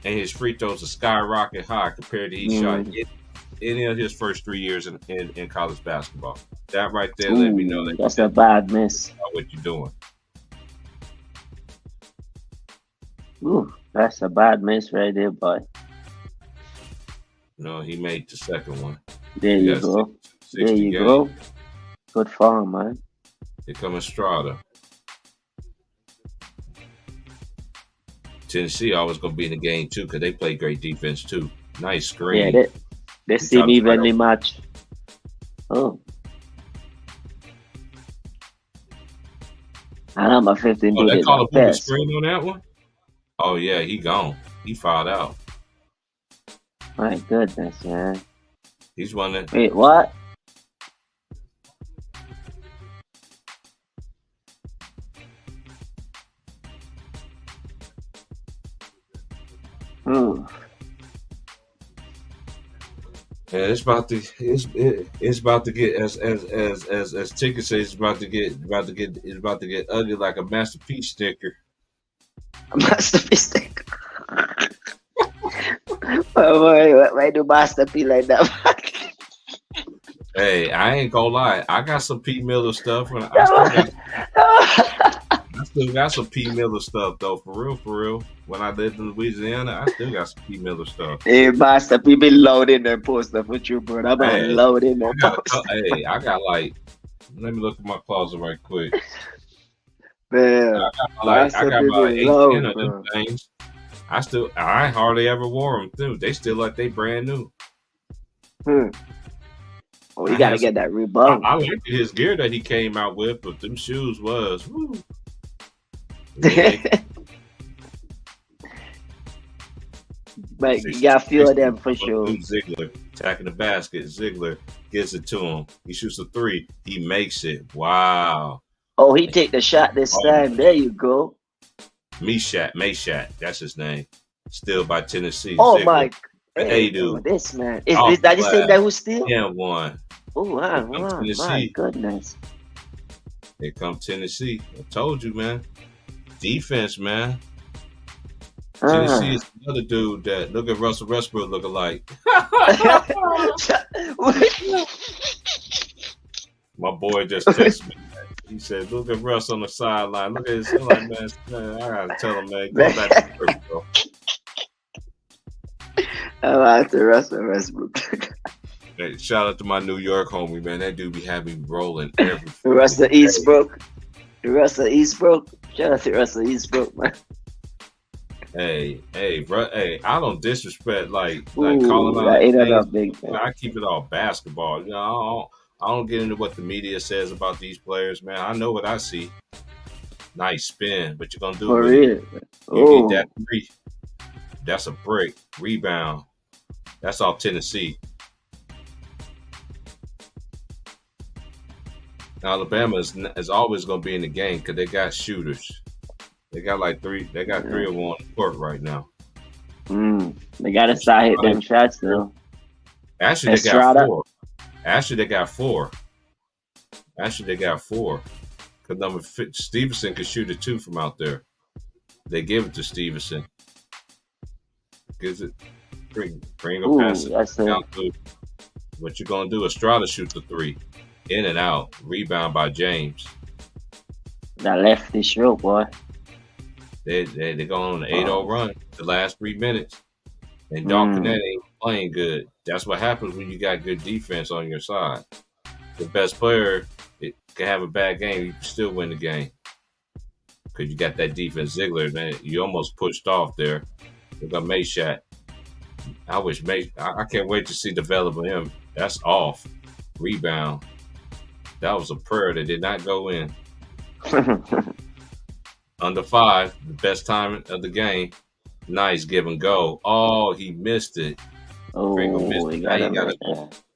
[SPEAKER 4] and his free throws are skyrocket high compared to he shot any of his first 3 years in college basketball. That right there let me know that
[SPEAKER 2] that's a bad miss.
[SPEAKER 4] What you're doing.
[SPEAKER 2] Ooh, that's a bad miss right there, boy.
[SPEAKER 4] No, he made the second one.
[SPEAKER 2] There you go. There you go. Good form, man.
[SPEAKER 4] Here comes Estrada. Tennessee always going to be in the game, too, because they play great defense, too. Nice screen.
[SPEAKER 2] Yeah, they seem evenly matched. Oh. And I'm a 15.
[SPEAKER 4] Oh, they call a screen on that one? Oh, yeah, he gone. He fouled out.
[SPEAKER 2] My goodness, man.
[SPEAKER 4] He's one that.
[SPEAKER 2] Wait, what?
[SPEAKER 4] Yeah, it's about to get as Ticket says, it's about to get ugly like a Masterpiece sticker.
[SPEAKER 2] A Masterpiece sticker. Why do Masterpiece like that?
[SPEAKER 4] Hey, I ain't gonna lie. I got some P. Miller stuff. I still got some P. Miller stuff though, for real. When I lived in Louisiana, I still got some P. Miller stuff.
[SPEAKER 2] Hey, Master P been loading their poster for you, bro. I'm loading their poster.
[SPEAKER 4] Hey, I got like, let me look at my closet right quick.
[SPEAKER 2] Man,
[SPEAKER 4] I got about 8, 10 of them things. I hardly ever wore them too. They still like they brand new.
[SPEAKER 2] Oh, you gotta get that Reebok.
[SPEAKER 4] I liked his gear that he came out with, but them shoes was. Woo.
[SPEAKER 2] But you got a few of them for sure.
[SPEAKER 4] Ziegler attacking the basket. Ziegler gives it to him. He shoots a 3. He makes it. Wow.
[SPEAKER 2] Oh, he take the shot this time. There you go.
[SPEAKER 4] Meshat. That's his name. Still by Tennessee.
[SPEAKER 2] Oh
[SPEAKER 4] Ziegler.
[SPEAKER 2] my.
[SPEAKER 4] Hey, dude.
[SPEAKER 2] This man. Is that the same guy who steal?
[SPEAKER 4] Yeah, one.
[SPEAKER 2] Oh wow, my goodness.
[SPEAKER 4] Here comes Tennessee. I told you, man. Defense, man. Tennessee is another dude that look at Russell Westbrook looking like. My boy just texted me. He said, "Look at Russ on the sideline. Look at his like, man. I gotta tell him, man, go back to the bro."
[SPEAKER 2] I like the Russell Westbrook.
[SPEAKER 4] Hey, shout out to my New York homie, man. That dude be having me rolling every.
[SPEAKER 2] Russell Eastbrook. Shout out to Russell Eastbrook, man.
[SPEAKER 4] Hey, I don't disrespect like calling out. I keep it all basketball. You know, I don't get into what the media says about these players, man. I know what I see. Nice spin, but you're gonna do
[SPEAKER 2] for
[SPEAKER 4] it.
[SPEAKER 2] You
[SPEAKER 4] get that 3. That's a break. Rebound. That's all Tennessee. Alabama is always going to be in the game because they got shooters. They got like 3. They got 3 of them on the court right now.
[SPEAKER 2] They got to start hitting them shots though.
[SPEAKER 4] Actually, they got 4. Actually, they got 4. Because Stevenson can shoot it 2 from out there. They give it to Stevenson. Gives it. Bring a pass it. What you're gonna do? Estrada shoot the three, in and out, rebound by James.
[SPEAKER 2] That lefty show, boy.
[SPEAKER 4] They going on an 8-0 run the last 3 minutes, and Dalton ain't playing good. That's what happens when you got good defense on your side. The best player can have a bad game, you can still win the game because you got that defense. Ziegler, man, you almost pushed off there. Look at Meshack. I wish I can't wait to see develop of him. That's off. Rebound. That was a prayer that did not go in. Under 5, the best time of the game. Nice give and go. Oh, he missed it.
[SPEAKER 2] Oh,
[SPEAKER 4] he
[SPEAKER 2] got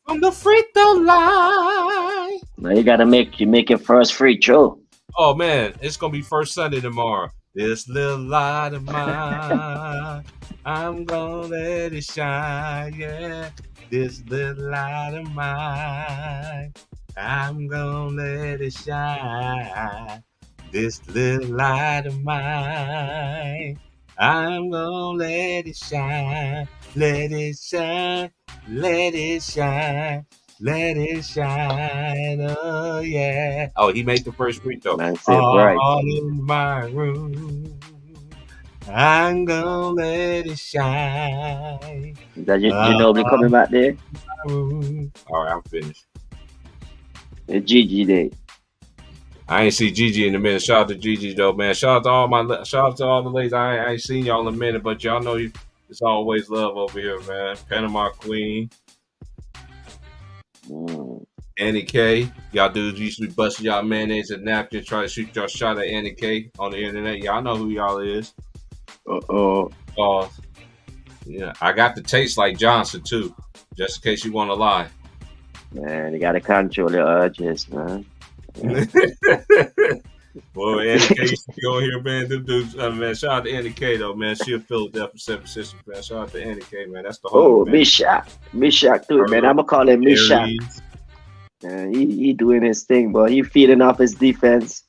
[SPEAKER 4] from the free throw line.
[SPEAKER 2] Now you gotta make your first free throw.
[SPEAKER 4] Oh man, it's gonna be first Sunday tomorrow. This little light of mine, I'm gonna let it shine, yeah. This little light of mine, I'm gonna let it shine. This little light of mine, I'm gonna let it shine. Let it shine, let it shine, let it shine, oh yeah. Oh, he made the first free throw.
[SPEAKER 2] That's it, right.
[SPEAKER 4] All in my room, I'm gonna let it shine.
[SPEAKER 2] That you know me coming back there?
[SPEAKER 4] All right, I'm finished.
[SPEAKER 2] It's Gigi Day.
[SPEAKER 4] I ain't see Gigi in a minute. Shout out to Gigi though, man. Shout out to all the ladies. I ain't seen y'all in a minute, but y'all know it's always love over here, man. Panama Queen. Annie K. Y'all dudes used to be busting y'all mayonnaise and napkins, try to shoot y'all shot at Annie K on the internet. Y'all know who y'all is. Yeah, I got the taste like Johnson too, just in case you want to lie.
[SPEAKER 2] Man, you gotta control your urges, man. Yeah.
[SPEAKER 4] Well, Annie K used to go here, man. Them dudes, man. Shout out to Annie K though, man. She a Philadelphia 76ers fan. Shout out to Annie K, man. That's the whole.
[SPEAKER 2] Meshack too, man. I'ma call him Meshack. He doing his thing, but he feeding off his defense.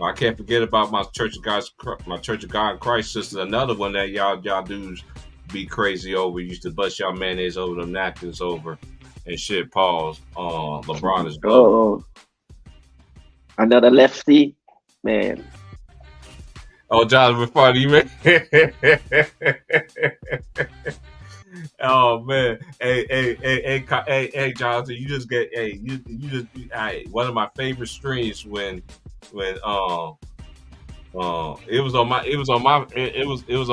[SPEAKER 4] I can't forget about my Church of God in Christ sister. Another one that y'all dudes be crazy over. Used to bust y'all mayonnaise over, them napkins over, and shit. Pause. LeBron is gold.
[SPEAKER 2] Another lefty, man.
[SPEAKER 4] Oh, Jonathan Fardy, man. Oh man, hey, Jonathan, you just get, one of my favorite streams when it was on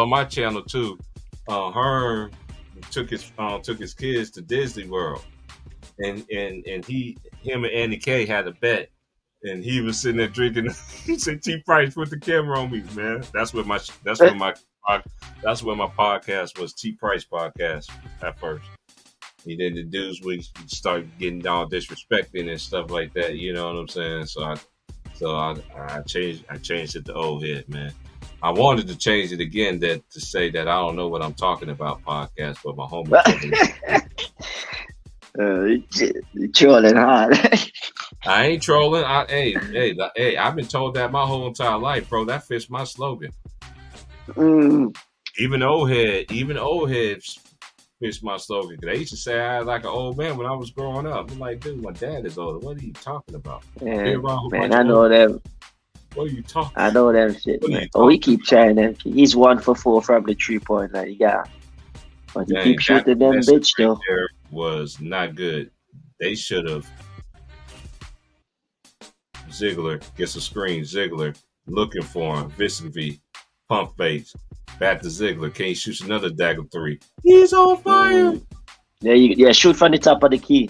[SPEAKER 4] my channel too. Herm took his kids to Disney World, and him and Andy K had a bet. And he was sitting there drinking. He said, "T. Price, put the camera on me, man." That's what my podcast was. T. Price podcast at first. And then the dudes would start getting all disrespecting and stuff like that. You know what I'm saying? So I changed it to old head, man. I wanted to change it again to say that I don't know what I'm talking about podcast, but my homie.
[SPEAKER 2] Trolling hard.
[SPEAKER 4] I ain't trolling. Hey, I've been told that my whole entire life, bro. That fits my slogan. Even old heads fits my slogan. They used to say I was like an old man when I was growing up. I'm like, dude, my dad is older. What are you talking about?
[SPEAKER 2] Man, I know them.
[SPEAKER 4] What are you talking?
[SPEAKER 2] I know them shit, man. He keep trying them. He's 1 for 4 from the 3-point line. But he keep shooting them bitch though.
[SPEAKER 4] There was not good. They should have. Ziegler gets a screen. Ziegler looking for him. Viscovy, pump fakes. Back to Ziegler. Can't shoot another dagger 3. He's on fire.
[SPEAKER 2] Yeah, shoot from the top of the key.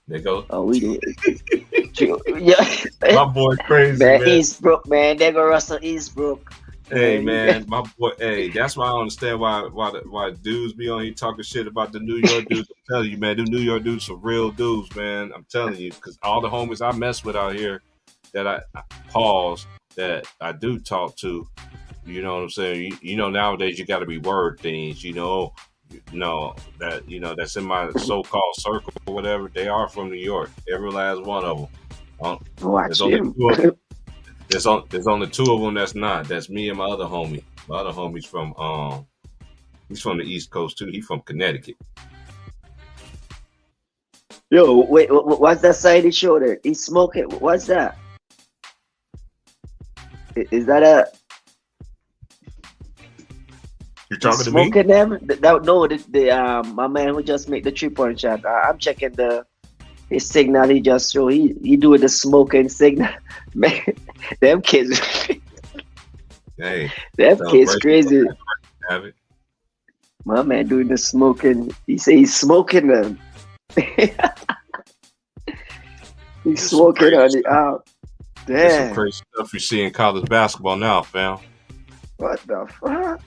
[SPEAKER 4] There goes.
[SPEAKER 2] Oh, we do it. Yeah.
[SPEAKER 4] My boy crazy, man.
[SPEAKER 2] Eastbrook, man. There go Russell Eastbrook.
[SPEAKER 4] Hey, man, my boy. Hey, that's why I don't understand why dudes be on here talking shit about the New York dudes. I'm telling you, man, the New York dudes are real dudes, man. I'm telling you, because all the homies I mess with out here that I do talk to, you know what I'm saying? You know, nowadays you got to be word things, that's in my so-called circle or whatever. They are from New York, every last one of them. There's only 2 of them that's not. That's me and my other homie. My other homie's from he's from the East Coast too. He's from Connecticut.
[SPEAKER 2] Yo, wait, what's that side he showed there? He's smoking. What's that? Is that a
[SPEAKER 4] You talking to me?
[SPEAKER 2] smoking them? No, my man who just make the 3-point shot. I'm checking his signal. He just show he doing the smoking signal. Man, them kids,
[SPEAKER 4] Hey,
[SPEAKER 2] them kids
[SPEAKER 4] celebration.
[SPEAKER 2] crazy.
[SPEAKER 4] Have it.
[SPEAKER 2] My man doing the smoking. He say he's smoking them. He's
[SPEAKER 4] There's some
[SPEAKER 2] smoking
[SPEAKER 4] crazy
[SPEAKER 2] on
[SPEAKER 4] stuff.
[SPEAKER 2] the out.
[SPEAKER 4] There's some
[SPEAKER 2] Damn,
[SPEAKER 4] crazy stuff you see in college basketball now, fam.
[SPEAKER 2] what the fuck?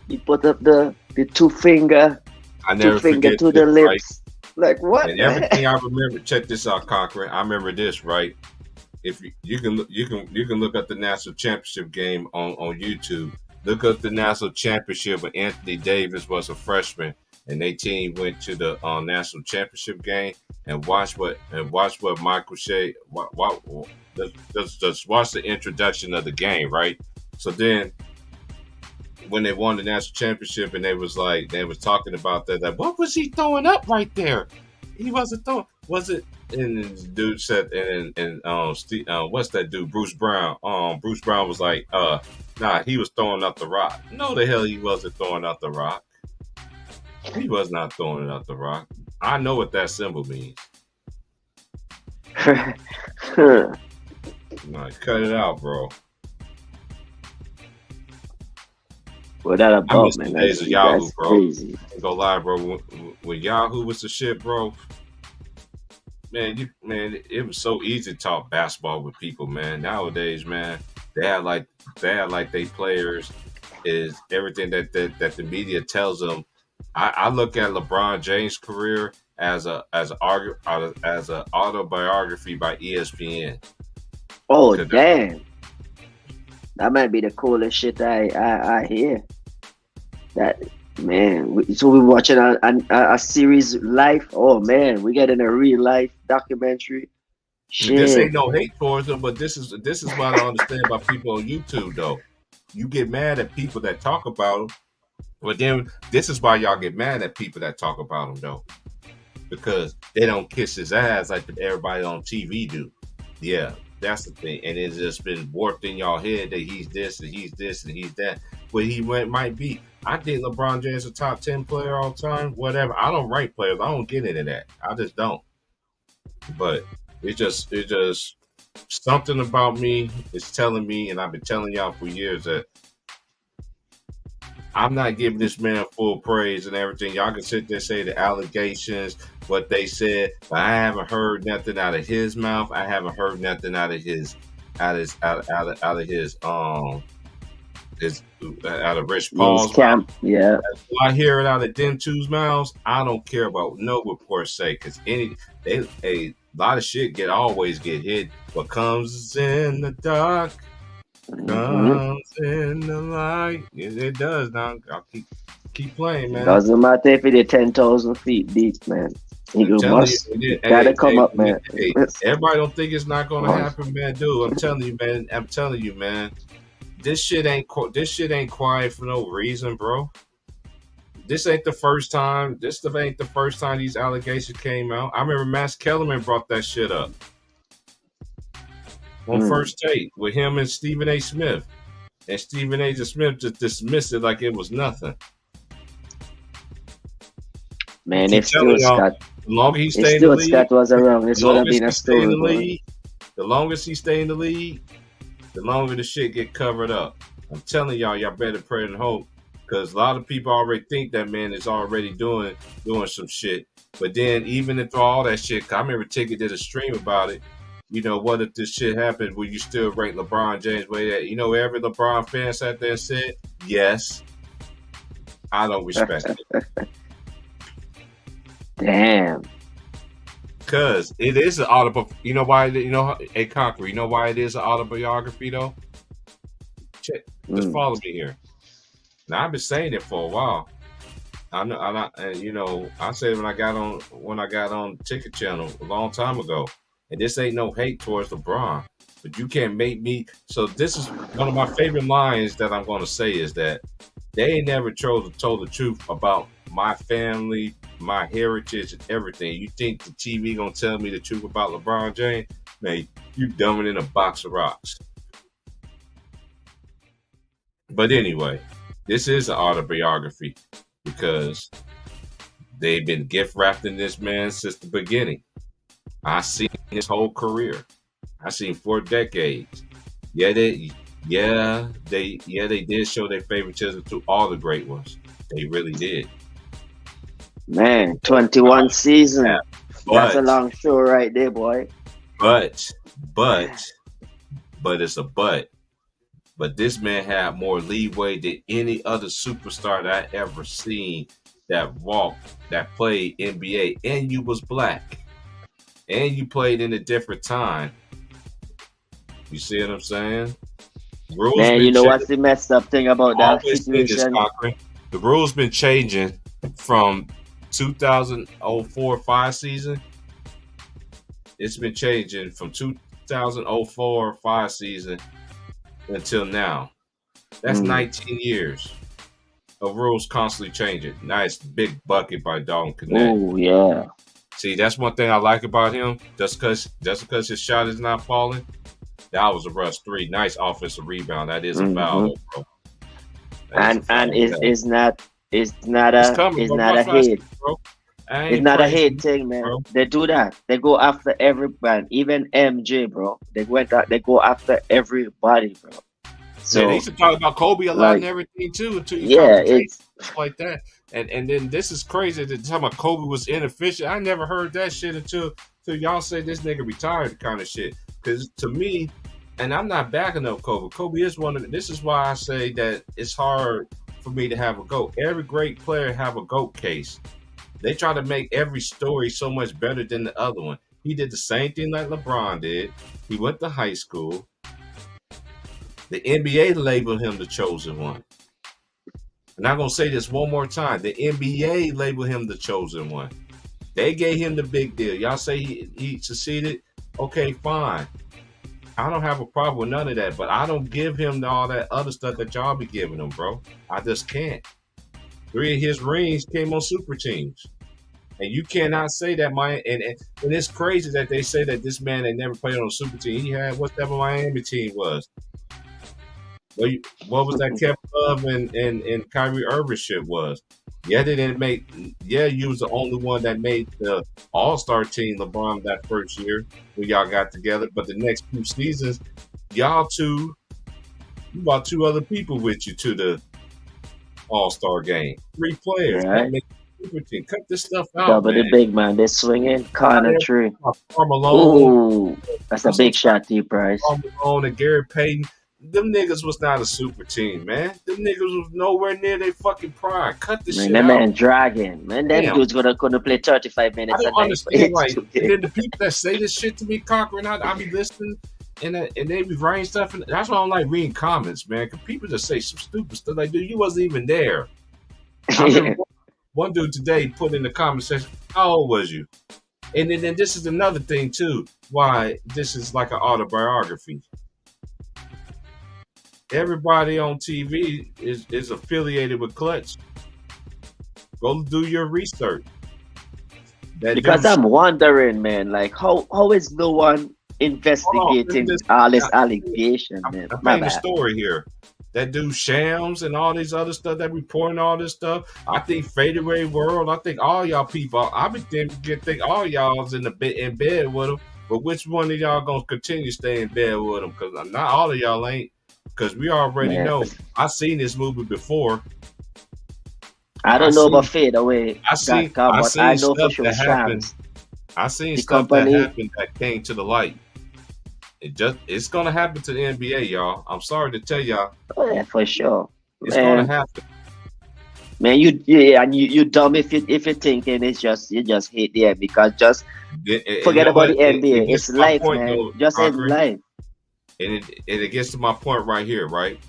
[SPEAKER 2] He put up the two finger
[SPEAKER 4] I never
[SPEAKER 2] to
[SPEAKER 4] forget
[SPEAKER 2] the
[SPEAKER 4] this, right?
[SPEAKER 2] lips. Like what?
[SPEAKER 4] And everything I remember, check this out, Cochran. I remember this, right? If you can look up the national championship game on YouTube. Look up the national championship when Anthony Davis was a freshman and their team went to the national championship game, and watch what Michael Shea. Just watch the introduction of the game, right? So then, when they won the national championship, and they was talking about that, like, what was he throwing up right there? He wasn't throwing. Was it? And the dude said, and what's that dude? Bruce Brown. Bruce Brown was like, nah, he was throwing out the rock. No, the hell he wasn't throwing out the rock. He was not throwing it out the rock. I know what that symbol means. Like, cut it out, bro.
[SPEAKER 2] What that
[SPEAKER 4] I
[SPEAKER 2] about,
[SPEAKER 4] miss the
[SPEAKER 2] man?
[SPEAKER 4] days of Yahoo,
[SPEAKER 2] That's
[SPEAKER 4] bro.
[SPEAKER 2] crazy.
[SPEAKER 4] Ain't gonna lie, bro. When Yahoo was the shit, bro. Man, it was so easy to talk basketball with people, man. Nowadays, man, they have like they players is everything that the media tells them. I look at LeBron James' career as an autobiography by ESPN.
[SPEAKER 2] Oh
[SPEAKER 4] Because
[SPEAKER 2] damn, that might be the coolest shit I hear. That man, so we're watching a series live. Oh man, we getting a real life documentary.
[SPEAKER 4] this
[SPEAKER 2] Shit.
[SPEAKER 4] ain't no hate towards them, but this is what I understand about people on YouTube though. You get mad at people that talk about them, but then this is why y'all get mad at people that talk about them though, because they don't kiss his ass like everybody on TV do. Yeah, that's the thing, and it's just been warped in y'all head that he's this and he's this and he's that. But might be. I think LeBron James a top 10 player all time. Whatever. I don't rank players. I don't get into that. I just don't. But it's just something about me is telling me, and I've been telling y'all for years, that I'm not giving this man full praise and everything. Y'all can sit there and say the allegations, what they said, but I haven't heard nothing out of his mouth. I haven't heard nothing out of his out of Rich Paul's
[SPEAKER 2] camp. Yeah.
[SPEAKER 4] When I hear it out of them two's mouths, I don't care about no reports say, because a lot of shit always get hit. What comes in the dark comes in the light. It does. Now I'll keep playing, man.
[SPEAKER 2] Doesn't matter if it's 10,000 feet deep, man. You gotta come up, man.
[SPEAKER 4] Everybody don't think it's not gonna happen, man. Dude, I'm telling you, man. This shit ain't quiet for no reason, bro. This ain't the first time. This ain't the first time these allegations came out. I remember Max Kellerman brought that shit up on First Take with him and Stephen A. Smith, and Stephen A. Smith just dismissed it like it was nothing.
[SPEAKER 2] Man, if still Scott,
[SPEAKER 4] the longer he stayed in the league,
[SPEAKER 2] Scott was around, this would have been a story.
[SPEAKER 4] The longest he stayed in the league, the longer the shit get covered up. I'm telling y'all better pray and hope, because a lot of people already think that man is already doing some shit. But then even if all that shit, I remember Ticket did a stream about it. You know, what if this shit happened? Will you still rank LeBron James way that? You know, every LeBron fan sat there and said, yes. I don't respect it.
[SPEAKER 2] Damn.
[SPEAKER 4] Because it is an autobiography. You know why? Hey, Conqueror, you know why it is an autobiography, though? Check. Just follow me here. Now, I've been saying it for a while. I said when I got on Ticket Channel a long time ago, and this ain't no hate towards LeBron, but you can't make me. So this is one of my favorite lines that I'm going to say is that they ain't never told the truth about my family, my heritage and everything. You think the TV gonna tell me the truth about LeBron James? Man, you dumbing in a box of rocks. But anyway, this is an autobiography because they've been gift wrapping this man since the beginning. I seen his whole career. I seen 4 decades. They did show their favoritism to all the great ones. They really did.
[SPEAKER 2] Man, 21 season.
[SPEAKER 4] Yeah,
[SPEAKER 2] That's a long show right there, boy.
[SPEAKER 4] But it's a but. But this man had more leeway than any other superstar that I ever seen that walked, that played NBA, and you was black. And you played in a different time. You see what I'm saying?
[SPEAKER 2] Man, you know what's the messed up thing about that situation?
[SPEAKER 4] The rules been changing from 2004-05 season. It's been changing from 2004-05 season until now. That's 19 years of rules constantly changing. Nice big bucket by Dalton Knecht.
[SPEAKER 2] Oh yeah.
[SPEAKER 4] See, that's one thing I like about him. Just because his shot is not falling, that was a rush 3. Nice offensive rebound. That is a foul, bro.
[SPEAKER 2] And it's not a hate. It's not a hate thing, man. Bro. They do that. They go after everybody, even MJ, bro. They go after everybody, bro. So
[SPEAKER 4] they used to talk about Kobe a lot and everything too. Until it's like that. And then this is crazy. The time about Kobe was inefficient. I never heard that shit until y'all say this nigga retired kind of shit. Because to me, and I'm not backing up Kobe. Kobe is one of this is why I say that it's hard for me to have a GOAT. Every great player have a GOAT case. They try to make every story so much better than the other one. He did the same thing like LeBron did. He went to high school. The NBA labeled him the chosen one. And I'm going to say this one more time. The NBA labeled him the chosen one. They gave him the big deal. Y'all say he succeeded? Okay, fine. I don't have a problem with none of that, but I don't give him all that other stuff that y'all be giving him, bro. I just can't. 3 of his rings came on super teams. And you cannot say that and it's crazy that they say that this man that never played on a super team, he had whatever Miami team was. What was that Kevin Love and Kyrie Irving shit was? Yeah, they didn't you was the only one that made the All-Star team, LeBron, that first year when y'all got together. But the next 2 seasons, you brought 2 other people with you to the All-Star game. 3 players.
[SPEAKER 2] Right.
[SPEAKER 4] Cut this stuff out.
[SPEAKER 2] Double the big man. They're swinging. Corner 3.
[SPEAKER 4] Ooh,
[SPEAKER 2] that's a big shot to you, Price.
[SPEAKER 4] Malone and Gary Payton. Them niggas was not a super team, man. Them niggas was nowhere near their fucking prime. Cut the shit out.
[SPEAKER 2] Man, dragging. Man, that dude's gonna play 35 minutes.
[SPEAKER 4] I don't understand. Like, and then the people that say this shit to me, Cochran, I be listening, and they be writing stuff, and that's why I don't like reading comments, man. Because people just say some stupid stuff. Like, dude, you wasn't even there. I remember one dude today put in the comment section, how old was you? And then this is another thing too, why this is like an autobiography. Everybody on TV is affiliated with Clutch. Go do your research.
[SPEAKER 2] Because I'm wondering, man, like how is no one investigating all this allegation, man?
[SPEAKER 4] I'm playing the story here. That dude Shams and all these other stuff that reporting all this stuff. I think Fadeaway World. I think all y'all people. I think all y'all's in bed with them. But which one of y'all gonna continue to stay in bed with them? Because not all of y'all ain't. Because we already know. I seen this movie before.
[SPEAKER 2] I don't know about Fadeaway.
[SPEAKER 4] I seen stuff for sure that happened. I seen stuff that happened that came to the light. It's gonna happen to the NBA, y'all. I'm sorry to tell y'all.
[SPEAKER 2] Oh yeah, for sure.
[SPEAKER 4] It's gonna happen.
[SPEAKER 2] Man, you dumb if you're thinking you just hate the NBA because forget about the NBA. It's life, man. Though, just in life.
[SPEAKER 4] And it gets to my point right here, right?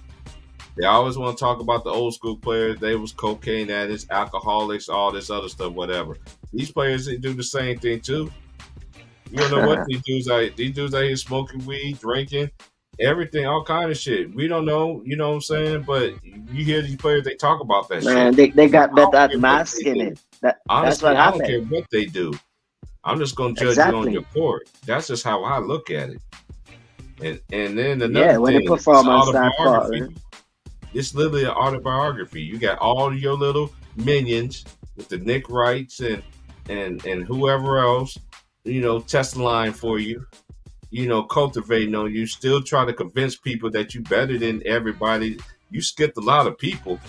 [SPEAKER 4] They always want to talk about the old school players. They was cocaine addicts, alcoholics, all this other stuff, whatever. These players, they do the same thing too. You don't know what these dudes out here smoking weed, drinking, everything, all kind of shit. We don't know, you know what I'm saying? But you hear these players, they talk about that
[SPEAKER 2] Man,
[SPEAKER 4] shit.
[SPEAKER 2] they got
[SPEAKER 4] I
[SPEAKER 2] better
[SPEAKER 4] don't
[SPEAKER 2] at
[SPEAKER 4] care what they
[SPEAKER 2] masking
[SPEAKER 4] do.
[SPEAKER 2] it. That's
[SPEAKER 4] Honestly,
[SPEAKER 2] what
[SPEAKER 4] I don't care
[SPEAKER 2] happened.
[SPEAKER 4] what they do. I'm just gonna judge you on
[SPEAKER 2] Exactly.
[SPEAKER 4] your court. That's just how I look at it. And then
[SPEAKER 2] Yeah,
[SPEAKER 4] another
[SPEAKER 2] when the
[SPEAKER 4] thing, it's
[SPEAKER 2] performance start
[SPEAKER 4] autobiography.
[SPEAKER 2] falling.
[SPEAKER 4] It's literally an autobiography. You got all your little minions with the Nick Wrights and whoever else, you know, testing line for you, you know, cultivating on you, still trying to convince people that you better than everybody. You skipped a lot of people,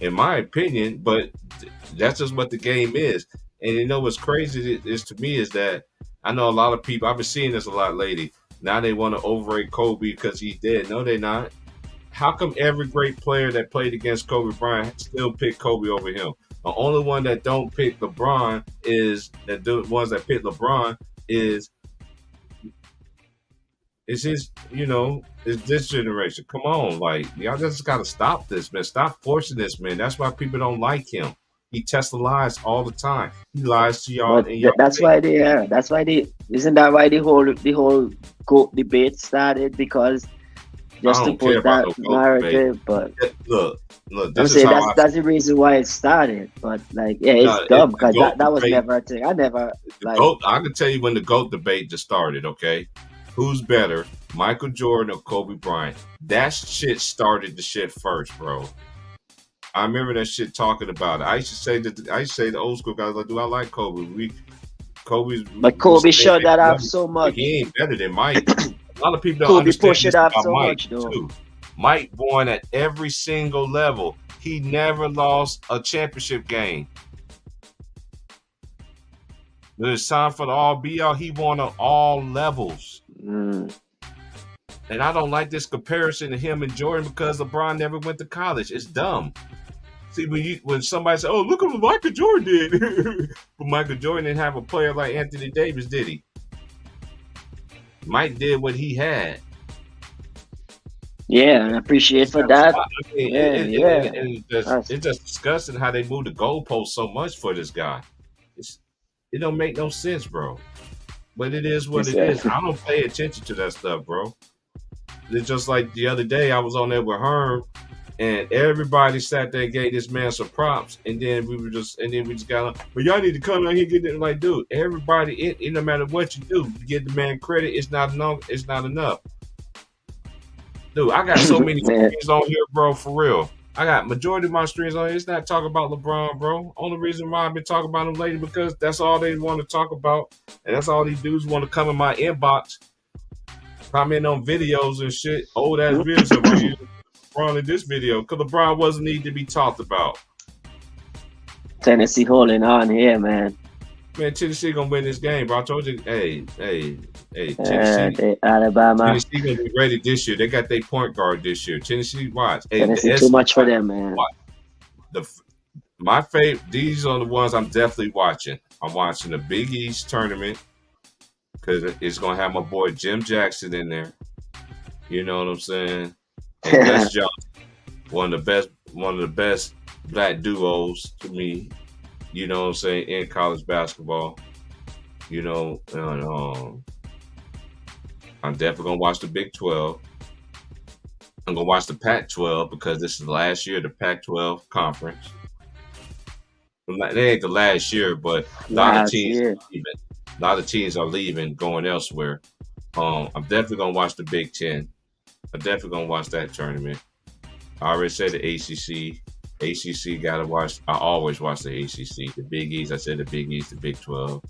[SPEAKER 4] in my opinion, but that's just what the game is. And you know what's crazy is to me is that I know a lot of people, I've been seeing this a lot lately. Now they want to overrate Kobe because he's dead. No, they're not. How come every great player that played against Kobe Bryant still pick Kobe over him? The only one that don't pick LeBron is that the ones that pick LeBron is his, you know, is this generation. Come on, like y'all just gotta stop this, man. Stop forcing this, man. That's why people don't like him. He tells lies all the time. He lies to y'all
[SPEAKER 2] But
[SPEAKER 4] and y'all.
[SPEAKER 2] that's why they are. That's why they. Isn't that why the whole GOAT debate started? Because
[SPEAKER 4] I
[SPEAKER 2] just to
[SPEAKER 4] don't care
[SPEAKER 2] put
[SPEAKER 4] about
[SPEAKER 2] that
[SPEAKER 4] no GOAT debate.
[SPEAKER 2] narrative. But
[SPEAKER 4] Look,
[SPEAKER 2] I'm
[SPEAKER 4] this is
[SPEAKER 2] saying
[SPEAKER 4] how I
[SPEAKER 2] that's the reason why it started. But like, yeah, it's
[SPEAKER 4] no,
[SPEAKER 2] dumb
[SPEAKER 4] the
[SPEAKER 2] because
[SPEAKER 4] GOAT
[SPEAKER 2] that was
[SPEAKER 4] debate.
[SPEAKER 2] never a thing. I never
[SPEAKER 4] The
[SPEAKER 2] like.
[SPEAKER 4] GOAT, I can tell you when the GOAT debate just started, okay? Who's better, Michael Jordan or Kobe Bryant? That shit started the shit first, bro. I remember that shit talking about it. I used to say the old school guys like, dude, I like Kobe. Kobe's
[SPEAKER 2] But Kobe showed that off so much.
[SPEAKER 4] He ain't better than Mike. A lot of people don't
[SPEAKER 2] Kobe
[SPEAKER 4] understand
[SPEAKER 2] pushed
[SPEAKER 4] this
[SPEAKER 2] it off
[SPEAKER 4] about
[SPEAKER 2] so
[SPEAKER 4] Mike
[SPEAKER 2] much, though.
[SPEAKER 4] too. Mike won at every single level. He never lost a championship game. When it's time for the all be all, he won on all levels.
[SPEAKER 2] Mm.
[SPEAKER 4] And I don't like this comparison to him and Jordan because LeBron never went to college. It's dumb. See, when somebody says, "Oh, look at what Michael Jordan did," but Michael Jordan didn't have a player like Anthony Davis, did he? Mike did what he had.
[SPEAKER 2] Yeah, and I appreciate for that.
[SPEAKER 4] I mean, it's just disgusting how they move the goalposts so much for this guy. It don't make no sense, bro. But it is what it is. I don't pay attention to that stuff, bro. It's just like the other day I was on there with Herm, and everybody sat there and gave this man some props, and then we just got on. But y'all need to come out here and get it. Like, dude, everybody, it no matter what you do, you give the man credit. It's not enough. It's not enough. Dude, I got so many streams on here, bro. For real, I got majority of my streams on here. It's not talking about LeBron, bro. Only reason why I've been talking about him lately because that's all they want to talk about, and that's all these dudes want to come in my inbox, comment on videos and shit, old ass videos of LeBron in this video because LeBron wasn't need to be talked about.
[SPEAKER 2] Tennessee holding on here, man.
[SPEAKER 4] Man, Tennessee gonna win this game, bro. I told you, hey, Tennessee,
[SPEAKER 2] Alabama.
[SPEAKER 4] Tennessee gonna be ready this year. They got their point guard this year. Tennessee, watch.
[SPEAKER 2] Tennessee too much for them, man.
[SPEAKER 4] My favorite. These are the ones I'm definitely watching. I'm watching the Big East tournament because it's gonna have my boy Jim Jackson in there. You know what I'm saying? And Les Johnson, one of the best black duos to me. You know what I'm saying, in college basketball. You know, and, I'm definitely gonna watch the Big 12. I'm gonna watch the Pac-12 because this is the last year of the Pac-12 conference. They ain't the last year, but a lot of teams are leaving, going elsewhere. I'm definitely gonna watch the Big 10. I'm definitely gonna watch that tournament. I already said the ACC. ACC gotta watch. I always watch the ACC. The Big East. I said the Big East, the Big 12,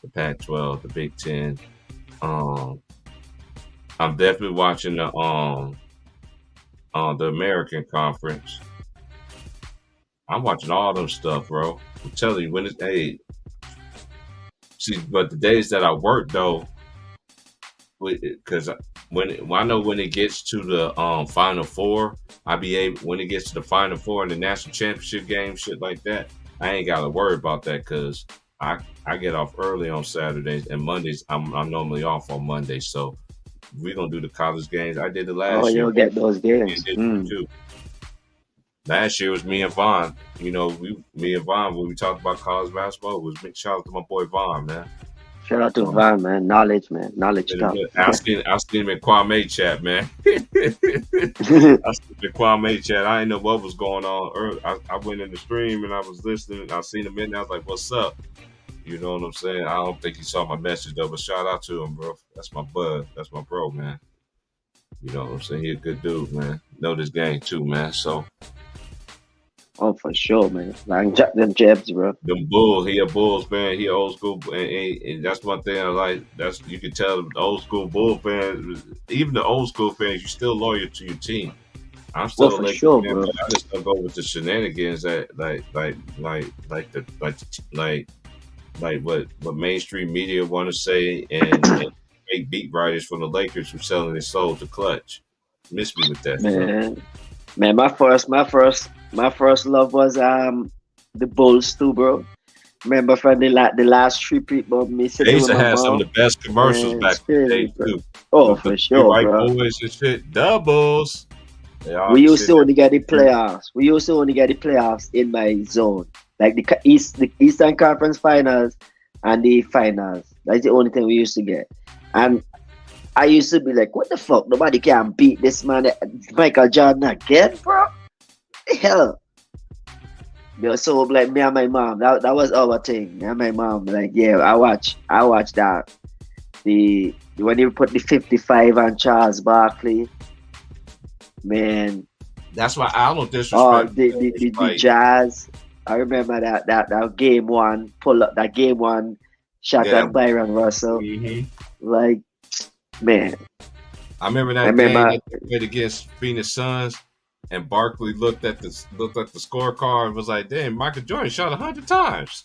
[SPEAKER 4] the Pac-12, the Big 10. I'm definitely watching the American Conference. I'm watching all them stuff, bro. I'm telling you, but the days that I work though, because when I know when it gets to the Final Four, when it gets to the Final Four and the national championship game, shit like that, I ain't gotta worry about that because I get off early on Saturdays and Mondays. I'm normally off on Mondays, so we're gonna do the college games. I did the last year.
[SPEAKER 2] Oh, you'll get those games.
[SPEAKER 4] Too. Last year was me and Vaughn. You know, me and Vaughn when we talked about college basketball, was big shout out to my boy Vaughn, man.
[SPEAKER 2] Shout out to Van, man. Knowledge, man. Knowledge stuff.
[SPEAKER 4] I seen him in Kwame chat, man. I seen him in Kwame chat. I didn't know what was going on. I went in the stream and I was listening. I seen him in there. I was like, "What's up?" You know what I'm saying? I don't think he saw my message though, but shout out to him, bro. That's my bud. That's my bro, man. You know what I'm saying? He a good dude, man. Know this game too, man. So.
[SPEAKER 2] Oh, for sure, man. Like them jabs, bro.
[SPEAKER 4] Them Bulls, he a Bulls fan. He a old school, and that's one thing I like. That's you can tell the old school Bull fans, even the old school fans, you still loyal to your team. I'm still
[SPEAKER 2] for sure, bro.
[SPEAKER 4] I just don't go with the shenanigans that like what mainstream media want to say and fake beat writers from the Lakers who selling their soul to Clutch. Miss me with that,
[SPEAKER 2] man. My first love was the Bulls too, bro. Remember from the last trip, bro.
[SPEAKER 4] They used to have some of the best commercials back in the day too.
[SPEAKER 2] Oh, for sure,
[SPEAKER 4] white
[SPEAKER 2] bro.
[SPEAKER 4] Boys and shit, doubles.
[SPEAKER 2] We used to only get the playoffs. In my zone, like the Eastern Conference Finals and the finals. That's the only thing we used to get. And I used to be like, what the fuck? Nobody can beat this man, Michael Jordan again, bro. Hell. So like me and my mom, that was our thing. Me and my mom, like, yeah, I watch that. When you put the 55 on Charles Barkley, man.
[SPEAKER 4] That's why I don't disrespect.
[SPEAKER 2] The Jazz. I remember that game one shot at Byron Russell.
[SPEAKER 4] Mm-hmm.
[SPEAKER 2] Like, man.
[SPEAKER 4] I remember that game against Phoenix Suns, and Barkley looked at the scorecard and was like, "Damn, Michael Jordan shot 100 times."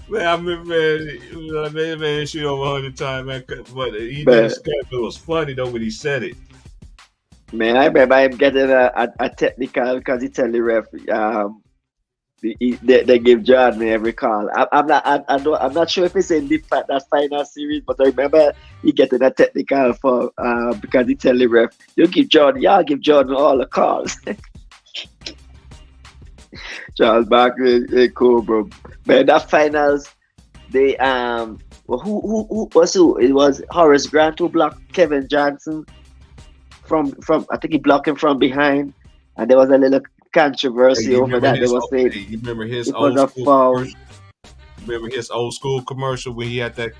[SPEAKER 4] Man, I remember, man, shoot over 100 times, man. But it was funny though when he said it.
[SPEAKER 2] Man, I remember him getting a technical because he tell the ref, they give Jordan every call. I'm not sure if it's in that final series, but I remember he getting a technical for because he tell the ref, y'all give Jordan all the calls. Charles Barkley, cool, bro. But that finals, they who was who? It was Horace Grant who blocked Kevin Johnson from I think he blocked him from behind, and there was a little controversy over that. They were saying
[SPEAKER 4] you remember his old school commercial? Remember his old school commercial when he had that?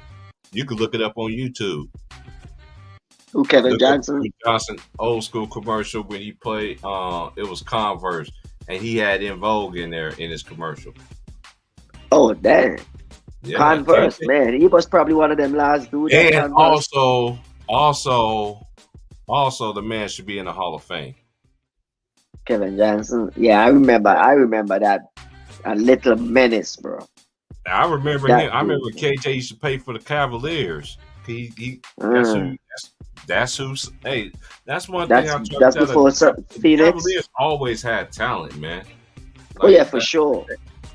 [SPEAKER 4] You could look it up on YouTube.
[SPEAKER 2] Who, Kevin Johnson?
[SPEAKER 4] Johnson old school commercial when he played. It was Converse, and he had En Vogue in there in his commercial.
[SPEAKER 2] Oh damn! Yeah, Converse, man, he was probably one of them last dudes.
[SPEAKER 4] And also, the man should be in the Hall of Fame.
[SPEAKER 2] Kevin Johnson. Yeah, I remember that. A little menace, bro.
[SPEAKER 4] I remember him. I remember KJ used to pay for the Cavaliers. That's who's. Hey, that's one thing I'm trying to tell you. That's before Phoenix. Cavaliers always had talent, man.
[SPEAKER 2] Like, oh yeah, for sure.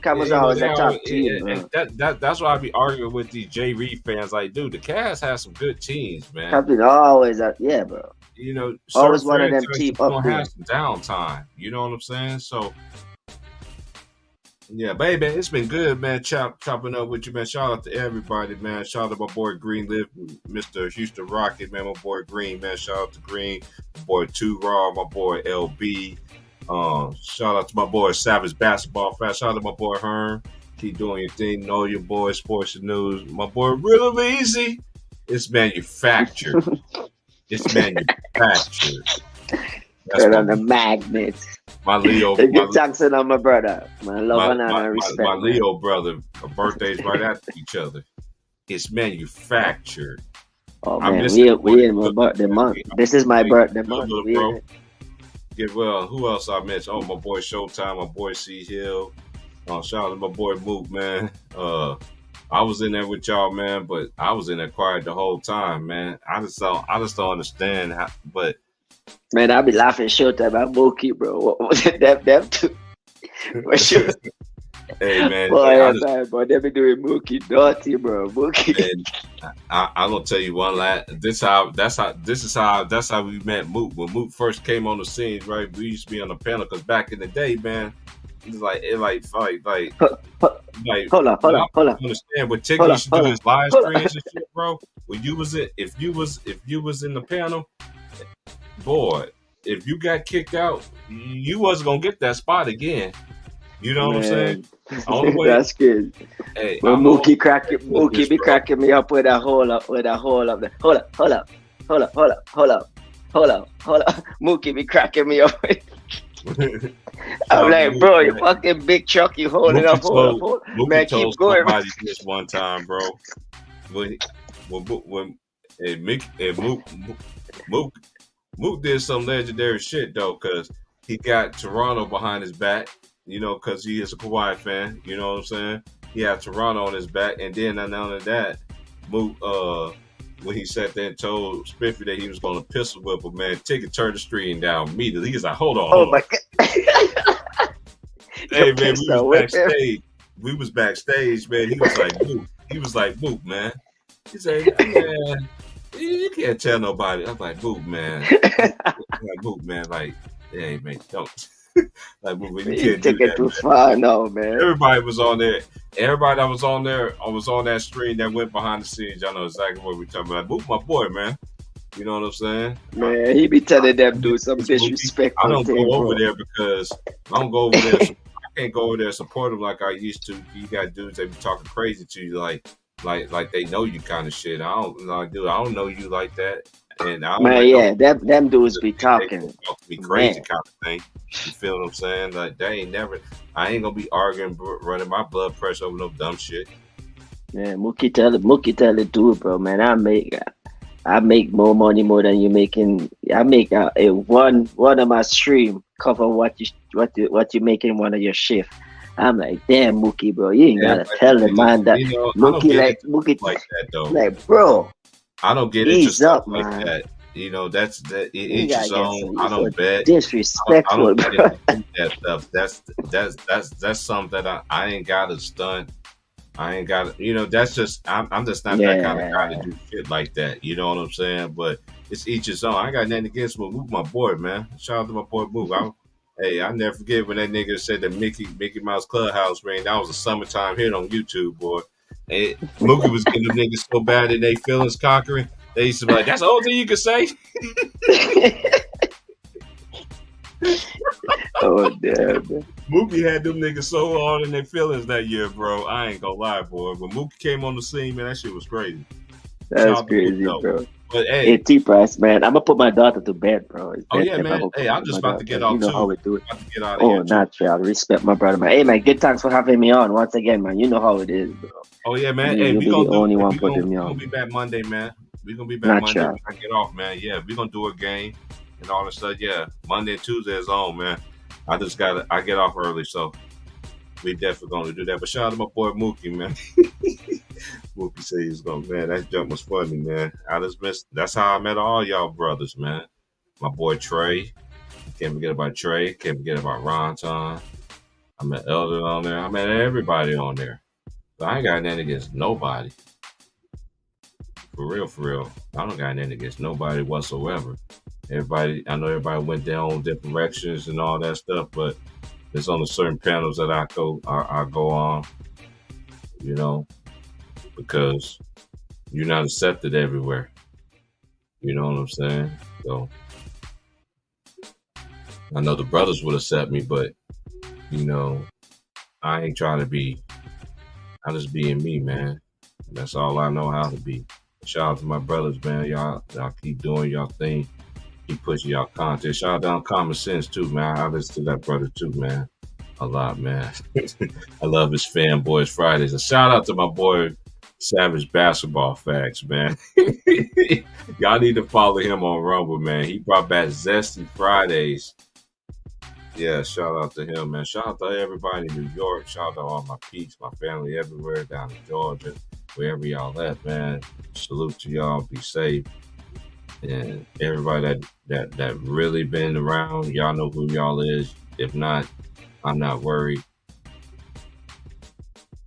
[SPEAKER 2] Cavs always a top team.
[SPEAKER 4] And that's why I be arguing with these J. Reed fans. Like, dude, the Cavs have some good teams, man.
[SPEAKER 2] Cavs always, yeah, bro.
[SPEAKER 4] You know,
[SPEAKER 2] always one of them teams up there.
[SPEAKER 4] Have some downtime. You know what I'm saying? So, yeah, baby, it's been good, man. Chopping up with you, man. Shout out to everybody, man. Shout out to my boy Green Live, Mr. Houston Rocket, man. My boy Green, man. Shout out to Green. My boy 2 Raw, my boy LB. Shout out to my boy Savage Basketball Fan. Shout out to my boy Hearn. Keep doing your thing. Know your boy Sports and News. My boy Real Easy. It's manufactured. It's manufactured.
[SPEAKER 2] That's on the magnets.
[SPEAKER 4] My Leo.
[SPEAKER 2] Jackson on my brother. My love and respect.
[SPEAKER 4] My Leo brother. Our birthdays right after each other. It's manufactured.
[SPEAKER 2] Oh man, we in my birthday month. This is my birthday month.
[SPEAKER 4] Get well. Who else I mentioned? Oh, my boy Showtime, my boy C Hill. Shout out to my boy Mook, man. I was in there with y'all, man, but I was in there quiet the whole time, man. I just don't understand how, but
[SPEAKER 2] man, I be laughing Showtime about Mookie, bro. Them two. For sure.
[SPEAKER 4] Hey man,
[SPEAKER 2] boy, they be doing Mookie dirty, bro. Mookie.
[SPEAKER 4] Man, I'm gonna tell you one last. That's how we met Mook. When Mook first came on the scene, right? We used to be on the panel because back in the day, man, it was like like
[SPEAKER 2] hold up,
[SPEAKER 4] what
[SPEAKER 2] hold
[SPEAKER 4] I
[SPEAKER 2] up, hold up,
[SPEAKER 4] understand what Tigger
[SPEAKER 2] hold
[SPEAKER 4] used
[SPEAKER 2] up,
[SPEAKER 4] to
[SPEAKER 2] hold
[SPEAKER 4] do
[SPEAKER 2] up,
[SPEAKER 4] his live
[SPEAKER 2] hold
[SPEAKER 4] streams
[SPEAKER 2] up.
[SPEAKER 4] and shit, bro. When you was it, if you was in the panel, boy, if you got kicked out, you wasn't gonna get that spot again. You know what I'm saying?
[SPEAKER 2] Man,
[SPEAKER 4] Only way,
[SPEAKER 2] that's good.
[SPEAKER 4] hey,
[SPEAKER 2] Well,
[SPEAKER 4] I'm the only with
[SPEAKER 2] Mookie
[SPEAKER 4] this,
[SPEAKER 2] be
[SPEAKER 4] bro.
[SPEAKER 2] cracking me up with a hold up, hold up, hold up, hold up, hold up, hold up, hold up. Mookie be cracking me up. I'm like, bro, you fucking big truck, you holding up, hold up. Man,
[SPEAKER 4] Mookie
[SPEAKER 2] keep
[SPEAKER 4] told
[SPEAKER 2] going.
[SPEAKER 4] somebody this one time, bro. When Mook did some legendary shit though, because he got Toronto behind his back, you know, because he is a Kawhi fan, you know what I'm saying? He had Toronto on his back, and then not only that, Mook, when he sat there and told Spiffy that he was going to pistol whip him, man, Tigger turned the screen down immediately. He's like, hold on.
[SPEAKER 2] My God.
[SPEAKER 4] Hey, man, we was backstage, man. He was like, Mook, man. He said, man, you can't tell nobody. I'm like, Mook, man. Like, hey, man, don't. Like, Mook, you can't do that,
[SPEAKER 2] too far now, man.
[SPEAKER 4] Everybody was on there. Everybody that was on there, I was on that screen that went behind the scenes. Y'all know exactly what we're talking about. Mook, my boy, man. You know what I'm saying?
[SPEAKER 2] Man, he be telling them do some disrespectful.
[SPEAKER 4] I don't
[SPEAKER 2] thing,
[SPEAKER 4] go over
[SPEAKER 2] bro.
[SPEAKER 4] there because I don't go over there. I can't go over there and support him like I used to. You got dudes that be talking crazy to you, like they know you kind of shit. I don't know you like that. And I don't
[SPEAKER 2] them dudes be talking.
[SPEAKER 4] Talk to me crazy kind of thing. You feel what I'm saying? Like I ain't gonna be arguing, running my blood pressure over no dumb shit.
[SPEAKER 2] Man, Mookie tell it too, bro. Man, I make more money more than you making. I make a one of my stream cover what you make in one of your shift. I'm like, damn, Mookie, bro, you ain't gotta tell the man that. Mookie
[SPEAKER 4] like that though.
[SPEAKER 2] Like, bro,
[SPEAKER 4] I don't get into stuff like that. You know, that's each his own. I don't bet.
[SPEAKER 2] Disrespectful.
[SPEAKER 4] I don't get into that stuff. That's something that I ain't got to stunt. I ain't got, you know, that's just, I'm just not that kind of guy to do shit like that. You know what I'm saying? But it's each his own. I ain't got nothing against Mook, my boy, man. Shout out to my boy Mook. I never forget when that nigga said the Mickey Mouse Clubhouse ring. That was a summertime hit on YouTube, boy. And Mookie was getting them niggas so bad that they feelings conquering. They used to be like, that's the only thing you can say.
[SPEAKER 2] Oh damn.
[SPEAKER 4] Mookie had them niggas so hard in their feelings that year, bro. I ain't gonna lie, boy. When Mookie came on the scene, man, that shit was crazy.
[SPEAKER 2] That's crazy, bro.
[SPEAKER 4] But hey,
[SPEAKER 2] T-Price, man, I'm gonna put my daughter to bed, bro.
[SPEAKER 4] Man. Hey, I'm just about to get out too.
[SPEAKER 2] You know how we do it.
[SPEAKER 4] About to get out of
[SPEAKER 2] here, not child. Respect my brother, man. Hey, man, good thanks for having me on once again, man. You know how it is, bro.
[SPEAKER 4] Oh yeah, man.
[SPEAKER 2] Hey, we
[SPEAKER 4] gonna be back Monday, man. We gonna be back Monday when I get off, man. Yeah, we gonna do a game and all that stuff. Yeah, Monday and Tuesday is on, man. I get off early, so we definitely gonna do that. But shout out to my boy Mookie, man. Mookie said he was gonna, man, that jump was funny, man. That's how I met all y'all brothers, man. My boy Trey. Can't forget about Trey. Can't forget about Ronton. I met Elder on there. I met everybody on there. But I ain't got nothing against nobody. For real. I don't got nothing against nobody whatsoever. I know everybody went their own different directions and all that stuff, but there's only certain panels that I go on, you know, because you're not accepted everywhere. You know what I'm saying? So I know the brothers would accept me, but you know, I ain't trying to be. I'm just being me, man. That's all I know how to be. Shout out to my brothers, man. Y'all keep doing y'all thing. Keep pushing y'all content. Shout out to Uncommon Sense too, man. I listen to that brother too, man. A lot, man. I love his Fanboys Fridays. A shout out to my boy Savage Basketball Facts, man. Y'all need to follow him on Rumble, man. He brought back Zesty Fridays. Yeah, shout out to him, man. Shout out to everybody in New York. Shout out to all my peeps, my family everywhere, down in Georgia, wherever y'all at, man. Salute to y'all. Be safe. And everybody that really been around, y'all know who y'all is. If not, I'm not worried.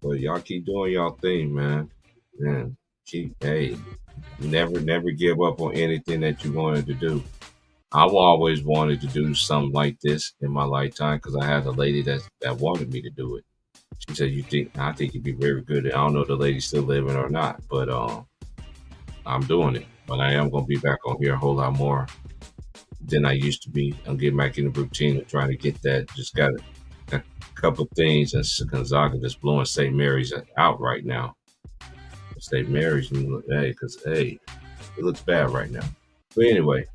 [SPEAKER 4] But y'all keep doing y'all thing, man. And never give up on anything that you wanted to do. I've always wanted to do something like this in my lifetime because I had a lady that wanted me to do it.
[SPEAKER 1] She said, "You think?" I think you'd be very good. I don't know if the lady's still living or not, but I'm doing it. But I am gonna be back on here a whole lot more than I used to be. I'm getting back in the routine of trying to get that. Just got a couple things, and Gonzaga just blowing St. Mary's out right now. St. Mary's, because it looks bad right now. But anyway,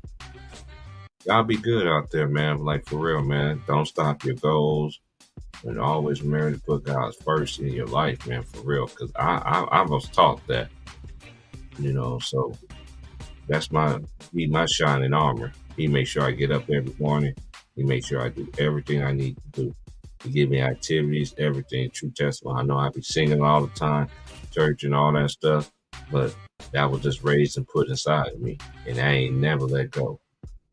[SPEAKER 1] y'all be good out there, man. Like for real, man. Don't stop your goals, and always remember to put God first in your life, man. For real, because I was taught that, So that's my shining armor. He makes sure I get up every morning. He makes sure I do everything I need to do. He give me activities, everything. True testimony. I know I be singing all the time, church and all that stuff, but that was just raised and put inside of me, and I ain't never let go.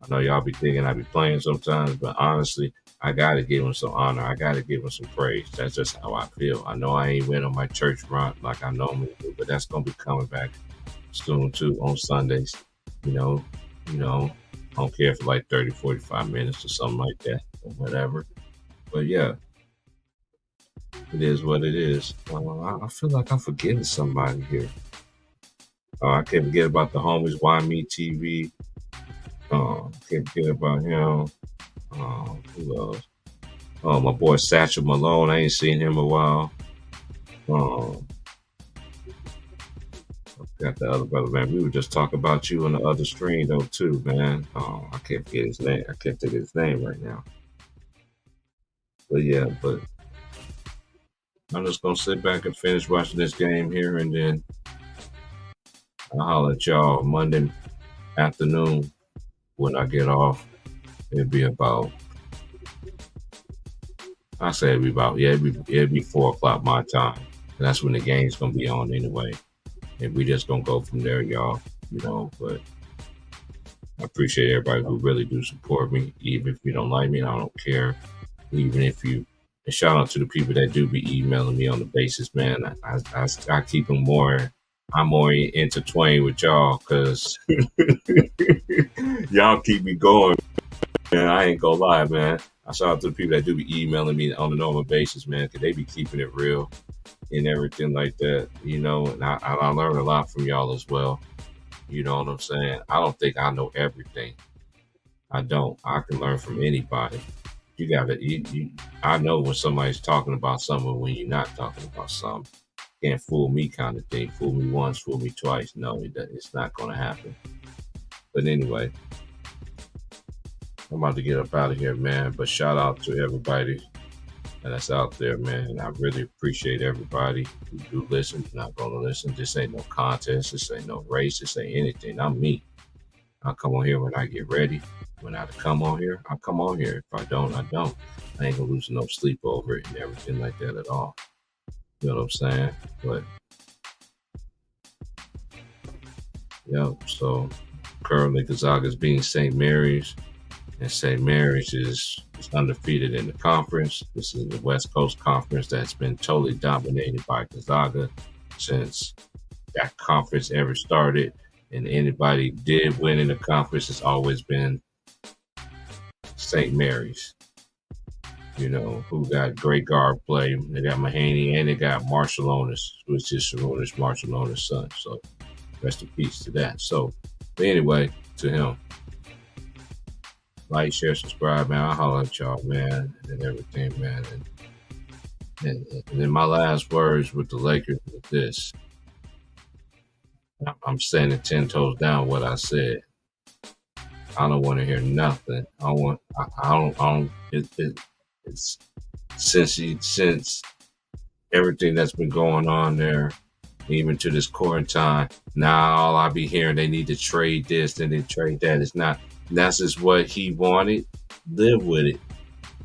[SPEAKER 1] I know y'all be thinking I be playing sometimes, but honestly, I got to give him some honor. I got to give him some praise. That's just how I feel. I know I ain't went on my church run like I normally do, but that's going to be coming back soon too on Sundays. I don't care for like 30, 45 minutes or something like that or whatever. But yeah, it is what it is. I feel like I'm forgetting somebody here. I can't forget about the homies, Why Me TV. Can't forget about him. Who else? Oh, my boy Satchel Malone. I ain't seen him in a while. Got the other brother, man. We were just talking about you on the other stream, though, too, man. I can't forget his name. I can't think of his name right now. But yeah, I'm just going to sit back and finish watching this game here, and then I'll holler at y'all Monday afternoon when I get off. It'd be about, it'd be 4 o'clock my time. And that's when the game's going to be on anyway. And we just going to go from there, y'all, but I appreciate everybody who really do support me. Even if you don't like me, I don't care. Even if you, and shout out to the people that do be emailing me on the basis, man. I keep them I'm more intertwined with y'all because y'all keep me going. Man, I ain't gonna lie, man. I shout out to the people that do be emailing me on a normal basis, man, because they be keeping it real and everything like that, and I learn a lot from y'all as well. You know what I'm saying? I don't think I know everything. I don't. I can learn from anybody. You gotta. I know when somebody's talking about something when you're not talking about something. Can't fool me, kind of thing. Fool me once, fool me twice. No, it's not gonna happen. But anyway, I'm about to get up out of here, man. But shout out to everybody that's out there, man. And I really appreciate everybody who do listen. Not gonna listen. This ain't no contest. This ain't no race. This ain't anything. I'm me. I'll come on here when I get ready. When I come on here, I'll come on here. If I don't, I don't. I ain't gonna lose no sleep over it and everything like that at all. You know what I'm saying? But yeah, so currently Gonzaga's beating St. Mary's, and St. Mary's is undefeated in the conference. This is the West Coast Conference that's been totally dominated by Gonzaga since that conference ever started. And anybody did win in the conference, it's always been St. Mary's. Who got great guard play. They got Mahaney and they got Marciulionis, which is Sarunas Marciulionis' son. So rest in peace to that. So, but anyway, to him. Like, share, subscribe, man. I'll holler at y'all, man, and everything, man. And then my last words with the Lakers with this. I'm standing 10 toes down what I said. I don't want to hear nothing. It's since everything that's been going on there, even to this quarantine, now all I be hearing, they need to trade this, then they trade that. It's not, that's just what he wanted. Live with it.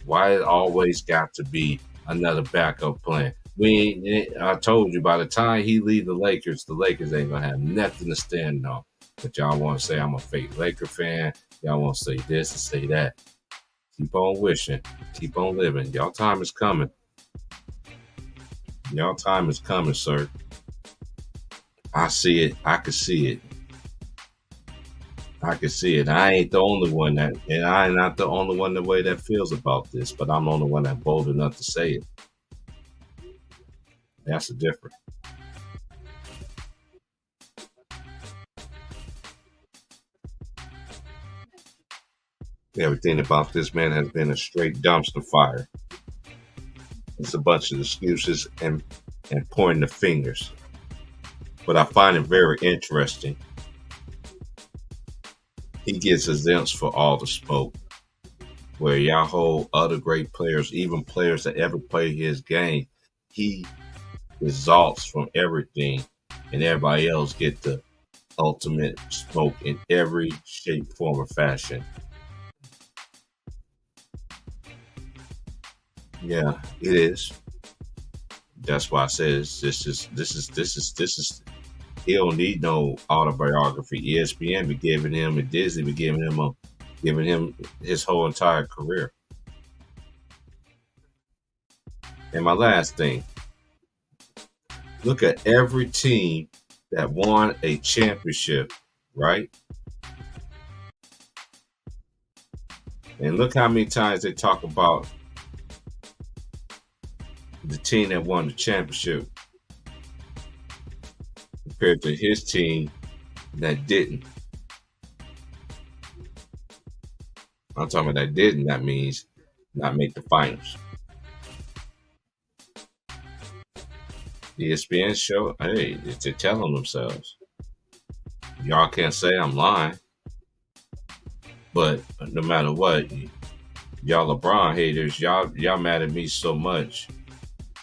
[SPEAKER 1] Why it always got to be another backup plan? I told you, by the time he leave the Lakers ain't gonna have nothing to stand on. But y'all want to say I'm a fake Laker fan. Y'all want to say this and say that. Keep on wishing. Keep on living. Y'all time is coming. Y'all time is coming, sir. I see it. I can see it. I can see it. I ain't the only one and I'm not the only one the way that feels about this, but I'm the only one that's bold enough to say it.
[SPEAKER 4] That's the difference. Everything about this man has been a straight dumpster fire. It's a bunch of excuses and pointing the fingers. But I find it very interesting. He gets exempts for all the smoke. Where y'all hold other great players, even players that ever play his game, he results from everything, and everybody else get the ultimate smoke in every shape, form, or fashion. Yeah, it is. That's why I said this is. He don't need no autobiography. ESPN be giving him, and Disney be giving him his whole entire career. And my last thing, look at every team that won a championship, right? And look how many times they talk about the team that won the championship compared to his team that didn't. I'm talking about that didn't. That means not make the finals. ESPN show, hey, they're telling themselves. Y'all can't say I'm lying. But no matter what, y'all LeBron haters, y'all mad at me so much.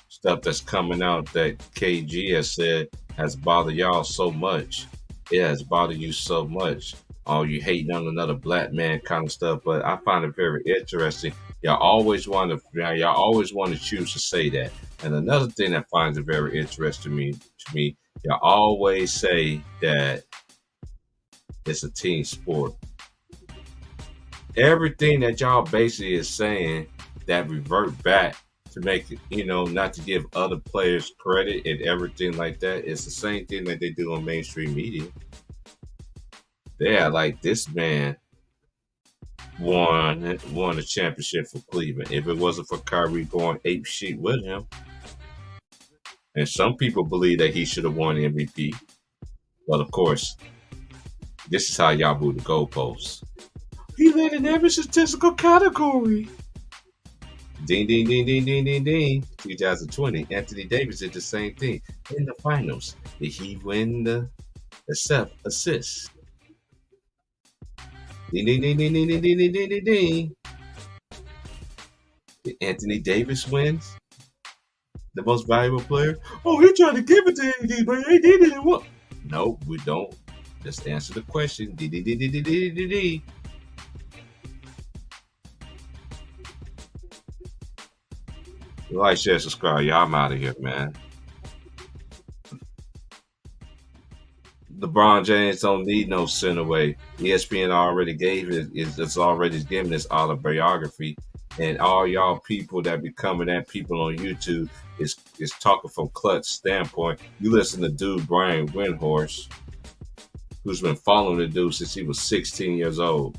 [SPEAKER 4] Stuff that's coming out that KG has said has bothered y'all so much. It has bothered you so much. Oh, you hating on another black man kind of stuff. But I find it very interesting. Y'all always want to choose to say that. And another thing that finds it very interesting to me, y'all always say that it's a team sport. Everything that y'all basically is saying that revert back to make it, not to give other players credit and everything like that. It's the same thing that they do on mainstream media. They are like, this man won a championship for Cleveland. If it wasn't for Kyrie going ape shit with him, and some people believe that he should have won the MVP. But of course, this is how y'all move the goalposts. He led in every statistical category. Ding, ding, ding, ding, ding, ding, ding. 2020, Anthony Davis did the same thing in the finals. Did he win the assist? Ding, ding, ding, ding, ding, ding, ding, ding, ding, ding. Did Anthony Davis wins the most valuable player? Oh, he tried to give it to him, but he didn't. What? No, we don't. Just answer the question. Ding, ding, ding, ding, ding, ding, ding, ding. Like, share, subscribe. Y'all, I'm out of here, man. LeBron James don't need no send away. ESPN already gave it's already given his autobiography. And all y'all people that be coming at people on YouTube is talking from Clutch standpoint. You listen to dude Brian Windhorst, who's been following the dude since he was 16 years old.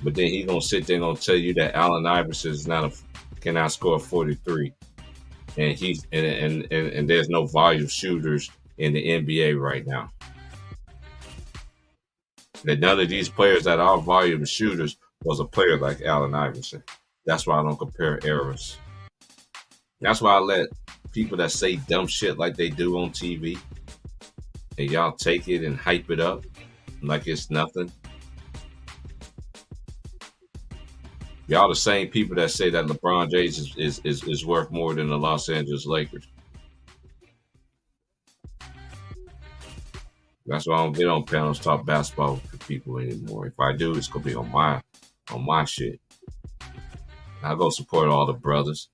[SPEAKER 4] But then he gonna sit there and gonna tell you that Allen Iverson cannot score 43, and he's and there's no volume shooters in the NBA right now. That none of these players that are volume shooters was a player like Allen Iverson. That's why I don't compare eras. That's why I let people that say dumb shit like they do on TV, and y'all take it and hype it up like it's nothing. Y'all the same people that say that LeBron James is worth more than the Los Angeles Lakers. That's why I don't get on panels talk basketball with people anymore. If I do, it's gonna be on my shit. I go support all the brothers,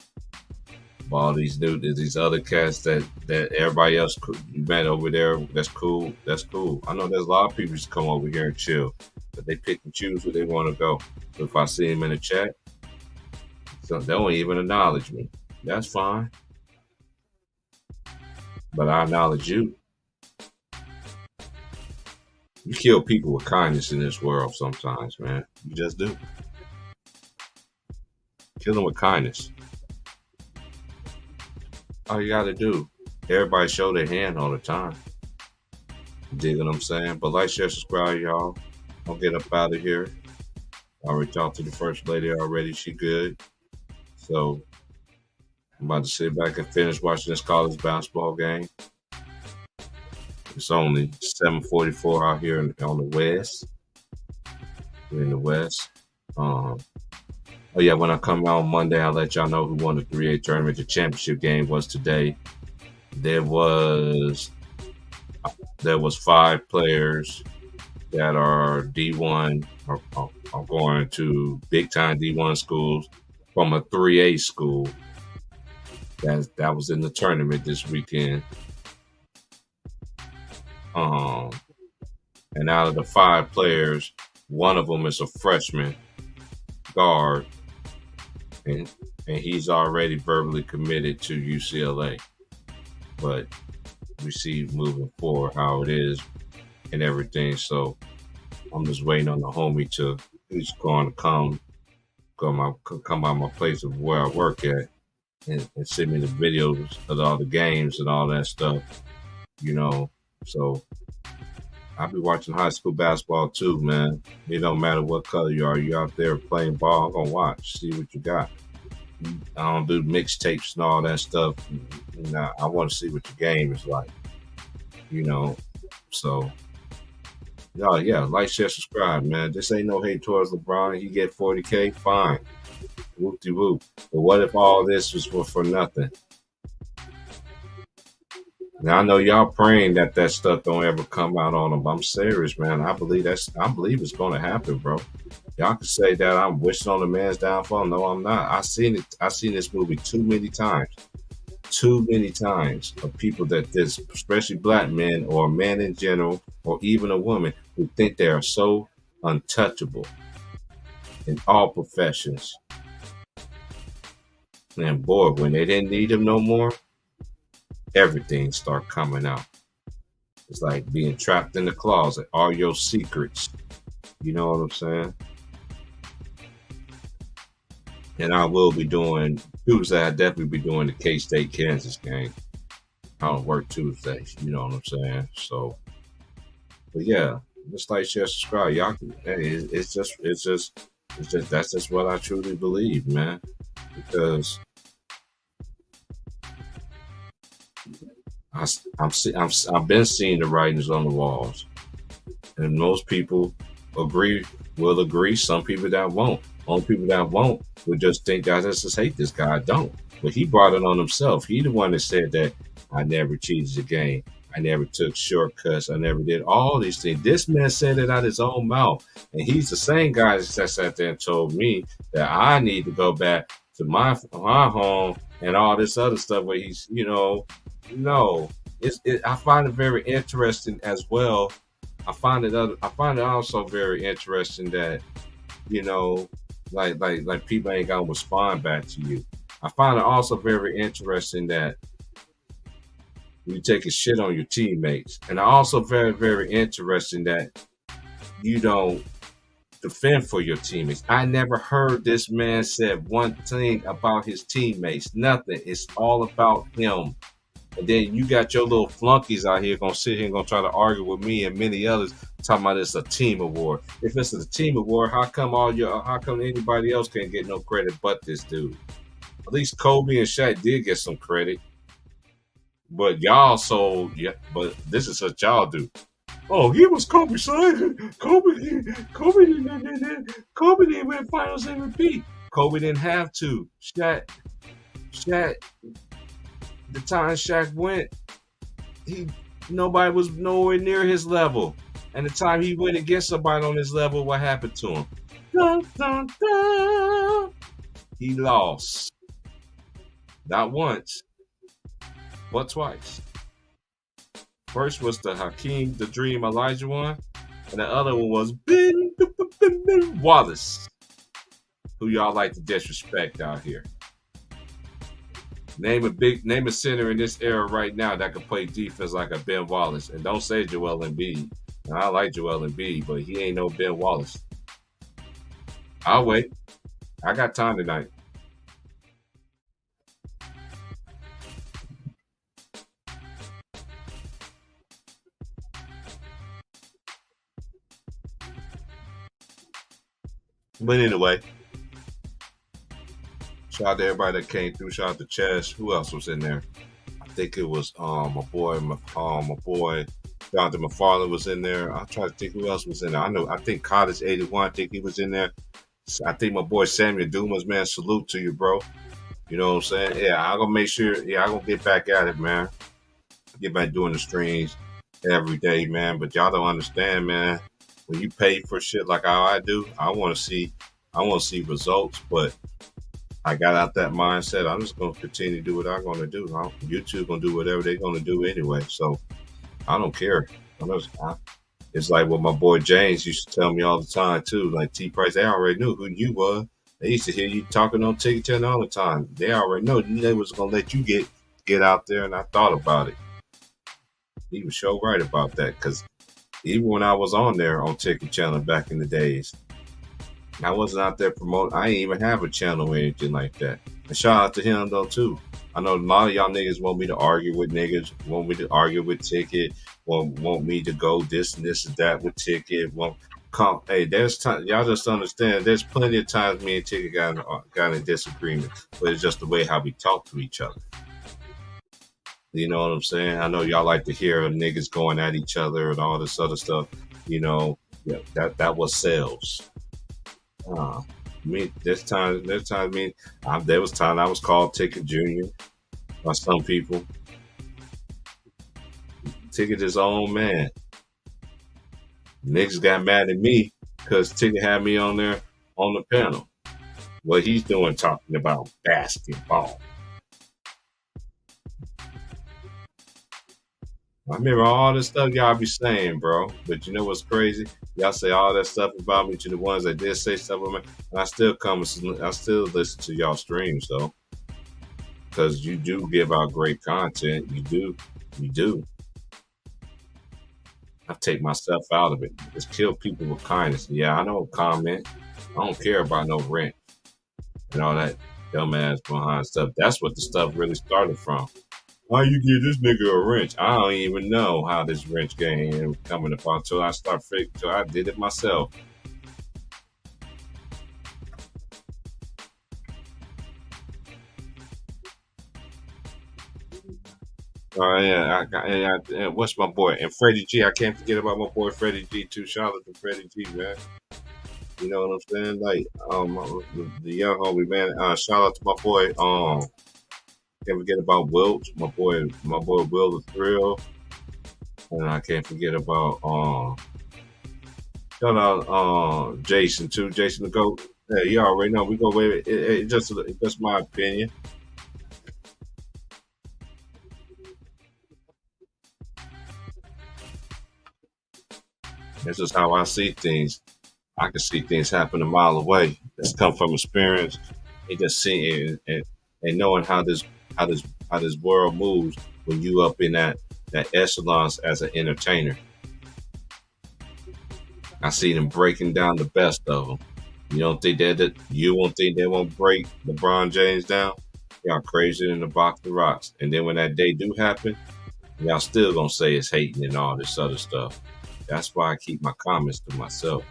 [SPEAKER 4] all these dudes, these other cats that everybody else met over there. That's cool. That's cool. I know there's a lot of people just come over here and chill, but they pick and choose where they want to go. So if I see them in the chat, so they don't even acknowledge me. That's fine. But I acknowledge you. You kill people with kindness in this world sometimes, man. You just do. Kill them with kindness. All you gotta do everybody show their hand all the time. Dig what I'm saying? But like, share, subscribe, y'all. I'll get up out of here. I already talked to the first lady already. She good. So I'm about to sit back and finish watching this college basketball game. It's only 7:44 out here on the west. We're in the west. Oh yeah, when I come out on Monday, I'll let y'all know who won the 3A tournament. The championship game was today. There was 5 players that are D1 are going to big time D1 schools from a 3A school. That was in the tournament this weekend. And out of the 5 players, one of them is a freshman guard, and he's already verbally committed to UCLA. But we see moving forward how it is and everything. So I'm just waiting on the homie who's going to come by my place of where I work at and send me the videos of all the games and all that stuff, So I'll be watching high school basketball too, man. It don't matter what color you are. You out there playing ball, I'm going to watch, see what you got. I don't do mixtapes and all that stuff. I want to see what the game is like, So, yeah, like, share, subscribe, man. This ain't no hate towards LeBron. He get 40K, fine. Whoop-de-whoop. But what if all this was for nothing? Now I know y'all praying that stuff don't ever come out on him, but I'm serious, man. I believe it's going to happen, bro. Y'all can say that I'm wishing on the man's downfall. No, I'm not. I seen this movie too many times of people that this, especially black men or men in general, or even a woman, who think they are so untouchable in all professions. And boy, when they didn't need them no more, everything start coming out. It's like being trapped in the closet. All your secrets. You know what I'm saying? And I will be doing Tuesday. I definitely be doing the K-State Kansas game. I don't work Tuesdays. You know what I'm saying? So, but yeah, just like, share, subscribe. Y'all can. Hey, it's just that's just what I truly believe, man. Because I've been seeing the writings on the walls, and most people will agree. Some people that won't. Only people that won't will just think that I just hate this guy. I don't. But he brought it on himself. He the one that said that I never cheated the game. I never took shortcuts. I never did all these things. This man said it out his own mouth. And he's the same guy that sat there and told me that I need to go back to my home and all this other stuff where he's, no. I find it very interesting as well. I find it also very interesting that, like people ain't gonna respond back to you. I find it also very interesting that you take a shit on your teammates. And also very, very interesting that you don't defend for your teammates. I never heard this man said one thing about his teammates. Nothing. It's all about him. And then you got your little flunkies out here gonna sit here and gonna try to argue with me and many others talking about it's a team award. If it's a team award, how come anybody else can't get no credit but this dude? At least Kobe and Shaq did get some credit. But y'all but this is what y'all do. Oh, he was Kobe's son. Kobe didn't win finals MVP. Kobe didn't have to. Shaq, the time Shaq went, nobody was nowhere near his level. And the time he went against somebody on his level, what happened to him? Dun, dun, dun. He lost. Not once, but twice. First was the Hakeem the Dream Elijah one, and the other one was Ben Wallace, who y'all like to disrespect out here. Name a center in this era right now that can play defense like a Ben Wallace, and don't say Joel Embiid. Now, I like Joel Embiid, but he ain't no Ben Wallace. I'll wait. I got time tonight. But anyway, shout out to everybody that came through. Shout out to Chess. Who else was in there? I think it was my boy Jonathan McFarland was in there. I'll try to think who else was in there. I think Cottage 81, I think he was in there. I think my boy Samuel Dumas, man, salute to you, bro. You know what I'm saying? Yeah, I'm gonna make sure, I'm gonna get back at it, man. Get back doing the streams every day, man. But y'all don't understand, man. When you pay for shit like how I do, I wanna see results, but I got out that mindset. I'm just gonna continue to do what I'm gonna do. YouTube gonna do whatever they're gonna do anyway. So I don't care. It's like what my boy James used to tell me all the time too. Like T Price, they already knew who you was. They used to hear you talking on Ticket Channel all the time. They already know they was gonna let you get out there, and I thought about it. He was so right about that, because even when I was on there on Ticket Channel back in the days, I wasn't out there promoting. I didn't even have a channel or anything like that. And shout out to him though too. I know a lot of y'all niggas want me to argue with niggas, want me to argue with Ticket, want me to go this and this and that with Ticket. Hey, there's time. Y'all just understand. There's plenty of times me and Ticket got in disagreement, but it's just the way how we talk to each other. You know what I'm saying? I know y'all like to hear niggas going at each other and all this other stuff. You know, yeah, that was sales. There was time I was called Ticket Junior by some people. Ticket his own man. Niggas got mad at me because Ticket had me on there on the panel. What he's doing talking about basketball. I remember all this stuff y'all be saying, bro. But you know what's crazy? Y'all say all that stuff about me to the ones that did say stuff about me, and I still listen to y'all streams though, because you do give out great content. You do. I take myself out of it. Just kill people with kindness. Yeah, I don't comment. I don't care about no rent and all that dumbass behind stuff. That's what the stuff really started from. Why you give this nigga a wrench? I don't even know how this wrench game coming upon until I did it myself. Oh yeah, what's my boy? And Freddie G. I can't forget about my boy Freddie G too. Shout out to Freddie G, man. You know what I'm saying? Like, the young homie, man. Shout out to my boy. Can't forget about Wilt, my boy Will the Thrill, and I can't forget about shout out Jason too. Jason the GOAT. Hey, you already know we go way. It's just my opinion. This is how I see things. I can see things happen a mile away. That's come from experience. It just seeing and knowing how this world moves when you up in that echelons as an entertainer. I see them breaking down the best of them. You don't think you won't think they won't break LeBron James down? Y'all crazy in the box of rocks. And then when that day do happen, y'all still gonna say it's hating and all this other stuff. That's why I keep my comments to myself.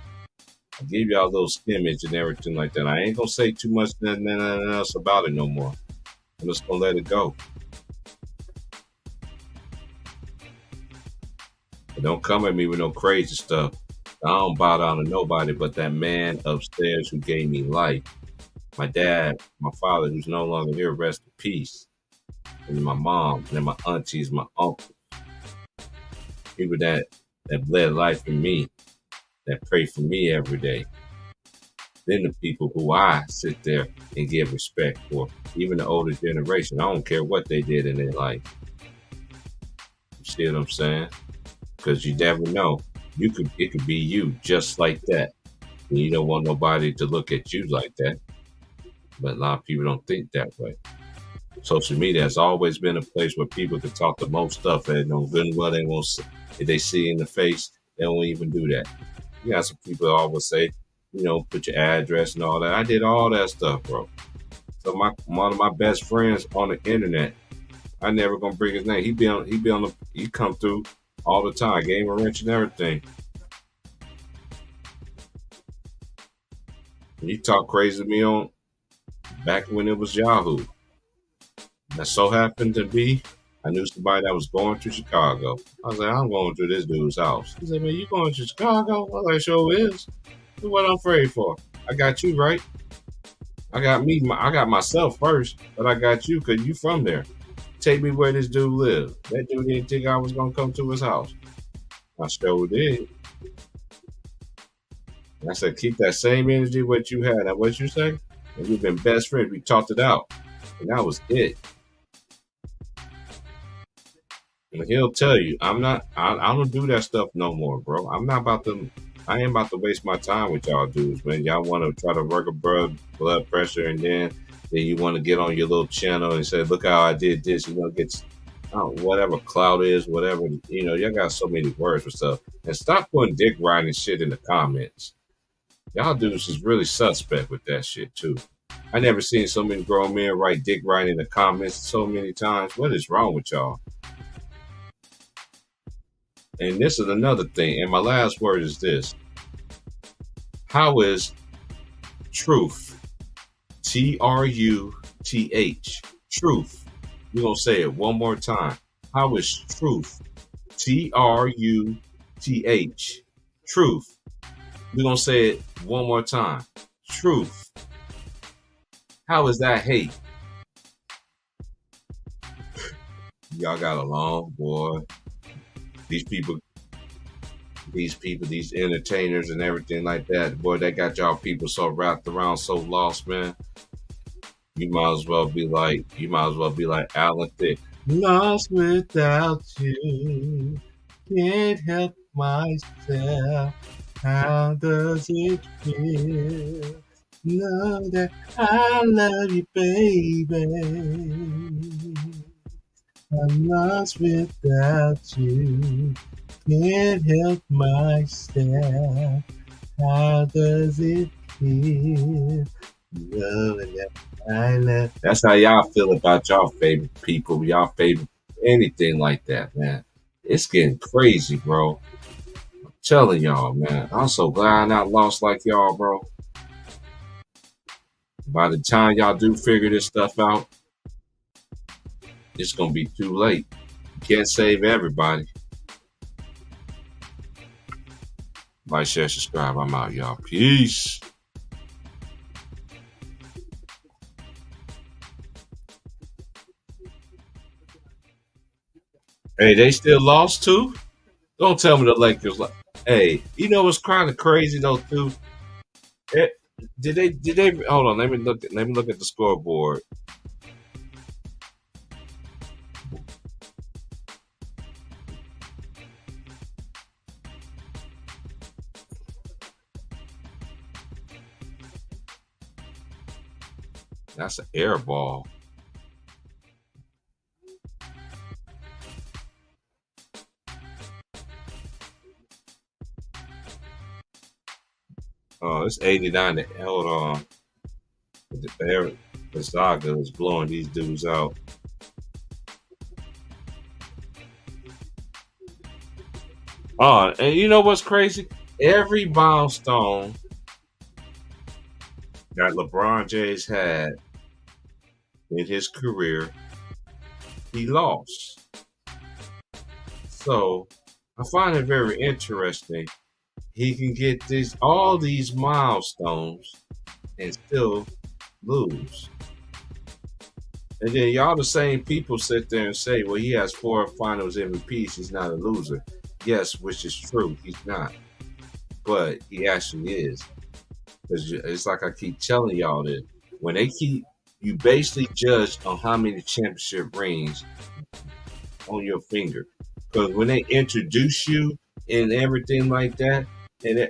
[SPEAKER 4] I give y'all a little skimmage and everything like that. I ain't gonna say too much nothing else about it no more. I'm just gonna let it go. But don't come at me with no crazy stuff. I don't bow down to nobody but that man upstairs who gave me life. My dad, my father, who's no longer here, rest in peace. And my mom, and then my aunties, my uncles. People that bled life in me, that pray for me every day. Then the people who I sit there and give respect for, even the older generation. I don't care what they did in their life. You see what I'm saying? Because you never know. It could be you just like that. And you don't want nobody to look at you like that. But a lot of people don't think that way. Social media has always been a place where people can talk the most stuff and no good and well they won't. If they see in the face, they won't even do that. You got some people that always say, put your address and all that. I did all that stuff, bro. So one of my best friends on the internet, I never gonna bring his name. He come through all the time, gave him a wrench and everything. You talk crazy to me on back when it was Yahoo. That so happened to be, I knew somebody that was going to Chicago. I was like, I'm going to this dude's house. He said, man, you going to Chicago? I was like, sure is. What I'm afraid for? I got you, right? I got myself first, but I got you because you from there. Take me where this dude lived. That dude didn't think I was going to come to his house. I sure did. And I said, keep that same energy what you had. And what you say? And we've been best friends. We talked it out. And that was it. And he'll tell you, I don't do that stuff no more, bro. I ain't about to waste my time with y'all dudes, man. Y'all want to try to work a blood pressure, and then you want to get on your little channel and say, look how I did this, gets whatever clout is, whatever, y'all got so many words for stuff. And stop putting dick riding shit in the comments. Y'all dudes is really suspect with that shit too. I never seen so many grown men write dick riding in the comments so many times. What is wrong with y'all? And this is another thing. And my last word is this. How is truth? Truth. Truth. We're going to say it one more time. How is truth? Truth. Truth. We're going to say it one more time. Truth. How is that hate? Y'all got along, boy. These people, these entertainers and everything like that, boy, they got y'all people so wrapped around, so lost, man. You might as well be like Alan Thicke. Lost without you, can't help myself. How does it feel? Know that I love you, baby. I'm lost without you. Can't help myself. How does it feel? Loving that I love. That's how y'all feel about y'all favorite people, y'all favorite anything like that, man. It's getting crazy, bro. I'm telling y'all, man. I'm so glad I'm not lost like y'all, bro. By the time y'all do figure this stuff out, it's going to be too late. You can't save everybody. Like, share, subscribe. I'm out, y'all. Peace. Hey, they still lost too? Don't tell me the Lakers. Hey, you know what's kind of crazy though too? Did they? Hold on. Let me look at the scoreboard. That's an air ball. Oh, it's 89. Hold on. The Zaga is blowing these dudes out. Oh, and you know what's crazy? Every milestone that LeBron James had in his career, he lost. So I find it very interesting. He can get all these milestones and still lose. And then y'all the same people sit there and say, well, he has 4 finals MVPs. He's not a loser. Yes, which is true. He's not. But he actually is. It's like I keep telling y'all that when you basically judge on how many championship rings on your finger. Because when they introduce you and everything like that, and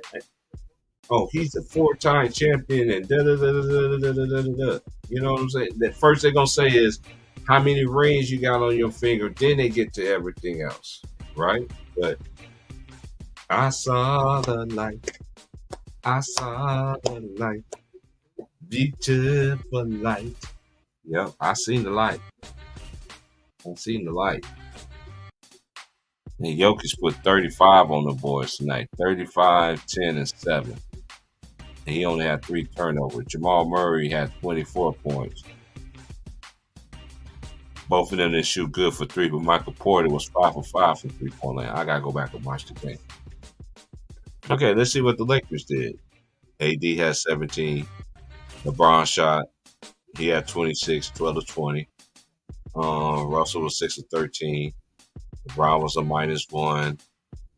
[SPEAKER 4] he's a 4-time champion and da da da da da da da da da. You know what I'm saying? The first they're gonna say is how many rings you got on your finger. Then they get to everything else, right? But I saw the light. I saw the light. Beautiful light. Yep, I seen the light. I seen the light. And Jokic put 35 on the boards tonight. 35, 10, and 7.
[SPEAKER 1] and he only had 3 turnovers. Jamal Murray had 24 points. Both of them didn't shoot good for 3, but Michael Porter was 5 for 5 from 3-point line. I gotta go back and watch the game. Okay, let's see what the Lakers did. AD had 17. LeBron shot. He had 26, 12 to 20. Russell was 6 of 13. LeBron was a -1.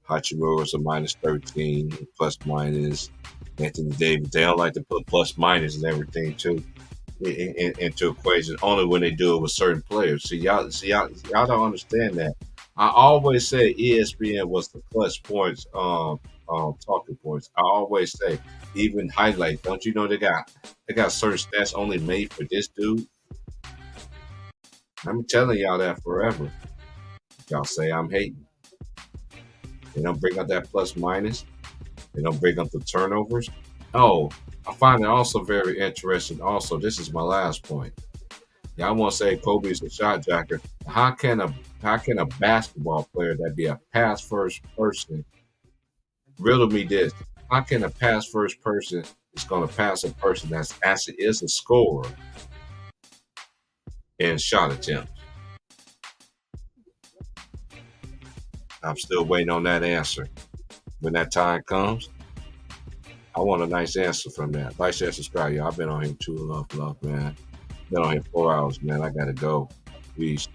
[SPEAKER 1] Hachimura was a -13. Plus minus. Anthony Davis. They don't like to put plus minus and everything too into equation. Only when they do it with certain players. See y'all don't understand that. I always say ESPN was the plus points talking points. I always say, even highlight, don't you know they got certain stats only made for this dude? I'm telling y'all that forever. Y'all say I'm hating. They don't bring up that plus minus. They don't bring up the turnovers. Oh, I find it also very interesting. Also, this is my last point. Y'all want to say Kobe's a shot jacker. How can a basketball player that be a pass first person riddle me this? How can a pass first person is going to pass a person that's actually is a scorer in shot attempts? I'm still waiting on that answer. When that time comes, I want a nice answer from that. Like, share, subscribe, y'all. I've been on here too long, man. Been on here 4 hours, man. I gotta go. Peace.